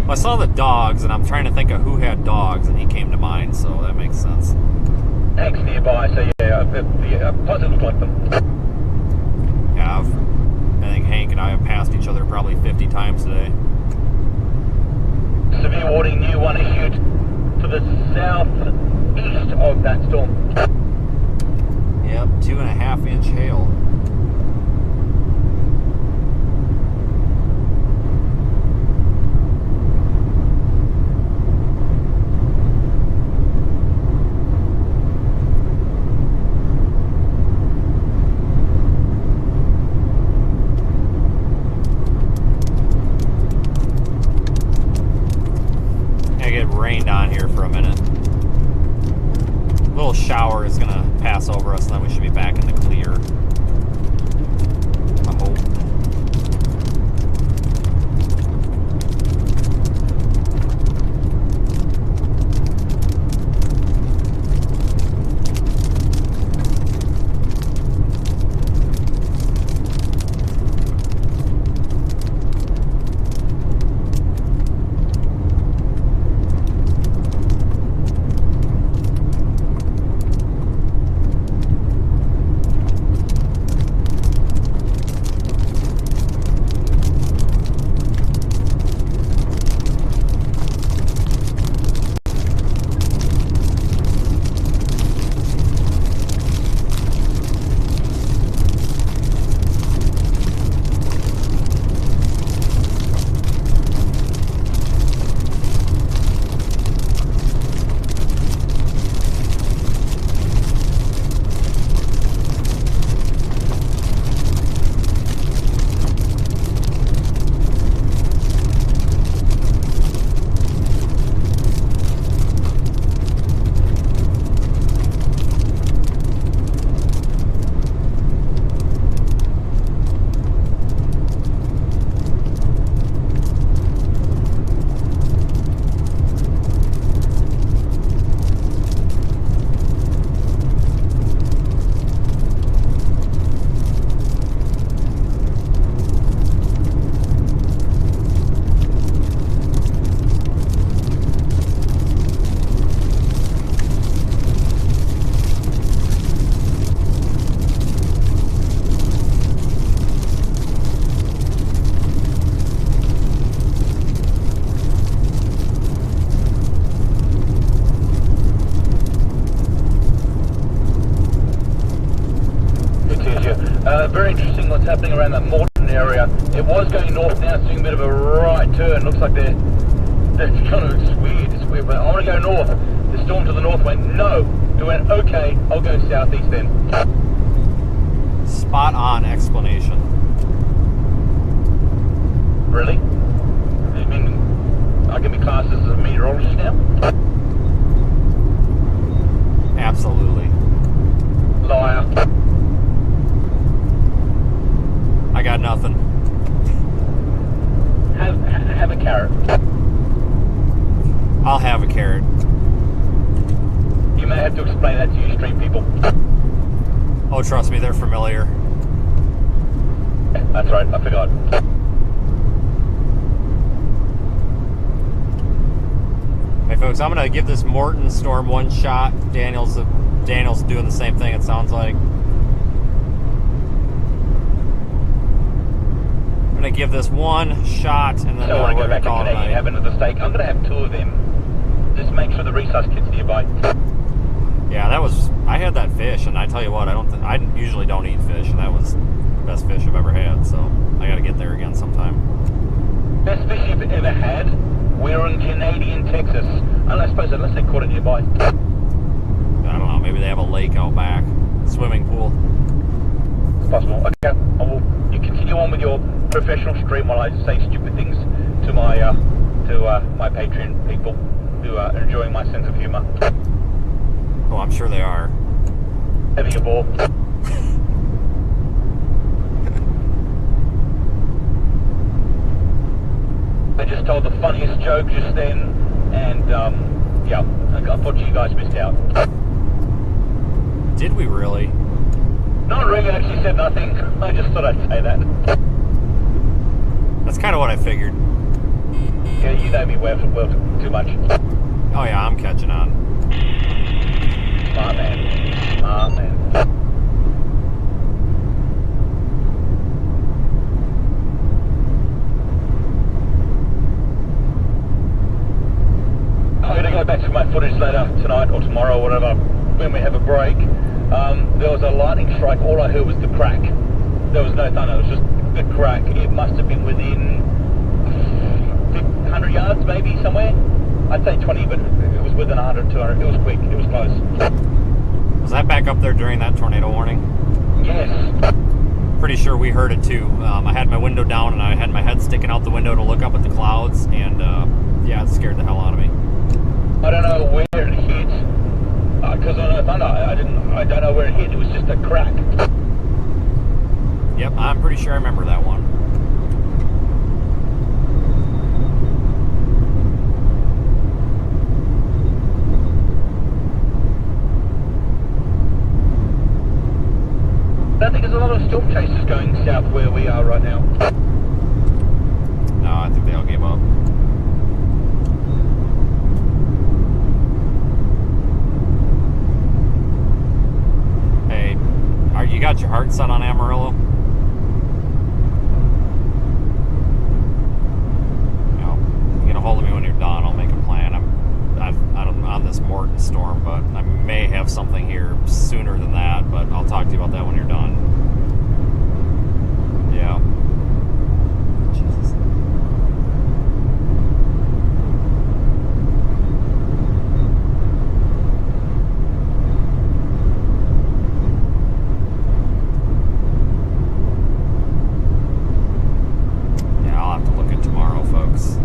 I saw the dogs, and I'm trying to think of who had dogs, and he came to mind, so that makes sense. Hank's nearby, so yeah, possibly look like them. Yeah, I think Hank and I have passed each other probably 50 times today. Severe warning, new one issued to the southeast of that storm. Yep, 2.5-inch hail. Rained on here for a minute. A little shower is gonna pass over us, and then we should be back in the clear. I hope. Very interesting what's happening around that Morton area. It was going north, now it's doing a bit of a right turn. Looks like they're kind of, it's weird, but I want to go north. The storm to the north went no. It went okay, I'll go southeast then. Spot on explanation. Really? I mean, I can be classed as a meteorologist now? Absolutely. Liar. I got nothing. Have a carrot. I'll have a carrot. You may have to explain that to you street people. Oh, trust me, they're familiar. That's right, I forgot. Hey folks, I'm gonna give this Morton storm one shot. Daniel's doing the same thing, it sounds like. I'm gonna give this one shot, and then I want to we're go back gonna call to it a Canadian night. having a mistake. I'm gonna have two of them. Just make sure the resus kit's nearby. Yeah, I had that fish, and I tell you what, I usually don't eat fish, and that was best fish I've ever had, so I gotta get there again sometime. Best fish you've ever had? We're in Canadian Texas. Unless they caught it nearby. I don't know, maybe they have a lake out back. Swimming pool. It's possible. Okay, you continue on with your professional stream while I say stupid things to my my Patreon people who are enjoying my sense of humor. Oh, I'm sure they are. Having a ball. I just told the funniest joke just then, and yeah, unfortunately you guys missed out. Did we really? Not really, I actually said nothing. I just thought I'd say that. That's kind of what I figured. Yeah, you know me well too much. Oh yeah, I'm catching on. Smart man. Smart man. I'm going to go back to my footage later tonight or tomorrow or whatever when we have a break. There was a lightning strike. All I heard was the crack. There was no thunder. It was just the crack. It must have been within 100 yards maybe somewhere. I'd say 20, but it was within 100, 200. It was quick. It was close. Was that back up there during that tornado warning? Yes. Pretty sure we heard it too. I had my window down and I had my head sticking out the window to look up at the clouds, and yeah, it scared the hell out of me. I don't know where it hit, because on the thunder, I don't know where it hit. It was just a crack. Yep, I'm pretty sure I remember that one. I don't think there's a lot of storm chasers going south where we are right now. No, I think they all gave up. Hey, you got your heart set on Amarillo? You get a hold of me when you're done. I'll make a plan. I'm on this Morton storm, but I may have something here sooner than that. But I'll talk to you about that when you're done. Yeah. Jesus. Yeah, I'll have to look at tomorrow, folks.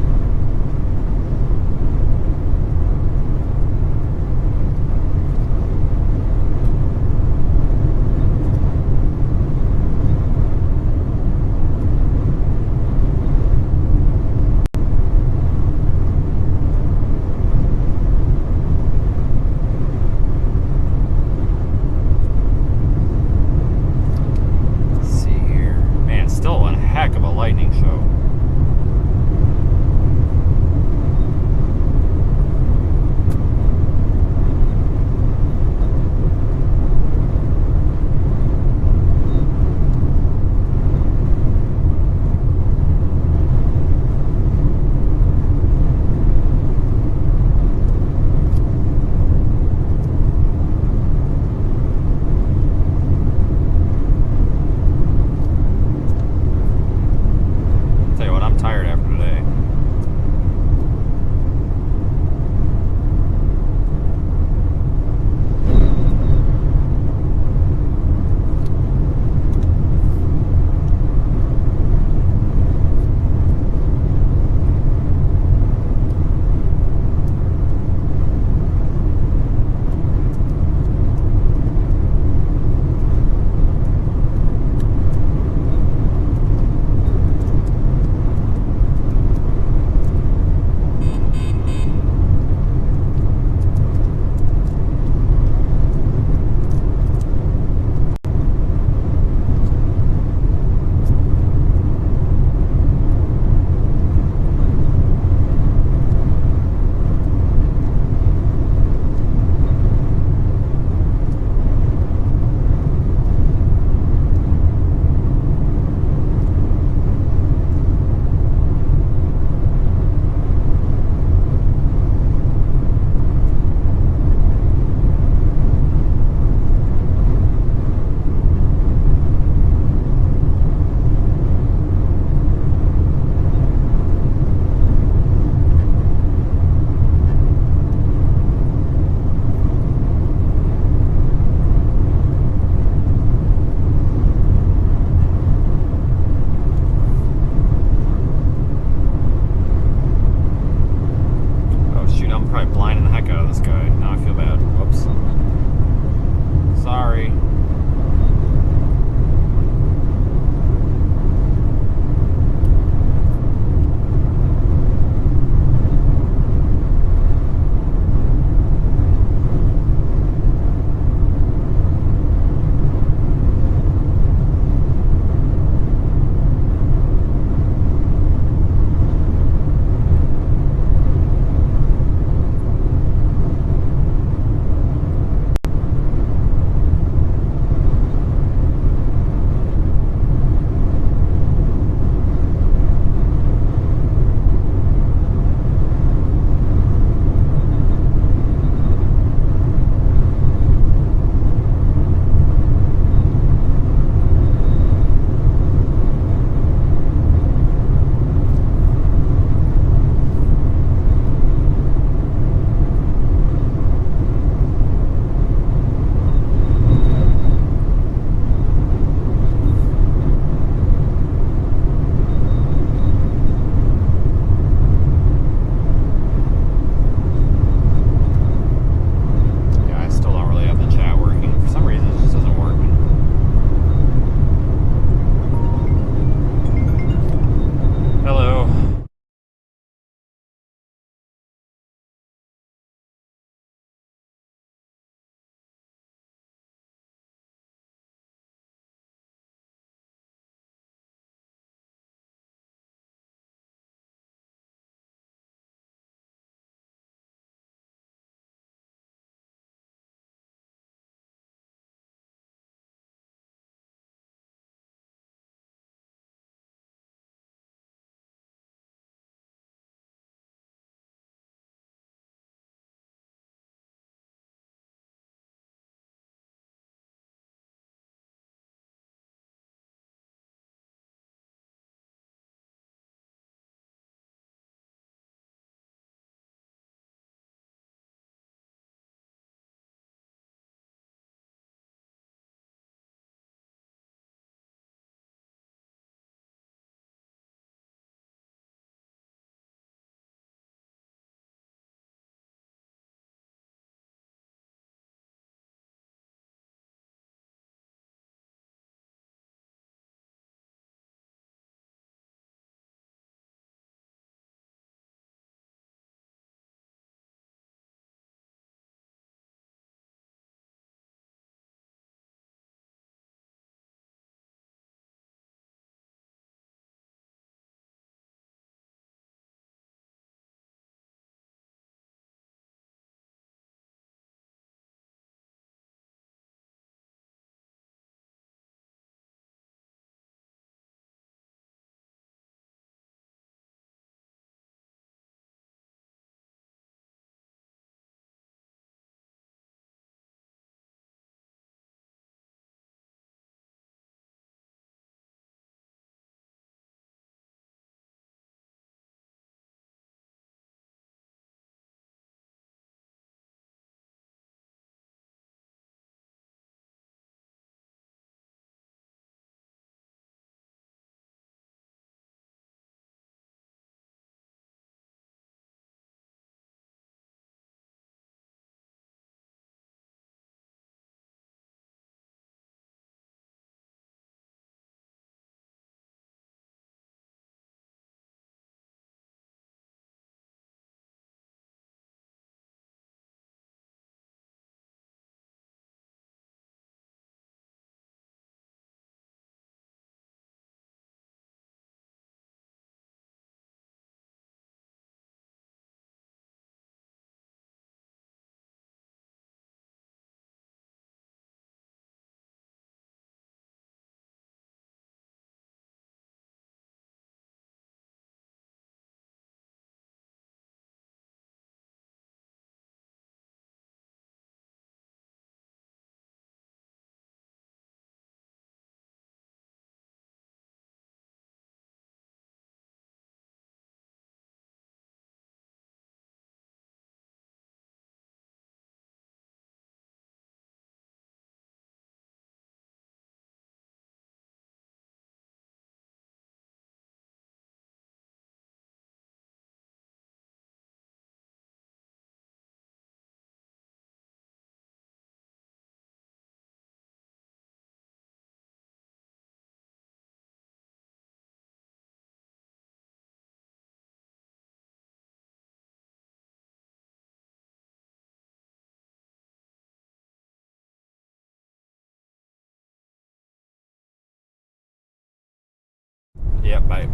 Yep, bye.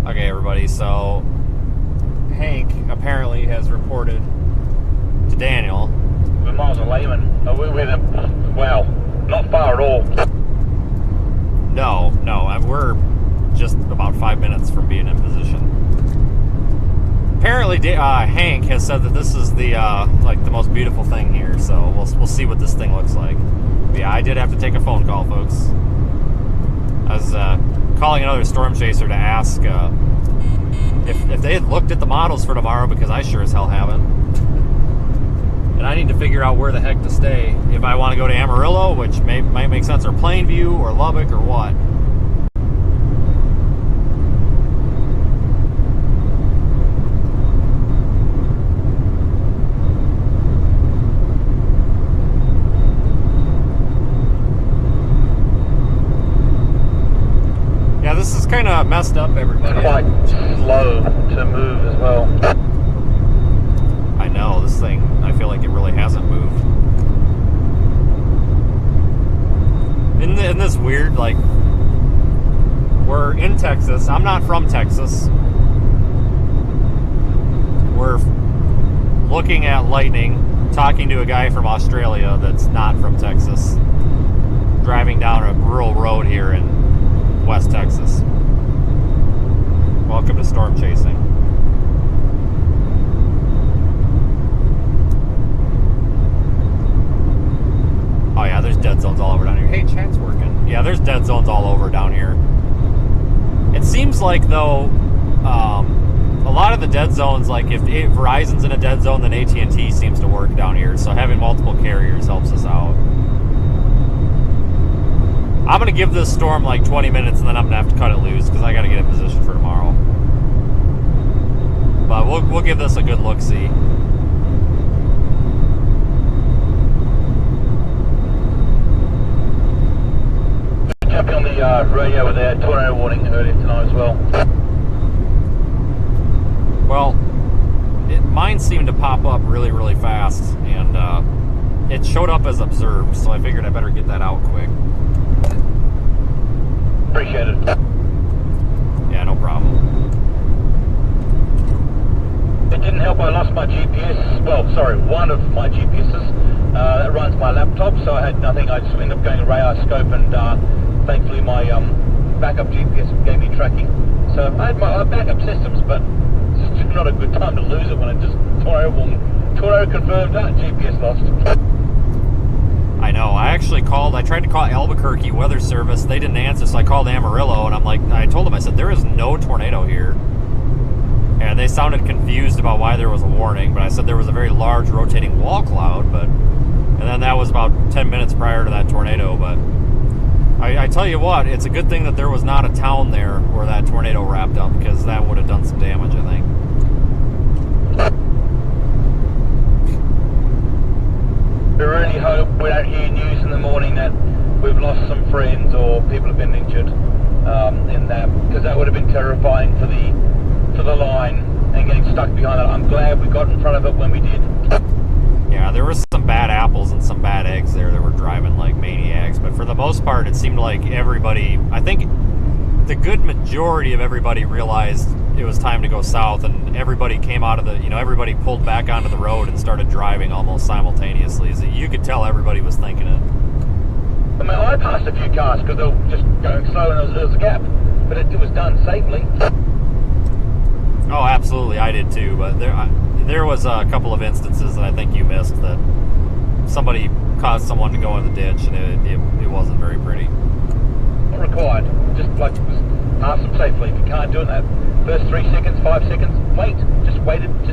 Okay, everybody, so Hank apparently has reported to Daniel. We're miles away, man. Wow, not far at all. No, we're just about 5 minutes from being in position. Apparently, Hank has said that this is the like the most beautiful thing here, so we'll see what this thing looks like. But yeah, I did have to take a phone call, folks. I was calling another storm chaser to ask if they had looked at the models for tomorrow, because I sure as hell haven't. And I need to figure out where the heck to stay. If I want to go to Amarillo, which might make sense, or Plainview, or Lubbock, or what. Yeah, this is kind of messed up, everybody. Quite slow to move as well. I know, this thing, I feel like it really hasn't moved. Isn't this weird? Like, we're in Texas. I'm not from Texas. We're looking at lightning, talking to a guy from Australia that's not from Texas, driving down a rural road here in West Texas. Welcome to storm chasing. Oh yeah, there's dead zones all over down here. Hey, chat's working. Yeah, there's dead zones all over down here. It seems like, though, a lot of the dead zones, like if Verizon's in a dead zone, then AT&T seems to work down here. So having multiple carriers helps us out. I'm going to give this storm like 20 minutes, and then I'm going to have to cut it loose because I got to get in position for tomorrow. But we'll give this a good look-see. Jumping on the radio with our tornado warning earlier tonight as well. Well, mine seemed to pop up really, really fast, and it showed up as observed, so I figured I better get that out quick. Appreciate it. Yeah, no problem. It didn't help I lost my GPS, well, sorry, one of my GPS's. That runs my laptop, so I had nothing. I just ended up going to radar scope, and thankfully my backup GPS gave me tracking. So I had my backup systems, but it's just not a good time to lose it when it just tornado confirmed that GPS lost. I know. I tried to call Albuquerque Weather Service. They didn't answer, so I called Amarillo, and I told them, I said, there is no tornado here. And they sounded confused about why there was a warning, but I said there was a very large rotating wall cloud, and then that was about 10 minutes prior to that tornado. But I tell you what, it's a good thing that there was not a town there where that tornado wrapped up, because that would have done some damage, I think. We really hope we don't hear news in the morning that we've lost some friends or people have been injured in that, because that would have been terrifying for the line and getting stuck behind it. I'm glad we got in front of it when we did. Yeah, there was some bad apples and some bad eggs there that were driving like maniacs, but for the most part it seemed like everybody, I think the good majority of everybody realized it was time to go south, and everybody came out of the, everybody pulled back onto the road and started driving almost simultaneously. So you could tell everybody was thinking it. I mean, I passed a few cars because they were just going slow and there was a gap, but it was done safely. Oh, absolutely, I did too, but there was a couple of instances that I think you missed, that somebody caused someone to go in the ditch, and it wasn't very pretty. Not required, just pass them safely. If you can't do it in that first 3 seconds, 5 seconds, wait, just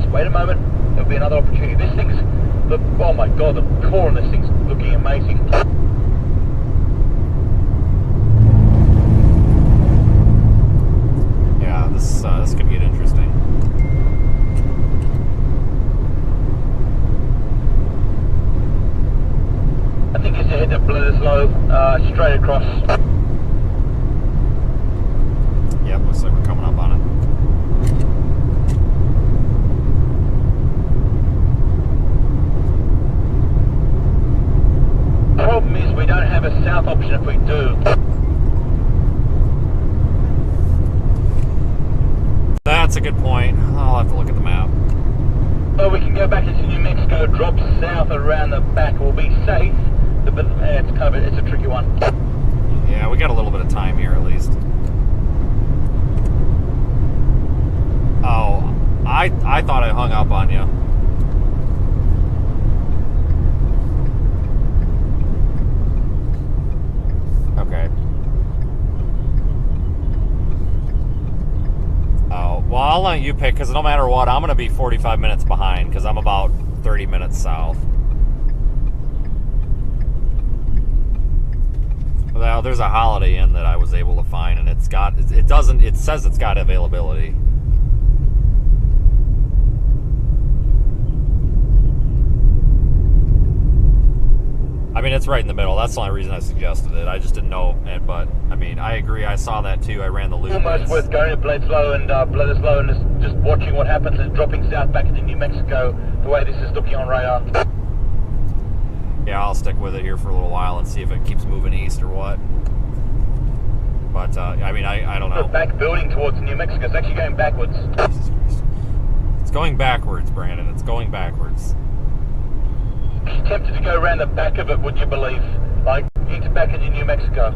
wait a moment, there'll be another opportunity. This thing's, oh my god, the core on this thing's looking amazing. Yeah, this could get interesting. I think it's heading to Bledisloe, straight across. Yep, looks like we're coming up on it. The problem is we don't have have a south option if we do. That's a good point. I'll have to look at the map. Well, we can go back into New Mexico, drop south around the back. We'll be safe, but it's kind of it's a tricky one. Yeah, we got a little bit of time here at least. Oh, I thought I hung up on you. Okay. Oh, well, I'll let you pick, because no matter what, I'm going to be 45 minutes behind, because I'm about 30 minutes south. Well, there's a Holiday Inn that I was able to find, and it says it's got availability. I mean, it's right in the middle. That's the only reason I suggested it. I just didn't know it, but I mean, I agree. I saw that too. I ran the loop. Almost worth going to Bledsoe and just watching what happens and dropping south back into New Mexico the way this is looking on radar. Yeah, I'll stick with it here for a little while and see if it keeps moving east or what. But I mean, I don't know. It's back building towards New Mexico. It's actually going backwards. Jesus Christ. It's going backwards, Brandon. It's going backwards. Tempted to go around the back of it, would you believe? Like, back into New Mexico.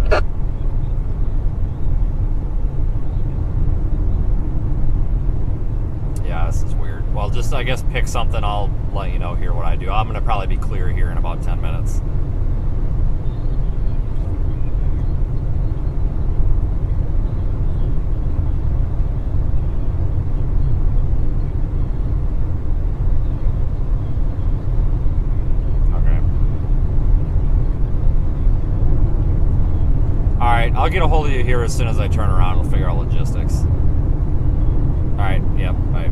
Yeah, this is weird. Well, just, I guess, pick something. I'll let you know here what I do. I'm going to probably be clear here in about 10 minutes. Alright, I'll get a hold of you here as soon as I turn around. We'll figure out logistics. Alright, yep, bye.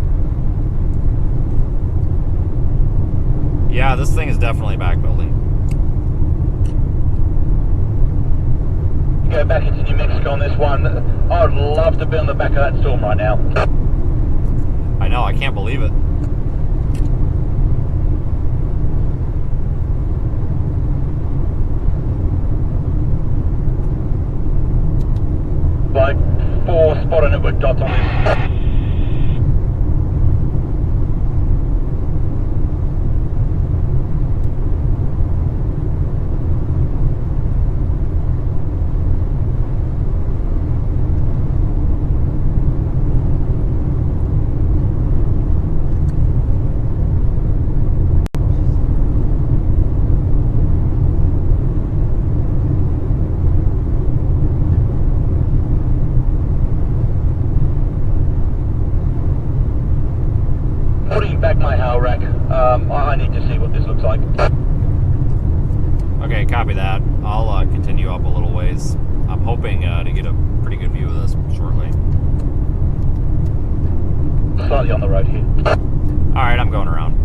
Yeah, this thing is definitely back building. Go back into New Mexico on this one. I would love to be on the back of that storm right now. I know, I can't believe it. Like 4 spotting it with dots on this. I need to see what this looks like. Okay, copy that. I'll continue up a little ways. I'm hoping to get a pretty good view of this shortly. Slightly on the road here. Alright, I'm going around.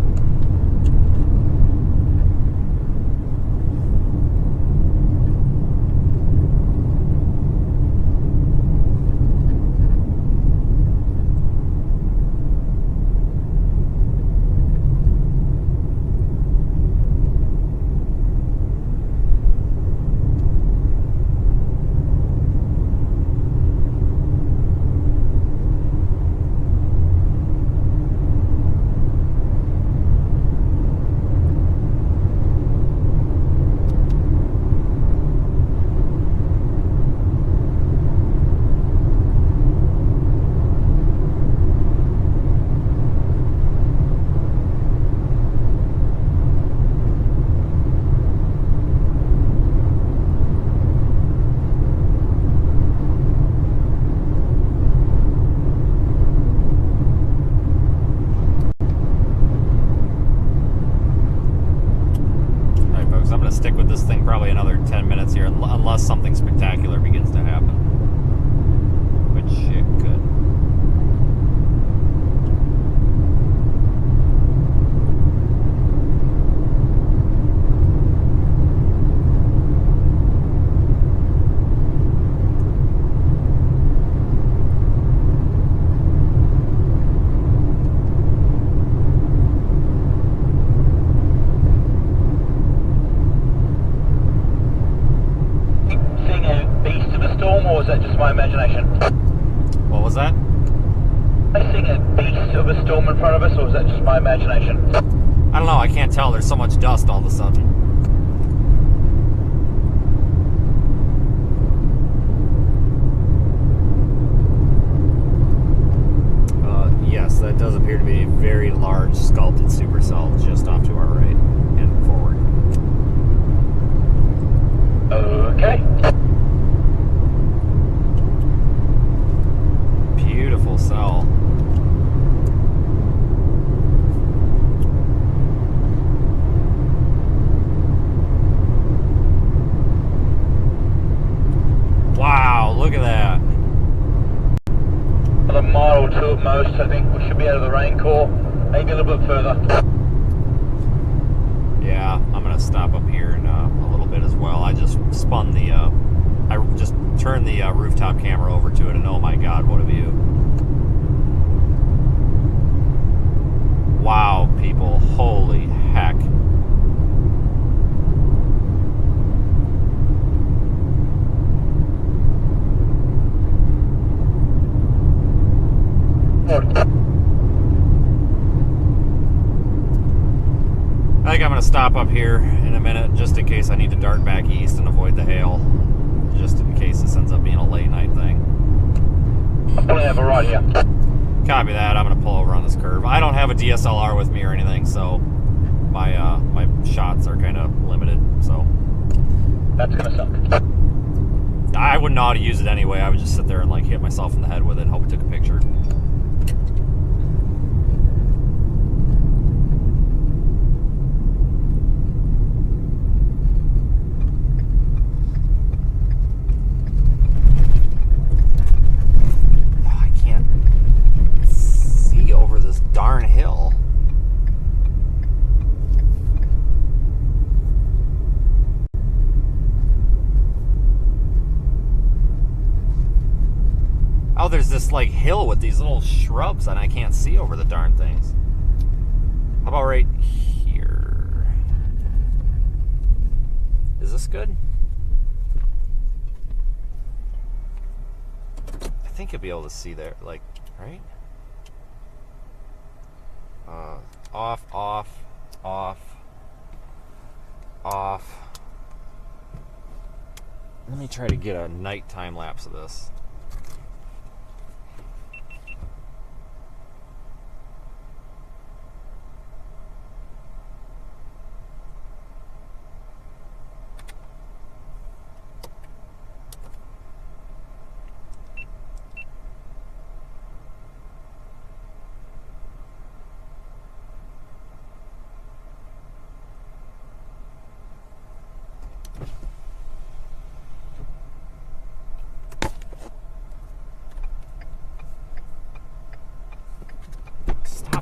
Stick with this thing probably another 10 minutes here, unless something spectacular begins to happen, which it could. just my imagination? What was that? Are you seeing a beast of a storm in front of us, or is that just my imagination? I don't know. I can't tell. There's so much dust all of a sudden. Yes, that does appear to be a very large sculpted supercell just off to our right and forward. Okay. Beautiful cell. Wow, look at that. A mile or two at most, I think we should be out of the rain core. Maybe a little bit further. Yeah, I'm gonna stop up here in a little bit as well. I just spun the, I just turned the rooftop camera over to it, and oh my God, what a view! Wow, people, holy heck! I think I'm going to stop up here in a minute just in case I need to dart back east and avoid the hail. Just in case this ends up being a late night thing. I'm pulling over right here. Copy that. I'm going to pull over on this curve. I don't have a DSLR with me or anything, so my my shots are kind of limited. So that's going to suck. I wouldn't know how to use it anyway. I would just sit there and like hit myself in the head with it and hope it took a picture. Darn hill. Oh, there's this like hill with these little shrubs and I can't see over the darn things. How about right here? Is this good? I think you'll be able to see there, like, right? Off, off, off, off. Let me try to get a night time lapse of this.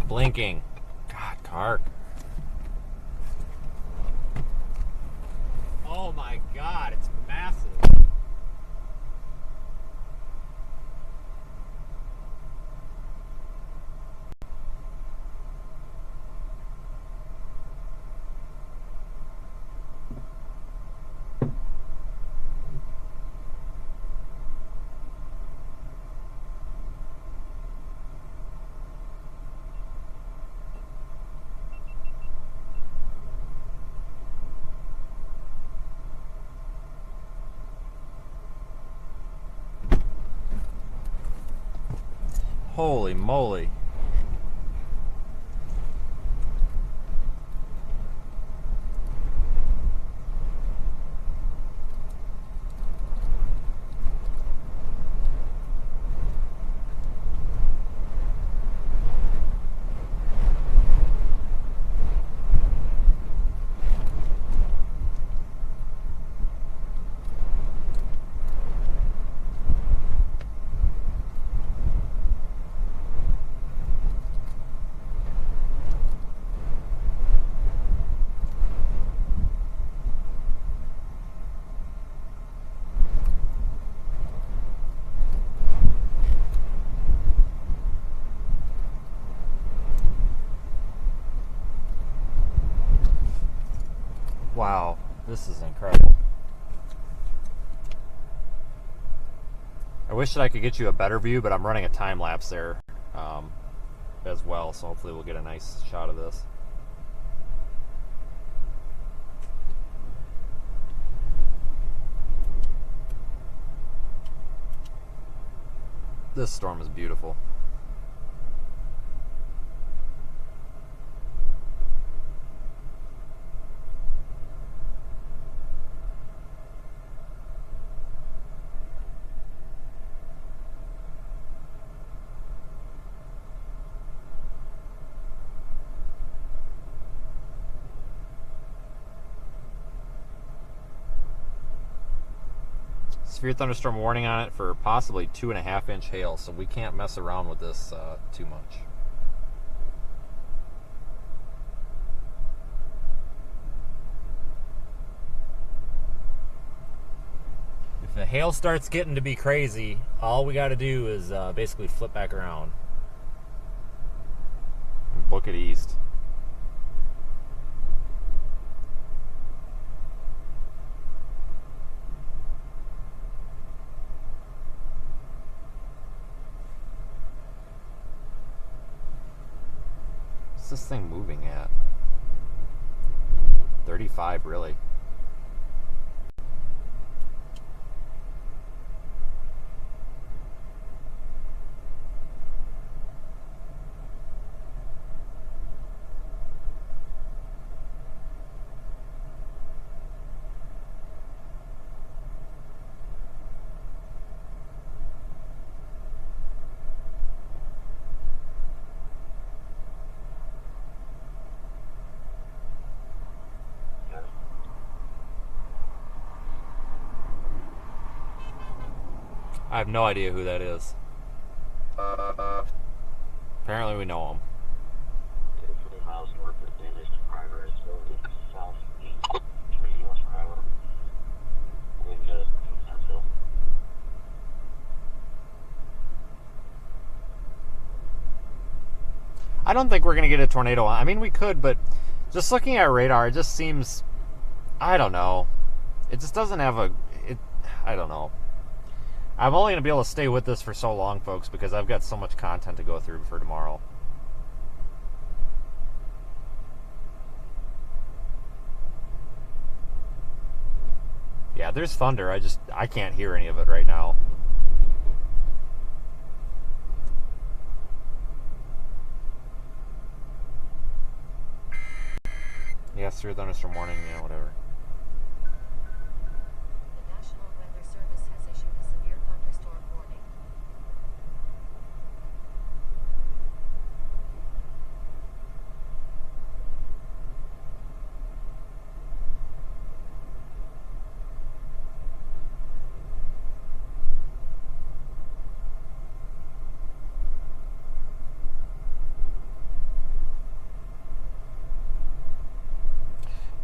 Blinking. God, car. Oh my God, it's massive. Holy moly. Wow, this is incredible. wish that I could get you a better view, but I'm running a time lapse there as well, so hopefully we'll get a nice shot of this. This storm is beautiful. Severe thunderstorm warning on it for possibly 2.5-inch hail, so we can't mess around with this too much. If the hail starts getting to be crazy, all we got to do is basically flip back around and book it east. What's this thing moving at? 35, really? I have no idea who that is. Apparently we know him. 50 miles north of Danish progress, southeast, 3 miles per hour. Wind gust from Huntsville. I don't think we're going to get a tornado. I mean, we could, but just looking at radar, it just seems, I don't know. It just doesn't have I don't know. I'm only going to be able to stay with this for so long, folks, because I've got so much content to go through for tomorrow. Yeah, there's thunder. I can't hear any of it right now. Yeah, severe thunderstorm warning, yeah, whatever. The National Weather Service has issued a severe thunderstorm warning.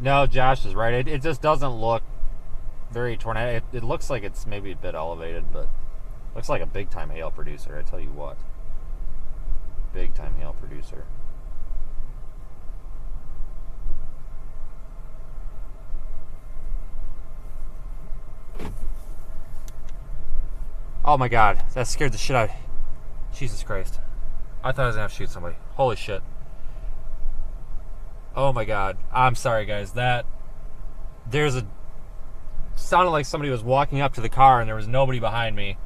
No, Josh is right. It just doesn't look very tornado. It looks like it's maybe a bit elevated, but looks like a big time hail producer. I tell you what, big time hail producer. Oh my God, that scared the shit out of me. Jesus Christ. I thought I was gonna have to shoot somebody. Holy shit. Oh my God. I'm sorry, guys. Sounded like somebody was walking up to the car and there was nobody behind me.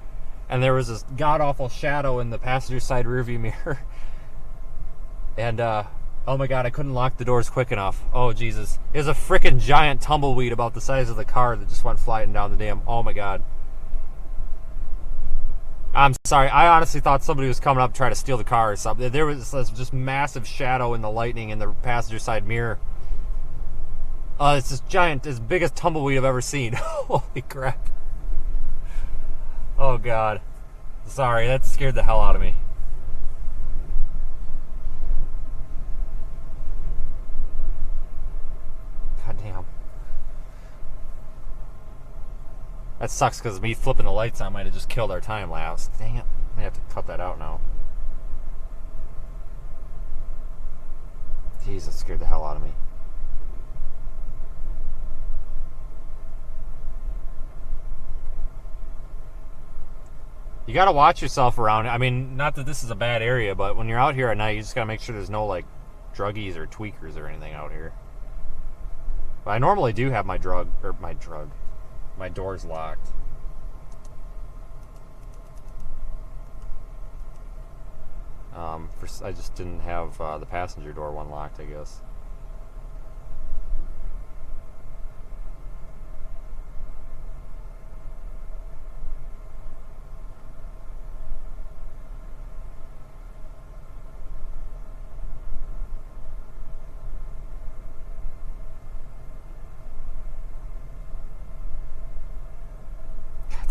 And there was this god-awful shadow in the passenger side rearview mirror. And, oh my God, I couldn't lock the doors quick enough. Oh, Jesus. It was a freaking giant tumbleweed about the size of the car that just went flying down the damn, oh my God. I'm sorry. I honestly thought somebody was coming up to try to steal the car or something. There was this just massive shadow in the lightning in the passenger side mirror. It's this giant, as big as tumbleweed I've ever seen. Holy crap. Oh God. Sorry, that scared the hell out of me. God damn. That sucks because me flipping the lights on might have just killed our time lapse. Dang it. I may have to cut that out now. Jeez, that scared the hell out of me. You got to watch yourself around. I mean, not that this is a bad area, but when you're out here at night, you just got to make sure there's no, like, druggies or tweakers or anything out here. But I normally do have my doors locked. I just didn't have the passenger door one locked, I guess.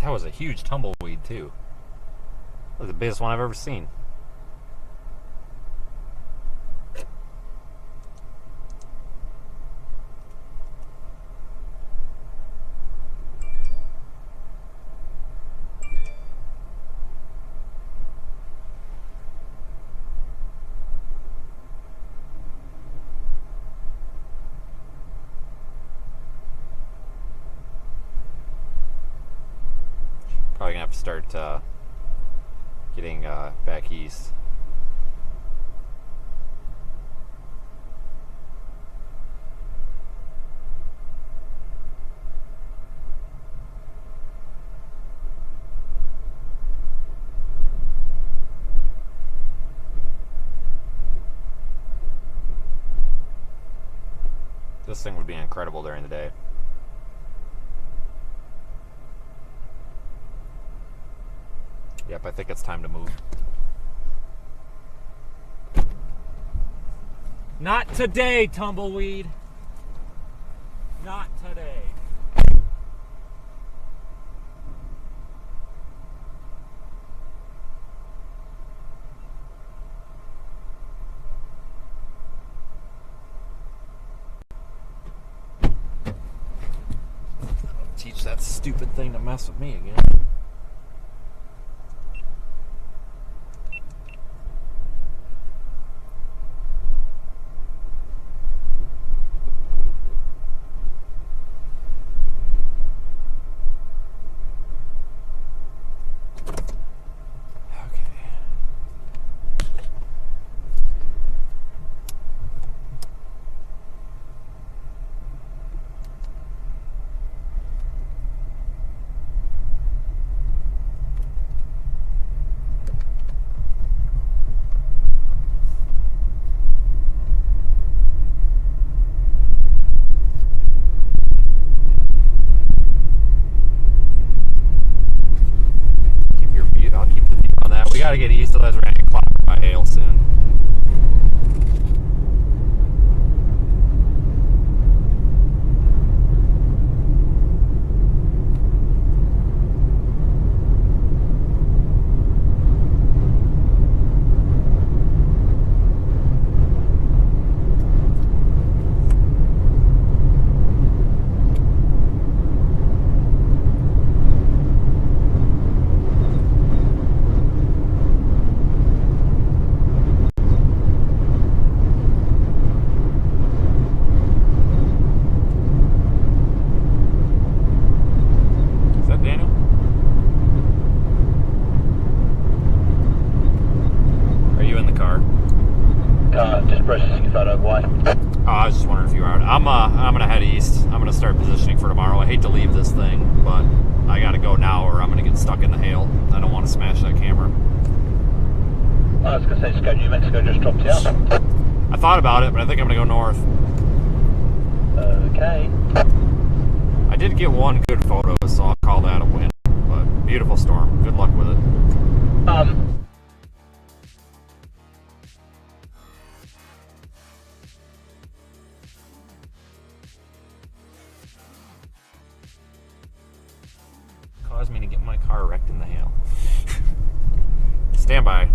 That was a huge tumbleweed, too. That was the biggest one I've ever seen. Probably gonna have to start getting back east. This thing would be incredible during the day. Yep, I think it's time to move. Not today, tumbleweed. Not today. Teach that stupid thing to mess with me again. We gotta get east, otherwise we're gonna get clobbered by hail soon. I was just wondering if you were out. I'm gonna head east. I'm gonna start positioning for tomorrow. I hate to leave this thing, but I gotta go now or I'm gonna get stuck in the hail. I don't want to smash that camera. I was gonna say, just go New Mexico, just dropped you out. I thought about it, but I think I'm gonna go north. Okay. I did get one good photo, so I'll call that a win. But beautiful storm. Good luck with it. Caused me to get my car wrecked in the hail. Stand by.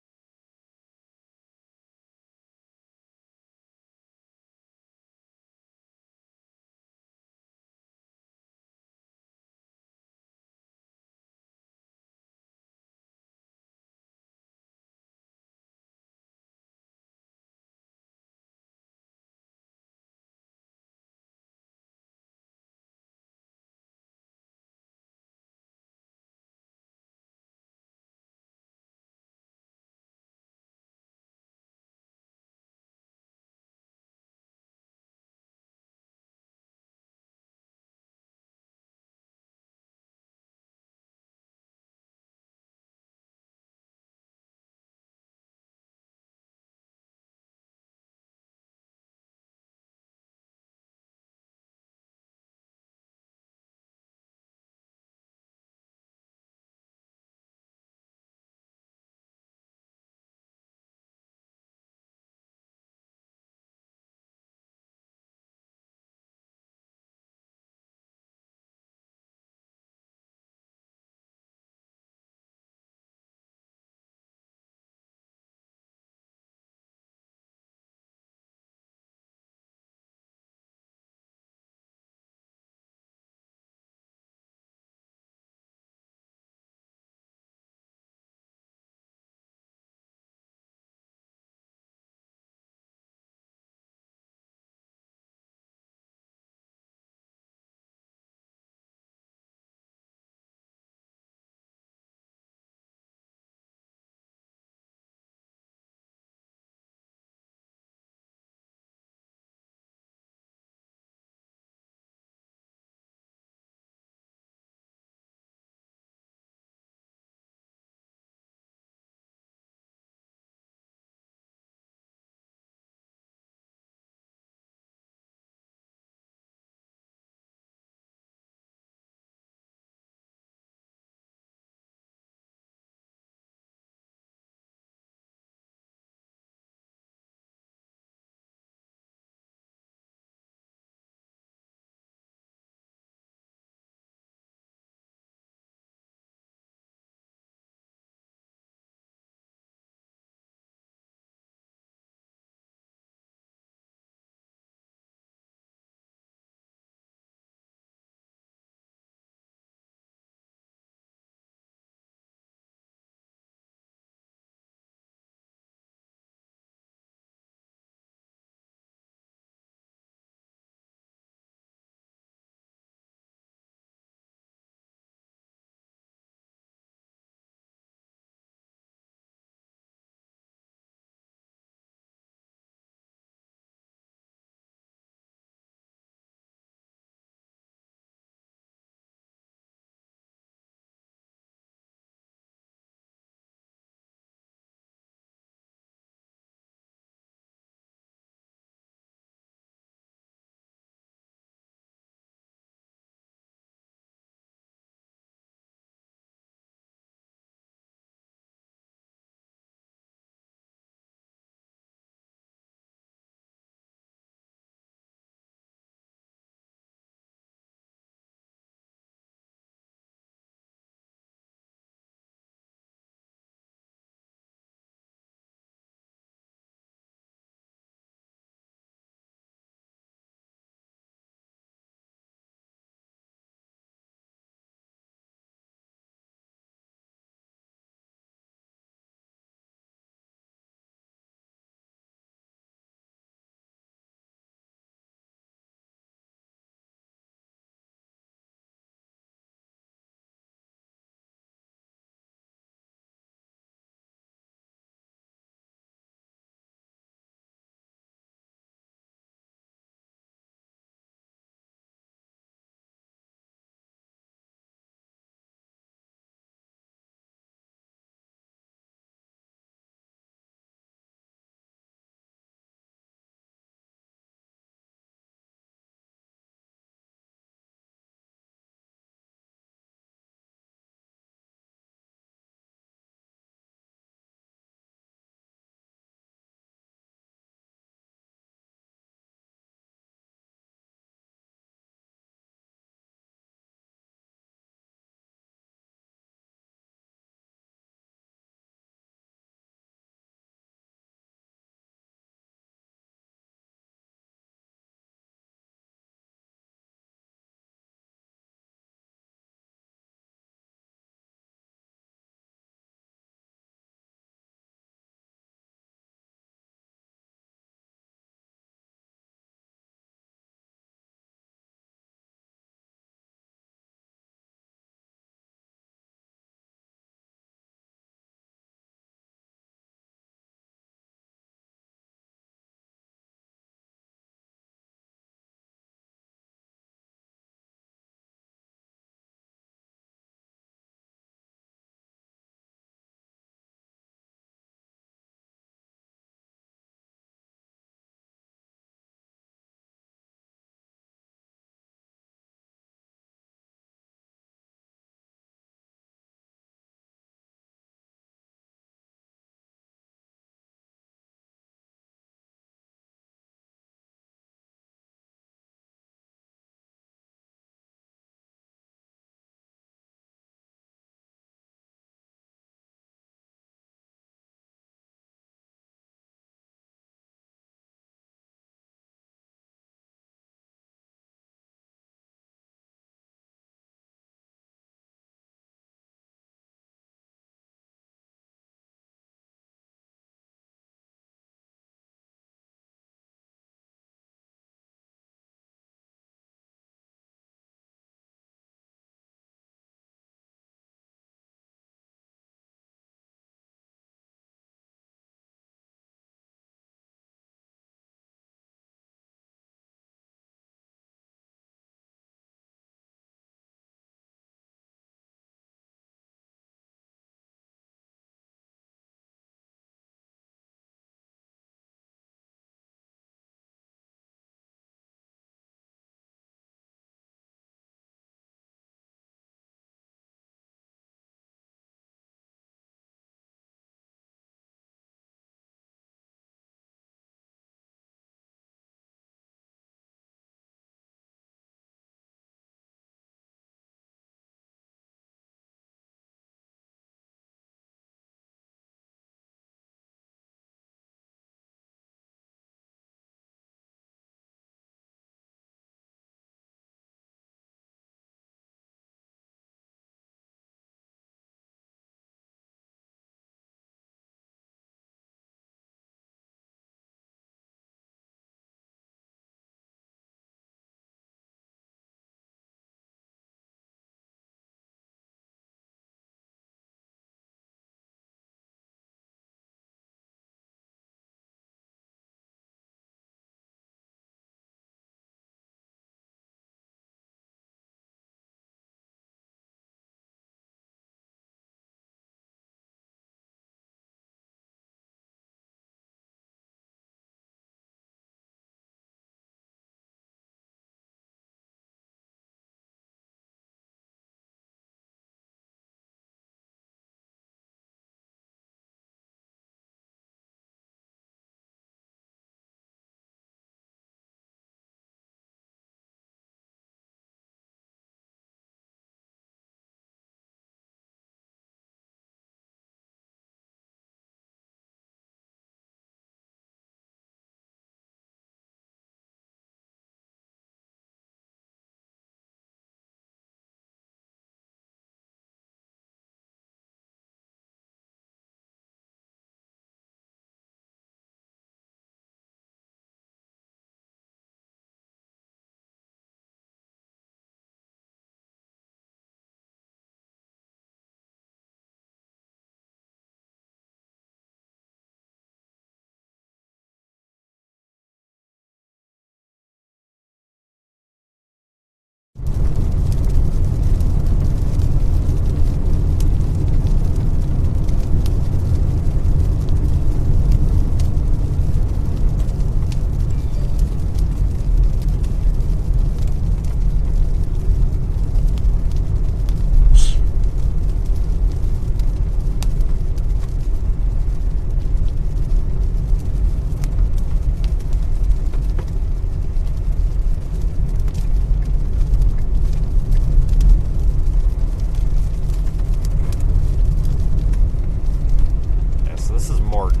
Morton.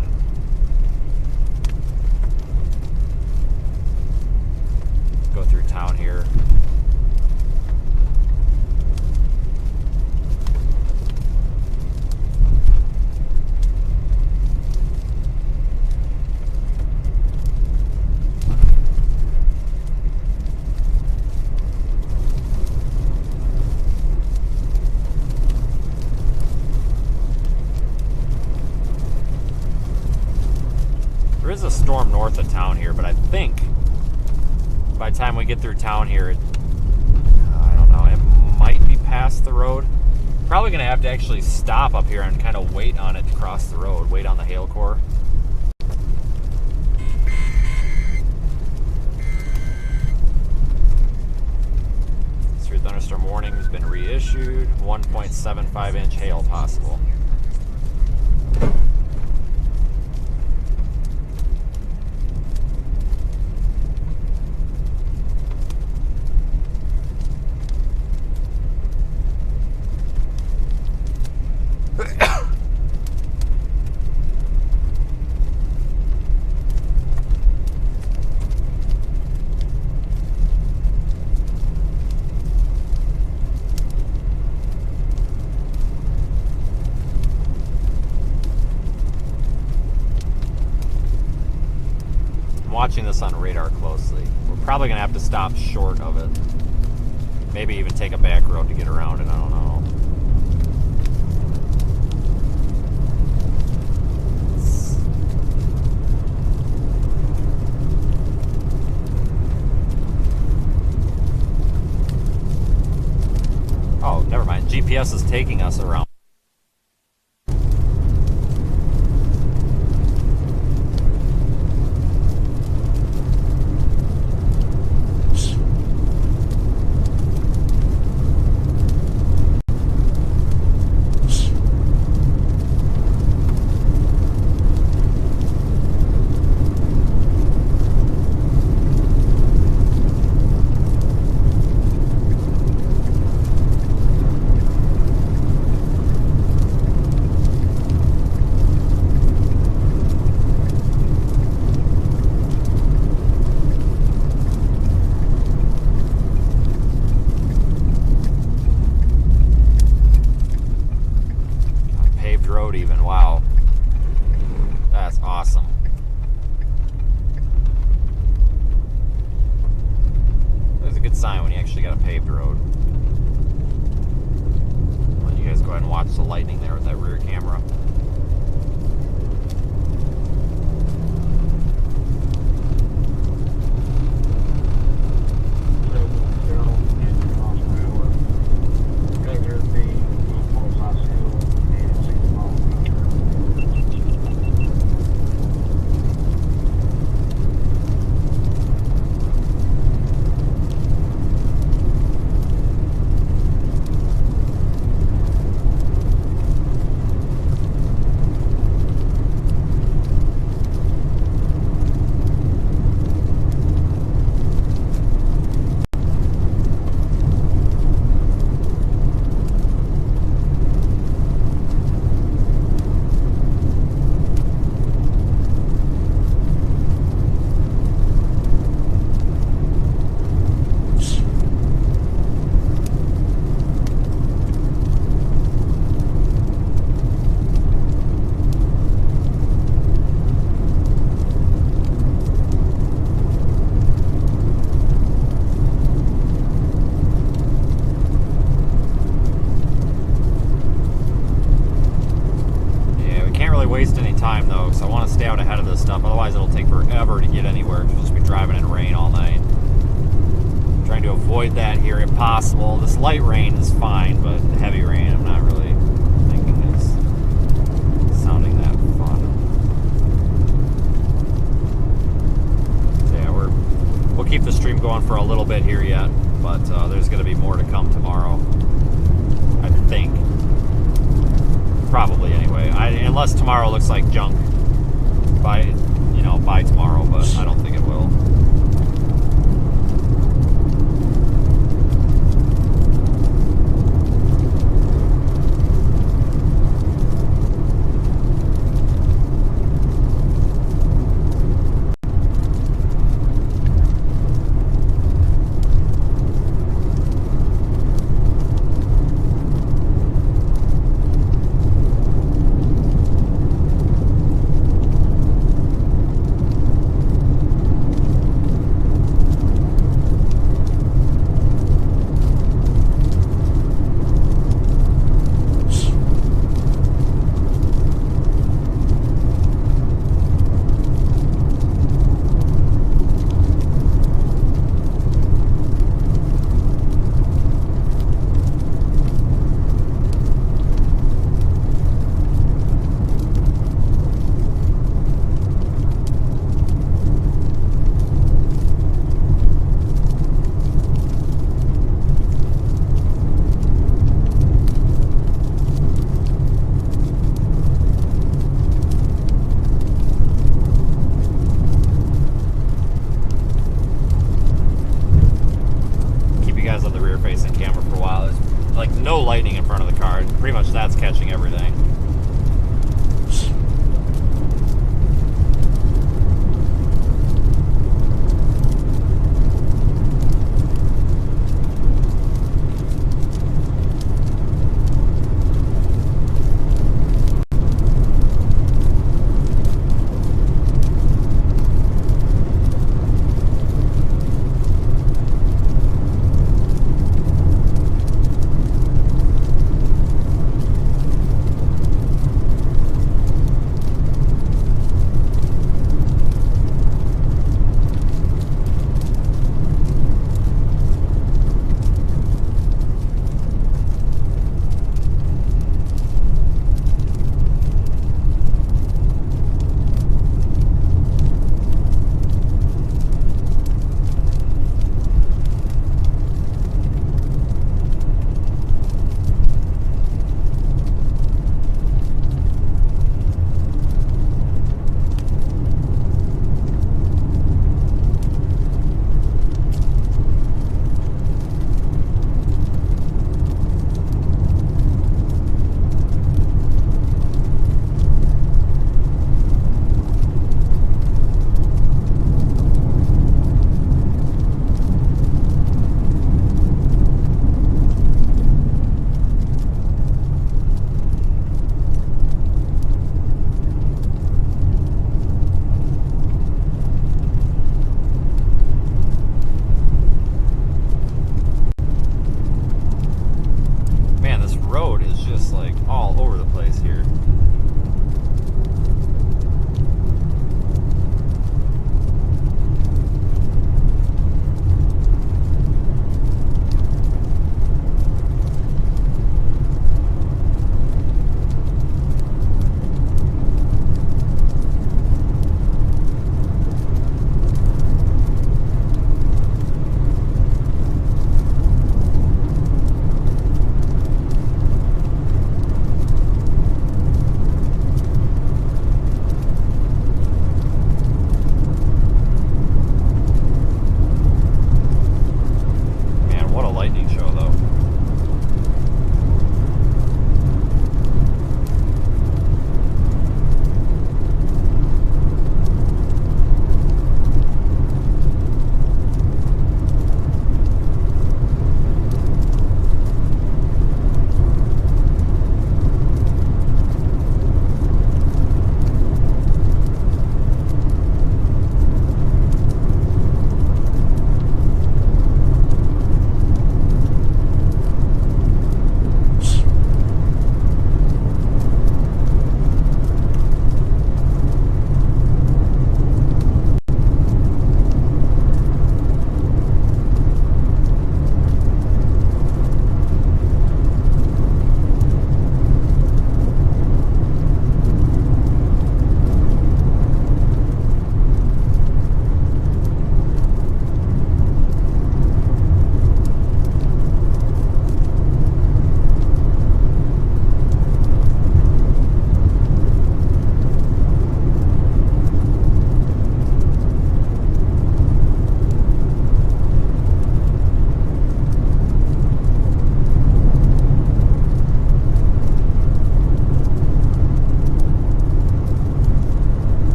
Go through town here. There is a storm north of town here, but I think by the time we get through town here, I don't know, it might be past the road. Probably going to have to actually stop up here and kind of wait on it to cross the road, wait on the hail core. Severe thunderstorm warning has been reissued, 1.75 inch hail possible. Watching this on radar closely. We're probably going to have to stop short of it. Maybe even take a back road to get around it, I don't know. Oh, never mind. GPS is taking us around. Road even, wow. That's awesome. There's a good sign when you actually got a paved road. I'll let you guys go ahead and watch the lightning there with that rear camera. Waste any time though, because I want to stay out ahead of this stuff, otherwise it'll take forever to get anywhere. We'll just be driving in rain all night. Trying to avoid that here if possible. This light rain is fine, but heavy rain I'm not really thinking is sounding that fun. So yeah, we'll keep the stream going for a little bit here yet, but there's going to be more to come tomorrow, I think. Probably anyway, unless tomorrow looks like junk by tomorrow, but I don't think it will. that's catching everything.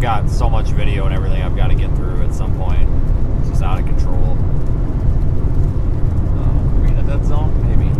got so much video and everything I've got to get through at some point. It's just out of control. Are we in a dead zone? Maybe.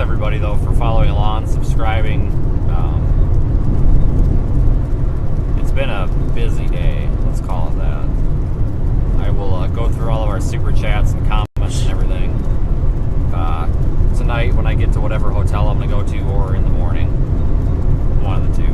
Everybody though for following along, subscribing. It's been a busy day, let's call it that. I will go through all of our super chats and comments and everything tonight when I get to whatever hotel I'm going to go to, or in the morning, one of the two.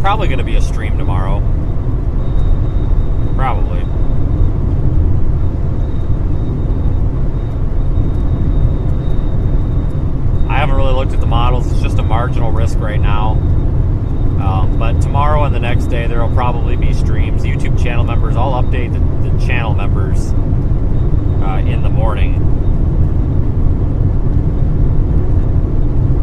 probably going to be a stream tomorrow. Probably. I haven't really looked at the models. It's just a marginal risk right now. But tomorrow and the next day, there will probably be streams. YouTube channel members, I'll update the channel members in the morning.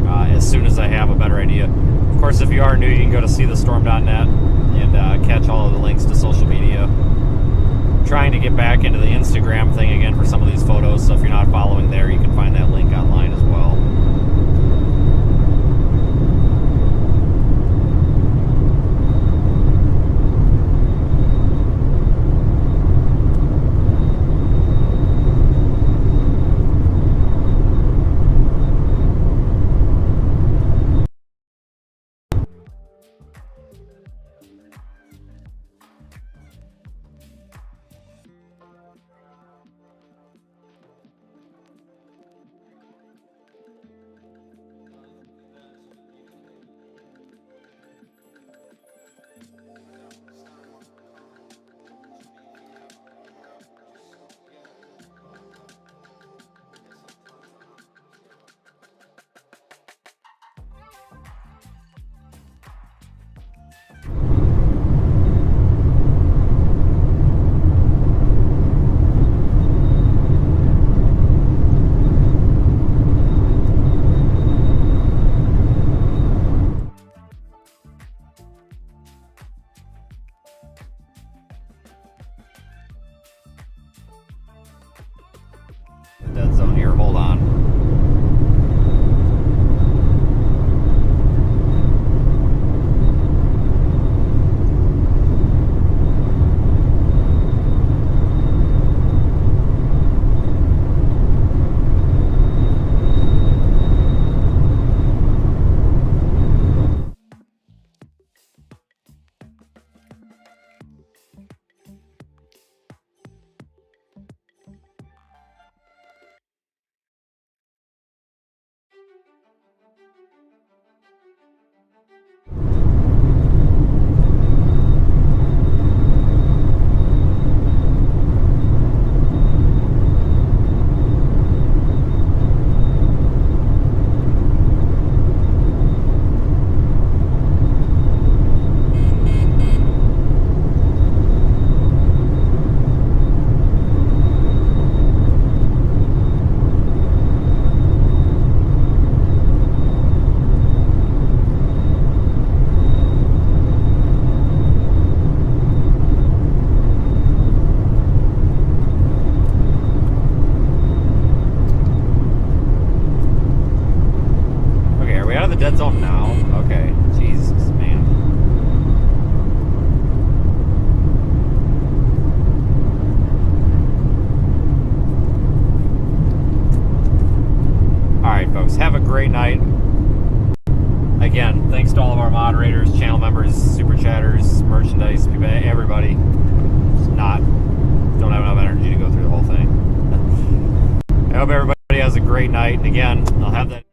As soon as I have a better idea. Of course, if you are new, you can go to seethestorm.net and catch all of the links to social media. I'm trying to get back into the Instagram thing again for some of these photos, so if you're not following there, you can find that link online as well. Dead zone here, hold on. Dead zone now? Okay. Jesus, man. Alright, folks. Have a great night. Again, thanks to all of our moderators, channel members, super chatters, merchandise, people, everybody. Just don't have enough energy to go through the whole thing. I hope everybody has a great night. Again, I'll have that.